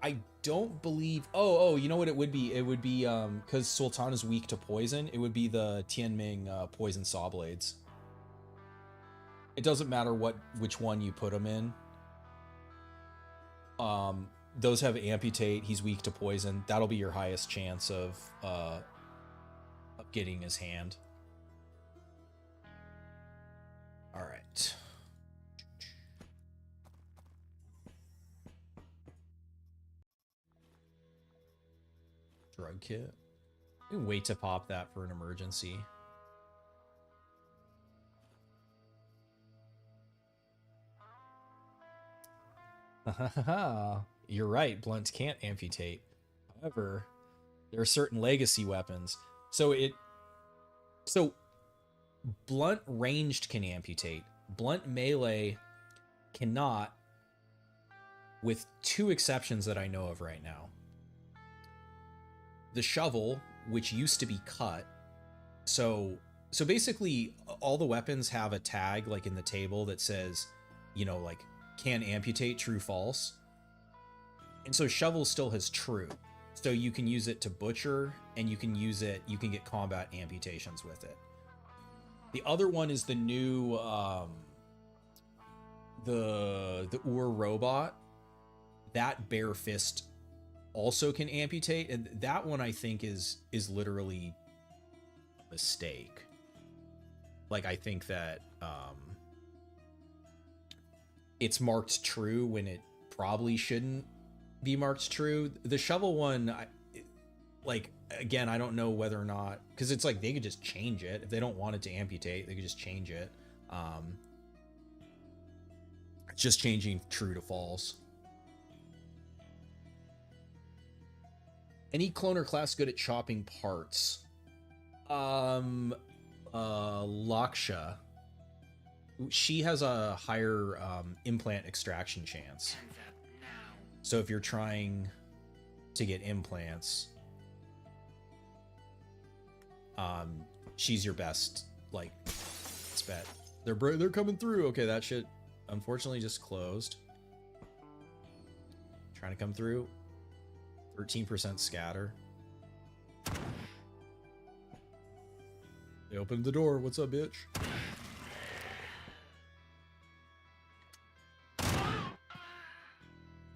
I don't believe... Oh, you know what it would be? It would be, because Sultan is weak to poison, it would be the Tianming poison saw blades. It doesn't matter which one you put him in. Those have amputate. He's weak to poison. That'll be your highest chance of getting his hand. All right. Drug kit. You can wait to pop that for an emergency. You're right, blunts can't amputate. However, there are certain legacy weapons. So blunt ranged can amputate. Blunt melee cannot, with two exceptions that I know of right now. The shovel, which used to be cut. So basically all the weapons have a tag like in the table that says, you know, like can amputate, true, false. And so shovel still has true. So you can use it to butcher, and you can use it, you can get combat amputations with it. The other one is the new the Ur robot. That bare fist also can amputate, and that one I think is literally a mistake. Like, I think that it's marked true when it probably shouldn't be marked true. The shovel one, like, again, I don't know whether or not, because it's like they could just change it. If they don't want it to amputate, they could just change it. It's just changing true to false. Any cloner class good at chopping parts? Laksha. She has a higher implant extraction chance. So if you're trying to get implants, she's your best, like, bet. They're coming through. Okay, that shit unfortunately just closed. Trying to come through. 13% scatter. They opened the door. What's up, bitch?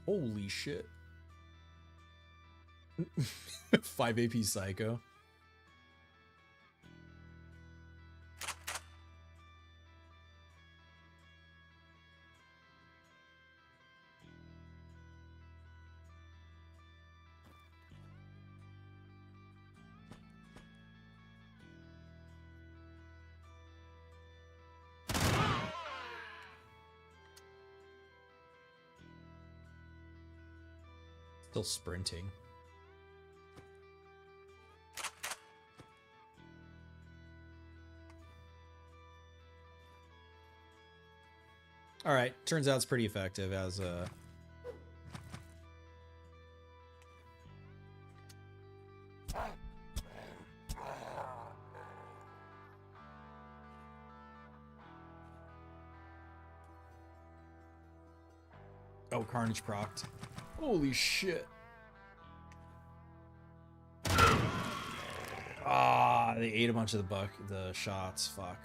Holy shit. 5 AP Psycho. Still sprinting. All right, turns out it's pretty effective as a... Oh, Carnage procced. Holy shit. Ah, they ate a bunch of the shots. Fuck.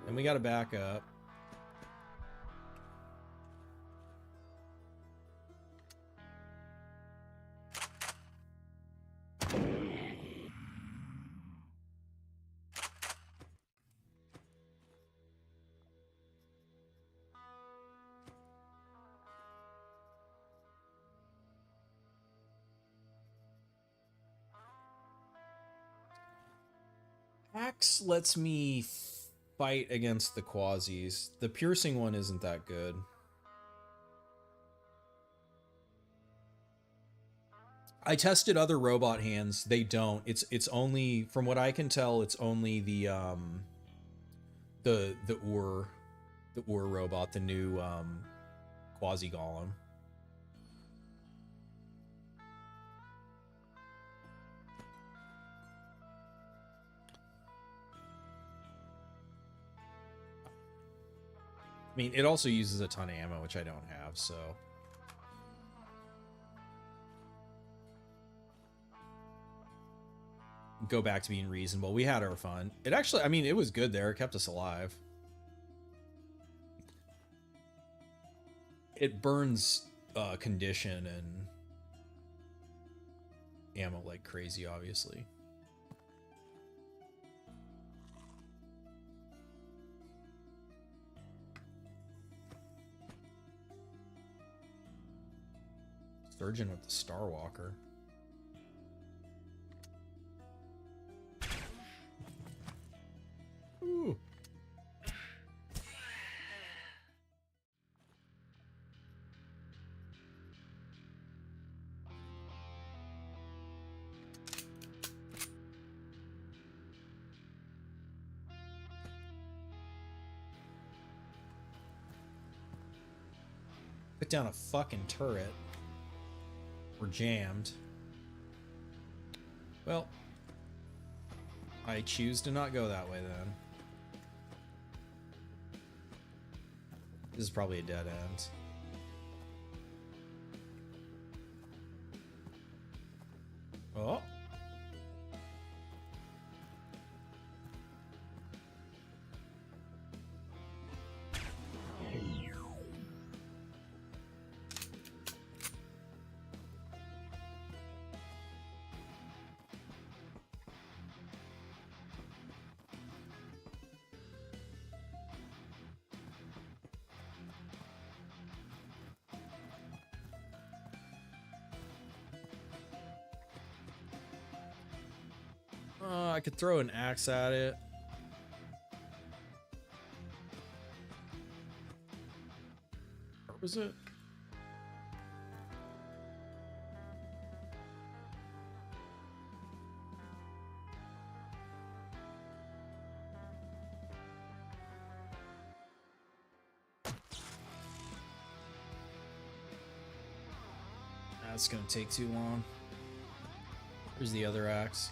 And we gotta back up. Axe lets me fight against the quasis. The piercing one isn't that good. I tested other robot hands. They don't. It's only, from what I can tell, it's only the Ur robot, the new quasi golem. I mean, it also uses a ton of ammo, which I don't have, so. Go back to being reasonable. We had our fun. It actually, I mean, it was good there. It kept us alive. It burns condition and ammo like crazy, obviously. Surgeon with the Starwalker. Ooh. Put down a fucking turret. We're jammed. Well, I choose to not go that way then. This is probably a dead end. Oh. I could throw an axe at it. Where was it? That's gonna take too long. Here's the other axe.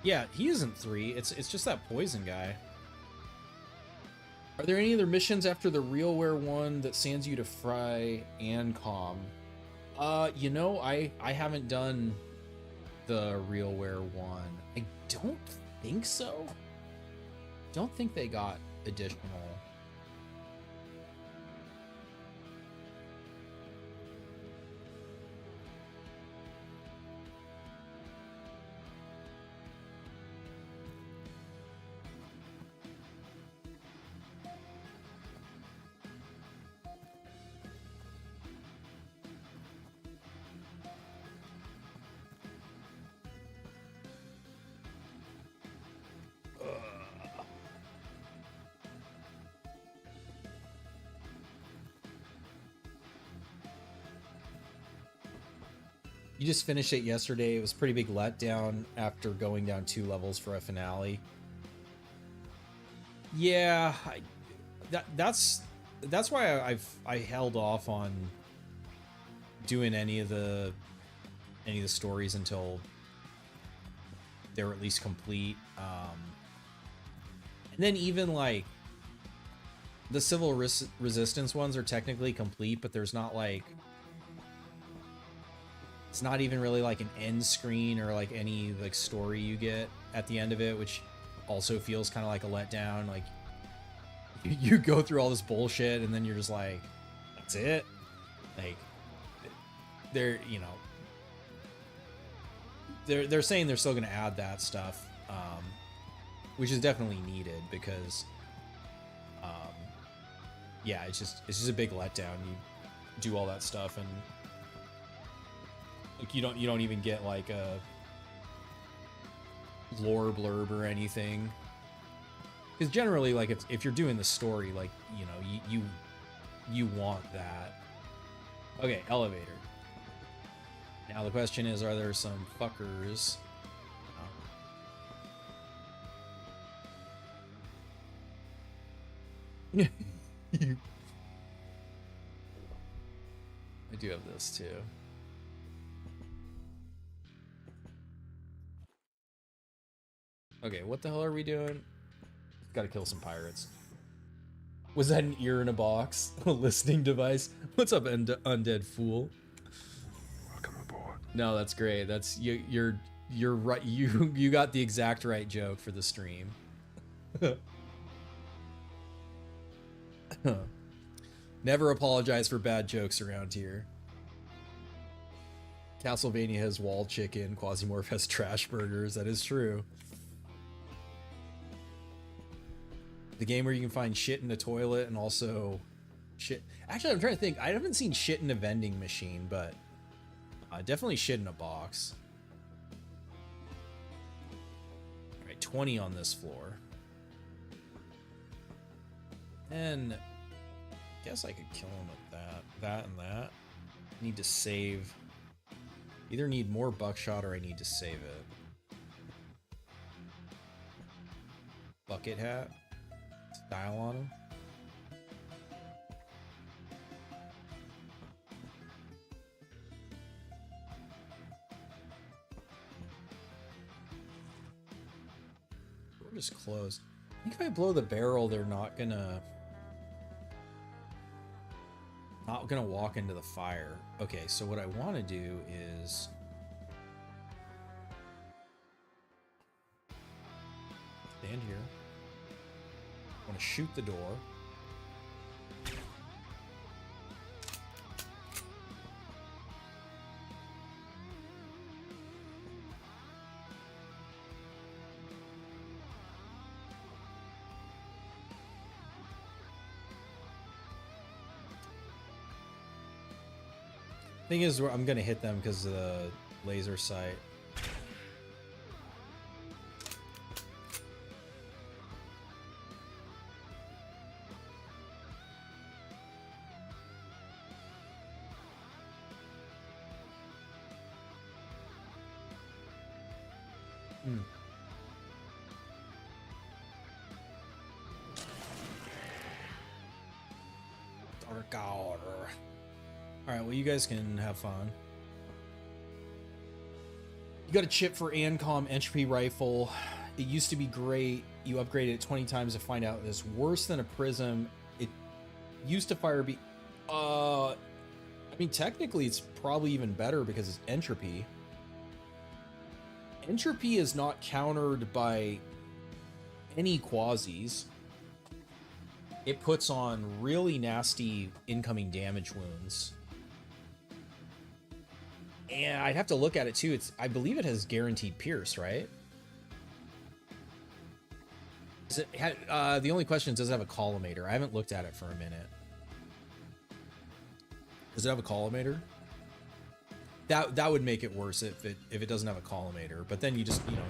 Yeah, he isn't 3. It's just that poison guy. Are there any other missions after the realware one that sends you to fry ancom? You know, I haven't done the realware one. I don't think so. Don't think they got additional. You just finished it yesterday. It was a pretty big letdown after going down 2 levels for a finale. Yeah, that's why I held off on doing any of the stories until they were at least complete. And then even like the civil resistance ones are technically complete, but there's not like It's not even really like an end screen or like any like story you get at the end of it, which also feels kind of like a letdown. Like you go through all this bullshit and then you're just like, that's it. Like they're, you know, they're saying they're still going to add that stuff, which is definitely needed because, yeah, it's just a big letdown. You do all that stuff and like you don't even get like a lore blurb or anything. Because generally, like if you're doing the story, like you know you want that. Okay, elevator. Now the question is, are there some fuckers? I do have this too. Okay, what the hell are we doing? Gotta kill some pirates. Was that an ear in a box? A listening device? What's up, undead fool? Welcome aboard. No, that's great. That's you're right. You got the exact right joke for the stream. Never apologize for bad jokes around here. Castlevania has wall chicken. Quasimorph has trash burgers. That is true. The game where you can find shit in the toilet and also shit. Actually, I'm trying to think. I haven't seen shit in a vending machine, but definitely shit in a box. All right, 20 on this floor. And I guess I could kill him with that, and that. Need to save. Either need more buckshot or I need to save it. Bucket hat. Style on him. We're just closed. I think if I blow the barrel, they're not gonna walk into the fire. Okay, so what I want to do is stand here. I want to shoot the door. Thing is, I'm gonna hit them because of the laser sight. Dark Hour. Alright, well, you guys can have fun. You got a chip for ancom entropy rifle. It used to be great. You upgraded it 20 times to find out it's worse than a prism. It used to fire I mean, technically, it's probably even better because it's entropy. Entropy is not countered by any quasis. It puts on really nasty incoming damage wounds. And I'd have to look at it too. I believe it has guaranteed pierce, right? The only question is, does it have a collimator? I haven't looked at it for a minute. Does it have a collimator? That would make it worse if it doesn't have a collimator. But then you just, you know,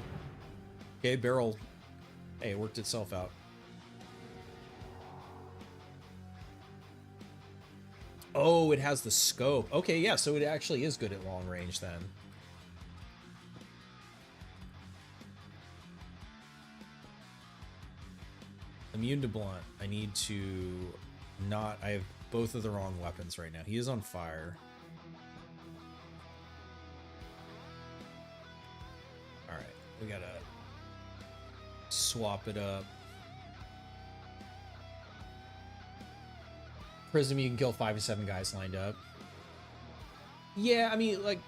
okay, barrel. Hey, it worked itself out. Oh, it has the scope. Okay, yeah, so it actually is good at long range then. Immune to blunt. I need to not... I have both of the wrong weapons right now. He is on fire. Alright, we gotta swap it up. Prism, you can kill 5 to 7 guys lined up. Yeah, I mean, like,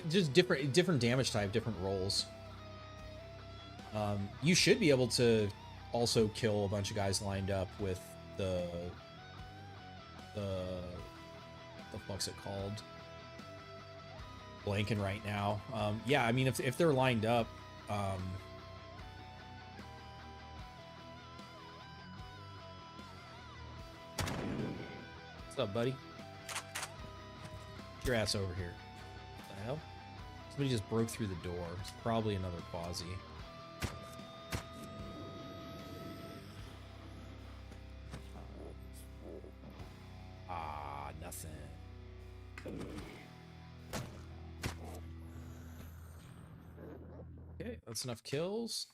just different damage type, different rolls. You should be able to also kill a bunch of guys lined up with the fuck's it called? Blanking right now. Yeah, I mean, if they're lined up, what's up, buddy? Get your ass over here. What the hell? Somebody just broke through the door. It's probably another Quasi. Ah, nothing. Okay, that's enough kills.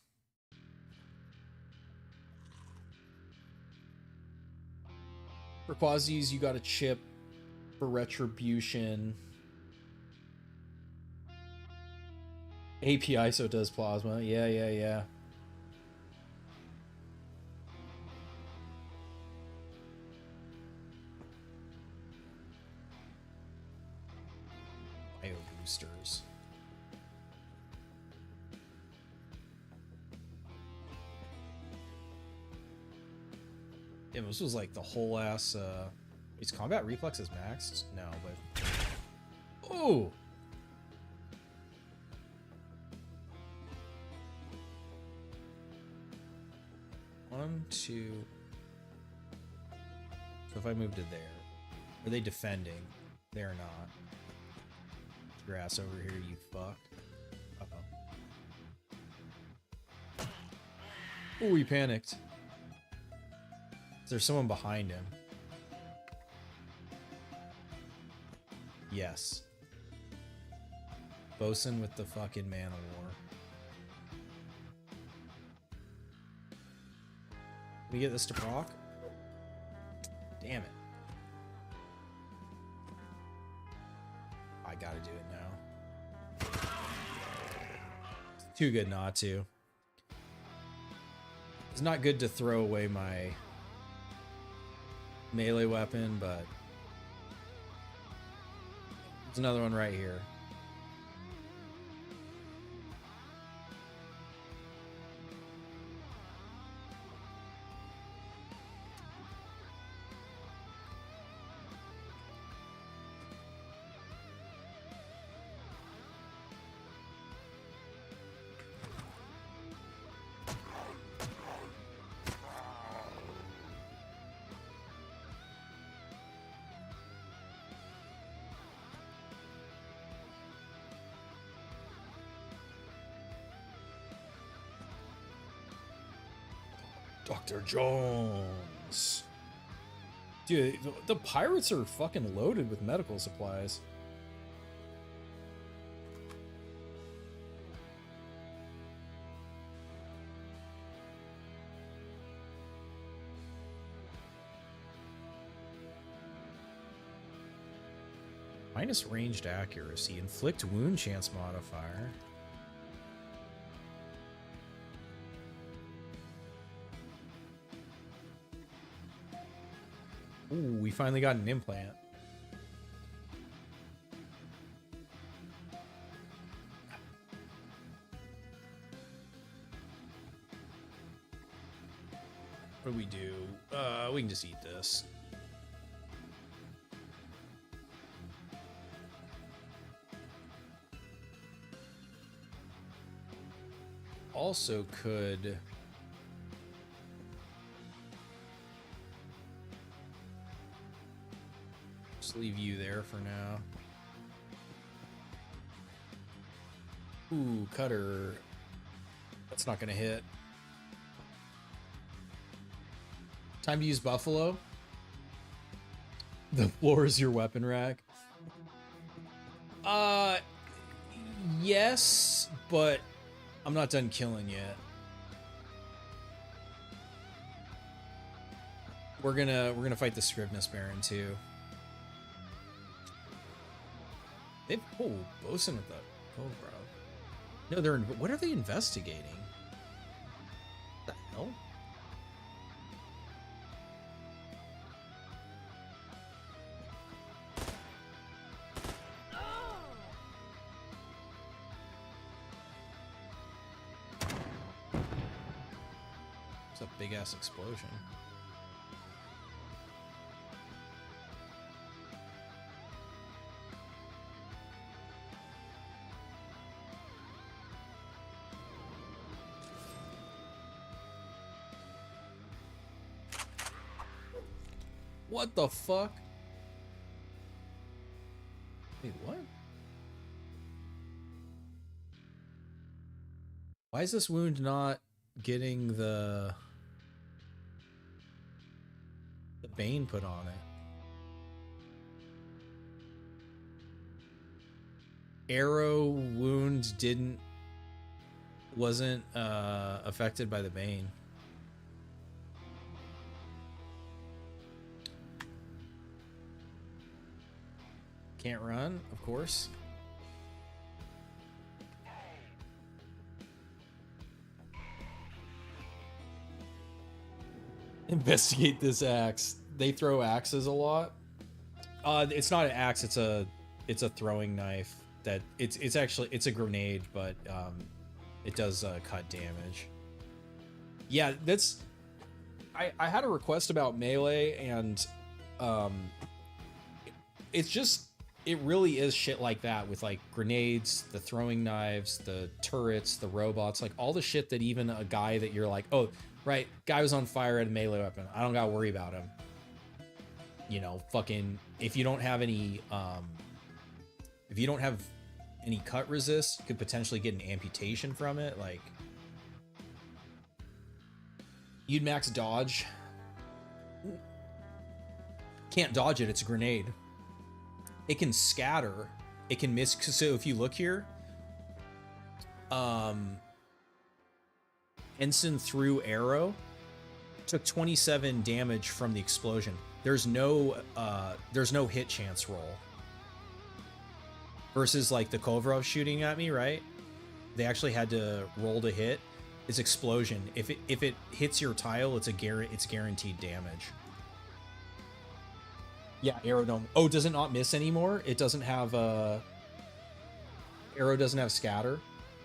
For Quasis, you got a chip for retribution. API, so it does plasma. Yeah. Bio boosters. Damn, this was like the whole ass. Is combat reflexes maxed? No, but. Oh! One, two. So if I move to there, are they defending? They're not. Get your ass over here, you fuck. Uh-oh. Ooh, he panicked. Is there someone behind him? Yes. Bosun with the fucking man of war. Can we get this to proc? Damn it. I gotta do it now. It's too good not to. It's not good to throw away my melee weapon, but there's another one right here. Dr. Jones. Dude, the pirates are fucking loaded with medical supplies. Minus ranged accuracy. Inflict wound chance modifier. Ooh, we finally got an implant. What do we do? We can just eat this. Also could... just leave you there for now. Ooh, cutter. That's not gonna hit. Time to use buffalo. The floor is your weapon rack. Yes, but I'm not done killing yet. We're gonna fight the Scrivnus Baron too. They Bosun with the Cobra. No, they're what are they investigating? What the hell? a big ass explosion. What the fuck? Wait, what? Why is this wound not getting the bane put on it? Arrow wound wasn't affected by the bane. Can't run, of course. Investigate this axe. They throw axes a lot. It's not an axe. It's a throwing knife. That it's actually a grenade, but it does cut damage. Yeah, that's. I had a request about melee, and it's just. It really is shit like that with like grenades, the throwing knives, the turrets, the robots, like all the shit that even a guy that you're like, oh, right, guy was on fire at a melee weapon. I don't gotta worry about him. You know, fucking, if you don't have any cut resist, you could potentially get an amputation from it. Like, you'd max dodge. Can't dodge it, it's a grenade. It can scatter, it can miss. So if you look here, Ensign threw arrow, took 27 damage from the explosion. There's no hit chance roll. Versus like the Kovrov shooting at me, right? They actually had to roll to hit. It's explosion. If it hits your tile, it's guaranteed damage. Yeah, arrow don't. Oh, does it not miss anymore? It doesn't have arrow doesn't have scatter.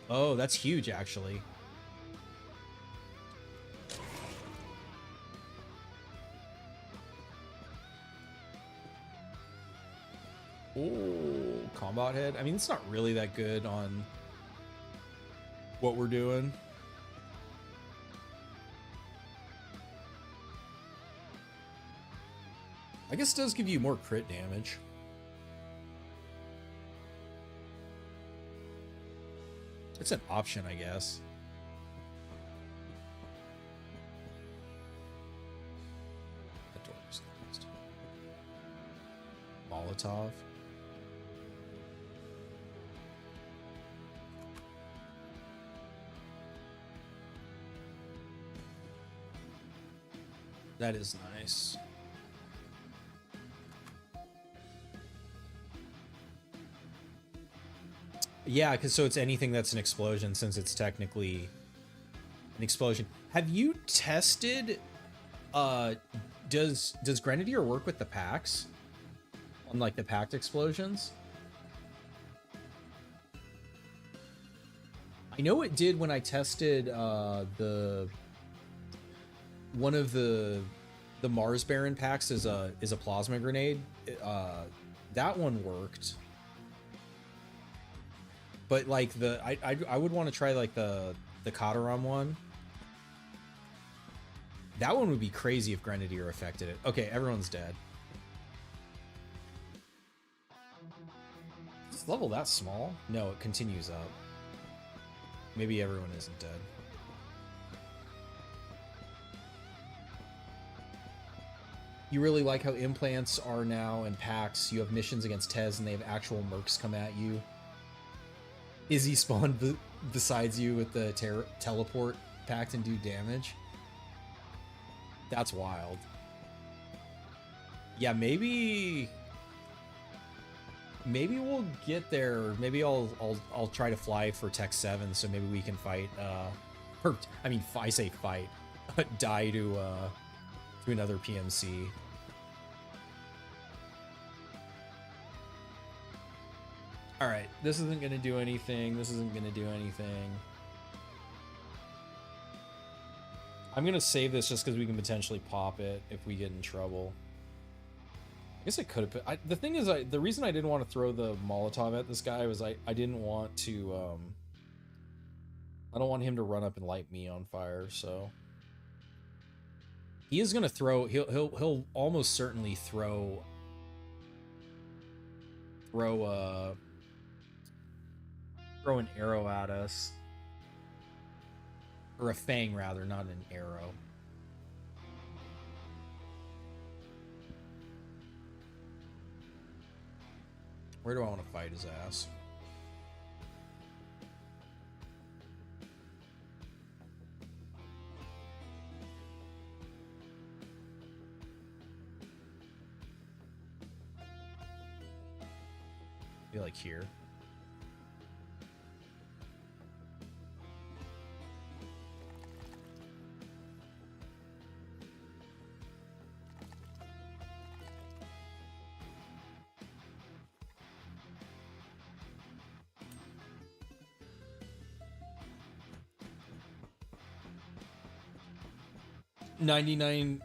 Oh, that's huge, actually. Oh, combat head. I mean, it's not really that good on what we're doing. I guess it does give you more crit damage. It's an option, I guess. That door is closed. Molotov. That is nice. Yeah, because so it's anything that's an explosion, since it's technically an explosion. Have you tested? Does Grenadier work with the packs? On like the packed explosions? I know it did when I tested one of the Mars Baron packs is a plasma grenade. That one worked. But like I would want to try like the cattaram one. That one would be crazy if Grenadier affected it. Okay, everyone's dead. Is this level that small? No, it continues up. Maybe everyone isn't dead. You really like how implants are now in packs. You have missions against Tez and they have actual mercs come at you. Izzy spawned besides you with the teleport packed and do damage. That's wild. Yeah, maybe we'll get there. Maybe I'll try to fly for Tech 7, so maybe we can fight. Or I mean, I say fight, die to another PMC. All right, this isn't gonna do anything. This isn't gonna do anything. I'm gonna save this just because we can potentially pop it if we get in trouble. I guess I could have put... the thing is, the reason I didn't want to throw the Molotov at this guy was I didn't want to... I don't want him to run up and light me on fire, so... He is gonna throw... He'll almost certainly throw an arrow at us. Or a fang, rather, not an arrow. Where do I want to fight his ass? Be like here. $99%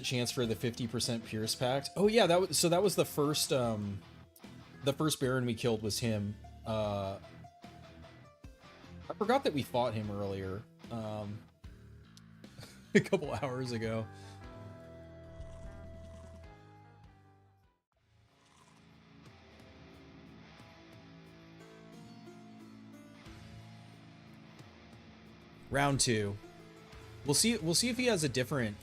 chance for the 50% Pierce Pact. Oh yeah, that was the first Baron we killed was him. I forgot that we fought him earlier, a couple hours ago. Round 2. We'll see if he has a different...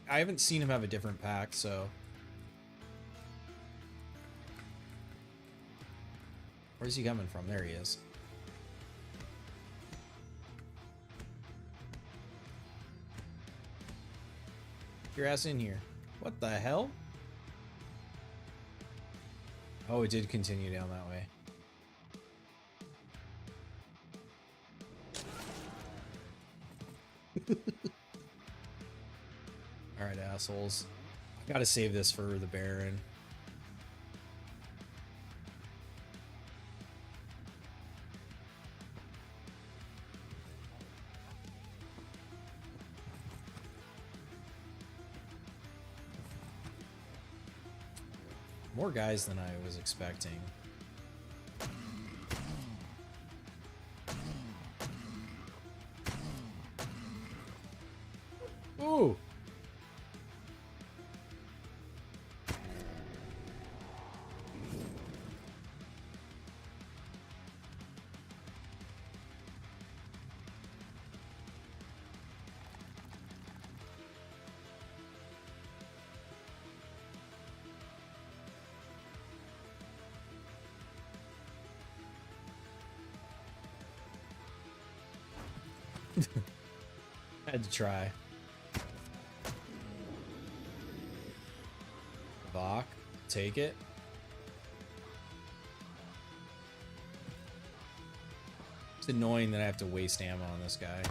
I haven't seen him have a different pack, so... Where's he coming from? There he is. Get your ass in here. What the hell? Oh, it did continue down that way. Alright, assholes. I gotta save this for the Baron. More guys than I was expecting. Ooh. Had to try. Bach, take it. It's annoying that I have to waste ammo on this guy.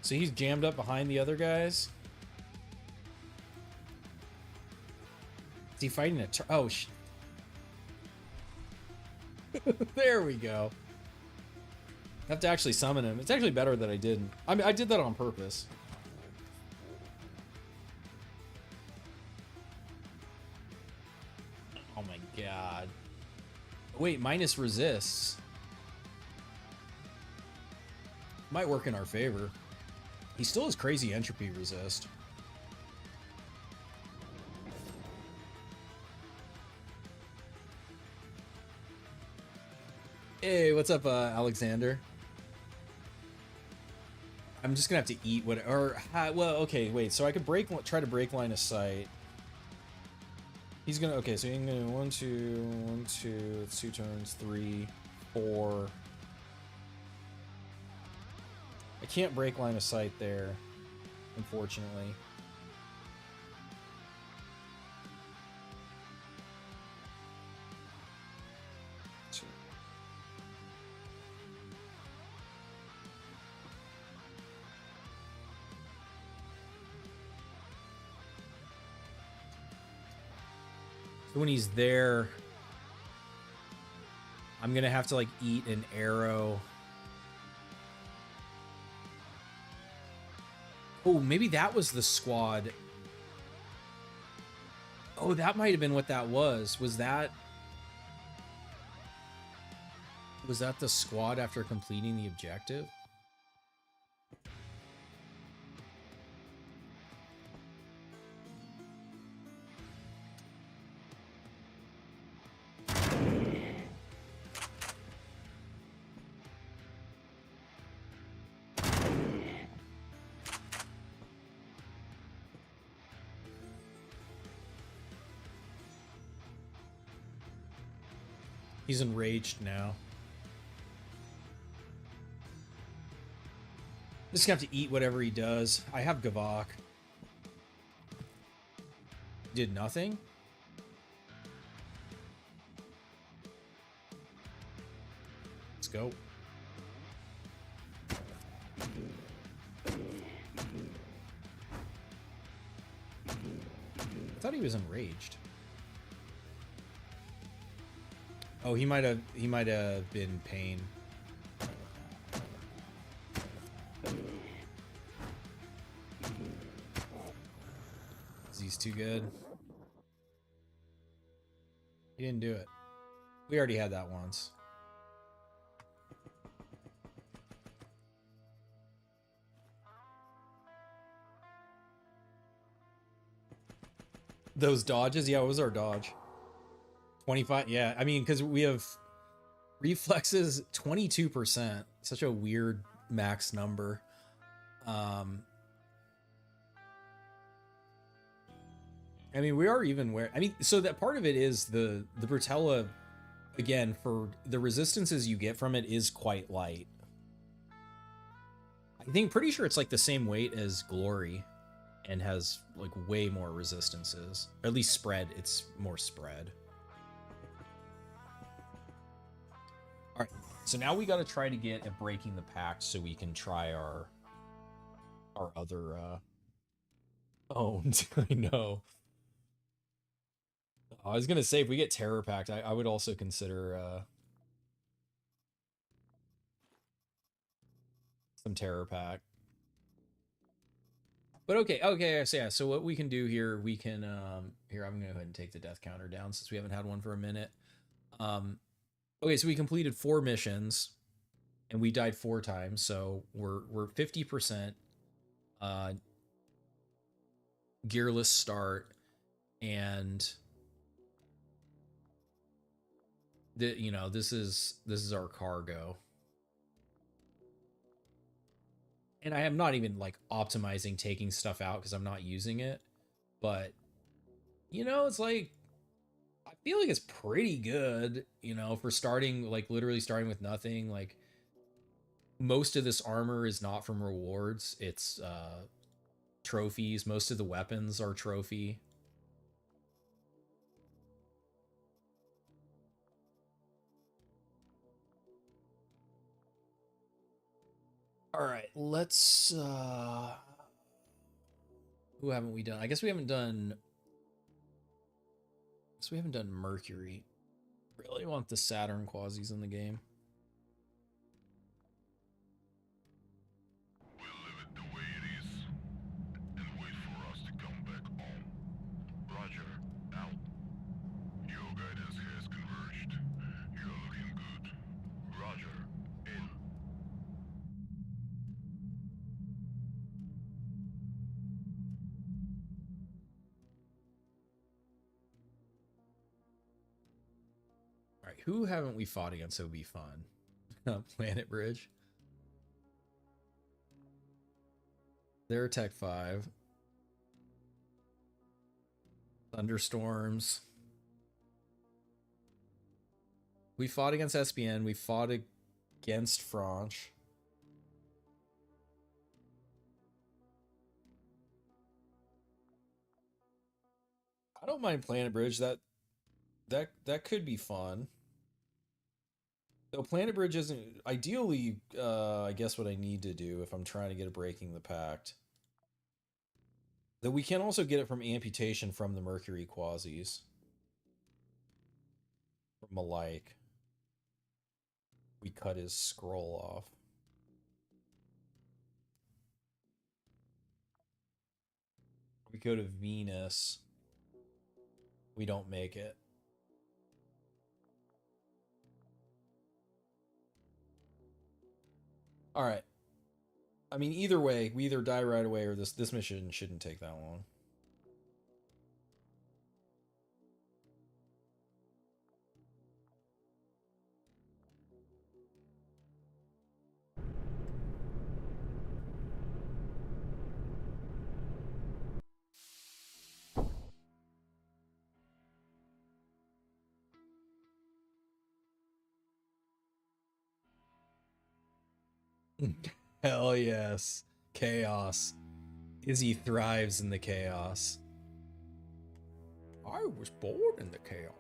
So he's jammed up behind the other guys. Is he fighting a oh, there we go. I have to actually summon him. It's actually better that I didn't. I mean, I did that on purpose. Oh my god. Wait, minus resists. Might work in our favor. He still has crazy entropy resist. Hey, what's up, Alexander? I'm just gonna have to eat what, or well, okay, wait. So I could try to break line of sight. He's gonna, okay. So he's gonna 1, 2, 1, 2. It's 2 turns. 3, 4. I can't break line of sight there, unfortunately. when he's there, I'm gonna have to like eat an arrow. Oh, maybe that was the squad. Oh, that might have been what that was. Was that the squad after completing the objective? He's enraged now. Just gonna have to eat whatever he does. I have Gavok. Did nothing? Let's go. I thought he was enraged. Oh, he might have been pain. He's too good. He didn't do it. We already had that once. Those dodges? Yeah, what was our dodge? 25? Yeah, I mean, because we have reflexes 22%. Such a weird max number. I mean, we are even where... I mean, so that part of it is the Brutella, again, for the resistances you get from it is quite light. I think, pretty sure it's like the same weight as Glory and has like way more resistances. Or at least spread, it's more spread. All right, so now we got to try to get at breaking the pact so we can try our other owned. I know. I was gonna say if we get Terror Pact, I would also consider some Terror Pact. But okay, so yeah, so what we can do here, we can here I'm gonna go ahead and take the death counter down since we haven't had one for a minute. Okay, so we completed 4 missions and we died 4 times, so we're 50% gearless start, and you know, this is our cargo. And I am not even like optimizing taking stuff out because I'm not using it, but you know, it's like I feel like it's pretty good, you know, for starting, like literally starting with nothing. Like most of this armor is not from rewards, it's trophies. Most of the weapons are trophy. All right, let's who haven't we done? I guess we haven't done Mercury. Really want the Saturn quasis in the game. We'll leave it the way it is and wait for us to come back home. Roger, out. Your guidance has converged. You're looking good. Roger, in. All right, who haven't we fought against that would be fun? planetbridge. They're Tech 5. Thunderstorms. We fought against SBN. We fought against Franche. I don't mind planetbridge. That could be fun. Though planetbridge isn't ideally, I guess what I need to do if I'm trying to get a breaking the pact. Though we can also get it from amputation from the Mercury quasis. Malike. We cut his scroll off. We go to Venus. We don't make it. All right. I mean, either way, we either die right away or this mission shouldn't take that long. Hell yes. Chaos. Izzy thrives in the chaos. I was born in the chaos.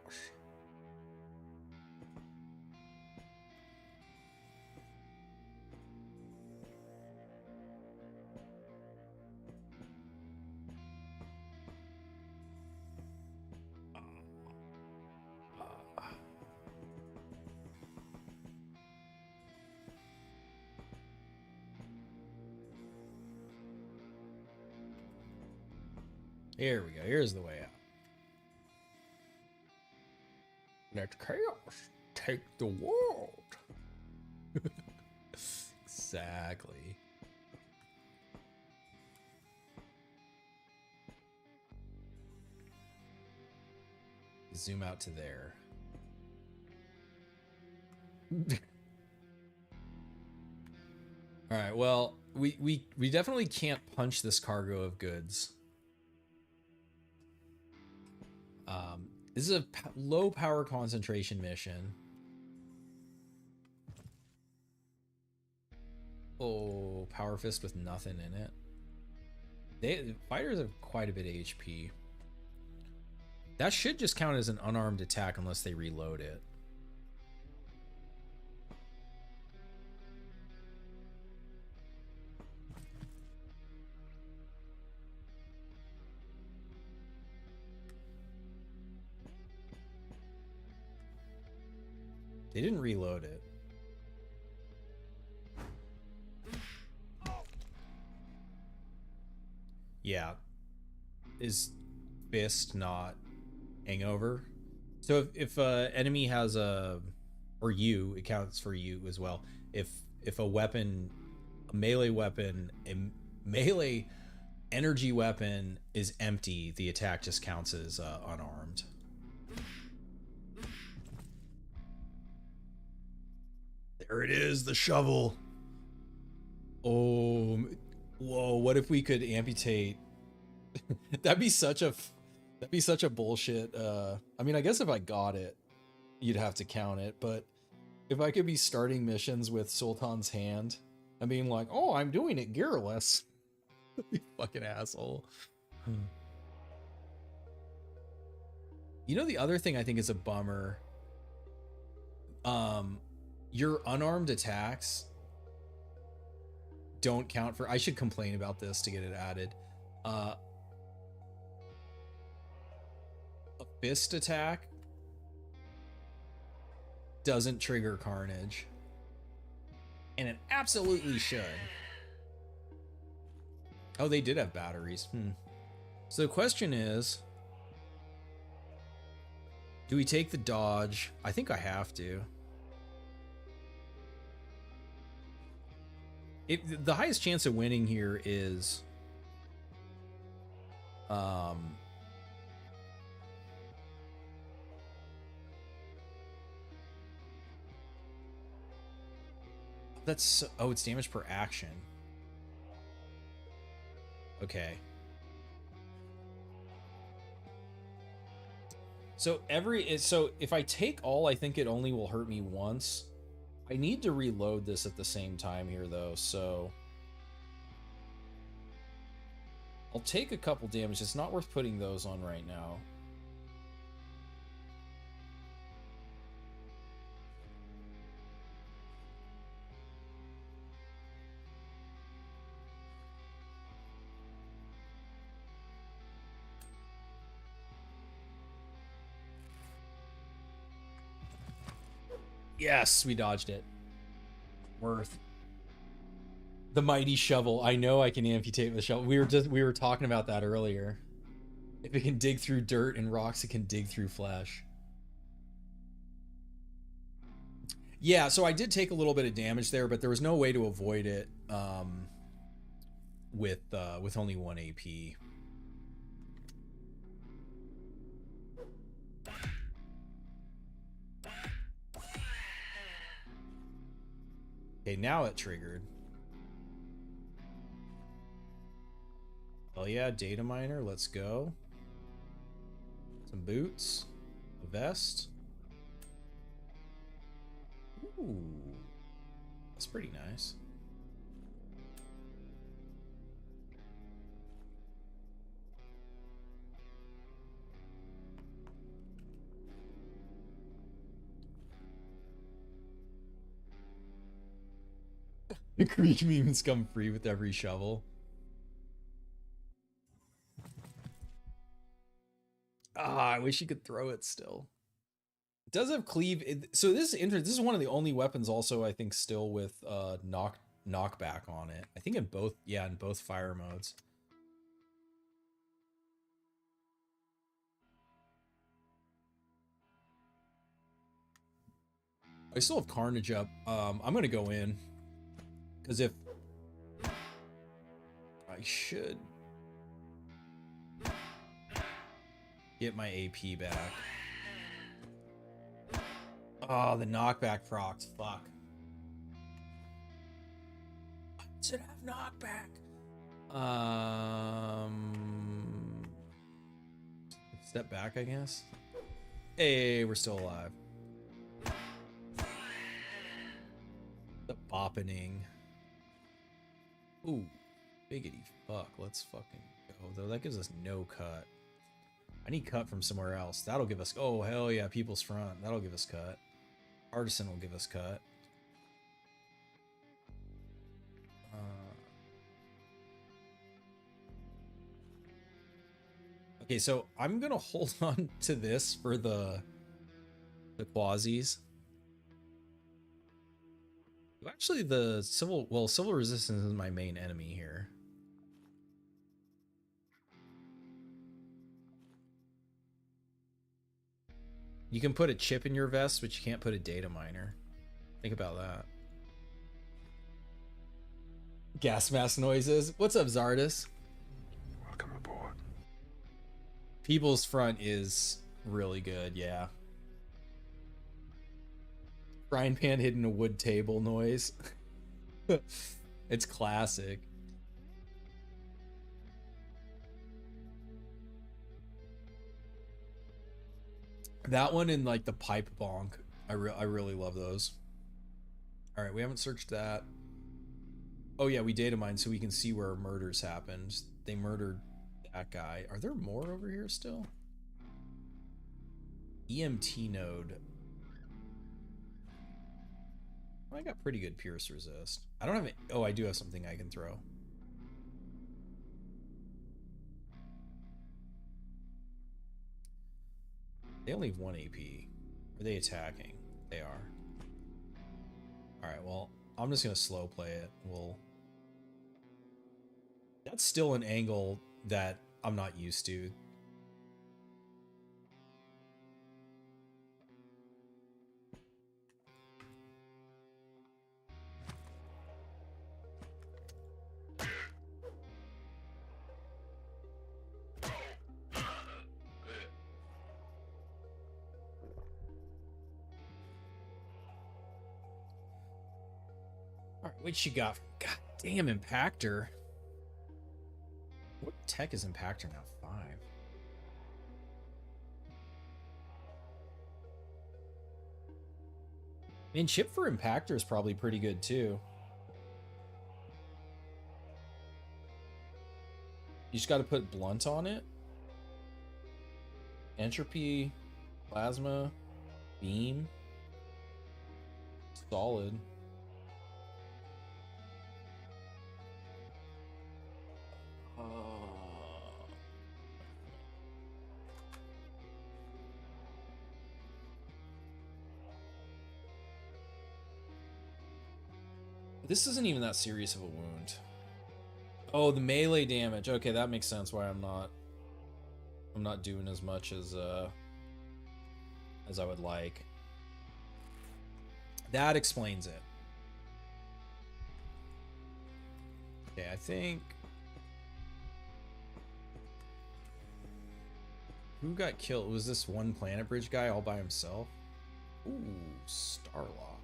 Here we go. Here's the way out. Let chaos take the world. Exactly. Zoom out to there. All right. Well, we definitely can't punch this cargo of goods. This is a low power concentration mission. Oh, power fist with nothing in it. The fighters have quite a bit of HP. That should just count as an unarmed attack unless they reload it. They didn't reload it. Yeah. Is fist not hangover? So if a enemy has a, or you, it counts for you as well. If a weapon, a melee weapon, a melee energy weapon is empty, the attack just counts as unarmed. There it is, the shovel. Oh, whoa! What if we could amputate? That'd be such a bullshit. I mean, I guess if I got it, you'd have to count it. But if I could be starting missions with Sultan's hand, and being like, "Oh, I'm doing it gearless," you fucking asshole. You know, the other thing I think is a bummer. Your unarmed attacks don't count for. I should complain about this to get it added. A fist attack doesn't trigger carnage, and it absolutely should. Oh, they did have batteries. So the question is, do we take the dodge? I think I have to. The highest chance of winning here is that's, oh, it's damage per action. Okay. So if I take all, I think it only will hurt me once. I need to reload this at the same time here, though, so I'll take a couple damage. It's not worth putting those on right now. Yes, we dodged it. Worth. The mighty shovel. I know I can amputate with a shovel. We were talking about that earlier. If it can dig through dirt and rocks, it can dig through flesh. Yeah, so I did take a little bit of damage there, but there was no way to avoid it with only 1 AP. Okay, now it triggered. Oh yeah, data miner, let's go. Some boots, a vest. Ooh, that's pretty nice. The Greek memes come free with every shovel. Ah, I wish you could throw it still. It does have cleave. So this is interesting. This is one of the only weapons also, I think, still with knockback on it. I think in both, yeah, in both fire modes. I still have Carnage up. I'm gonna go in. Because if I should get my AP back. Oh, the knockback procs. Fuck. Does it have knockback? Step back, I guess. Hey, we're still alive. The boppening. Ooh, biggity fuck. Let's fucking go. Though that gives us no cut. I need cut from somewhere else. That'll give us. Oh, hell yeah. People's Front. That'll give us cut. Artisan will give us cut. Okay, so I'm gonna hold on to this for the quasis. Actually, the civil resistance is my main enemy here. You can put a chip in your vest, but you can't put a data miner. Think about that. Gas mask noises. What's up, Zardis? Welcome aboard. People's Front is really good, yeah. Frying pan hitting a wood table noise. It's classic. That one and like the pipe bonk. I really love those. All right, we haven't searched that. Oh yeah, we data mined so we can see where murders happened. They murdered that guy. Are there more over here still? EMT node. I got pretty good pierce resist. I don't have it. Oh, I do have something I can throw. They only have 1 AP. Are they attacking? They are. Alright, well, I'm just gonna slow play it. That's still an angle that I'm not used to. What you got? God damn, Impactor. What tech is Impactor now? 5. I mean, chip for Impactor is probably pretty good too. You just got to put blunt on it. Entropy, plasma, beam. Solid. This isn't even that serious of a wound. Oh, the melee damage. Okay, that makes sense why I'm not doing as much as I would like. That explains it. Okay, I think who got killed? Was this one planetbridge guy all by himself? Ooh, Starlock.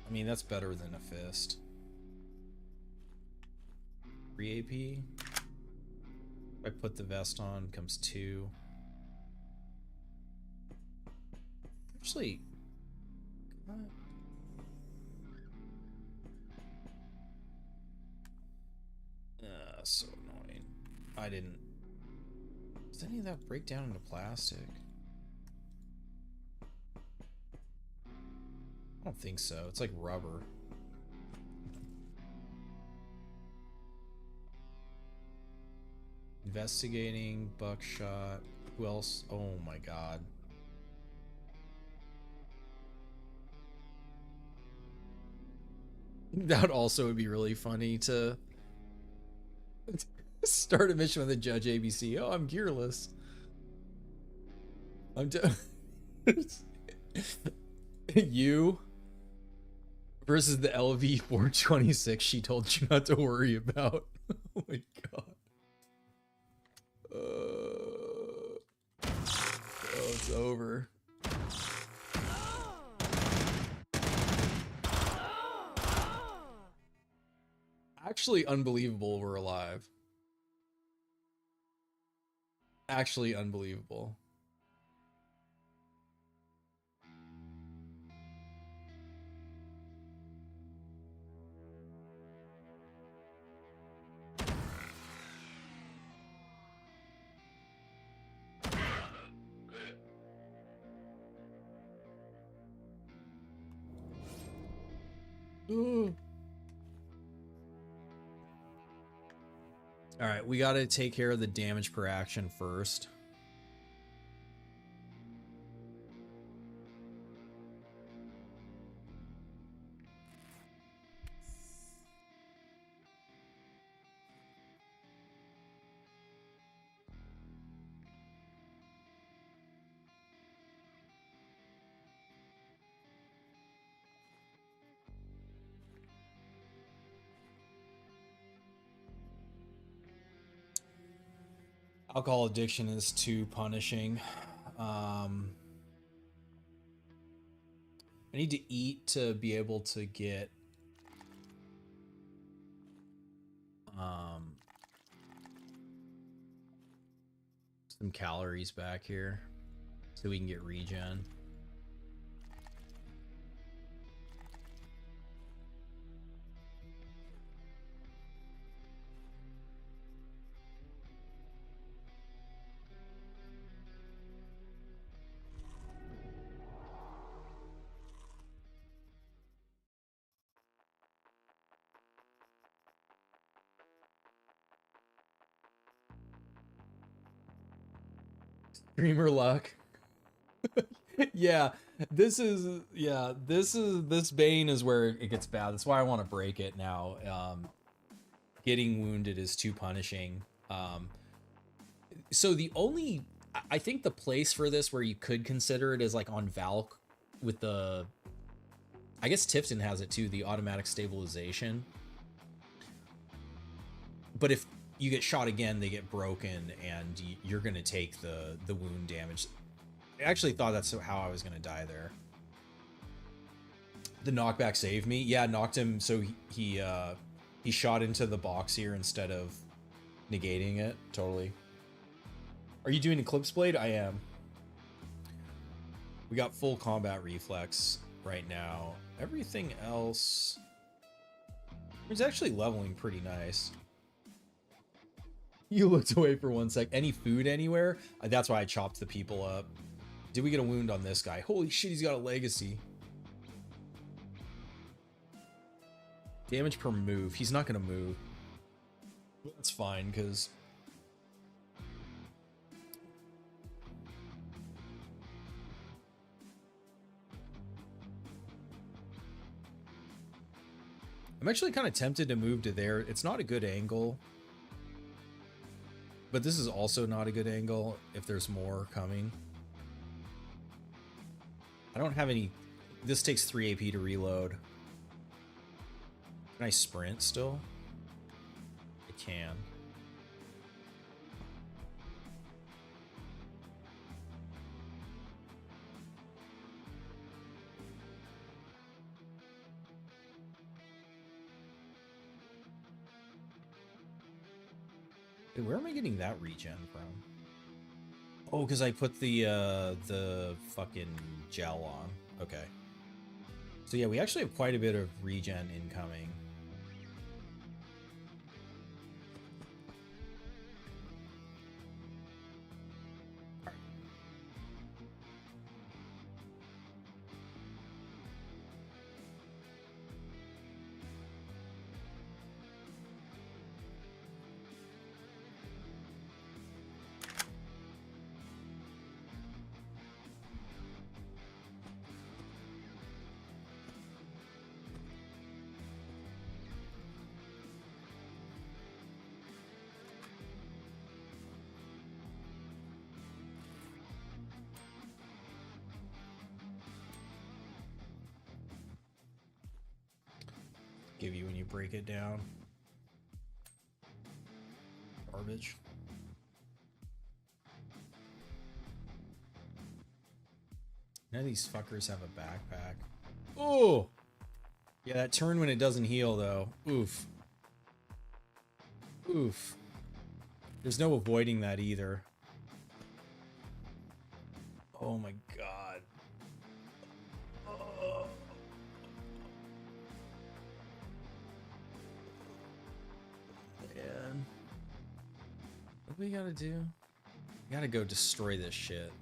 I mean, that's better than a fist. 3 AP. If I put the vest on, comes 2. Actually, so annoying. I didn't. Does any of that break down into plastic? I don't think so. It's like rubber. Investigating, buckshot. Who else? Oh my god. That also would be really funny to start a mission with a judge ABC. Oh, I'm gearless. You versus the LV 426 she told you not to worry about. Oh my god. Oh, it's over. Actually unbelievable we're alive. Actually unbelievable. All right, we got to take care of the damage per action first. Alcohol addiction is too punishing. I need to eat to be able to get some calories back here so we can get regen. Streamer luck. Yeah, this Bane is where it gets bad. That's why I want to break it now. Getting wounded is too punishing. So I think the place for this where you could consider it is like on Valk with the, I guess Tifton has it too, the automatic stabilization. But if you get shot again, they get broken, and you're gonna take the wound damage. I actually thought that's how I was gonna die there. The knockback saved me. Yeah, knocked him so he shot into the box here instead of negating it. Totally. Are you doing Eclipse Blade? I am. We got full combat reflex right now. Everything else is actually leveling pretty nice. You looked away for 1 sec. Any food anywhere? That's why I chopped the people up. Did we get a wound on this guy? Holy shit, he's got a legacy. Damage per move. He's not going to move. That's fine, because I'm actually kind of tempted to move to there. It's not a good angle. But this is also not a good angle if there's more coming. I don't have any... This takes 3 AP to reload. Can I sprint still? I can. Wait, where am I getting that regen from? Oh, because I put the fucking gel on. Okay. So yeah, we actually have quite a bit of regen incoming. Give you when you break it down. Garbage. None of these fuckers have a backpack. Oh! Yeah, that turn when it doesn't heal, though. Oof. Oof. There's no avoiding that either. Oh my god. Oh. Man. What do we gotta do? We gotta go destroy this shit.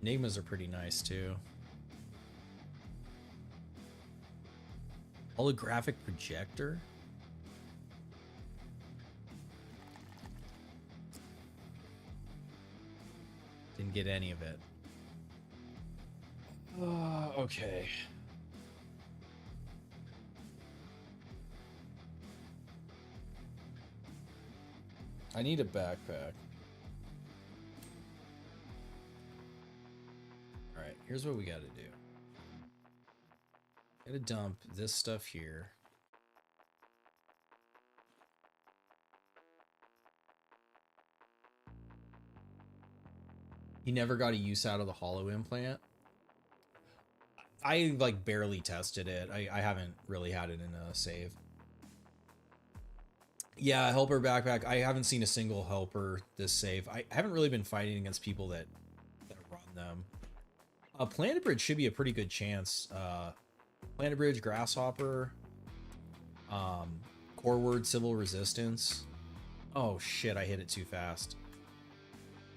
Enigmas are pretty nice too. Holographic projector? Didn't get any of it. Okay. I need a backpack. Alright, here's what we gotta do. Gotta dump this stuff here. He never got a use out of the hollow implant. I like barely tested it. I haven't really had it in a save. Yeah, helper backpack. I haven't seen a single helper this save. I haven't really been fighting against people that run them. Planetbridge should be a pretty good chance. Planetbridge, Grasshopper, Core Word, Civil Resistance. Oh shit, I hit it too fast.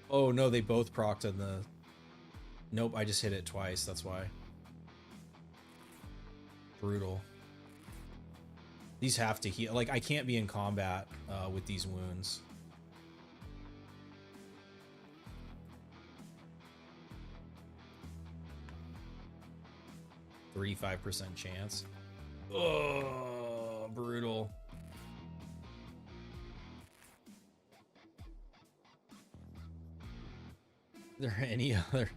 Oh no, they both procced on the... Nope, I just hit it twice, that's why. Brutal. These have to heal. Like, I can't be in combat with these wounds. %35% chance. Oh, brutal. Are there any other...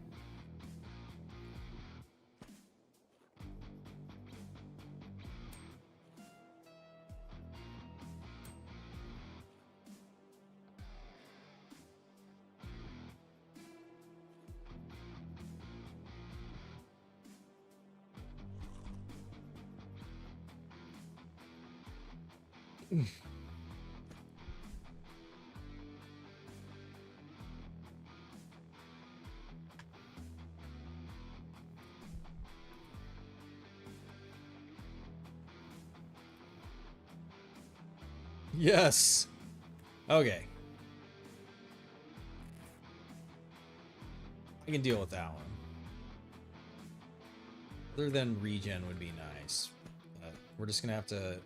Yes. Okay. I can deal with that one. Other than regen would be nice. But we're just gonna have to...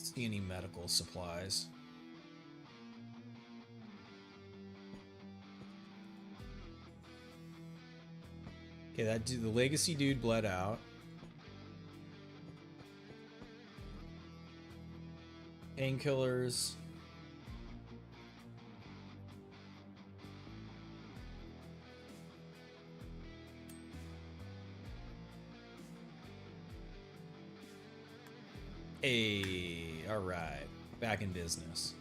See any medical supplies? Okay, that dude, the legacy dude bled out. Painkillers. Hey, all right, back in business.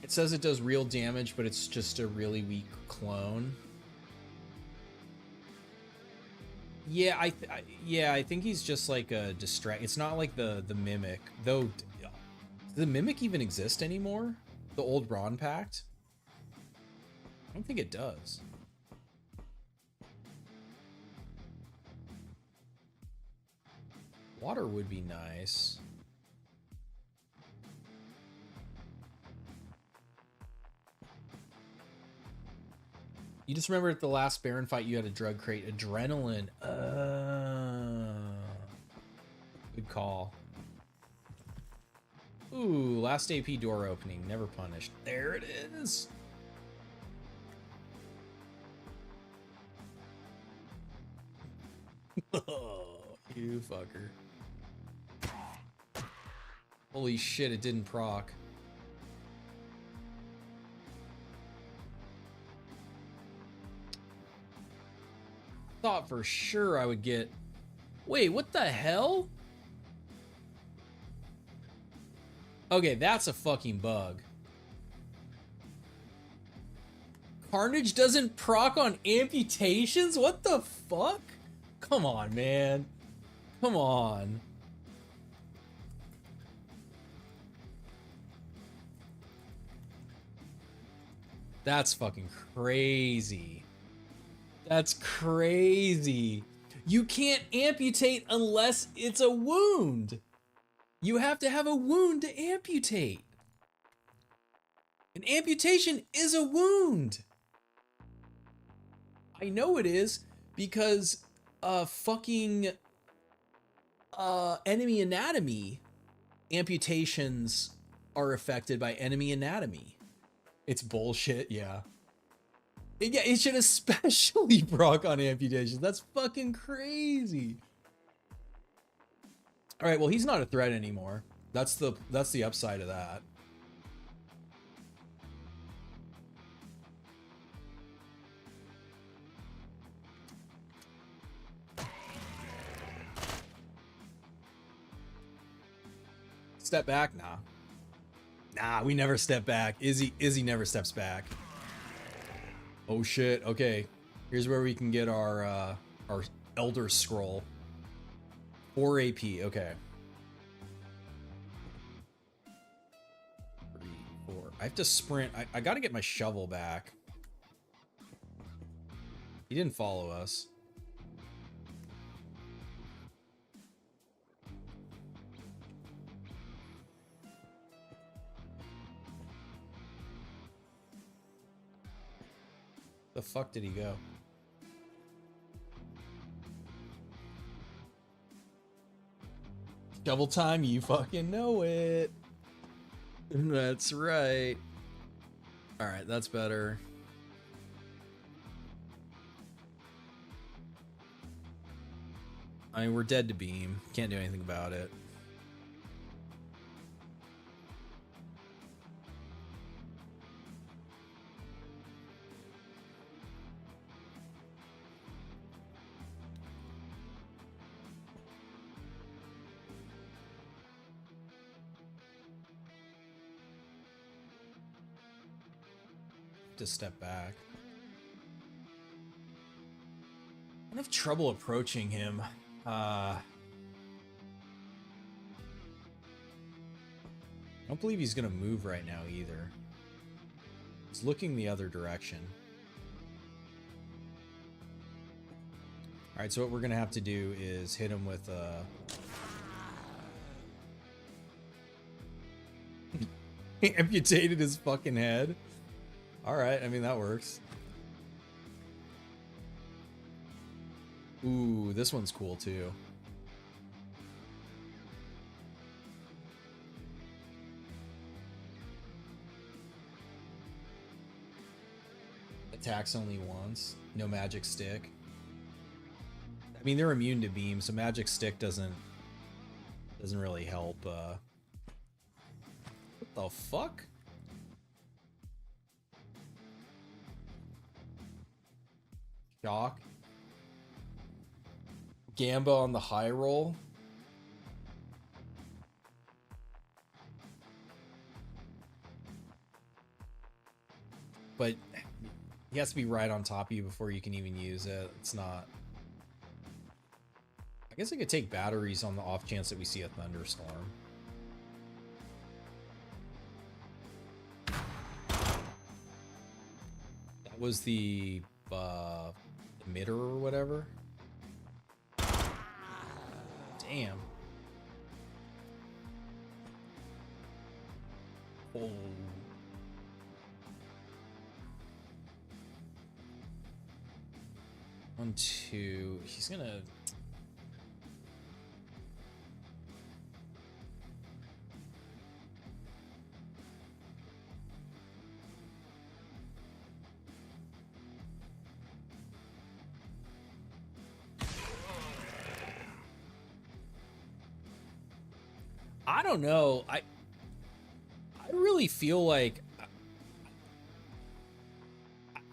It says it does real damage, but it's just a really weak clone. Yeah, I think he's just like a distract. It's not like the mimic, though. Does the mimic even exist anymore? The old Ron Pact? I don't think it does. Water would be nice. You just remember at the last Baron fight you had a drug crate. Adrenaline. Good call. Ooh, last AP door opening. Never punished. There it is. You fucker. Holy shit, it didn't proc. Thought for sure I would get... Wait, what the hell? Okay, that's a fucking bug. Carnage doesn't proc on amputations? What the fuck? Come on, man. Come on. That's fucking crazy. That's crazy. You can't amputate unless it's a wound. You have to have a wound to amputate. An amputation is a wound. I know it is because fucking enemy anatomy amputations are affected by enemy anatomy. It's bullshit, yeah. Yeah, it should especially proc on amputations. That's fucking crazy. All right, well, he's not a threat anymore. That's the upside of that. Step back? Nah, we never step back. Izzy never steps back. Oh shit, okay. Here's where we can get our Elder Scroll. 4 AP, okay. 3, 4. I have to sprint. I gotta get my shovel back. He didn't follow us. The fuck did he go? Shovel time, you fucking know it. That's right. All right, that's better. I mean, we're dead to beam. Can't do anything about it. To step back. I have trouble approaching him. I don't believe he's gonna move right now either. He's looking the other direction. All right, so what we're gonna have to do is hit him with amputated his fucking head. All right, I mean, that works. Ooh, this one's cool too. attacks only once. No magic stick. I mean, they're immune to beam, so magic stick doesn't really help. What the fuck? Shock. Gamba on the high roll. But he has to be right on top of you before you can even use it. It's not... I guess I could take batteries on the off chance that we see a thunderstorm. That was the emitter or whatever. Damn. Oh. One, two. He's gonna... I don't know. I really feel like...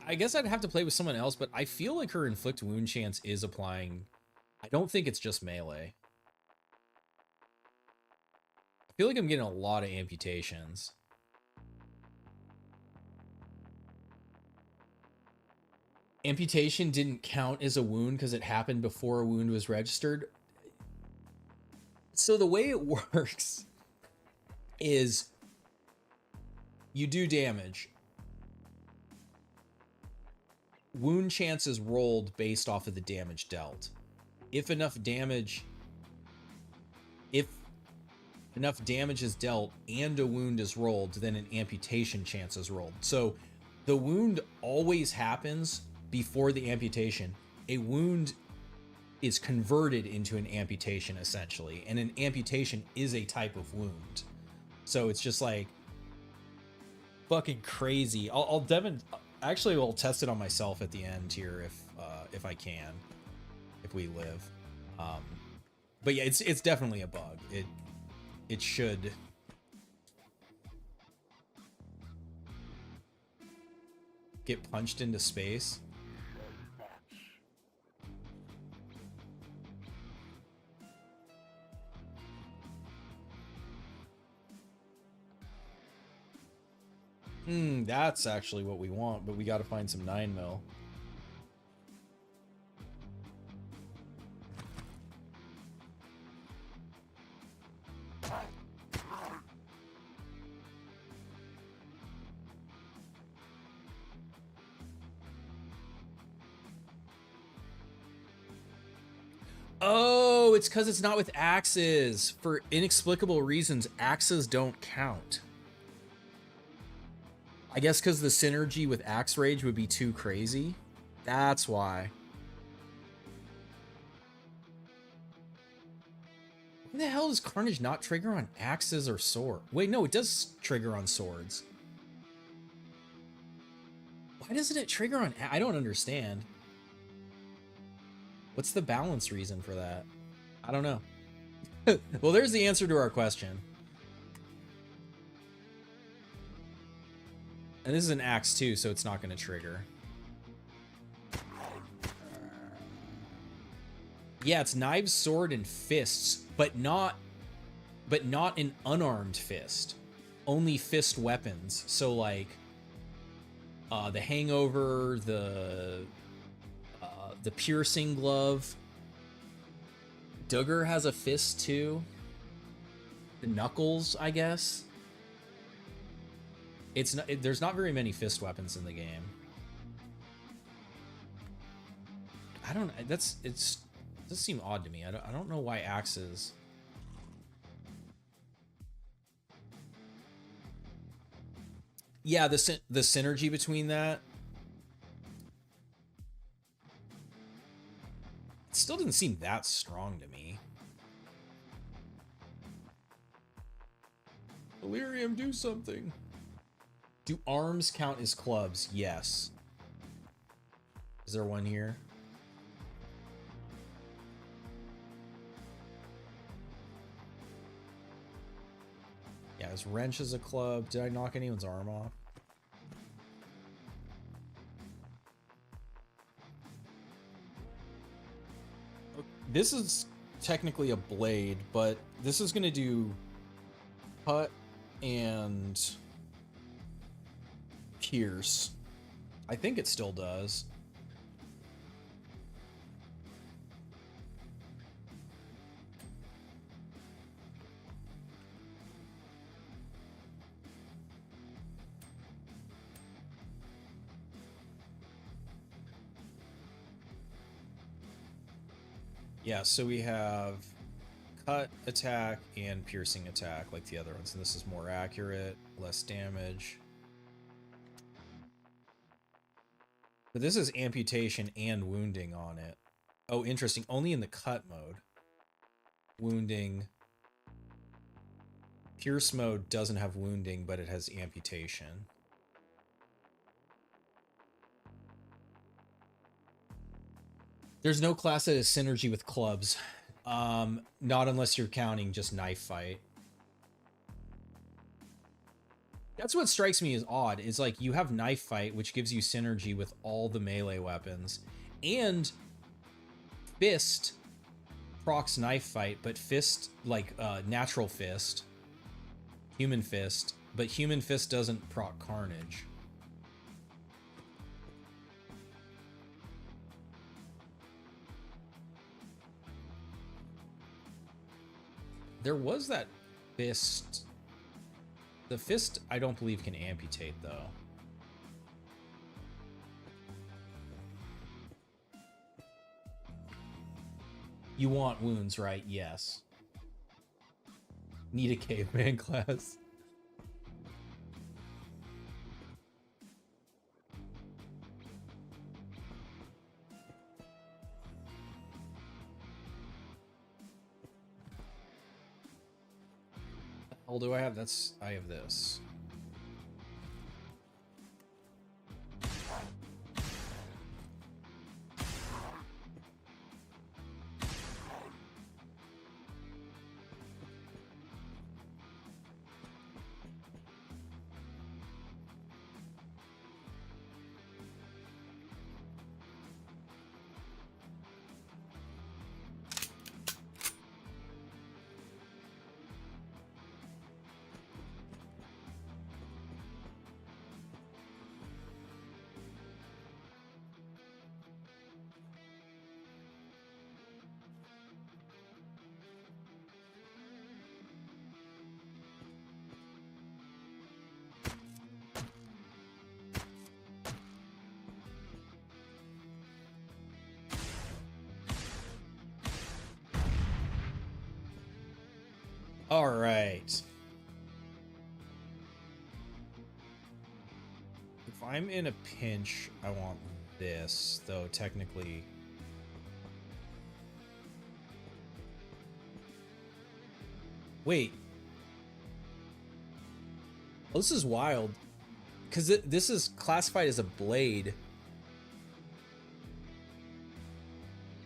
I guess I'd have to play with someone else, but I feel like her inflict wound chance is applying. I don't think it's just melee. I feel like I'm getting a lot of amputations. Amputation didn't count as a wound because it happened before a wound was registered. So the way it works is you do damage. Wound chance is rolled based off of the damage dealt. If enough damage is dealt and a wound is rolled, then an amputation chance is rolled. So the wound always happens before the amputation. A wound is converted into an amputation essentially, and an amputation is a type of wound. So it's just like fucking crazy. I'll test it on myself at the end here if I can, if we live. But yeah, it's definitely a bug. It should. Get punched into space. That's actually what we want, but we got to find some 9mm. Oh, it's because it's not with axes. For inexplicable reasons, axes don't count. I guess because the synergy with Axe Rage would be too crazy. That's why. Why the hell does Carnage not trigger on axes or sword? Wait, no, it does trigger on swords. Why doesn't it trigger on... I don't understand. What's the balance reason for that? I don't know. Well, there's the answer to our question. And this is an axe too, so it's not going to trigger. Yeah, it's knives, sword, and fists, but not an unarmed fist. Only fist weapons. So like the hangover, the piercing glove. Duggur has a fist too. The knuckles, I guess. It's not, there's not very many fist weapons in the game. I don't. It does seem odd to me. I don't know why axes. Yeah, the synergy between that. It still didn't seem that strong to me. Delirium, do something. Do arms count as clubs? Yes. Is there one here? Yeah, his wrench is a club. Did I knock anyone's arm off? This is technically a blade, but this is going to do cut and pierce. I think it still does. Yeah, so we have cut attack and piercing attack like the other ones, and this is more accurate, less damage. But this is amputation and wounding on it. Oh, interesting. Only in the cut mode. Wounding. Pierce mode doesn't have wounding, but it has amputation. There's no class that has synergy with clubs. Not unless you're counting just knife fight. That's what strikes me as odd. Is like you have knife fight, which gives you synergy with all the melee weapons, and fist procs knife fight, but fist like natural fist, human fist, but human fist doesn't proc carnage. There was that fist. The fist, I don't believe can amputate, though. You want wounds, right? Yes. Need a caveman class. What do I have? I have this. All right. If I'm in a pinch, I want this, though technically. Wait. Oh, this is wild. Because this is classified as a blade.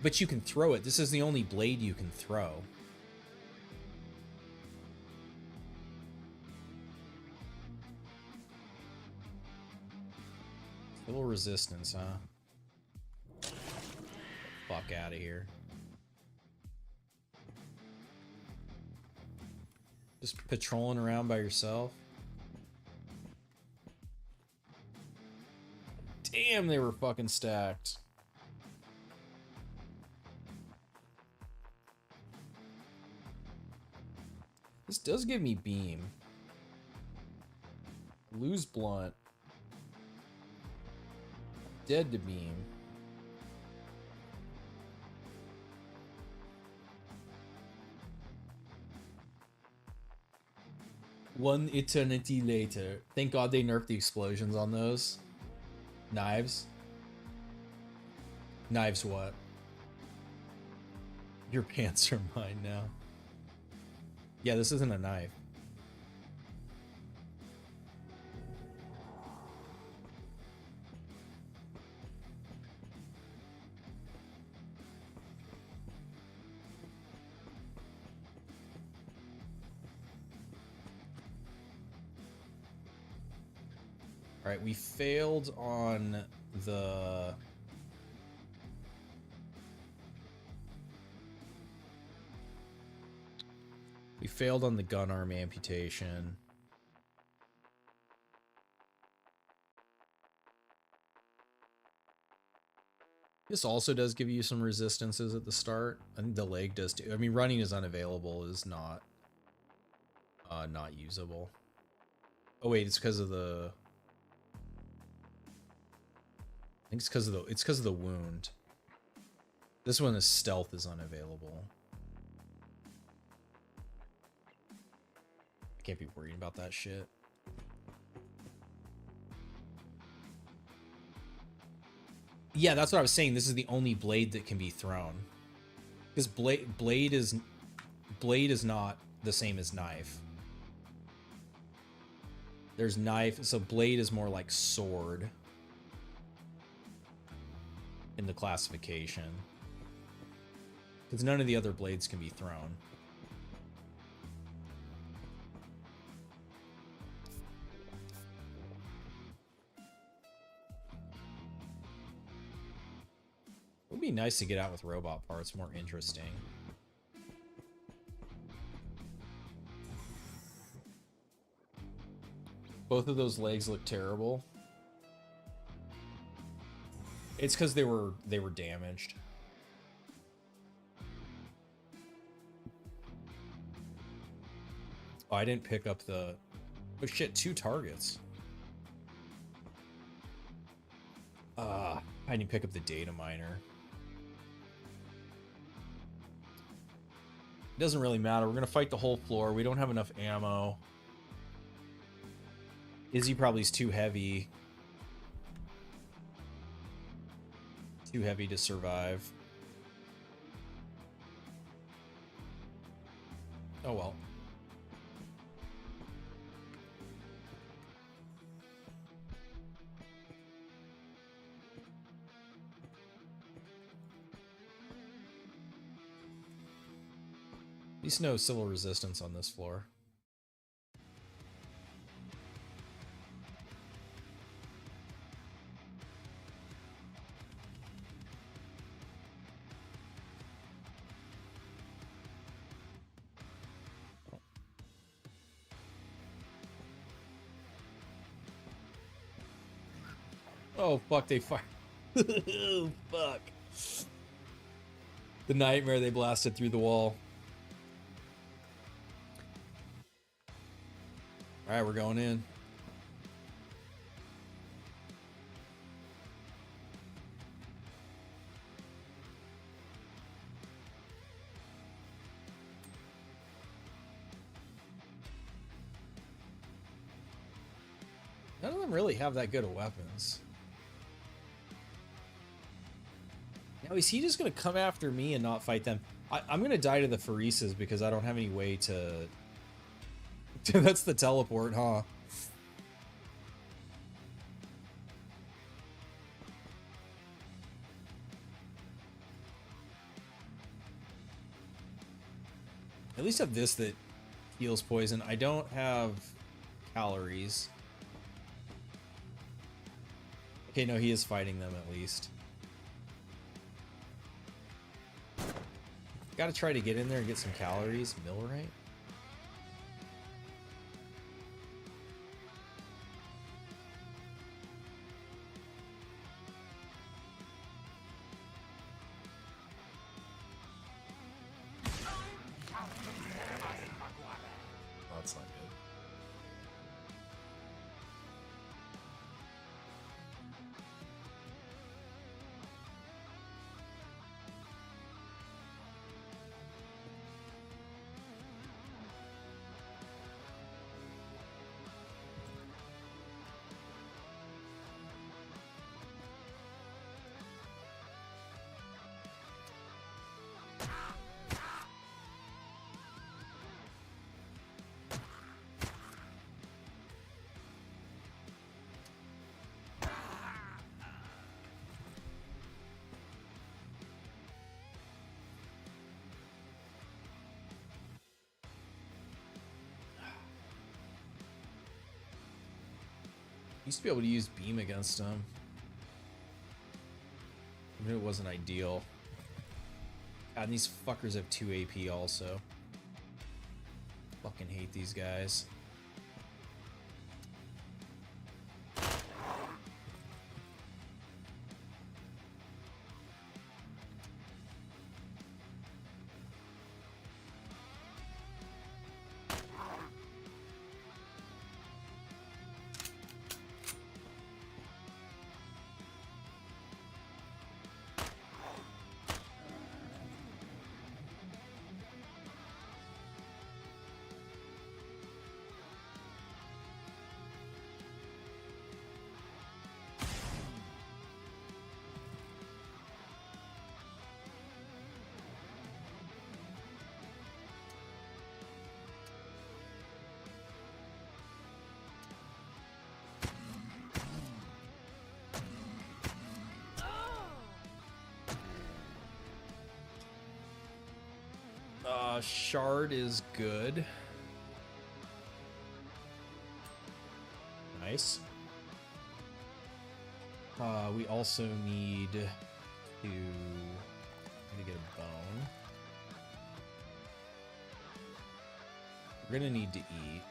But you can throw it. This is the only blade you can throw. A little resistance, huh? Fuck out of here. Just patrolling around by yourself. Damn, they were fucking stacked. This does give me beam. Lose blunt. Dead to beam. One eternity later. Thank God they nerfed the explosions on those. Knives. Knives what? Your pants are mine now. Yeah, this isn't a knife. Right, we failed on the... We failed on the gun arm amputation. This also does give you some resistances at the start. I think the leg does too. I mean, running is unavailable is not usable. Oh wait, it's because of the... I think it's because of the wound. This one is stealth is unavailable. I can't be worried about that shit. Yeah, that's what I was saying. This is the only blade that can be thrown. Because blade is not the same as knife. There's knife, so blade is more like sword in the classification. Because none of the other blades can be thrown. It would be nice to get out with robot parts, more interesting. Both of those legs look terrible. It's because they were damaged. Oh, I didn't pick up the... Oh shit, 2 targets. I didn't pick up the data miner. Doesn't really matter. We're gonna fight the whole floor. We don't have enough ammo. Izzy probably is too heavy. Too heavy to survive. Oh well. At least no civil resistance on this floor. Oh, fuck, they fired. Oh, fuck. The nightmare, they blasted through the wall. Alright, we're going in. None of them really have that good of weapons. Now, is he just going to come after me and not fight them? I'm going to die to the phoresis because I don't have any way to... That's the teleport, huh? At least have this that heals poison. I don't have calories. Okay, no, he is fighting them at least. Gotta try to get in there and get some calories. Millwright? That's not good. Used to be able to use beam against him. I knew it wasn't ideal. God, and these fuckers have 2 AP also. Fucking hate these guys. Shard is good. Nice. We also need to get a bone. We're gonna need to eat.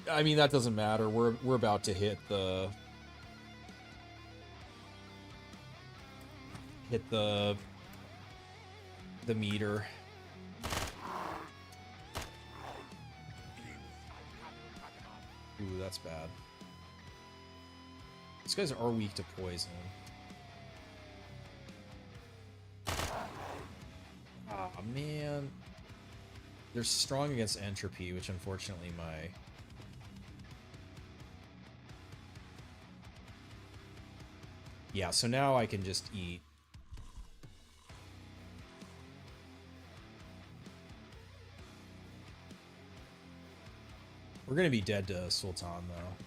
I mean, that doesn't matter. We're about to hit the meter. Ooh, that's bad. These guys are weak to poison. Ah, man. They're strong against entropy, which unfortunately my... Yeah, so now I can just eat. We're gonna be dead to Sultan, though.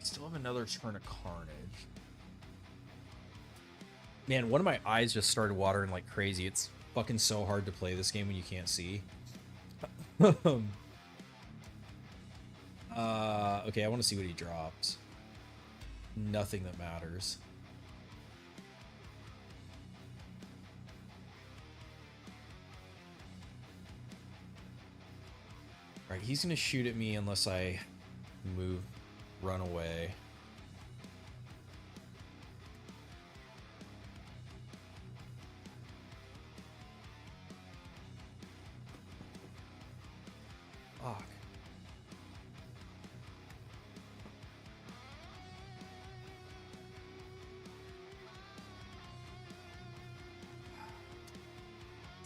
Still have another turn of carnage. Man, one of my eyes just started watering like crazy. It's fucking so hard to play this game when you can't see. Okay, I want to see what he drops. Nothing that matters. Alright, he's gonna shoot at me unless I move, run away. Fuck.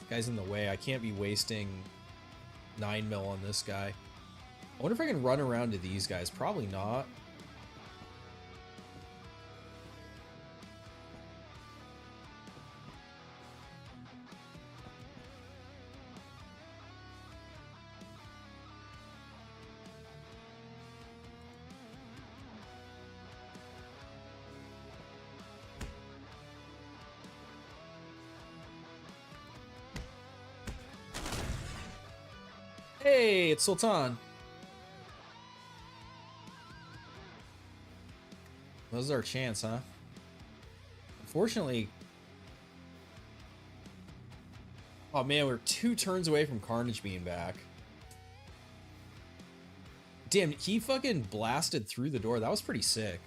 Guy's in the way. I can't be wasting 9 mil on this guy. I wonder if I can run around to these guys. Probably not. Hey, it's Sultan. This is our chance, huh? Unfortunately... Oh man, we're 2 turns away from Carnage being back. Damn, he fucking blasted through the door. That was pretty sick.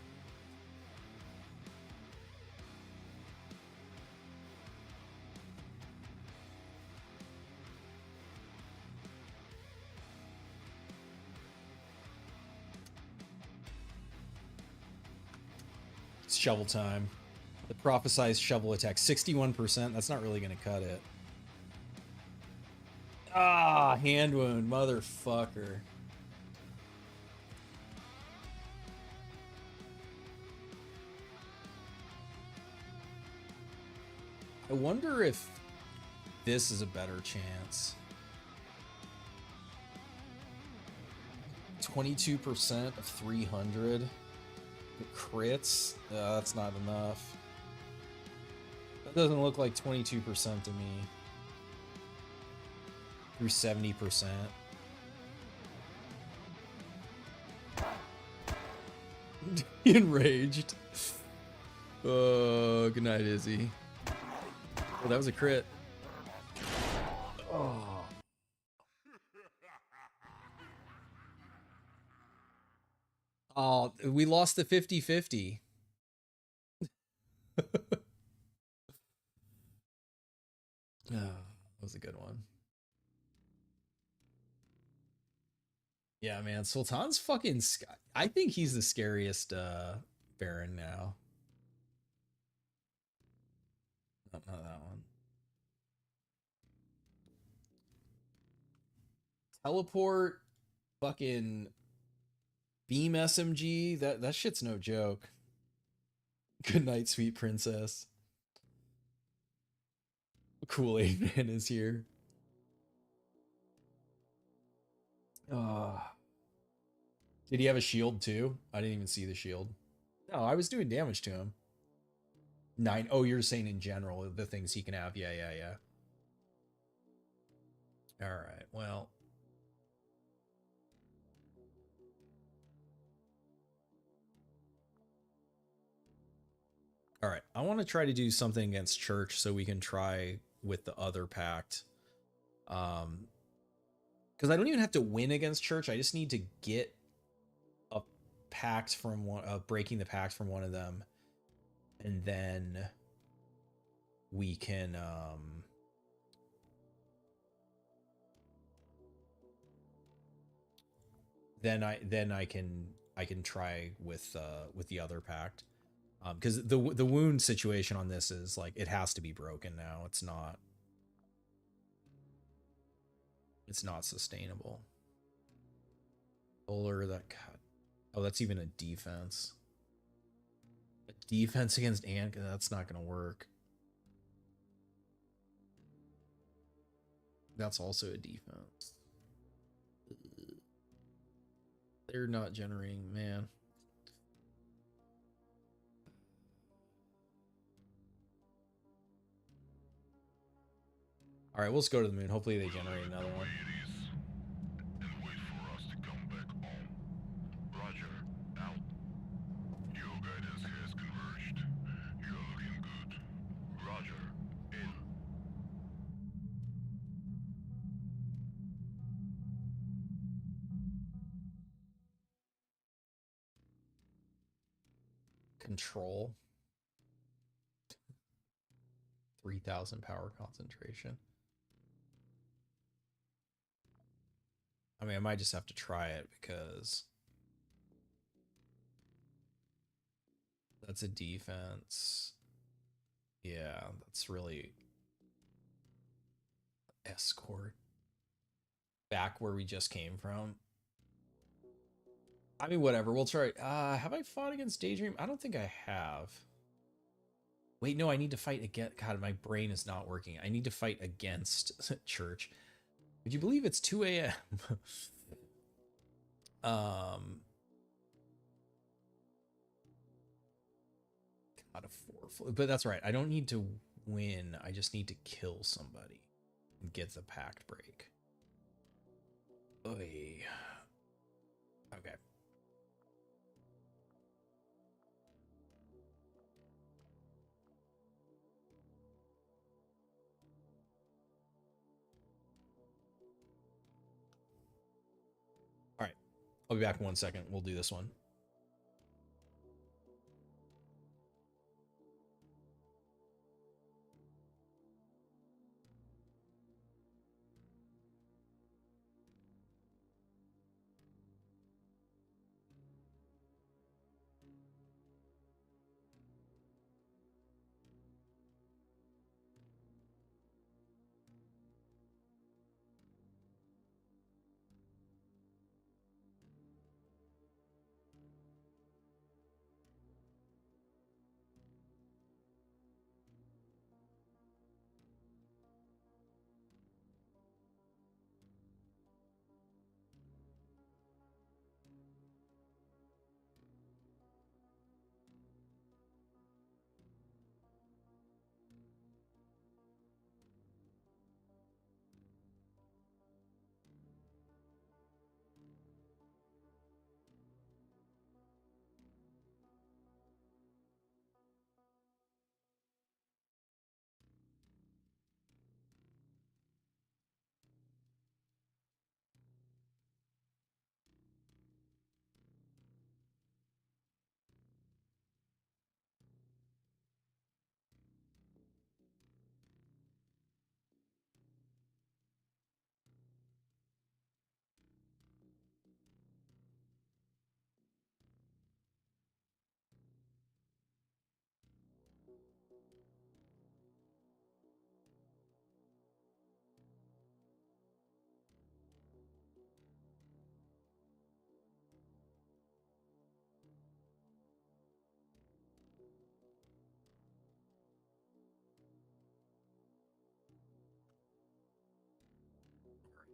shovel time. The prophesized shovel attack, 61%. That's not really going to cut it. Ah, hand wound, motherfucker. I wonder if this is a better chance. 22% of 300. Crits? That's not enough. That doesn't look like 22% to me. Through 70%. Enraged. Oh, good night, Izzy. Oh, that was a crit. Oh. Oh, we lost the 50-50. Oh, that was a good one. Yeah, man, Sultan's fucking... I think he's the scariest Baron now. Not that one. Teleport, fucking beam SMG. That shit's no joke. Good night, sweet princess. Kool-Aid Man is here. Did he have a shield too? I didn't even see the shield. No, I was doing damage to him. 9. Oh, you're saying in general, the things he can have. Yeah. All right, well. All right, I want to try to do something against Church so we can try with the other pact. Because I don't even have to win against Church. I just need to get a pact from one, breaking the pact from one of them, and then we can then I can try with the other pact. Because the wound situation on this is like it has to be broken now. It's not sustainable. Bowler that cut. Oh, that's even a defense. A defense against Ant. That's not gonna work. That's also a defense. They're not generating, man. All right, we'll just go to the moon. Hopefully they generate another one. And wait for us to come back home. Roger, out. Your guidance has converged. You're looking good. Roger, in. Control. 3,000 power concentration. I mean, I might just have to try it because that's a defense. Yeah, that's really escort. Back where we just came from. I mean, whatever. We'll try. Have I fought against Daydream? I don't think I have. Wait, no, I need to fight against... God, my brain is not working. I need to fight against Church. Would you believe it's 2 a.m.? God, a 4. But that's right. I don't need to win. I just need to kill somebody and get the pact break. Oy. Okay. All right. I'll be back in 1 second. We'll do this one.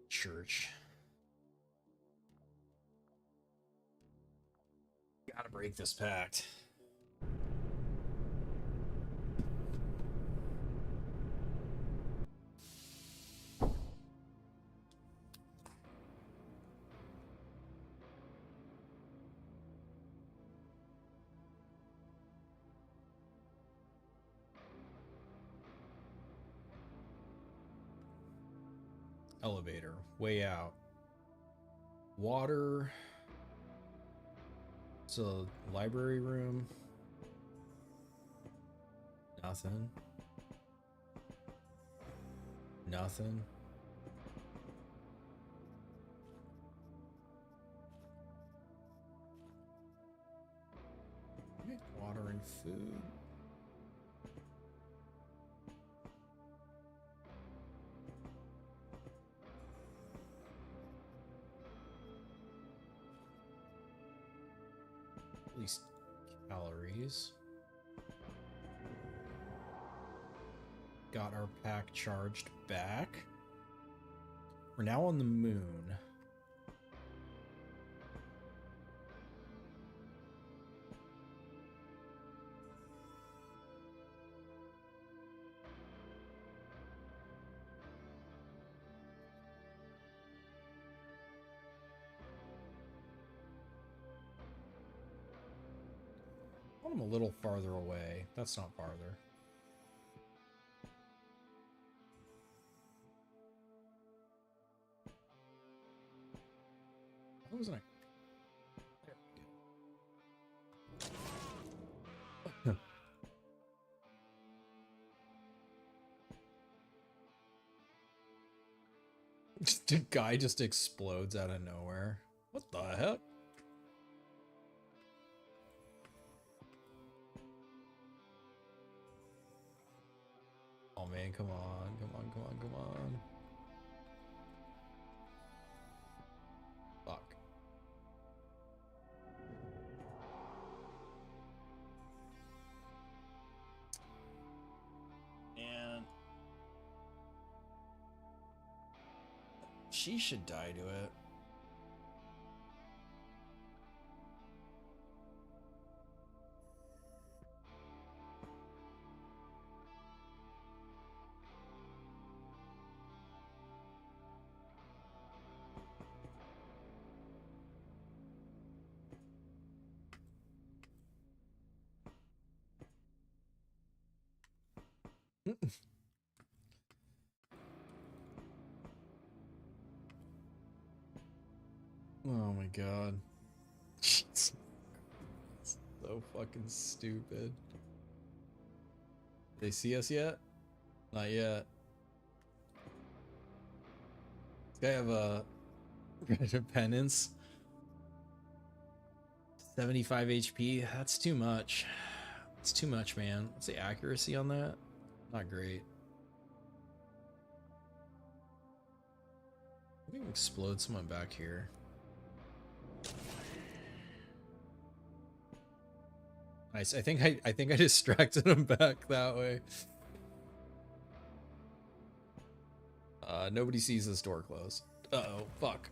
Church. Gotta break this pact. Elevator, way out. Water. So, library room. Nothing. Nothing. Water and food. At least calories. Got our pack charged back. We're now on the moon. I'm a little farther away. That's not farther. Why wasn't I? There we go. Just a guy just explodes out of nowhere. What the heck? Oh man, come on, come on, come on, come on. Fuck. And she should die to it. Oh my god. Jeez. So fucking stupid. They see us yet? Not yet. This guy have a red of penance. 75 HP. That's too much. It's too much, man. What's the accuracy on that? Not great. We can explode someone back here. Nice. I think I distracted him back that way. Nobody sees this door closed. Uh-oh, fuck.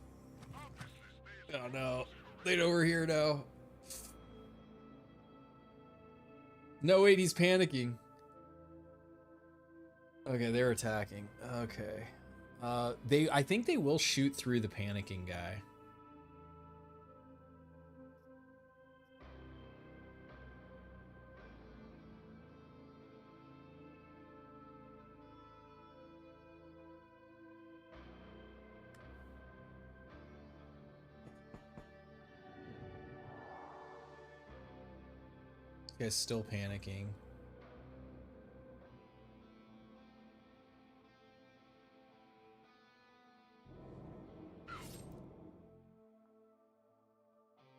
Oh no. They know we're here now. No, wait, he's panicking. Okay, they're attacking. Okay. I think they will shoot through the panicking guy. This guy's still panicking.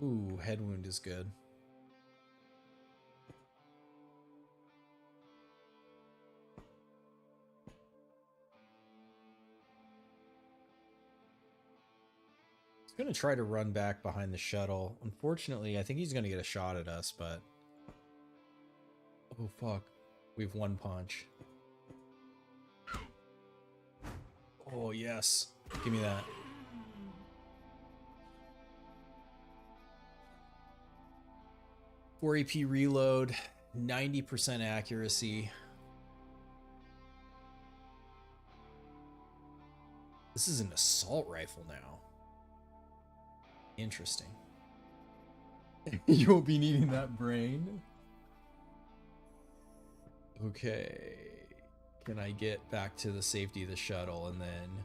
Ooh, head wound is good. He's gonna try to run back behind the shuttle. Unfortunately, I think he's gonna get a shot at us, but... Oh, fuck. We have one punch. Oh, yes. Give me that. Four AP reload, 90% accuracy. This is an assault rifle now. Interesting. You won't be needing that brain. Okay. Can I get back to the safety of the shuttle and then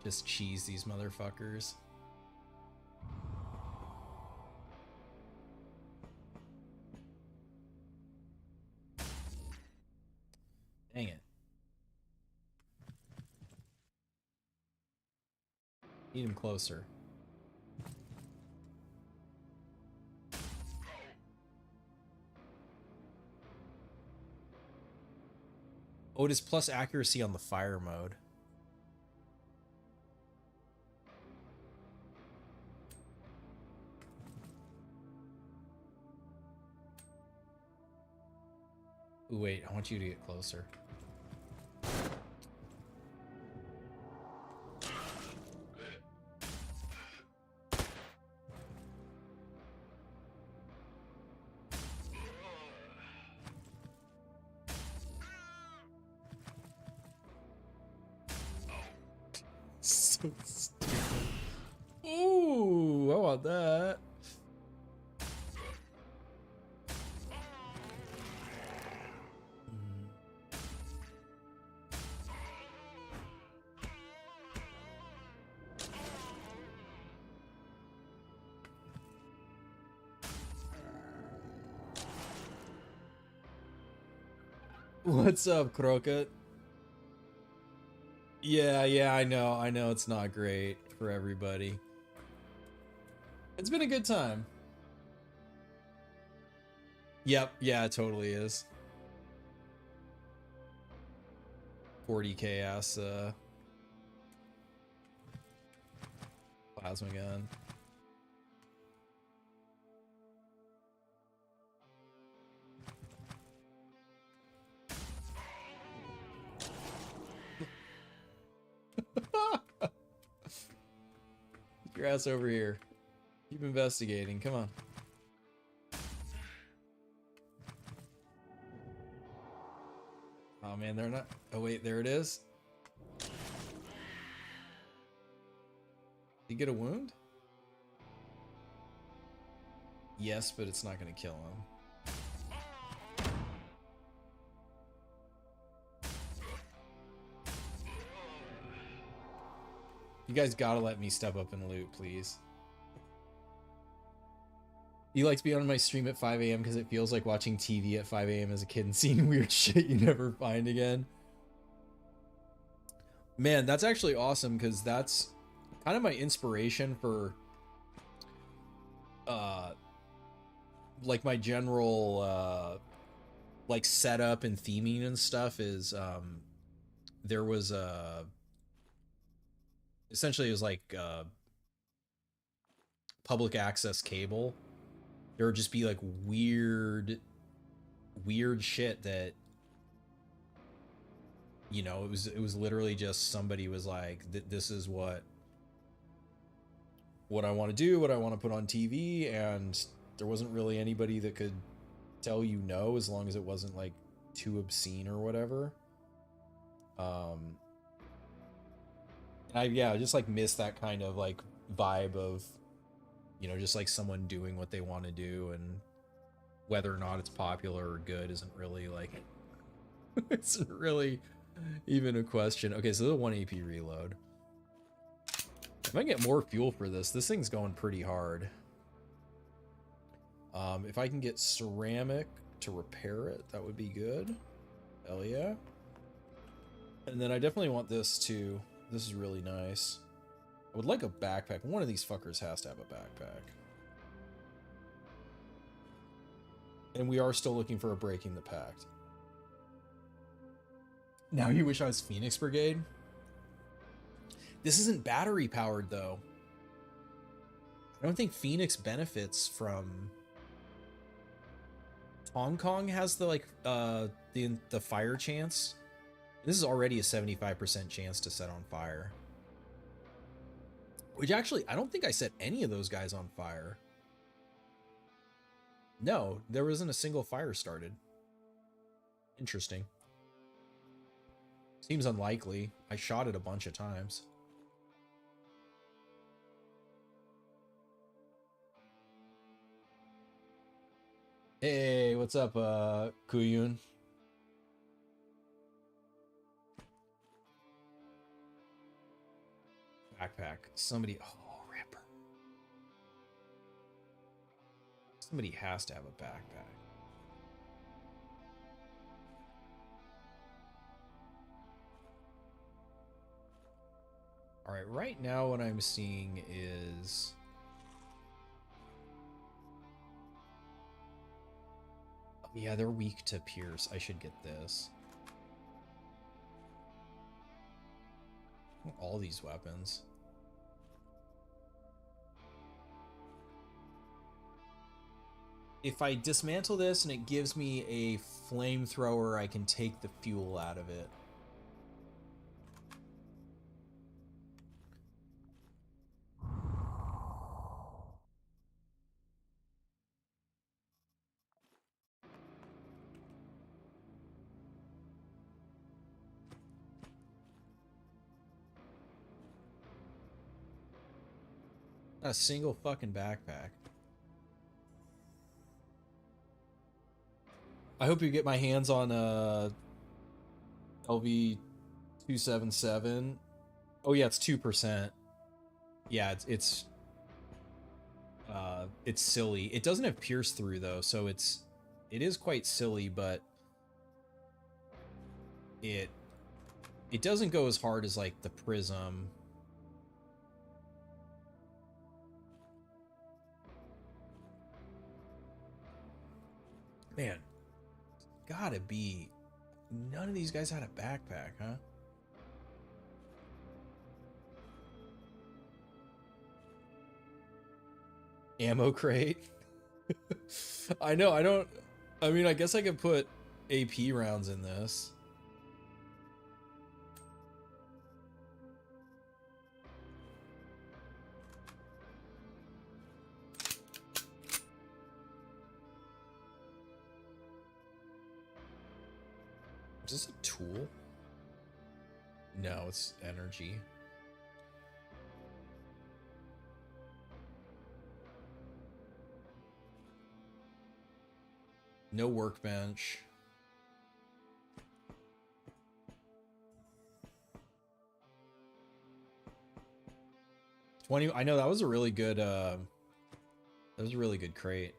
just cheese these motherfuckers? Dang it. Need him closer. Oh, it is plus accuracy on the fire mode. Ooh, wait, I want you to get closer. So stupid. Ooh, I want that. What's up, Crockett? Yeah, I know it's not great for everybody. It's been a good time. Yep, yeah, it totally is. 40k ass plasma gun. Get your ass over here. Keep investigating. Come on. Oh man, they're not. Oh wait, there it is. Did you get a wound? Yes, but it's not going to kill him. You guys gotta let me step up and loot, please. You like to be on my stream at 5 a.m. because it feels like watching TV at 5 a.m. as a kid and seeing weird shit you never find again. Man, that's actually awesome because that's kind of my inspiration for like my general like setup and theming and stuff is there was a essentially it was like public access cable. There would just be like weird shit that, you know, it was literally just somebody was like, this is what I want to do, what I want to put on TV, and there wasn't really anybody that could tell you no as long as it wasn't like too obscene or whatever. I just like miss that kind of like vibe of, you know, just like someone doing what they want to do, and whether or not it's popular or good isn't really like it's really even a question. Okay, so the 1 AP reload. If I can get more fuel for this thing's going pretty hard. If I can get ceramic to repair it, that would be good. Hell yeah. And then I definitely want this too. This is really nice. I would like a backpack. One of these fuckers has to have a backpack. And we are still looking for a Breaking the Pact. Now you wish I was Phoenix Brigade? This isn't battery powered though. I don't think Phoenix benefits from... Hong Kong has the like the fire chance. This is already a 75% chance to set on fire. Which actually, I don't think I set any of those guys on fire. No, there wasn't a single fire started. Interesting. Seems unlikely. I shot it a bunch of times. Hey, what's up, Kuyun? Backpack. Somebody. Oh, ripper. Somebody has to have a backpack. All right, right now what I'm seeing is yeah, they're weak to pierce. I should get this. All these weapons. If I dismantle this and it gives me a flamethrower, I can take the fuel out of it. Not a single fucking backpack. I hope you get my hands on LV 277. Oh yeah, it's 2%. Yeah, it's silly. It doesn't have pierce through though, so it is quite silly, but it doesn't go as hard as like the prism. Man, gotta be none of these guys had a backpack, huh? Ammo crate. I know, I mean, I guess I could put AP rounds in this. Is this a tool? No, it's energy. No workbench. I know that was a really good crate.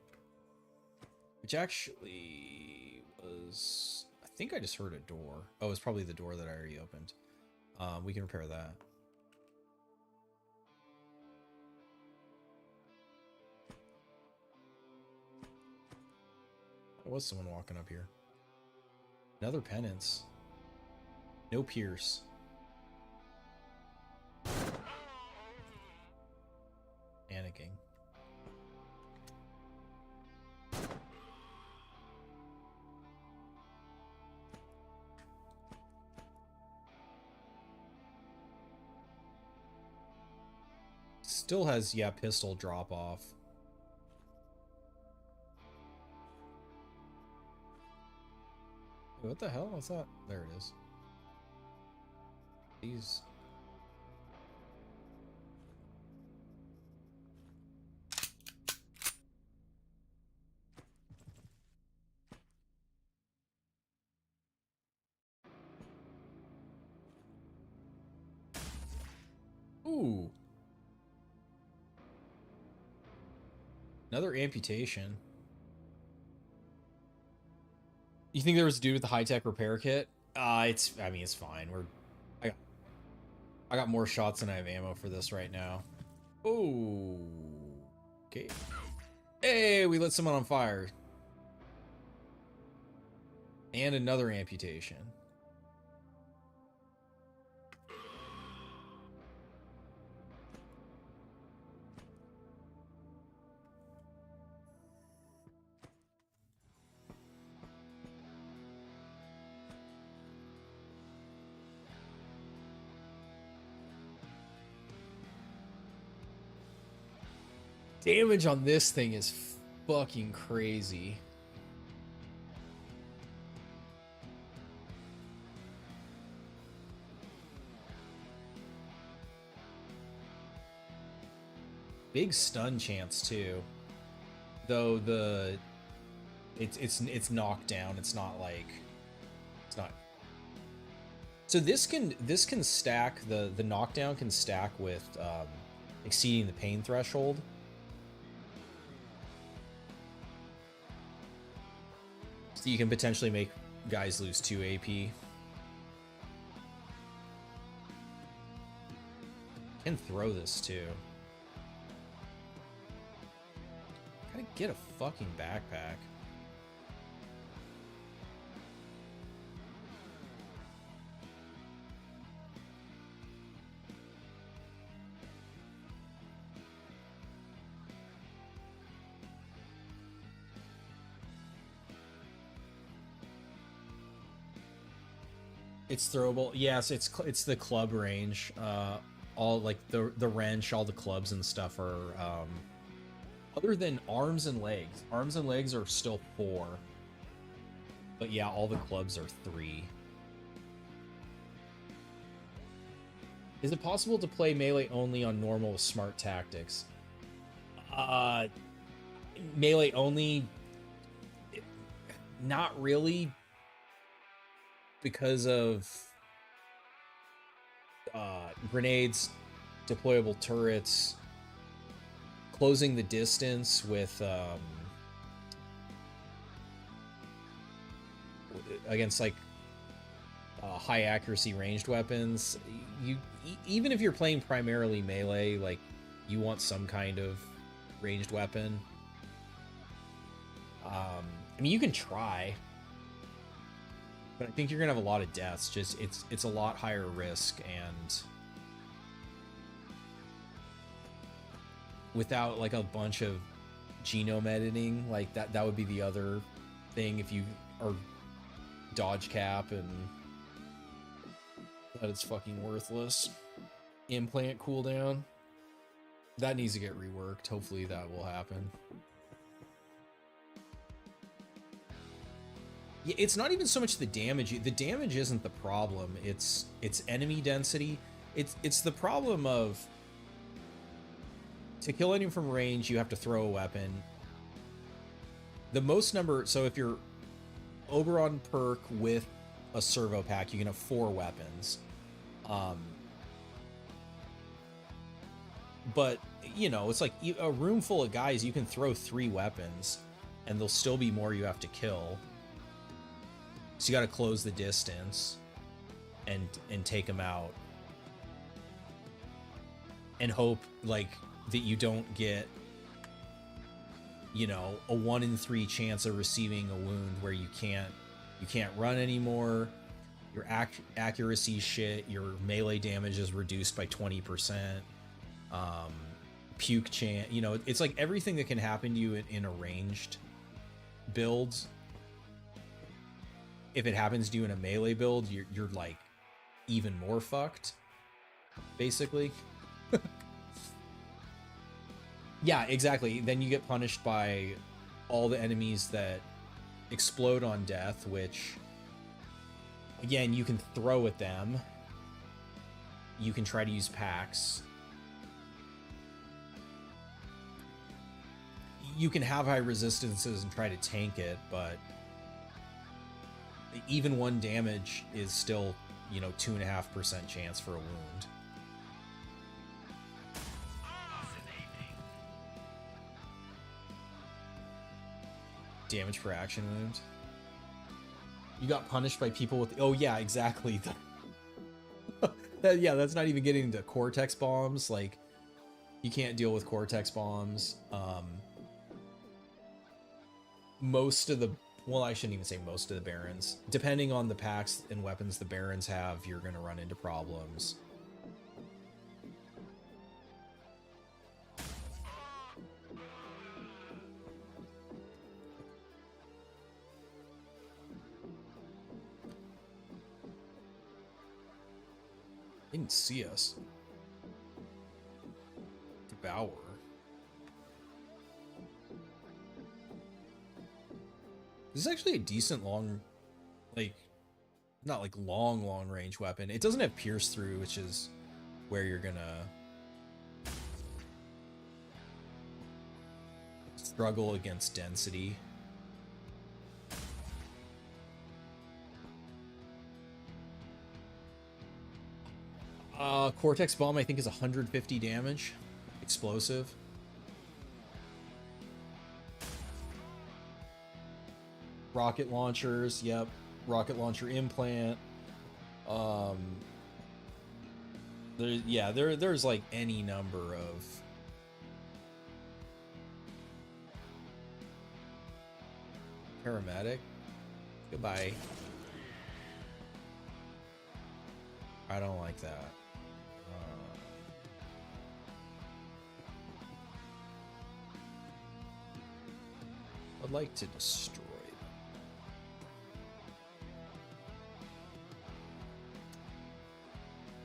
Which actually was, I think I just heard a door. Oh, it's probably the door that I already opened. We can repair that. There was someone walking up here. Another penance. No pierce. Panicking. Still has, yeah, pistol drop off. What the hell? What's that? There it is. These. Ooh. Another amputation. You think there was a dude with the high-tech repair kit? I mean, it's fine. I got more shots than I have ammo for this right now. Oh. Okay. Hey, we lit someone on fire. And another amputation. Damage on this thing is fucking crazy. Big stun chance too. Though it's knocked down. It's not like it's not. So this can stack, the knockdown can stack with exceeding the pain threshold. So you can potentially make guys lose 2 AP. Can throw this too. Gotta get a fucking backpack. It's throwable. Yes, it's the club range. All like the wrench, all the clubs and stuff are other than arms and legs. Arms and legs are still 4. But yeah, all the clubs are 3. Is it possible to play melee only on normal with smart tactics? Melee only, not really, because of grenades, deployable turrets, closing the distance with against like high accuracy ranged weapons. You even if you're playing primarily melee, like you want some kind of ranged weapon. I mean, you can try, but I think you're gonna have a lot of deaths. Just it's a lot higher risk, and without like a bunch of genome editing, like that would be the other thing if you are dodge cap, and that it's fucking worthless. Implant cooldown, that needs to get reworked. Hopefully that will happen. Yeah, it's not even so much the damage. The damage isn't the problem. It's enemy density. It's the problem of, to kill anyone from range, you have to throw a weapon. The most number, so if you're Oberon perk with a servo pack, you can have 4 weapons. But, you know, it's like a room full of guys, you can throw 3 weapons, and there'll still be more you have to kill. So you got to close the distance and take them out, and hope like that you don't get, you know, a 1 in 3 chance of receiving a wound where you can't run anymore. Your accuracy shit, your melee damage is reduced by 20%. Puke chance, you know, it's like everything that can happen to you in a ranged build. If it happens to you in a melee build, you're like even more fucked, basically. Yeah, exactly. Then you get punished by all the enemies that explode on death, which, again, you can throw at them. You can try to use packs. You can have high resistances and try to tank it, but even 1 damage is still, you know, 2.5% chance for a wound. Damage per action wound. You got punished by people with... Oh, yeah, exactly. Yeah, that's not even getting into Cortex bombs. Like, you can't deal with Cortex bombs. Most of the... Well, I shouldn't even say most of the Barons. Depending on the packs and weapons the Barons have, you're going to run into problems. Didn't see us. Devour. This is actually a decent long, like, not like long range weapon. It doesn't have pierce through, which is where you're gonna struggle against density. Cortex Bomb, I think, is 150 damage. Explosive. Rocket launchers, yep. Rocket launcher implant. There's like any number of paramedic. Goodbye. I don't like that. I'd like to destroy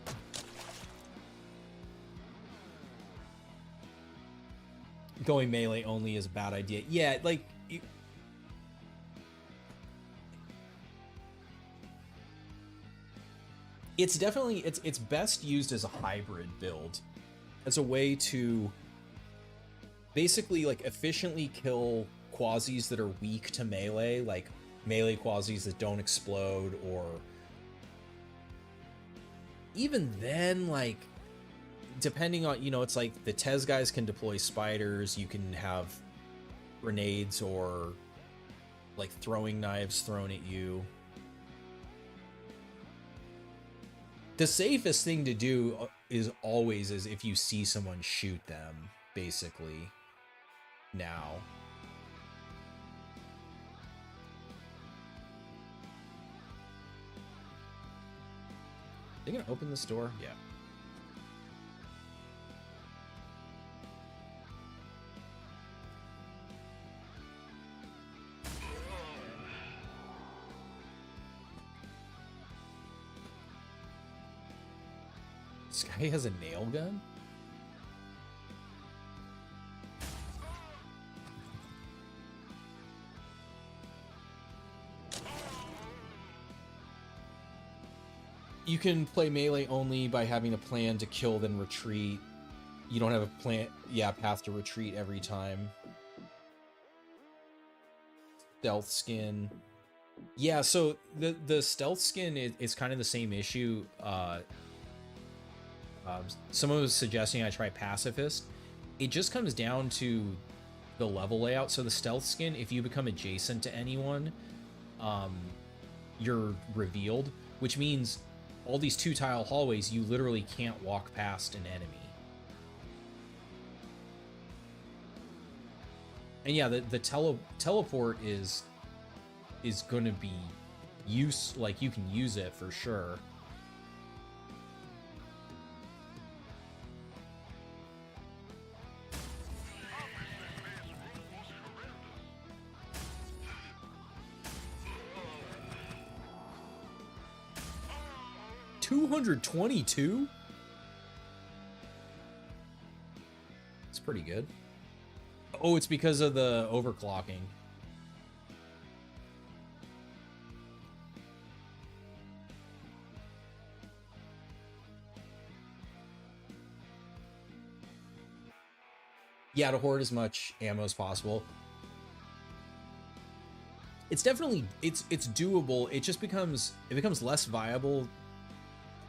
them. Going melee only is a bad idea. Yeah, like it's definitely it's best used as a hybrid build, as a way to basically like efficiently kill quasis that are weak to melee, like melee quasis that don't explode, or even then, like depending on, you know, it's like the Tez guys can deploy spiders, you can have grenades or like throwing knives thrown at you. The safest thing to do is always if you see someone shoot them, basically, now. Are they gonna open this door? Yeah. This guy has a nail gun? You can play melee only by having a plan to kill then retreat. You don't have a plan, path to retreat every time. Stealth skin. Yeah, so the stealth skin is kind of the same issue. Someone was suggesting I try pacifist. It just comes down to the level layout. So the stealth skin, if you become adjacent to anyone, you're revealed, which means all these 2-tile hallways, you literally can't walk past an enemy. And yeah, the teleport is going to be like you can use it for sure. $222? It's pretty good. Oh, it's because of the overclocking. Yeah, to hoard as much ammo as possible. It's definitely it's doable. It just becomes less viable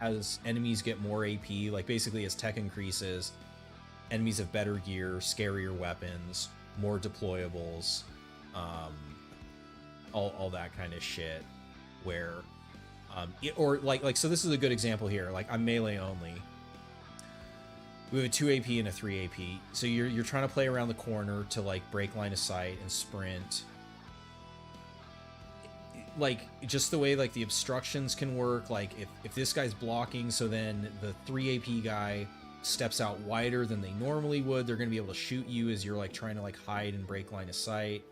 as enemies get more AP. Like basically as tech increases, enemies have better gear, scarier weapons, more deployables, all that kind of shit. Where, so this is a good example here. Like I'm melee only. We have a 2 AP and a 3 AP. So you're trying to play around the corner to like break line of sight and sprint. Like just the way like the obstructions can work. Like if this guy's blocking, so then the 3 AP guy steps out wider than they normally would, they're going to be able to shoot you as you're like trying to like hide and break line of sight.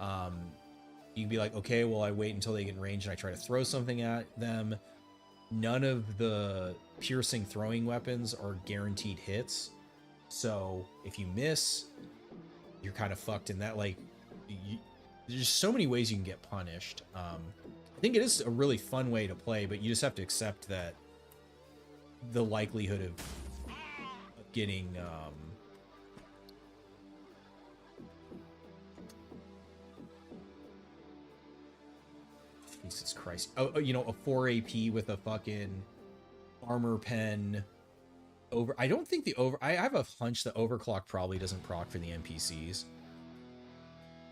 You can be like, okay, well, I wait until they get in range and I try to throw something at them. None of the piercing throwing weapons are guaranteed hits. So if you miss, you're kind of fucked in that. Like there's just so many ways you can get punished. I think it is a really fun way to play, but you just have to accept that the likelihood of getting Jesus Christ. Oh, you know, a 4 AP with a fucking armor pen over. I don't think the I have a hunch the overclock probably doesn't proc for the NPCs.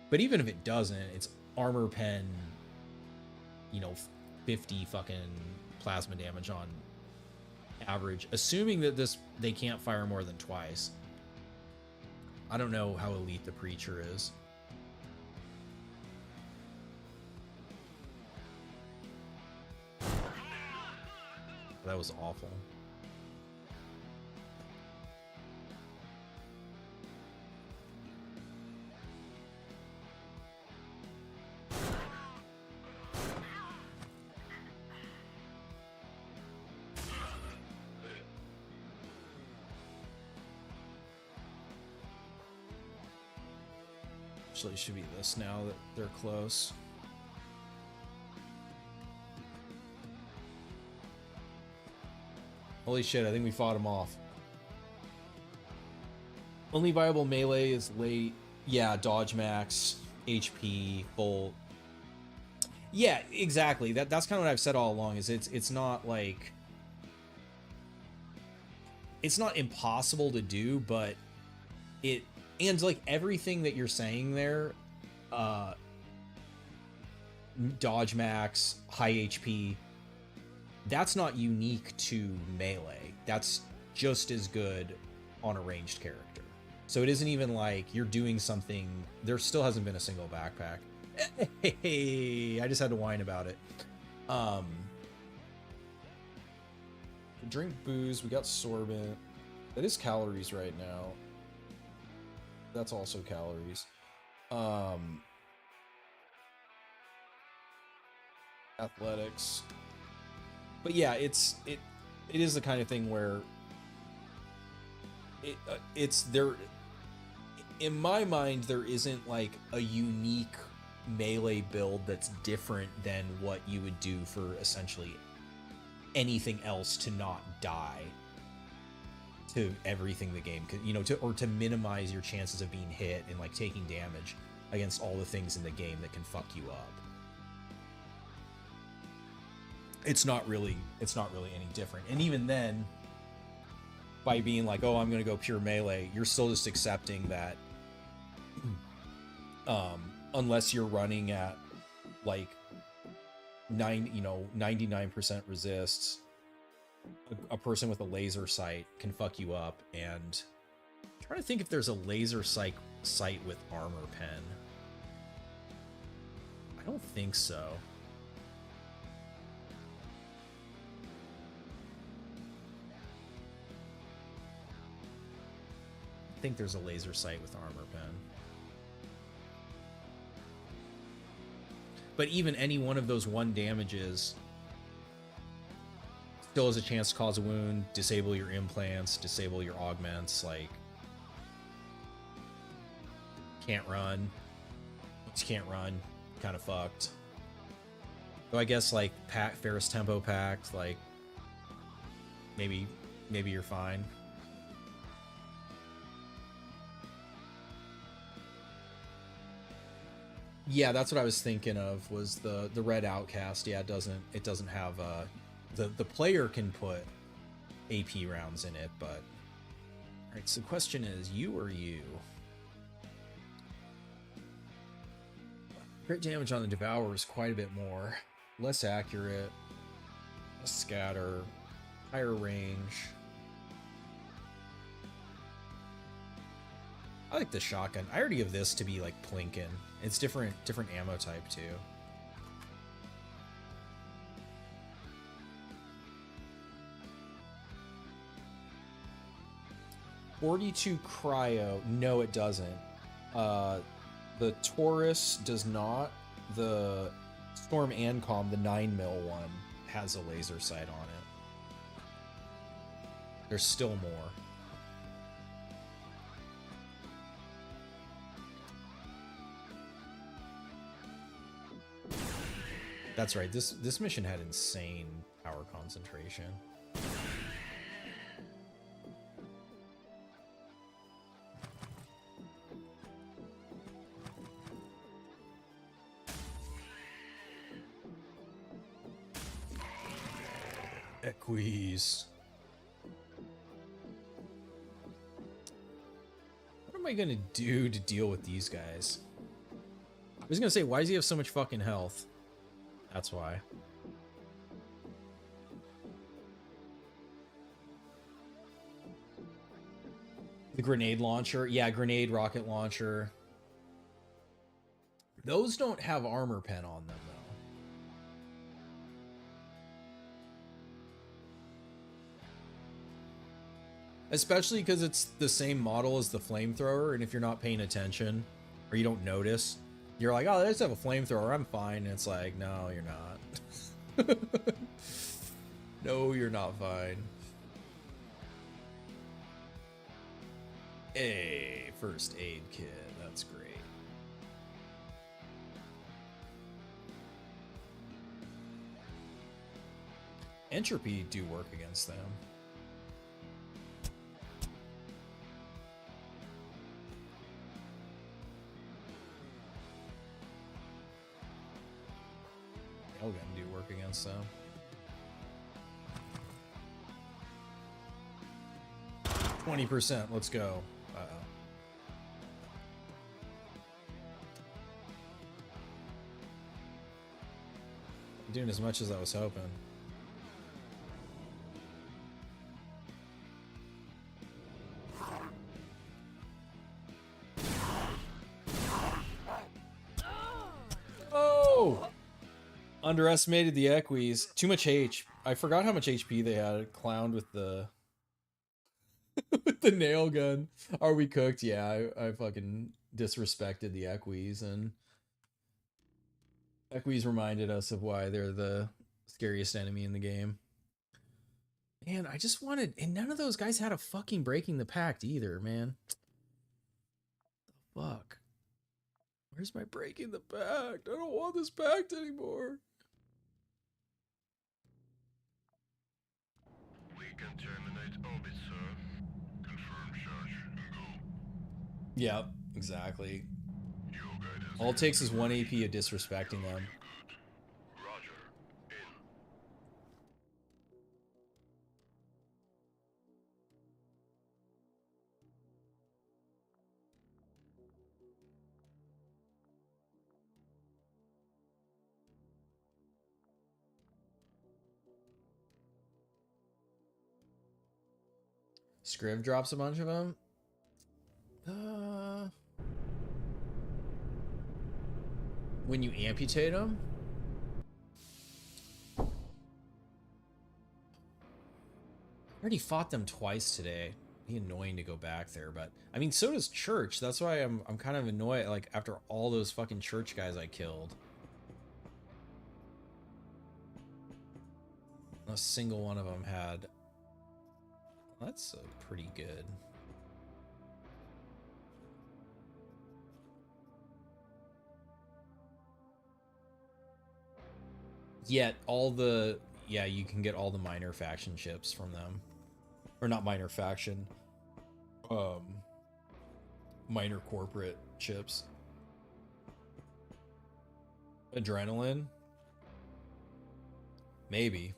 But even if it doesn't, it's armor pen, you know, 50 fucking plasma damage on average, assuming that they can't fire more than twice. I don't know how elite the preacher is. That was awful. Actually, it should be this now that they're close. Holy shit, I think we fought him off. Only viable melee is late. Yeah, dodge max, HP, bolt. Yeah, exactly. That's kind of what I've said all along, is it's not like... It's not impossible to do, but it... And like everything that you're saying there, dodge max, high HP, that's not unique to melee. That's just as good on a ranged character. So it isn't even like you're doing something. There still hasn't been a single backpack. Hey, I just had to whine about it. Drink booze. We got sorbent. That is calories right now. That's also calories. Athletics. But yeah, it is the kind of thing where it's there. In my mind, there isn't like a unique melee build that's different than what you would do for essentially anything else to not die to everything the game could, you know, to minimize your chances of being hit and like taking damage against all the things in the game that can fuck you up. It's not really any different. And even then, by being like, oh, I'm gonna go pure melee, you're still just accepting that unless you're running at like 99% resists, a person with a laser sight can fuck you up. And I'm trying to think if there's a laser sight with armor pen. I don't think so. I think there's a laser sight with armor pen. But even any one of those 1 damages still has a chance to cause a wound, disable your implants, disable your augments, like... Can't run. Once you can't run, kind of fucked. So I guess, like, Ferris Tempo Pact, like... Maybe you're fine. Yeah, that's what I was thinking of, was the red outcast. Yeah, it doesn't have the player can put AP rounds in it, but all right, so the question is, you or you? Crit damage on the Devourer is quite a bit more, less accurate, less scatter, higher range. I like the shotgun. I already give this to be like Plinkin. It's different ammo type too. .42 cryo. No, it doesn't. The Taurus does not. The Storm Ancom, the 9mm one, has a laser sight on it. There's still more. That's right. This mission had insane power concentration. Equis. What am I gonna do to deal with these guys? I was gonna say, why does he have so much fucking health? That's why. The grenade launcher. Yeah, grenade rocket launcher. Those don't have armor pen on them, though. Especially because it's the same model as the flamethrower, and if you're not paying attention, or you don't notice, you're like, oh, they just have a flamethrower, I'm fine. And it's like, no, you're not. No, you're not fine. Hey, first aid kit, that's great. Entropy do work against them. Railgun do work against them. 20%, let's go. Uh-oh. Doing as much as I was hoping. Oh! Underestimated the Equis. Too much H. I forgot how much HP they had. Clowned with the with the nail gun. Are we cooked? Yeah, I fucking disrespected the Equis, and Equis reminded us of why they're the scariest enemy in the game. Man, I just wanted, and none of those guys had a fucking breaking the pact either, man. The fuck? Where's my breaking the pact? I don't want this pact anymore. We can terminate orbit, sir. Confirm charge and go. Yeah, exactly. Your guidance. All it takes is 1 AP of disrespecting them. Good. Roger. In. Scriv drops a bunch of them. When you amputate them? I already fought them twice today. Be annoying to go back there, but I mean, so does Church. That's why I'm kind of annoyed. Like after all those fucking Church guys I killed, not a single one of them had. That's pretty good. Yet all the, yeah, you can get all the minor faction chips from them. Or not minor faction. Minor corporate chips. Adrenaline? Maybe.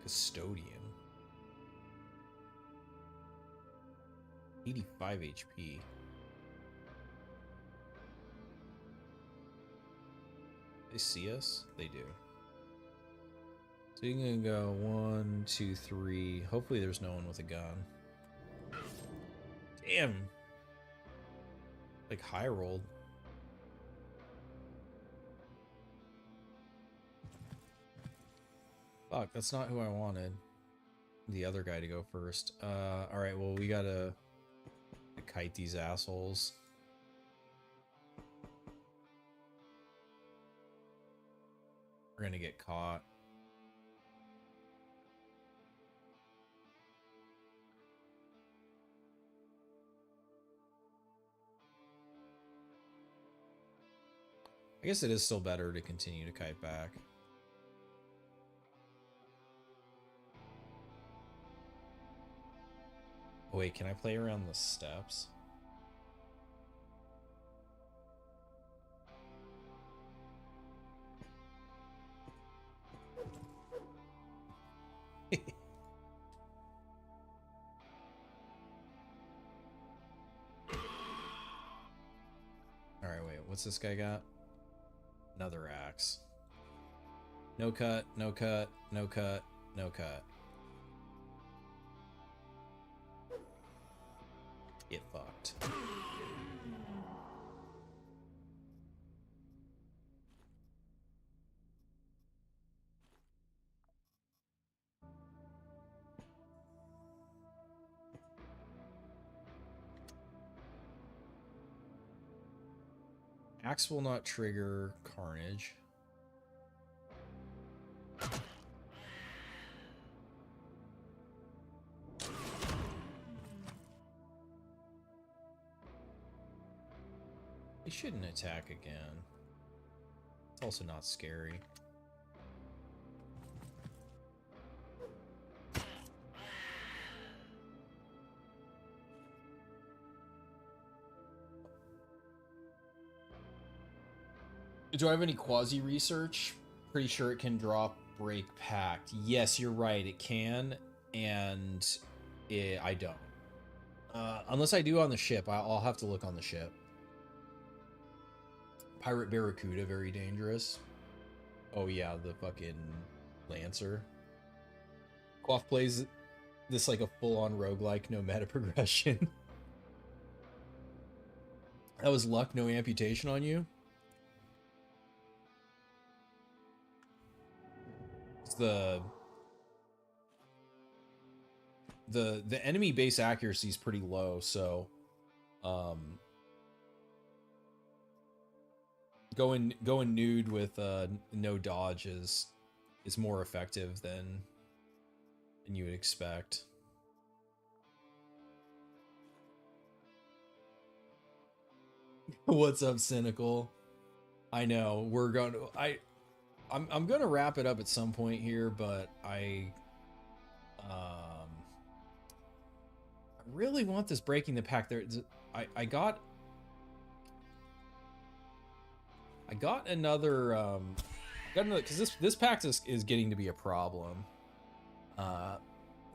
Custodian. 85 HP. They see us? They do. So you can go 1, 2, 3. Hopefully there's no one with a gun. Damn. Like high rolled. Fuck, that's not who I wanted. The other guy to go first. Alright, well we gotta kite these assholes. We're gonna get caught. I guess it is still better to continue to kite back. Oh, wait, can I play around the steps? Alright, wait, what's this guy got? Another axe. No cut, no cut, no cut, no cut. Get fucked. Axe will not trigger carnage. He shouldn't attack again. It's also not scary. Do I have any quasi research? Pretty sure it can drop break pact. Yes, you're right, it can, and I don't. Unless I do on the ship, I'll have to look on the ship. Pirate Barracuda, very dangerous. Oh yeah, the fucking Lancer. Quaff plays this like a full-on roguelike, no meta progression. That was luck, no amputation on you? The enemy base accuracy is pretty low, so going nude with no dodge is more effective than you would expect. What's up, Cynical? I know we're going to I'm gonna wrap it up at some point here, but I really want this breaking the pact. I got another because this pact is getting to be a problem.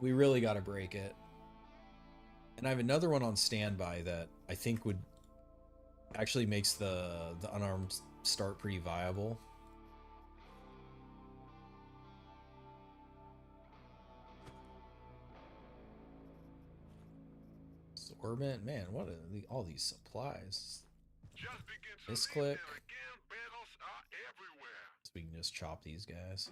We really got to break it, and I have another one on standby that I think would actually makes the unarmed start pretty viable. Orbit, man, what are all these supplies? Misclick. So we can just chop these guys.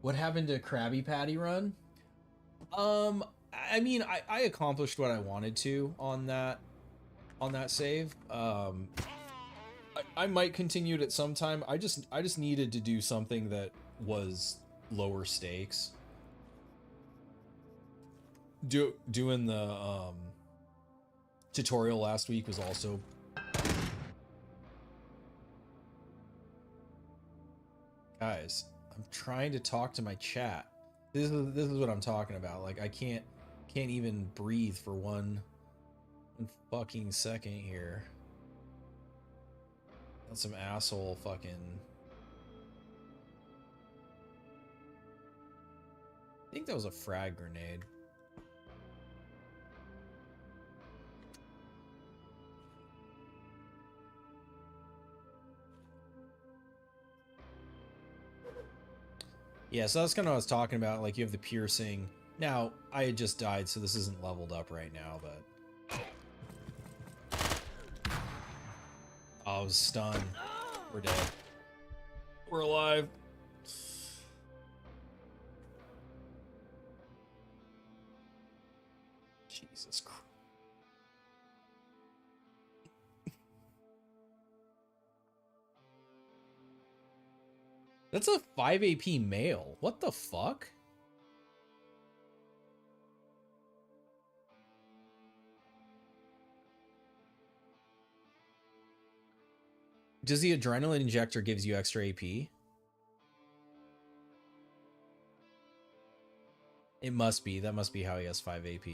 What happened to Krabby Patty Run? I mean, I accomplished what I wanted to on that save. I might continue it at some time. I just needed to do something that was lower stakes. Doing the tutorial last week was also guys. I'm trying to talk to my chat. This is what I'm talking about. Like I can't even breathe for one fucking second here. Some asshole fucking. I think that was a frag grenade. Yeah, so that's kind of what I was talking about. Like you have the piercing. Now, I had just died, so this isn't leveled up right now, but. Oh, I was stunned. We're dead. We're alive. Jesus Christ. That's a 5 AP male. What the fuck? Does the adrenaline injector gives you extra AP? It must be. That must be how he has 5 AP.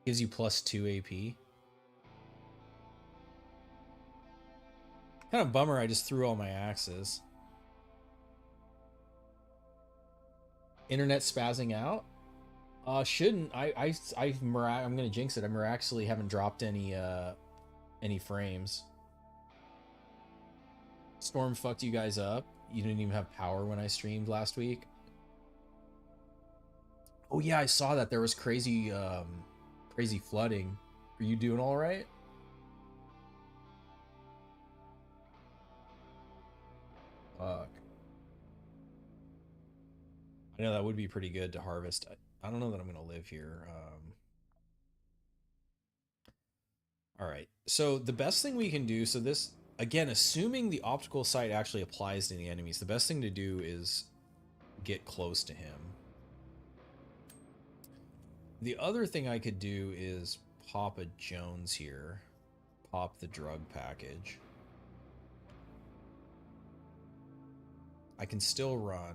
Gives you plus 2 AP. Kind of bummer I just threw all my axes. Internet spazzing out? Shouldn't. I'm gonna jinx it. I miraculously haven't dropped any frames. Storm fucked you guys up. You didn't even have power when I streamed last week. Oh yeah, I saw that there was crazy flooding. Are you doing all right? Fuck. I know that would be pretty good to harvest. I don't know that I'm gonna live here. All right. So the best thing we can do. So this again, assuming the optical sight actually applies to the enemies, the best thing to do is get close to him. The other thing I could do is pop a Jones here. Pop the drug package. I can still run.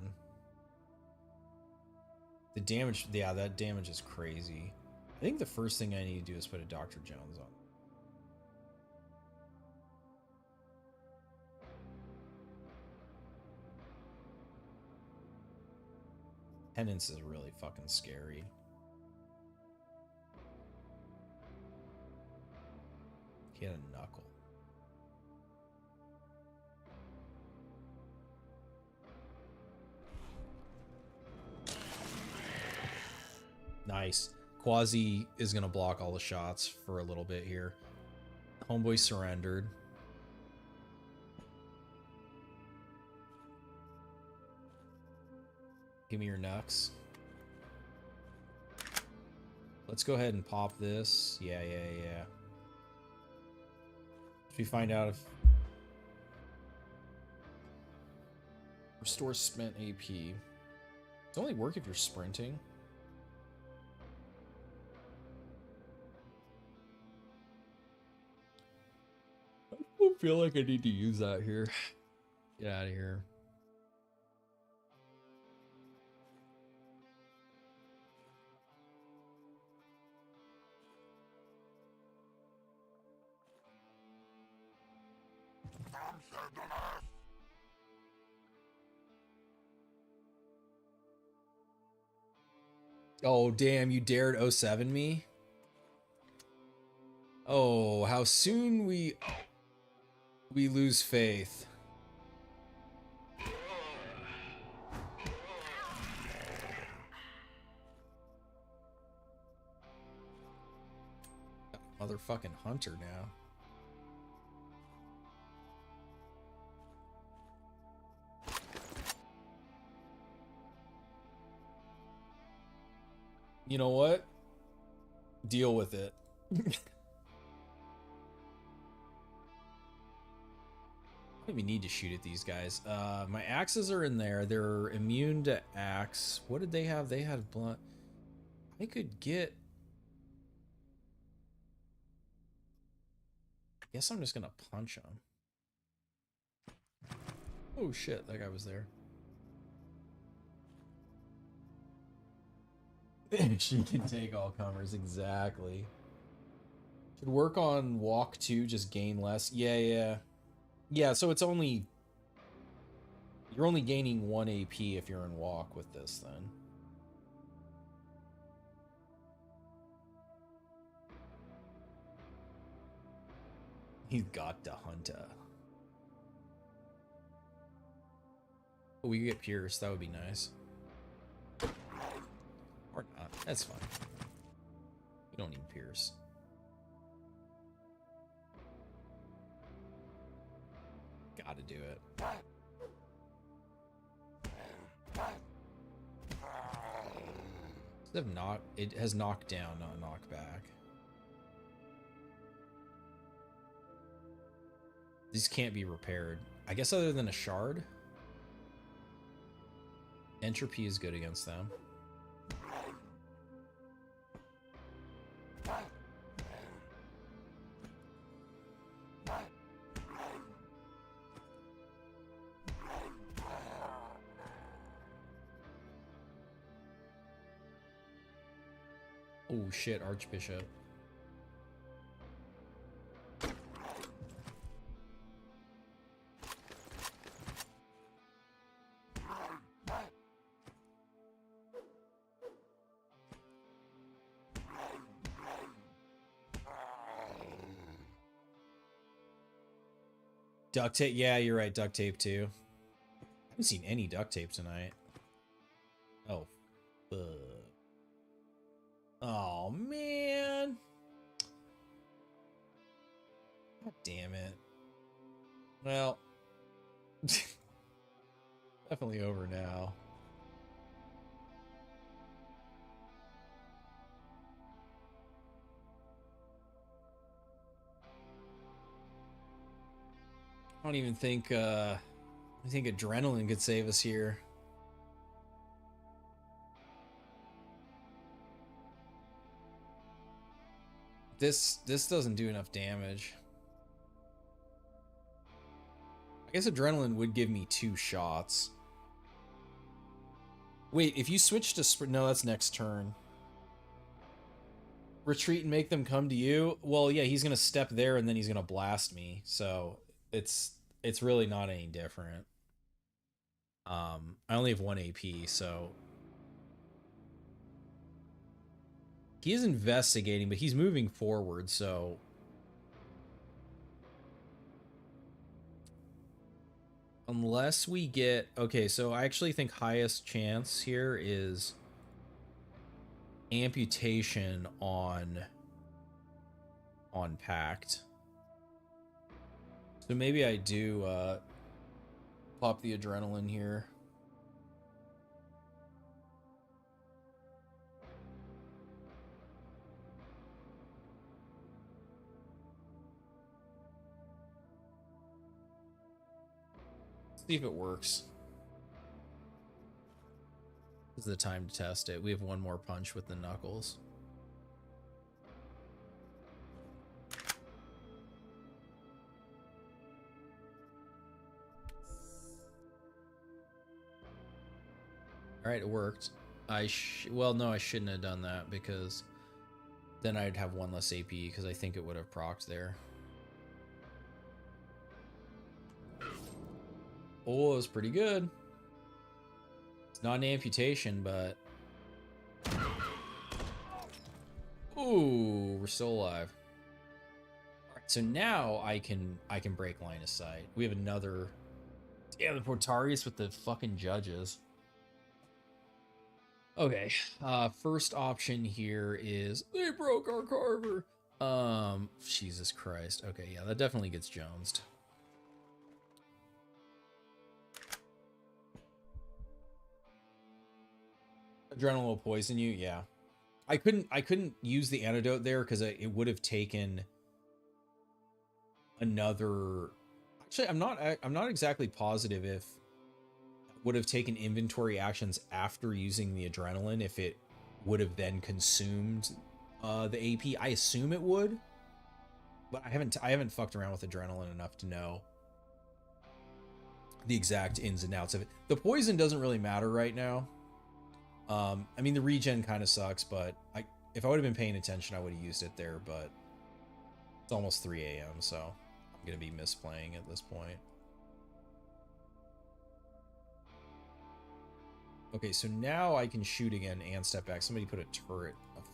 The damage, yeah, that damage is crazy. I think the first thing I need to do is put a Dr. Jones on. Penance is really fucking scary. He had a knuckle. Nice. Quasi is going to block all the shots for a little bit here. Homeboy surrendered. Give me your knucks. Let's go ahead and pop this. Yeah. If we find out if... Restore spent AP. It's only work if you're sprinting. I don't feel like I need to use that here. Get out of here. Oh, damn, you dared 07 me? Oh, how soon we lose faith. Motherfucking hunter now. You know what? Deal with it. I don't even need to shoot at these guys. My axes are in there. They're immune to axe. What did they have? They had blunt. I could get... I guess I'm just gonna punch him. Oh shit, that guy was there. She can take all comers, exactly. Should work on walk 2, just gain less. Yeah, so it's only... You're only gaining 1 AP if you're in walk with this, then. He's got to hunter. Oh, we could get Pierce, that would be nice. Or not, that's fine. We don't need Pierce. Gotta do it. It has knocked down, not knocked back. These can't be repaired. I guess other than a shard. Entropy is good against them. Oh shit, Archbishop. Duct tape? Yeah, you're right. Duct tape too. I haven't seen any duct tape tonight. Oh, fuck. Oh, man. God damn it. Well, definitely over now. I don't even think, I think adrenaline could save us here. This doesn't do enough damage. I guess adrenaline would give me 2 shots. Wait, if you switch to sprint, no, that's next turn. Retreat and make them come to you. Well, yeah, he's gonna step there and then he's gonna blast me. So it's really not any different. I only have 1 AP, so he is investigating, but he's moving forward, so unless we get... Okay, so I actually think highest chance here is amputation on Pact. So maybe I do pop the adrenaline here. See if it works. This is the time to test it. We have 1 more punch with the knuckles. All right, it worked. Well, no, I shouldn't have done that because then I'd have 1 less AP because I think it would have procced there. Oh, it was pretty good. It's not an amputation, but... Ooh, we're still alive. Alright, so now I can break line of sight. We have another... Yeah, the Portarius with the fucking judges. Okay, first option here is... They broke our carver! Jesus Christ. Okay, yeah, that definitely gets jonesed. Adrenaline will poison you. Yeah, I couldn't use the antidote there because it would have taken another. Actually, I'm not exactly positive if it would have taken inventory actions after using the adrenaline if it would have then consumed the AP. I assume it would, but I haven't fucked around with adrenaline enough to know the exact ins and outs of it. The poison doesn't really matter right now. I mean, the regen kind of sucks, but if I would have been paying attention, I would have used it there, but it's almost 3 a.m., so I'm going to be misplaying at this point. Okay, so now I can shoot again and step back. Somebody put a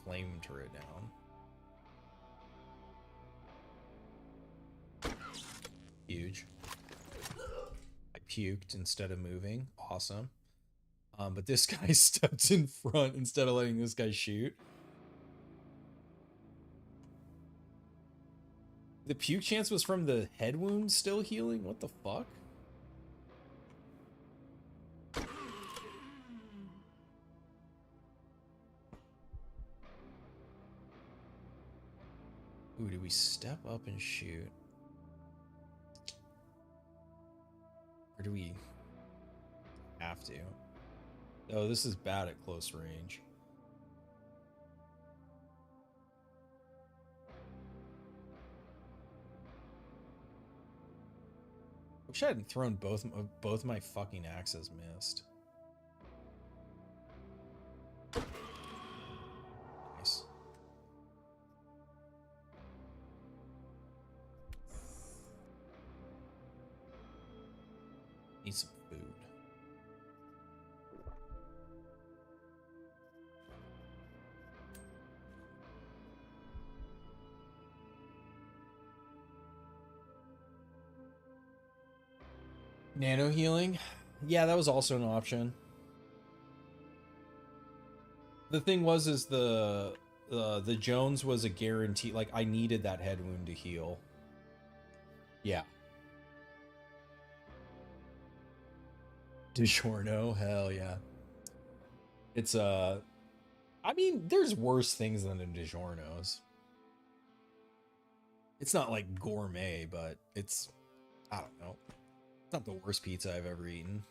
flame turret down. Huge. I puked instead of moving. Awesome. But this guy stepped in front instead of letting this guy shoot. The puke chance was from the head wound still healing? What the fuck? Ooh, do we step up and shoot? Or do we have to? Oh, this is bad at close range. Wish I hadn't thrown both my fucking axes missed. Nice. Nano healing? Yeah, that was also an option. The thing was, is the Jones was a guarantee. Like, I needed that head wound to heal. Yeah. DiGiorno, hell yeah. It's I mean, there's worse things than a DiGiorno's. It's not like gourmet, but it's, I don't know. It's not the worst pizza I've ever eaten.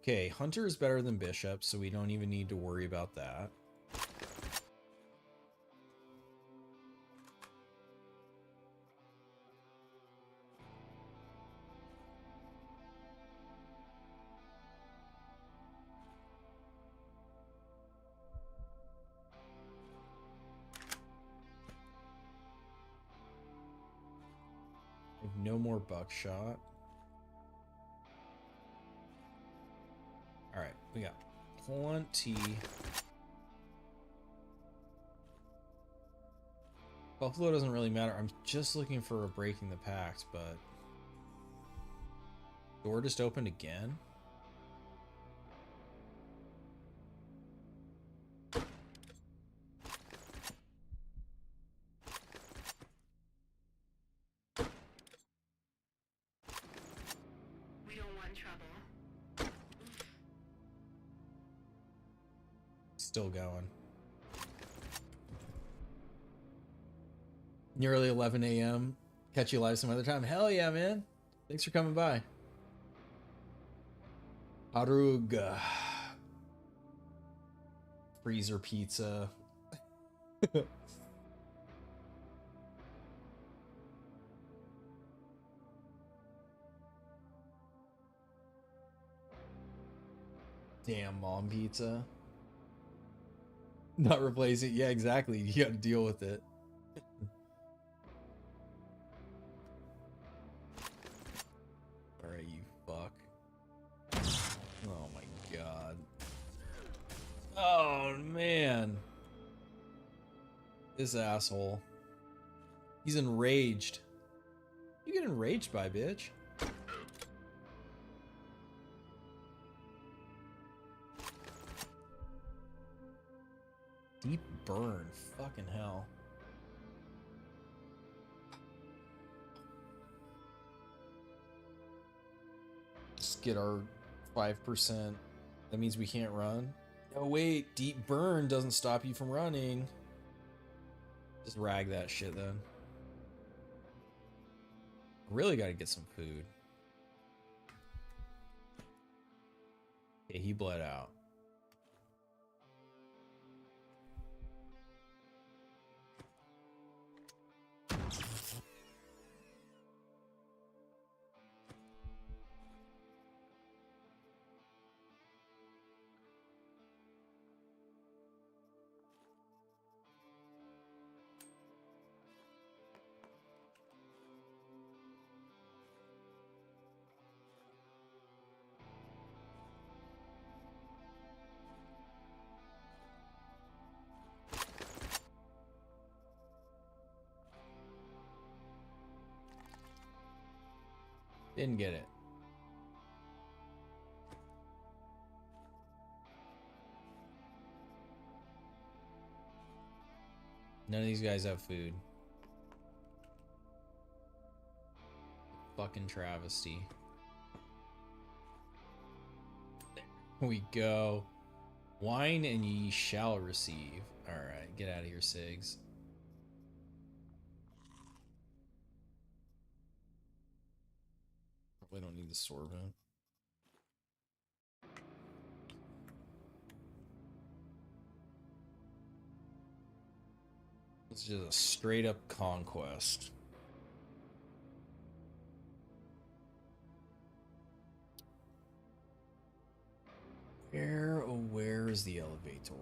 Okay, Hunter is better than Bishop, so we don't even need to worry about that. I have no more buckshot. All right, we got plenty. Buffalo doesn't really matter. I'm just looking for a breaking the pact, but door just opened again. We don't want trouble. Still going. Nearly 11 a.m. Catch you live some other time. Hell yeah, man. Thanks for coming by. Haruga. Freezer pizza. Damn, mom pizza. Not replace it. Yeah, exactly. You gotta deal with it. Alright, you fuck. Oh my god. Oh man. This asshole. He's enraged. You get enraged by, bitch. Deep burn. Fucking hell. Just get our 5%. That means we can't run. Oh wait, deep burn doesn't stop you from running. Just rag that shit then. Really gotta get some food. Okay, he bled out. Didn't get it. None of these guys have food. Fucking travesty. There we go. Wine and ye shall receive. Alright, get out of here, Sigs. Probably don't need the sorbent. It's just a straight up conquest. Where is the elevator?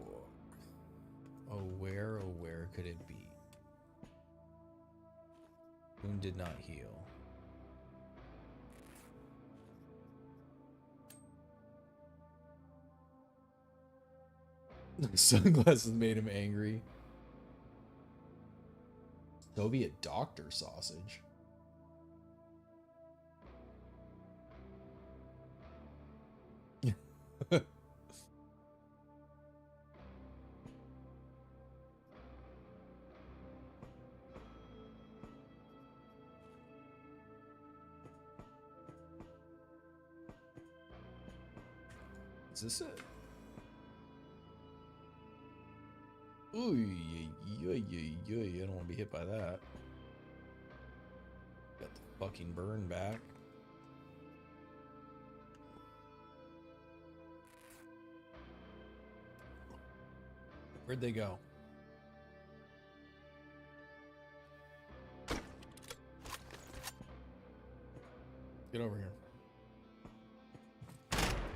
Oh, where could it be? Wound did not heal. Sunglasses made him angry. Soviet doctor sausage. Is this it? Ooh, I don't want to be hit by that. Got the fucking burn back. Where'd they go? Get over here.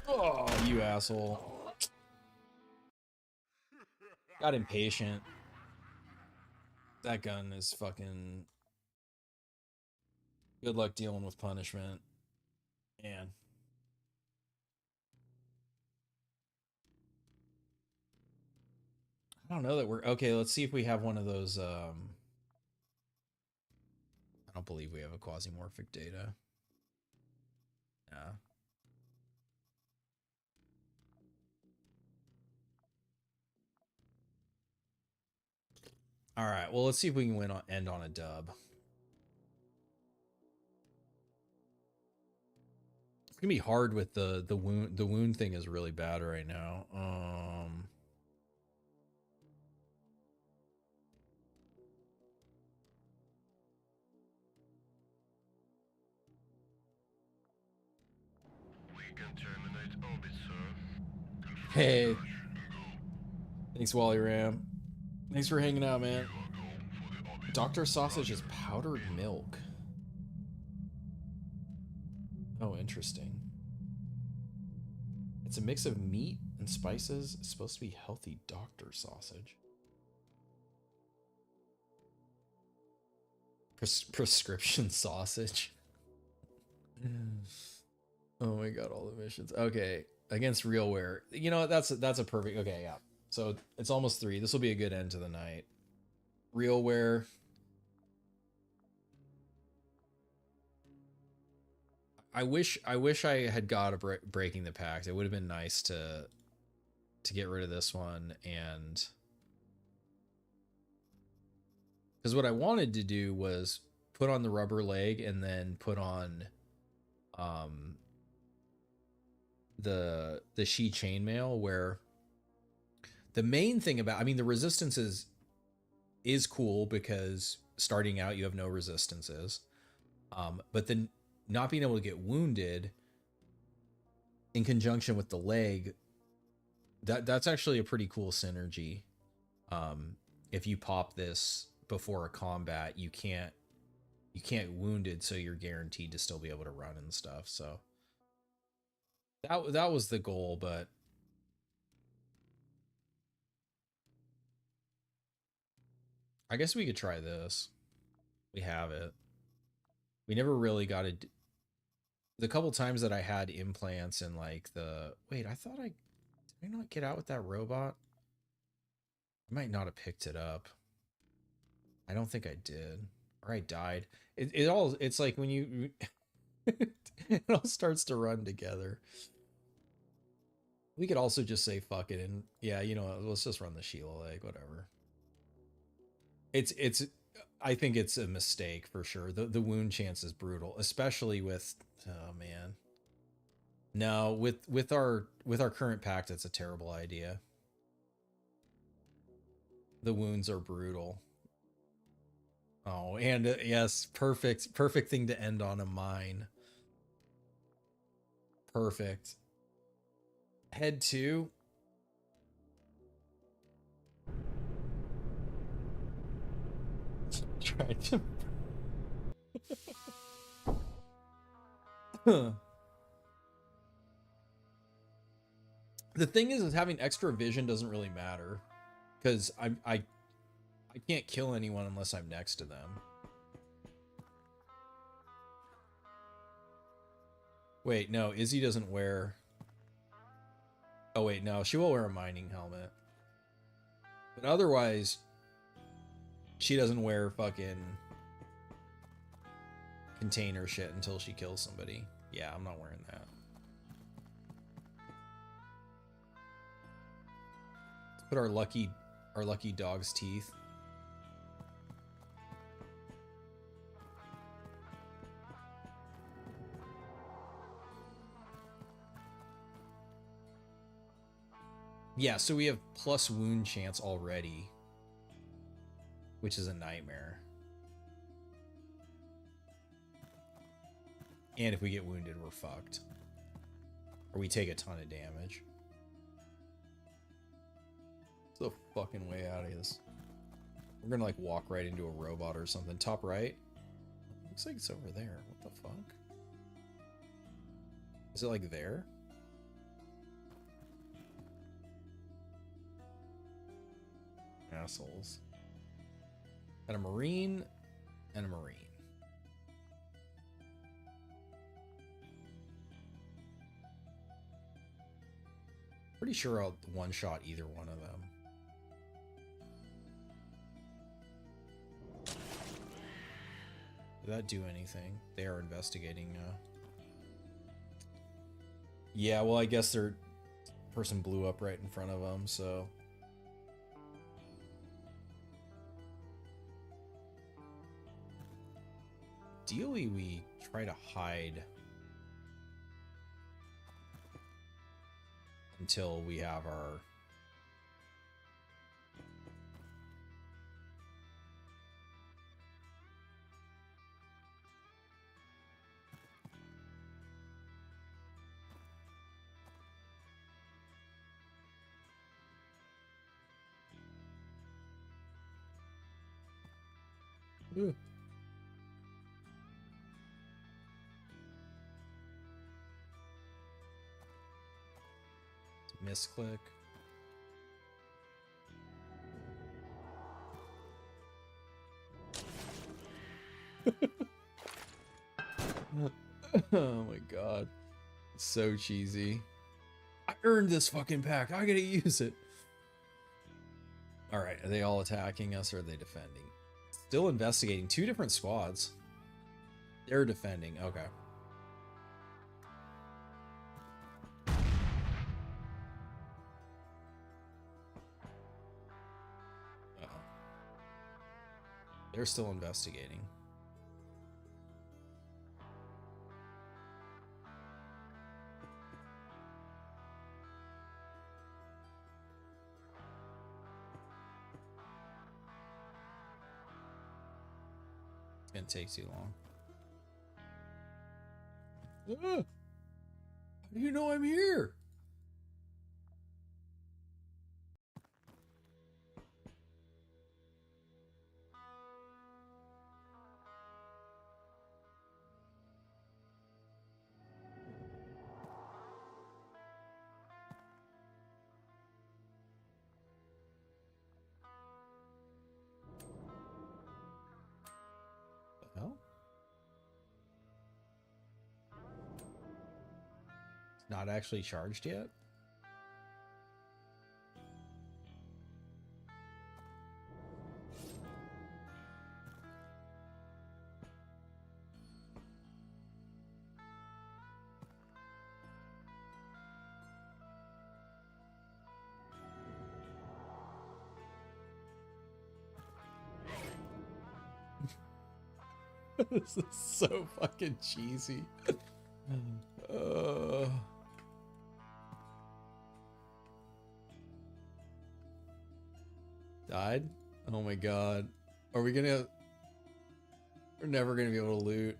Oh, you asshole. Got impatient. That gun is fucking... Good luck dealing with punishment. Man. I don't know that we're... Okay, let's see if we have one of those... I don't believe we have a quasimorphic data. Yeah. All right, well, let's see if we can end on a dub. It's gonna be hard with the wound. The wound thing is really bad right now. We can terminate orbit, sir. Confirm Hey, dash and go. thanks, Wally Ram. Thanks for hanging out, man. You are go for the orbit. Doctor sausage is Roger. powdered milk. Oh, interesting. It's a mix of meat and spices. It's supposed to be healthy doctor sausage. Prescription sausage. Oh my god, all the missions. Okay, against realware. You know, that's a perfect. Okay, yeah. So it's almost 3. This will be a good end to the night. Realware. I wish I had got a breaking the pact. It would have been nice to get rid of this one, and because what I wanted to do was put on the rubber leg and then put on the she chainmail, where the main thing about, I mean, the resistance is cool because starting out you have no resistances, but then not being able to get wounded in conjunction with the leg, that's actually a pretty cool synergy. If you pop this before a combat, you can't wounded, so you're guaranteed to still be able to run and stuff. So that was the goal, but I guess we could try this. We have it. We never really got it. The couple times that I had implants and like the... Wait, I thought did I not get out with that robot? I might not have picked it up. I don't think I did. Or I died. It's like when you... it all starts to run together. We could also just say fuck it and yeah, you know, let's just run the Sheila leg, whatever. It's I think it's a mistake for sure. The wound chance is brutal, especially with, oh man. No, with our current pact, it's a terrible idea. The wounds are brutal. Oh, and yes, perfect thing to end on, a mine. Perfect. Head 2. Try to... The thing is having extra vision doesn't really matter, because I can't kill anyone unless I'm next to them. Wait, no, Izzy doesn't wear... Oh wait, no, she will wear a mining helmet. But otherwise, she doesn't wear fucking container shit until she kills somebody. Yeah, I'm not wearing that. Let's put our lucky dog's teeth. Yeah, so we have plus wound chance already, which is a nightmare. And if we get wounded, we're fucked. Or we take a ton of damage. It's the fucking way out of this. We're gonna like walk right into a robot or something. Top right. Looks like it's over there. What the fuck? Is it like there? Assholes. And a marine and a marine. Pretty sure I'll one-shot either one of them. Did that do anything? They are investigating. Yeah, well, I guess their person blew up right in front of them, so... Ideally, we try to hide until we have our... Ugh. Misclick. Oh my god. It's so cheesy. I earned this fucking pack. I gotta use it. Alright, are they all attacking us or are they defending? Still investigating. 2 different squads. They're defending. Okay. They're still investigating. It's gonna take too long. How do you know I'm here? The hell? It's not actually charged yet? This is so fucking cheesy. Died? Oh my god. Are we gonna... We're never gonna be able to loot.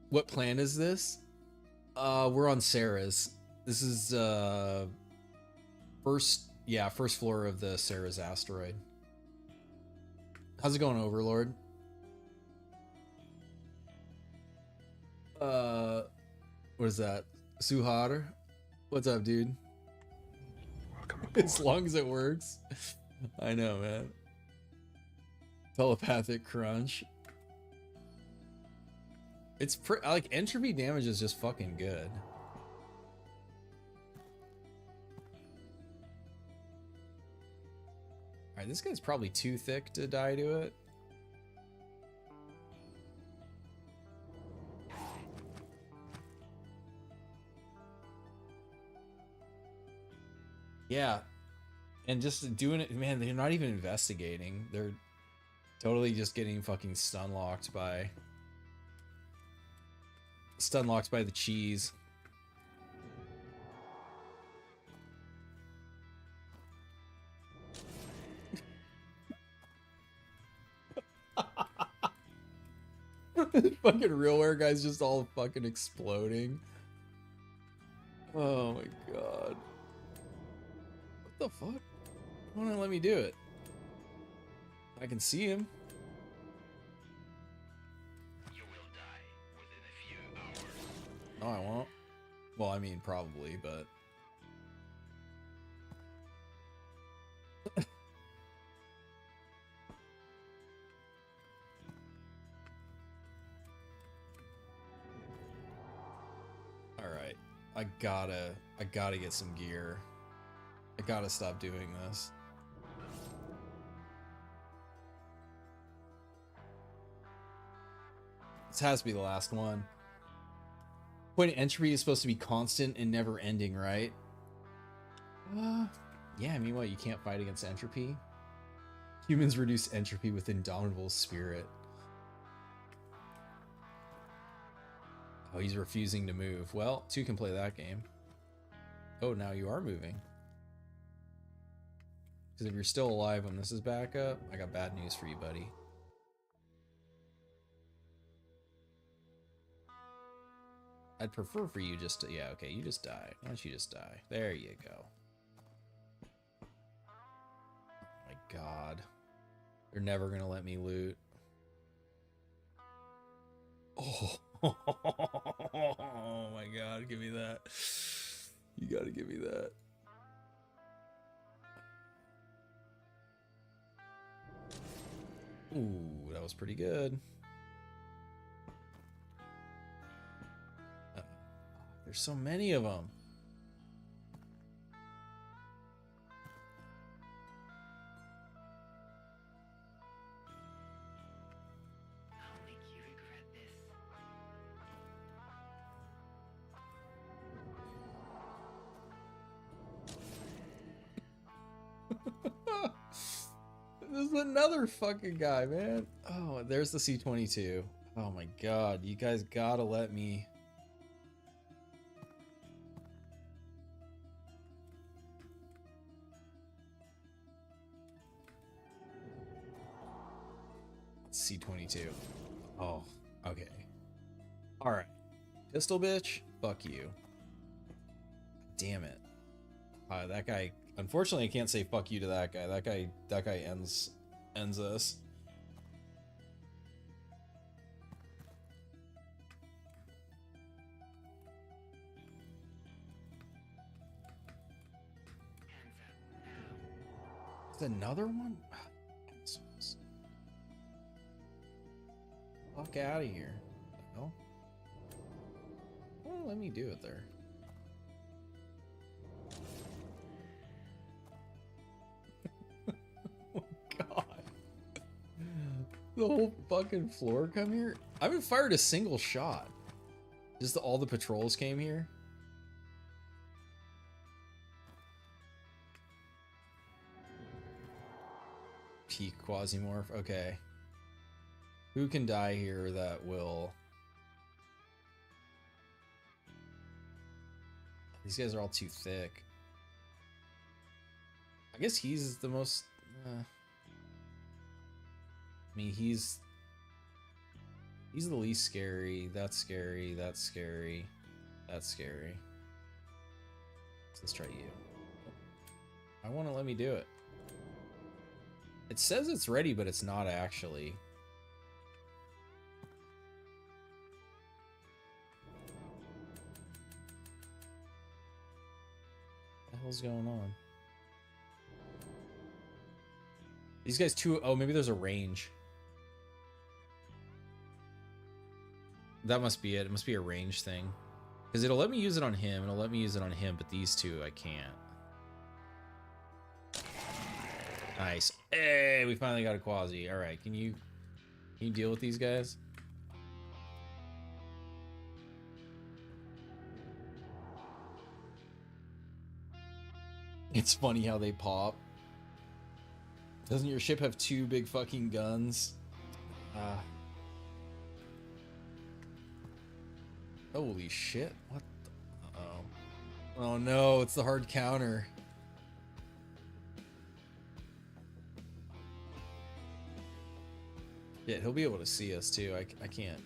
What plan is this? We're on Sarah's. This is first floor of the Sarah's asteroid. How's it going, Overlord? What is that? Suhar? What's up, dude? Welcome aboard. As long as it works. I know, man. Telepathic crunch. It's like entropy damage is just fucking good. All right, this guy's probably too thick to die to it. Yeah, and just doing it, man, they're not even investigating. They're totally just getting fucking stun locked by the cheese. Fucking realware guy's just all fucking exploding. Oh my god. What the fuck? Why don't let me do it? I can see him. You will die within a few hours. No, I won't. Well, I mean, probably, but... Alright. I gotta get some gear. I gotta stop doing this. This has to be the last one. Point of entropy is supposed to be constant and never ending, right? Yeah, I mean, what, you can't fight against entropy? Humans reduce entropy with indomitable spirit. Oh, he's refusing to move. Well, two can play that game. Oh, now you are moving. Because if you're still alive when this is back up, I got bad news for you, buddy. I'd prefer for you just to... Yeah, okay, you just die. Why don't you just die? There you go. Oh my god. They're never gonna let me loot. Oh. Oh my god, give me that. You gotta give me that. Ooh, that was pretty good. There's so many of them. I'll make you regret this. This is another fucking guy, man. Oh, there's the C-22. Oh my god, you guys gotta let me... C-22. Oh, okay. Alright. Pistol bitch? Fuck you. Damn it. That guy... Unfortunately, I can't say fuck you to that guy. That guy ends us. Hands up now. Is another one? Fuck out of here. What the hell? Well, let me do it there. Oh god. The whole fucking floor come here? I haven't fired a single shot. Just all the patrols came here. Peak Quasimorph. Okay. Who can die here that will... These guys are all too thick. I guess he's the most... I mean, he's the least scary. That's scary. That's scary. That's scary. So let's try you. I want to let me do it. It says it's ready, but it's not actually. What the hell's going on? These guys too... Oh, maybe there's a range. That must be it. It must be a range thing. Because it'll let me use it on him, and it'll let me use it on him, but these two I can't. Nice. Hey, we finally got a Quasi. Alright, can you deal with these guys? It's funny how they pop. Doesn't your ship have two big fucking guns? Holy shit. What the... Uh-oh. Oh no, it's the hard counter. Yeah, he'll be able to see us too. I can't.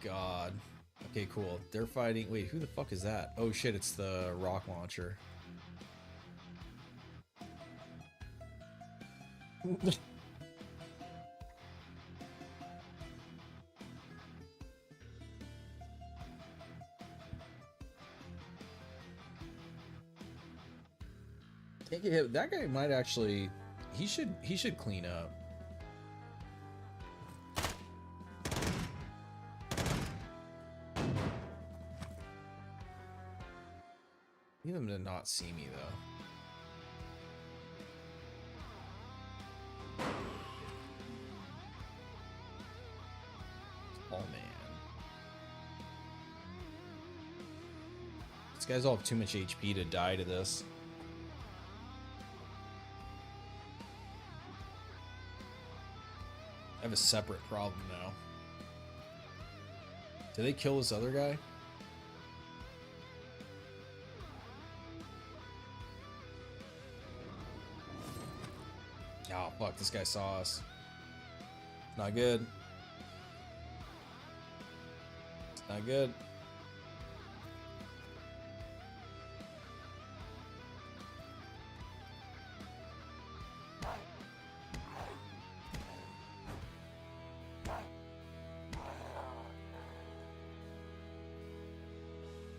God. Okay, cool. They're fighting. Wait, who the fuck is that? Oh shit, it's the rock launcher. Can't get hit. That guy might actually. He should clean up. Need them to not see me though. Oh man. These guys all have too much HP to die to this. I have a separate problem now. Did they kill this other guy? Oh, fuck, this guy saw us. Not good. It's not good.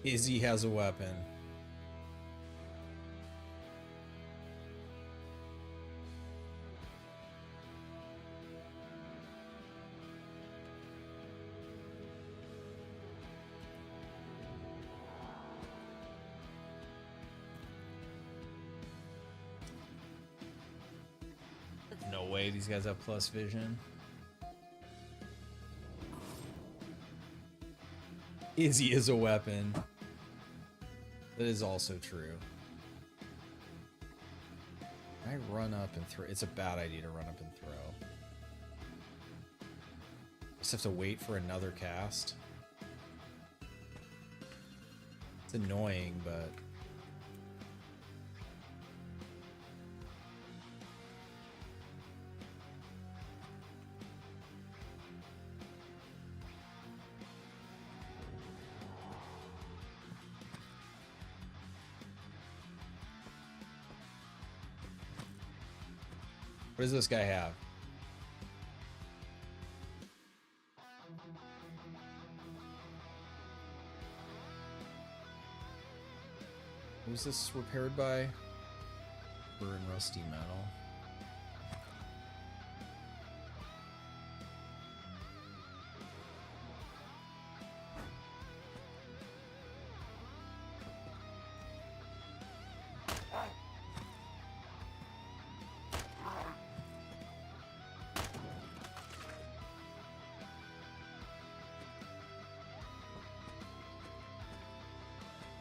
Izzy has a weapon. No way these guys have plus vision. Izzy is a weapon. That is also true. I run up and throw. It's a bad idea to run up and throw. Just have to wait for another cast. It's annoying, but... What does this guy have? What was this repaired by? Burn rusty metal.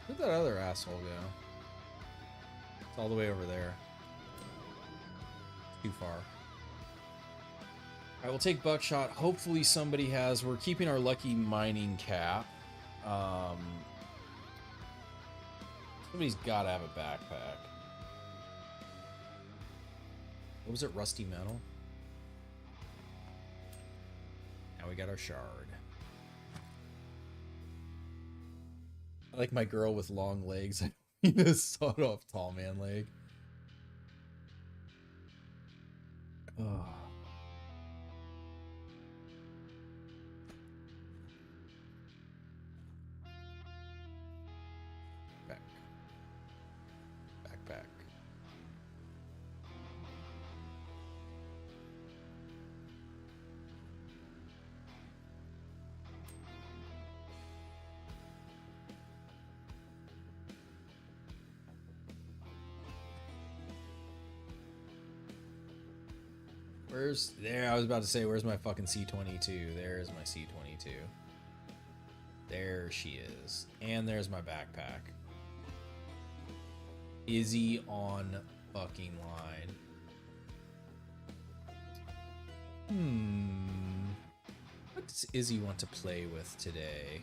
Where'd that other asshole go? It's all the way over there. Too far. I will take buckshot. Hopefully somebody has... We're keeping our lucky mining cap. Somebody's got to have a backpack. What was it? Rusty metal? Now we got our shard. I like my girl with long legs. I need a sawed-off tall man leg. Oh. Backpack. Backpack. Where's there? I was about to say, where's my fucking C22? There's my C22. There she is. And there's my backpack. Izzy on fucking line. What does Izzy want to play with today?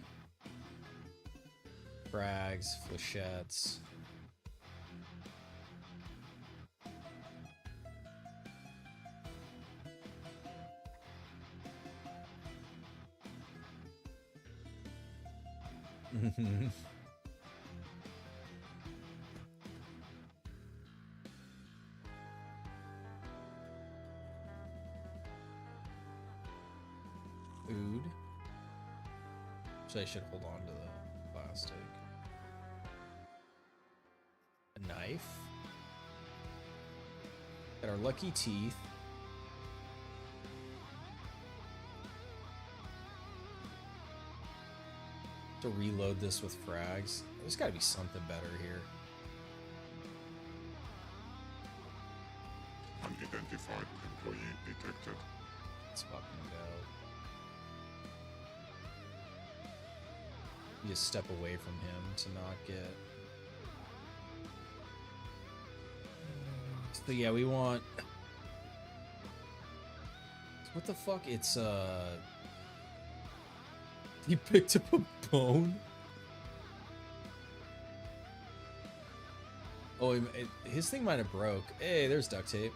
Frags, flechettes. Food. So I should hold on to the plastic. A knife. Got our lucky teeth. To reload this with frags. There's got to be something better here. Unidentified employee detected. Let's fucking go. You just step away from him to not get. So yeah, we want. What the fuck? It's He picked up a bone. Oh, his thing might have broke. Hey, there's duct tape.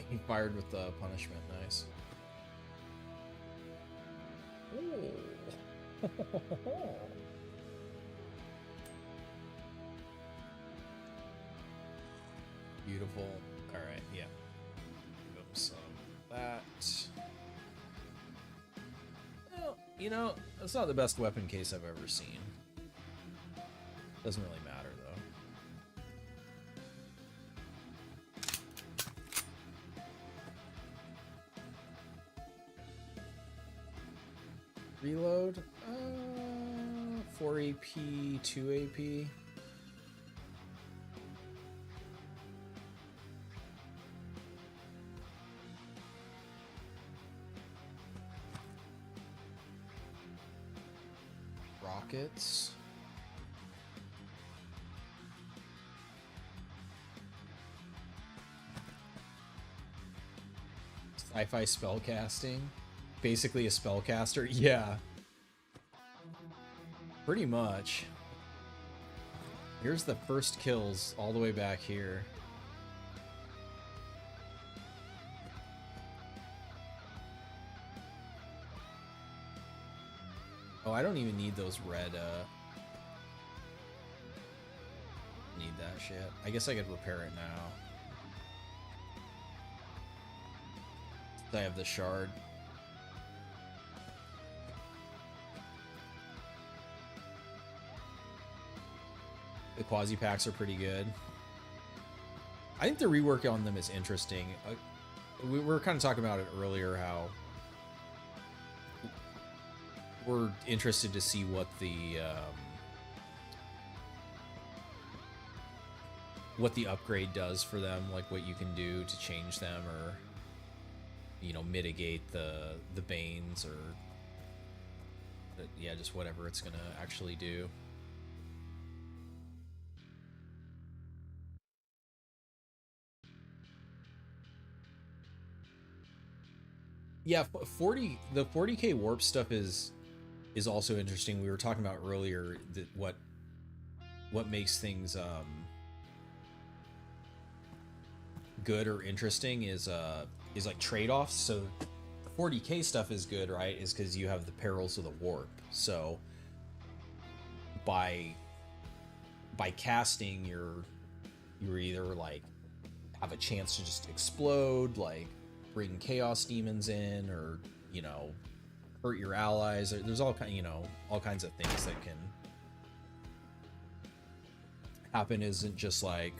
He fired with the punishment. Nice. Oh. Beautiful. All right, yeah. Give him some of that. Well, you know, that's not the best weapon case I've ever seen. Doesn't really matter though. Reload. 4 AP, 2 AP. Rockets. Sci-fi spellcasting. Basically a spellcaster. Yeah. Pretty much. Here's the first kills all the way back here. Oh, I don't even need those red, need that shit. I guess I could repair it now. I have the shard. The quasi packs are pretty good. I think the rework on them is interesting. We were kind of talking about it earlier, how we're interested to see what the upgrade does for them, like what you can do to change them, or you know, mitigate the banes, or yeah, just whatever it's gonna actually do. Yeah, the 40k warp stuff is also interesting. We were talking about earlier that what makes things good or interesting is like trade-offs. So the 40k stuff is good, right? Is because you have the perils of the warp. So by casting you either like have a chance to just explode, like bring chaos demons in, or you know, hurt your allies. There's all kind, you know, all kinds of things that can happen. Isn't just like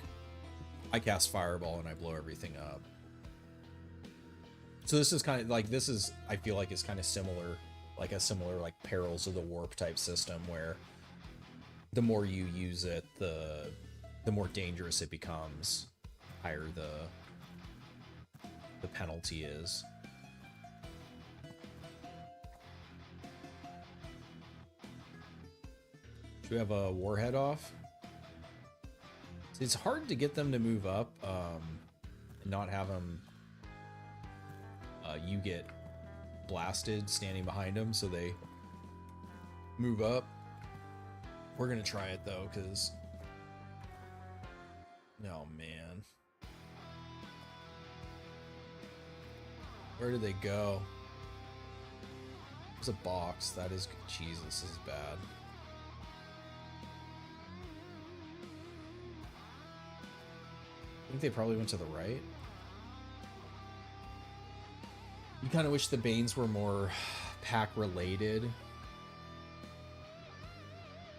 I cast fireball and I blow everything up. So this is kind of like, this is, I feel like it's kind of similar, like a similar like Perils of the Warp type system, where the more you use it, the more dangerous it becomes, higher the penalty is. Should we have a warhead off? It's hard to get them to move up, and not have them, you get blasted standing behind them, so they move up. We're gonna try it though, because, oh man, where did they go? There's a box. That is, Jesus, this is bad. I think they probably went to the right. You kind of wish the Banes were more pack related.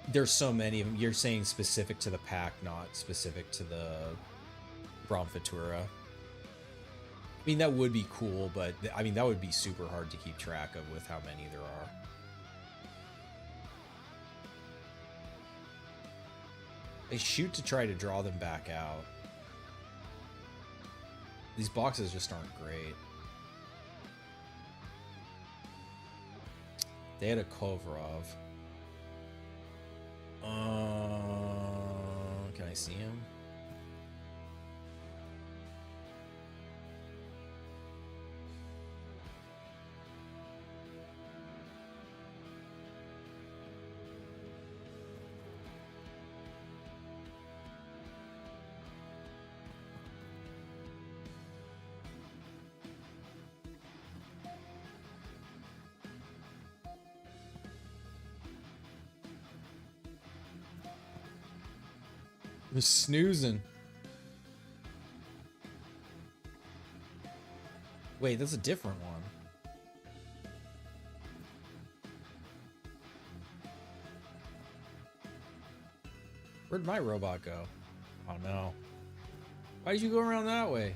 There's so many of them. You're saying specific to the pack, not specific to the Bromfatura. I mean, that would be cool, but I mean, that would be super hard to keep track of with how many there are. They shoot to try to draw them back out. These boxes just aren't great. They had a Kovrov. Can I see him? They're snoozing. Wait, that's a different one. Where'd my robot go? Oh no. Why did you go around that way?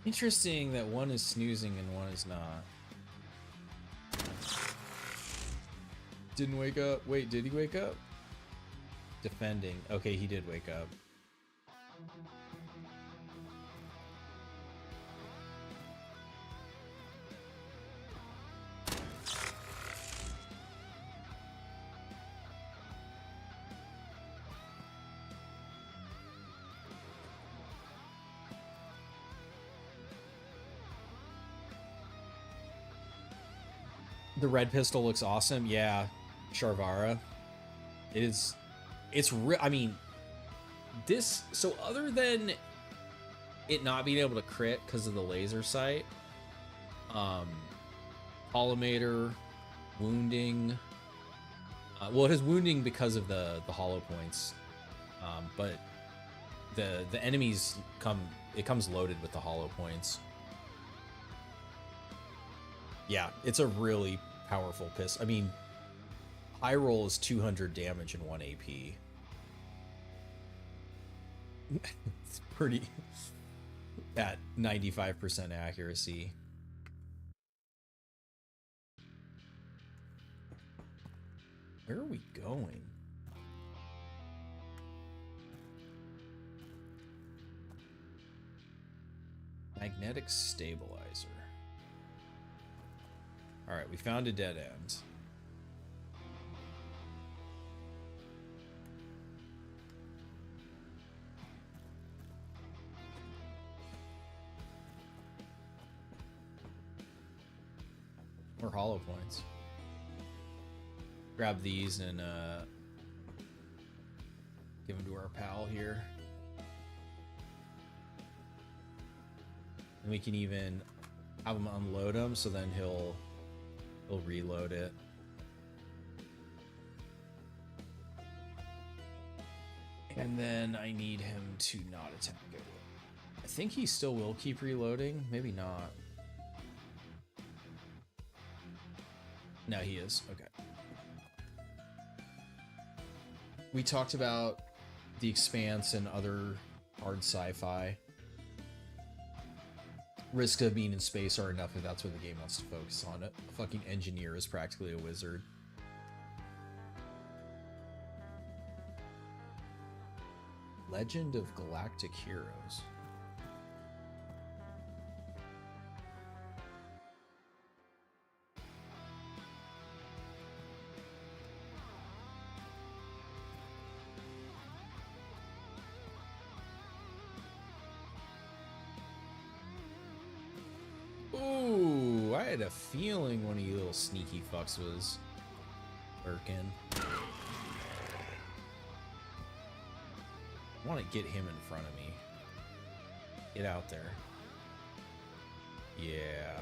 Interesting that one is snoozing and one is not. Didn't wake up. Wait, did he wake up? Defending. Okay, he did wake up. The red pistol looks awesome. Yeah, Sharvara. It is. It's real. I mean, this. So other than it not being able to crit because of the laser sight, collimator, wounding. Well, it has wounding because of the hollow points, but the enemies come. It comes loaded with the hollow points. Yeah, it's a really powerful pistol. I mean, high roll is 200 damage and 1 AP. It's pretty at 95% accuracy. Where are we going? Magnetic stabilizer. All right, we found a dead end. More hollow points. Grab these and give them to our pal here. And we can even have him unload him, so then he'll reload it. And then I need him to not attack it. I think he still will keep reloading. Maybe not. No, he is. Okay. We talked about The Expanse and other hard sci-fi. Risks of being in space are enough if that's what the game wants to focus on. A fucking engineer is practically a wizard. Legend of Galactic Heroes. Ooh, I had a feeling one of you little sneaky fucks was lurking. I want to get him in front of me. Get out there. Yeah.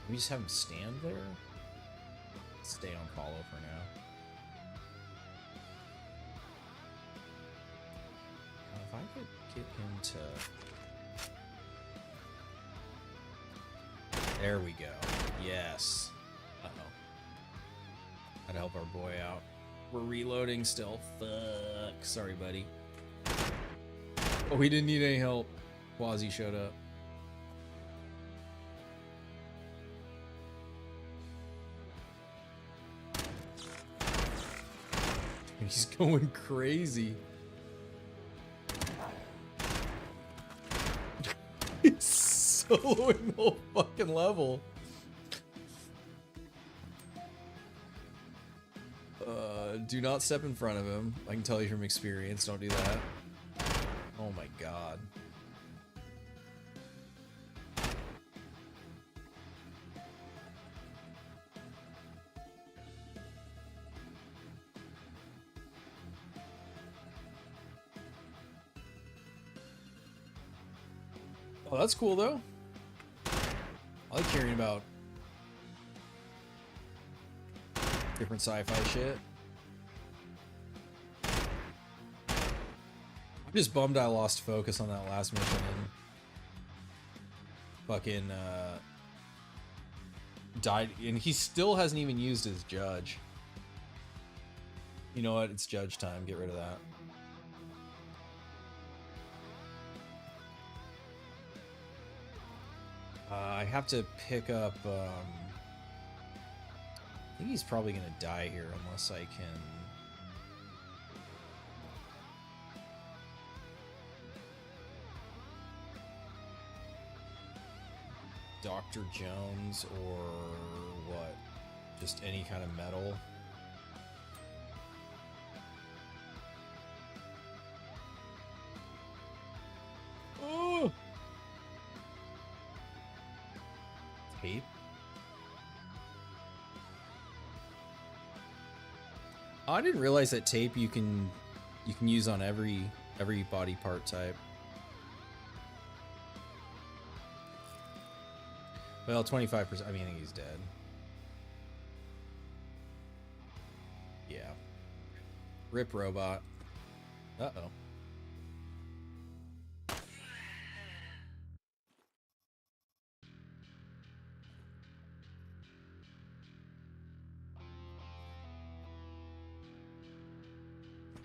We just have him stand there? Stay on follow for now. If I could get him to... There we go. Yes. Uh-oh. Gotta help our boy out. We're reloading still. Fuck. Sorry, buddy. Oh, we didn't need any help. Quasi showed up. He's going crazy. He's soloing the whole fucking level. Do not step in front of him. I can tell you from experience, don't do that. Oh my god. Oh, that's cool though. I like hearing about different sci-fi shit. I'm just bummed I lost focus on that last mission and fucking died, and he still hasn't even used his judge. You know what? It's judge time. Get rid of that. I have to pick up... I think he's probably going to die here unless I can... Dr. Jones or what? Just any kind of metal. Oh! Tape. Oh, I didn't realize that tape you can use on every body part type. Well, 25%. I mean, I think he's dead. Yeah. Rip robot. Uh-oh.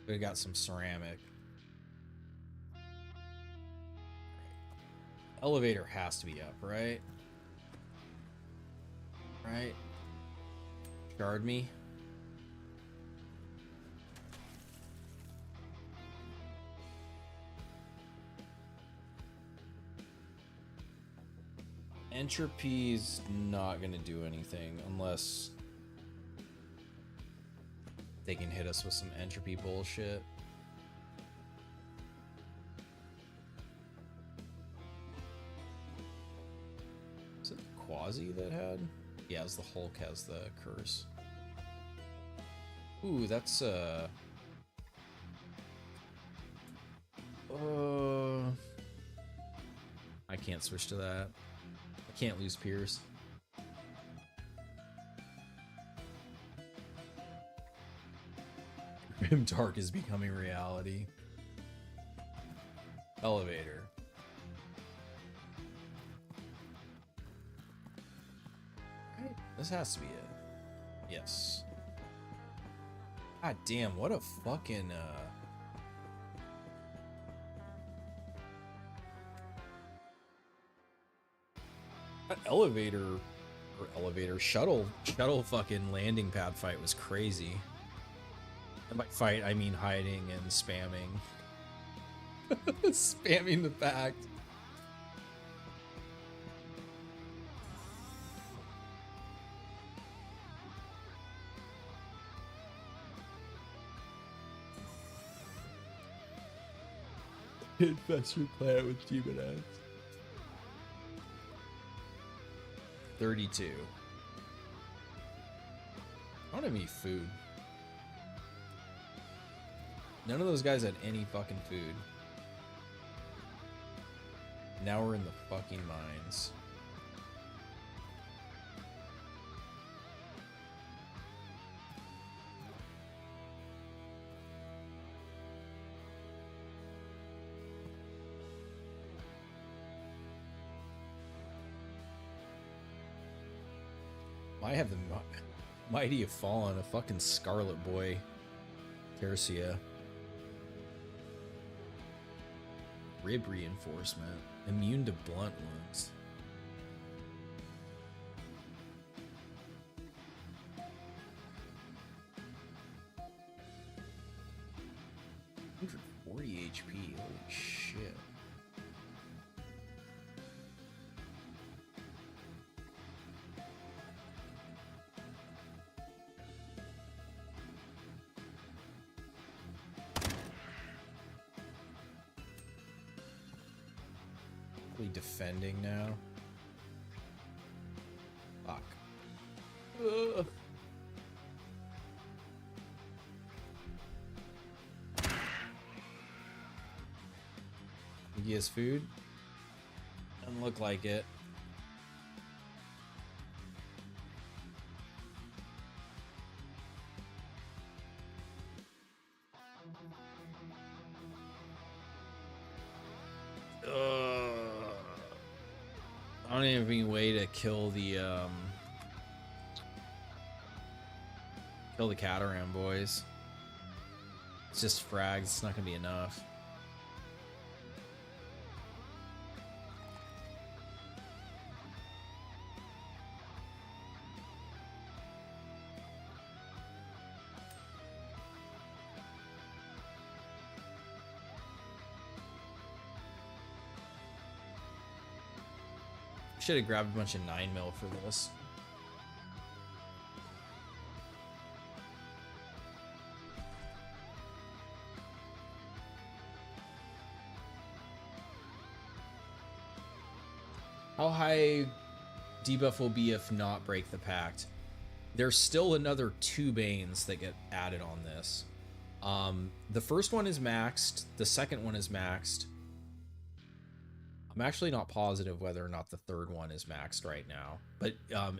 We got some ceramic. Elevator has to be up, right? Right. Guard me. Entropy's not gonna do anything unless they can hit us with some entropy bullshit. Is it Quasi that had? Yeah, it's the Hulk has the curse. Ooh, that's can't switch to that. I can't lose Pierce. Grim Dark is becoming reality. Elevator. Right, this has to be it. Yes. God damn, what a fucking that elevator shuttle fucking landing pad fight was crazy. And by fight I mean hiding and spamming. Spamming the fact. Infest your planet with demon ants. 32. I don't have any food. None of those guys had any fucking food. Now we're in the fucking mines. I have the mighty have fallen, a fucking Scarlet Boy. Tercia. Rib reinforcement. Immune to blunt wounds. $140 HP, holy shit. Defending now. Fuck. Ugh. Think he has food? Doesn't look like it. I don't even have any way to kill the cattaram boys. It's just frags, it's not gonna be enough. Should have grabbed a bunch of 9mm for this. How high debuff will be if not break the pact? There's still another 2 Banes that get added on this. The first one is maxed. The second one is maxed. I'm actually not positive whether or not the third one is maxed right now, but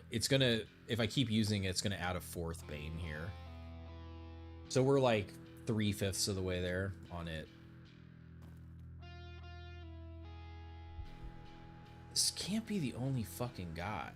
it's gonna, if I keep using it, it's gonna add a 4th Bane here. So we're like 3/5 of the way there on it. This can't be the only fucking guy.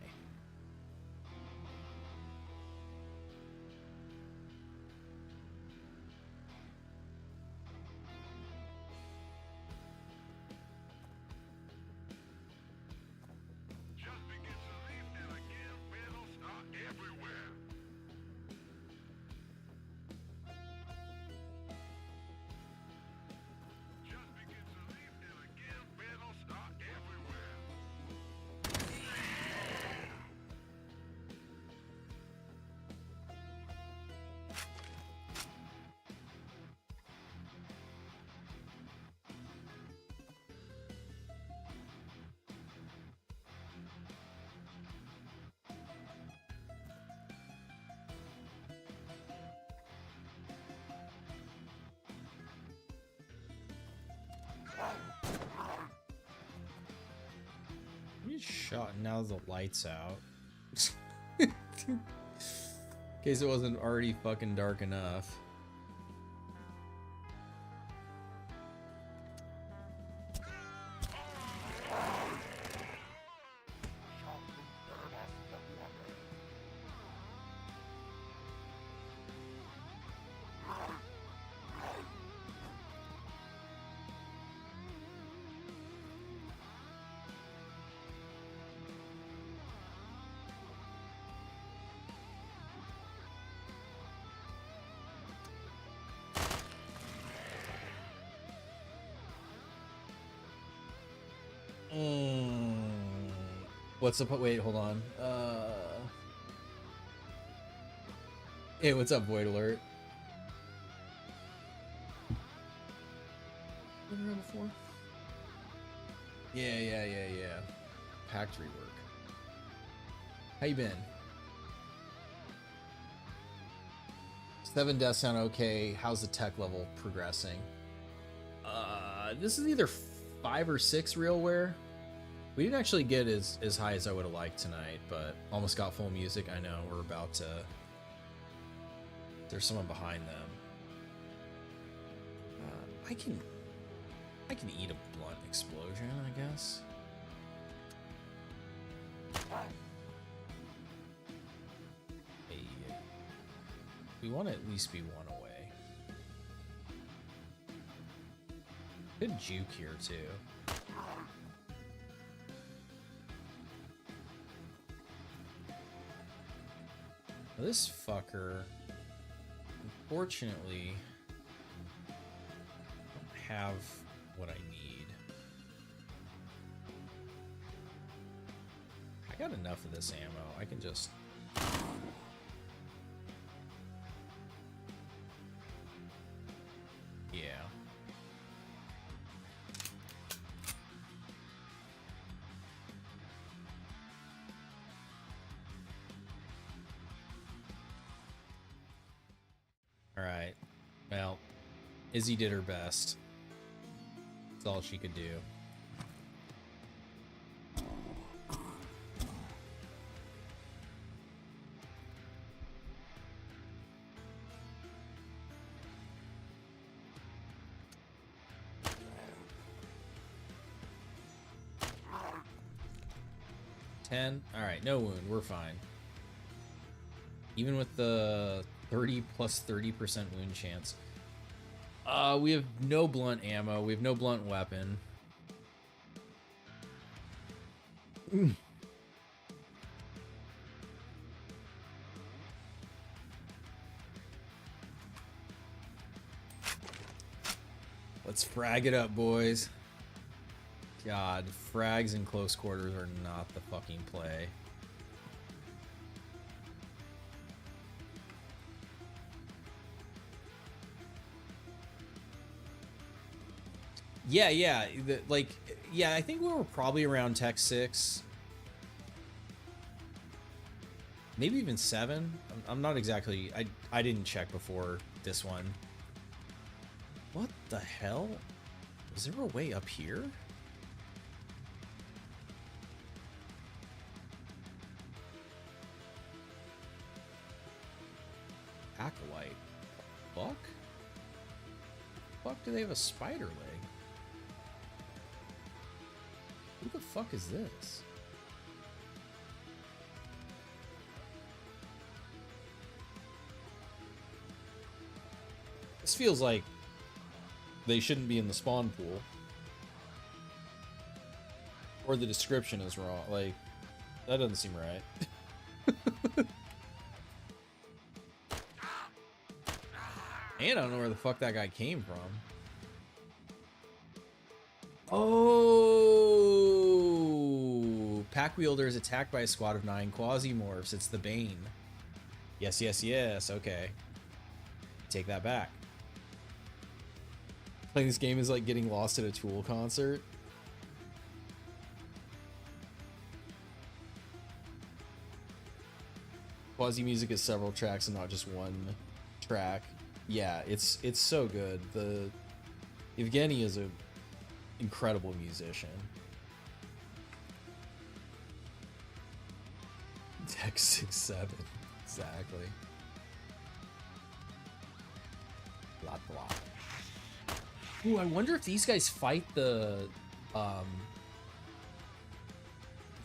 shot. Now the light's out. In case it wasn't already fucking dark enough. What's up? Wait, hold on. Hey, what's up, Void Alert? Been around before? Yeah. Packed rework. How you been? 7 deaths sound okay. How's the tech level progressing? This is either 5 or 6 realware. We didn't actually get as high as I would have liked tonight, but almost got full music. I know we're about to. There's someone behind them. I can eat a blunt explosion, I guess. Hey, we want to at least be 1 away. Good juke here too. Now this fucker, unfortunately, don't have what I need. I got enough of this ammo. I can just... Yeah. Alright. Well, Izzy did her best. That's all she could do. Alright, no wound. We're fine. Even with the 30 plus 30% wound chance. We have no blunt ammo. We have no blunt weapon. Let's frag it up, boys. God, frags in close quarters are not the fucking play. Yeah, I think we were probably around Tech 6. Maybe even 7. I'm not exactly... I didn't check before this one. What the hell? Is there a way up here? Acolyte. Fuck? Fuck, do they have a spider leg? Who the fuck is this? This feels like they shouldn't be in the spawn pool. Or the description is wrong. Like, that doesn't seem right. And I don't know where the fuck that guy came from. Oh! Pack Wielder is attacked by a squad of 9 Quasimorphs. It's the Bane. Yes. Okay. Take that back. Playing this game is like getting lost at a Tool concert. Quasi music is several tracks and not just one track. Yeah, it's so good. The Evgeny is a incredible musician. X67. Exactly. Blah, blah. Ooh, I wonder if these guys fight the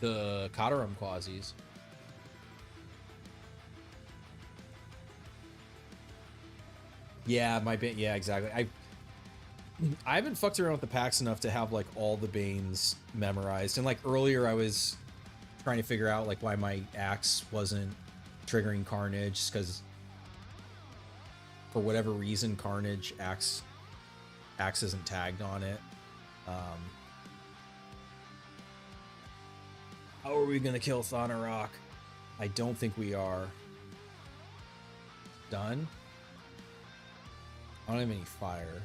cattaram quasis. Yeah, yeah, exactly. I haven't fucked around with the packs enough to have like all the Banes memorized. And like earlier I was trying to figure out like why my axe wasn't triggering Carnage, because for whatever reason Carnage axe isn't tagged on it. How are we gonna kill Thanarak? I don't think we are. Done? I don't have any fire.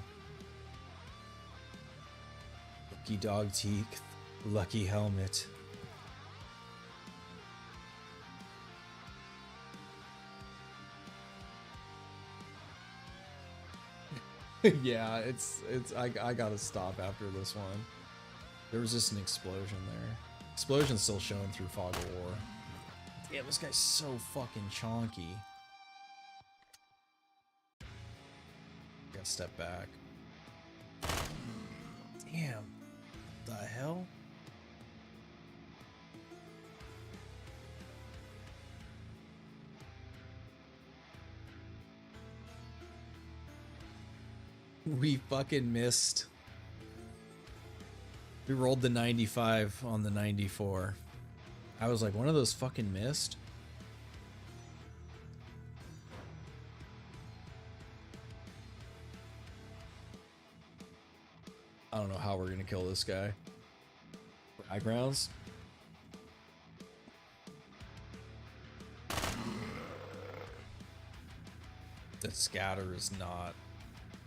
Lucky dog teeth, lucky helmet. Yeah, I gotta stop after this one. There was just an explosion there. Explosion's still showing through Fog of War. Damn, this guy's so fucking chonky. Gotta step back. Damn. The hell? We fucking missed. We rolled the 95 on the 94. I was like, one of those fucking missed. I don't know how we're gonna kill this guy. Backgrounds. The scatter is not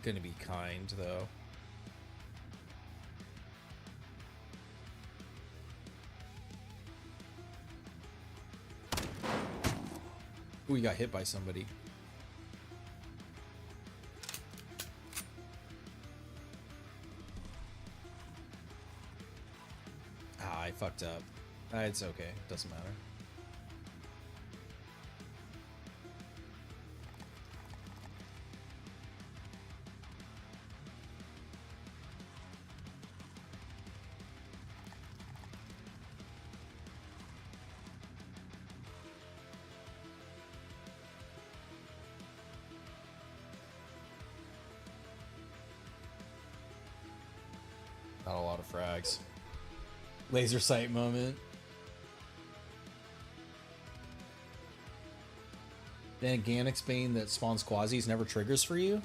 gonna be kind, though. Ooh, we got hit by somebody. Ah, I fucked up. It's okay. Doesn't matter. Not a lot of frags. Laser sight moment. Then a Gannix Bane that spawns Quasis never triggers for you?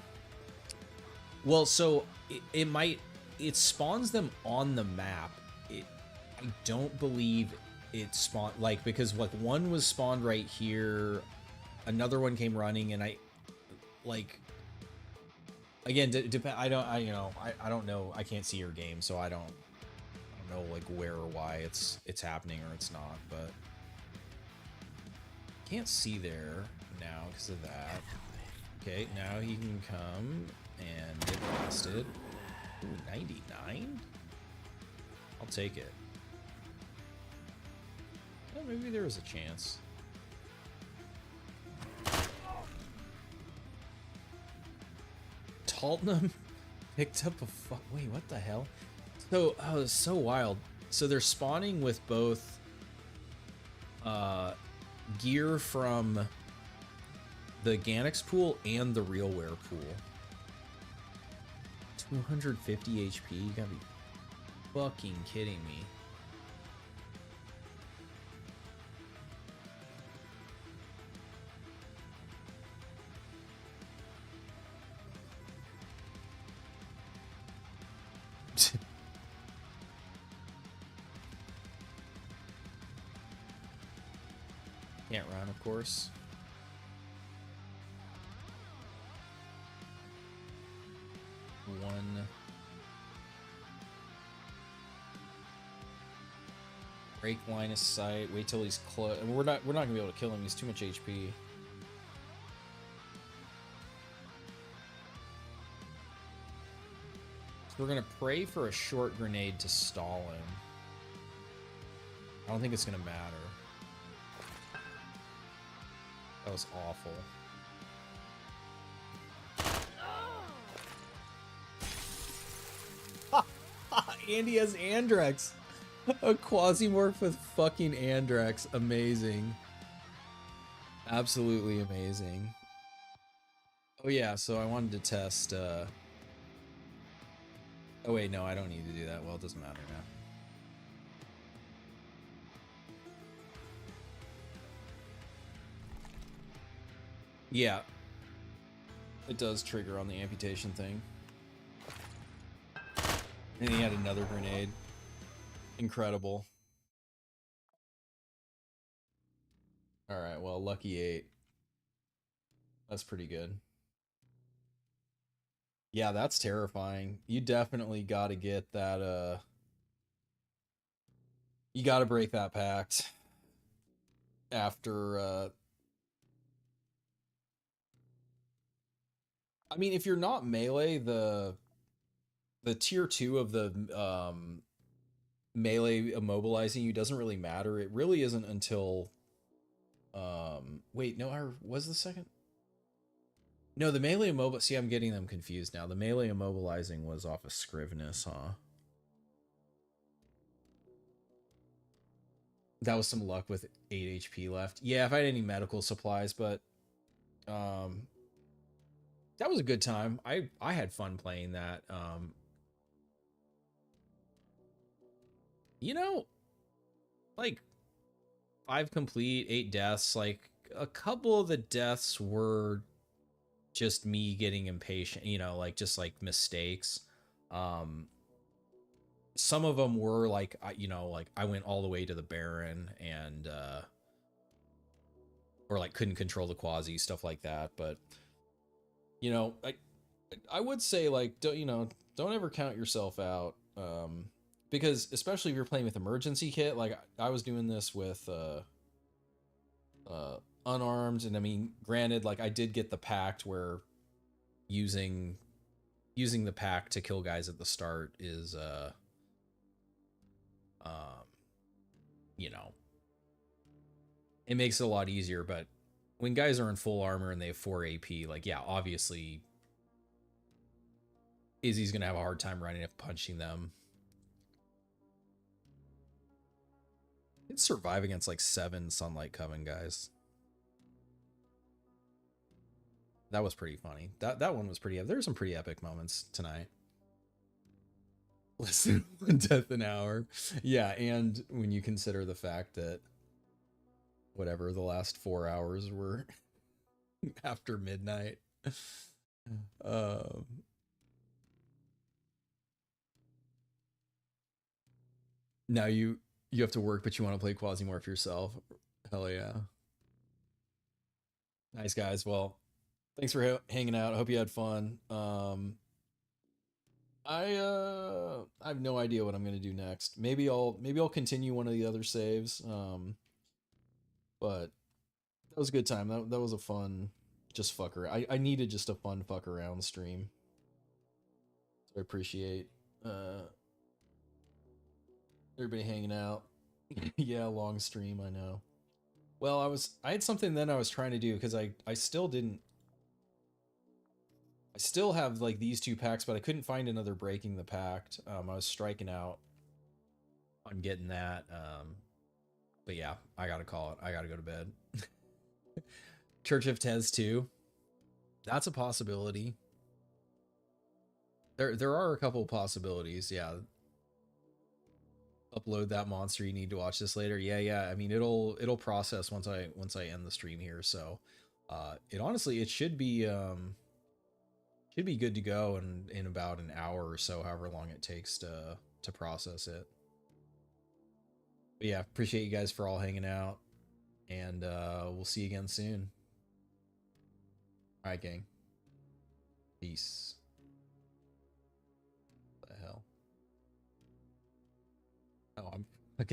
Well, so it spawns them on the map. I don't believe it spawned, like, because like one was spawned right here, another one came running, and I don't know. I can't see your game, so I don't know like where or why it's happening or it's not, but can't see there now because of that. Okay, now he can come and get blasted. Ooh, 99? I'll take it. Well, maybe there was a chance. Taltnum picked up a wait, what the hell? So, oh, it's so wild. So they're spawning with both gear from the Gannix pool and the realware pool. 250 HP? You gotta be fucking kidding me. Can't run, of course. One. Break line of sight. Wait till he's close. And we're not gonna be able to kill him. He's too much HP. So we're gonna pray for a short grenade to stall him. I don't think it's gonna matter. That was awful. Andy has Andrex. A Quasimorph with fucking Andrex. Amazing. Absolutely amazing. Oh yeah, so I wanted to test oh wait, no, I don't need to do that. Well, it doesn't matter now. Yeah. It does trigger on the amputation thing. And he had another grenade. Incredible. Alright, well, lucky 8. That's pretty good. Yeah, that's terrifying. You definitely gotta get that, you gotta break that pact. After, I mean, if you're not melee, the tier 2 of the, melee immobilizing you doesn't really matter. It really isn't until, wait, no, was the second? No, the melee immobile. See, I'm getting them confused now. The melee immobilizing was off of scrivnus, huh? That was some luck with 8 HP left. Yeah, if I had any medical supplies, but that was a good time. I had fun playing that. You know, like 5 complete, 8 deaths. Like a couple of the deaths were just me getting impatient, you know, like just like mistakes. Some of them were like, you know, like I went all the way to the Baron and or like couldn't control the Quasi, stuff like that. But you know, I would say like don't ever count yourself out, because especially if you're playing with emergency kit. Like I was doing this with unarmed, and I mean, granted, like I did get the pact where using the pact to kill guys at the start is you know, it makes it a lot easier. But when guys are in full armor and they have 4 AP, like yeah, obviously Izzy's gonna have a hard time running up punching them. It's survive against like 7 Sunlight Coven guys. That was pretty funny. That one was pretty. There were some pretty epic moments tonight. Less than 1 death an hour. Yeah, and when you consider the fact that whatever the last 4 hours were after midnight. Now you have to work, but you want to play Quasimorph yourself. Hell yeah. Nice guys. Well, thanks for hanging out. I hope you had fun. I have no idea what I'm gonna do next. Maybe I'll continue one of the other saves. But that was a good time. That was a fun just fuck around. I needed just a fun fuck around stream. So I appreciate everybody hanging out. Yeah, long stream, I know. Well, I had something then I was trying to do because I still didn't. I still have like these 2 packs, but I couldn't find another breaking the pact. I was striking out on getting that. But yeah, I gotta call it. I gotta go to bed. Church of Tez 2. That's a possibility. There are a couple possibilities, yeah. Upload that monster, you need to watch this later. Yeah. I mean, it'll process once I end the stream here. So it honestly, it should be good to go in about an hour or so, however long it takes to process it. But yeah, appreciate you guys for all hanging out, and we'll see you again soon. All right, gang. Peace. What the hell? Oh,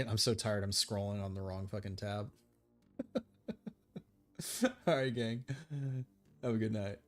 I'm so tired. I'm scrolling on the wrong fucking tab. All right, gang. Have a good night.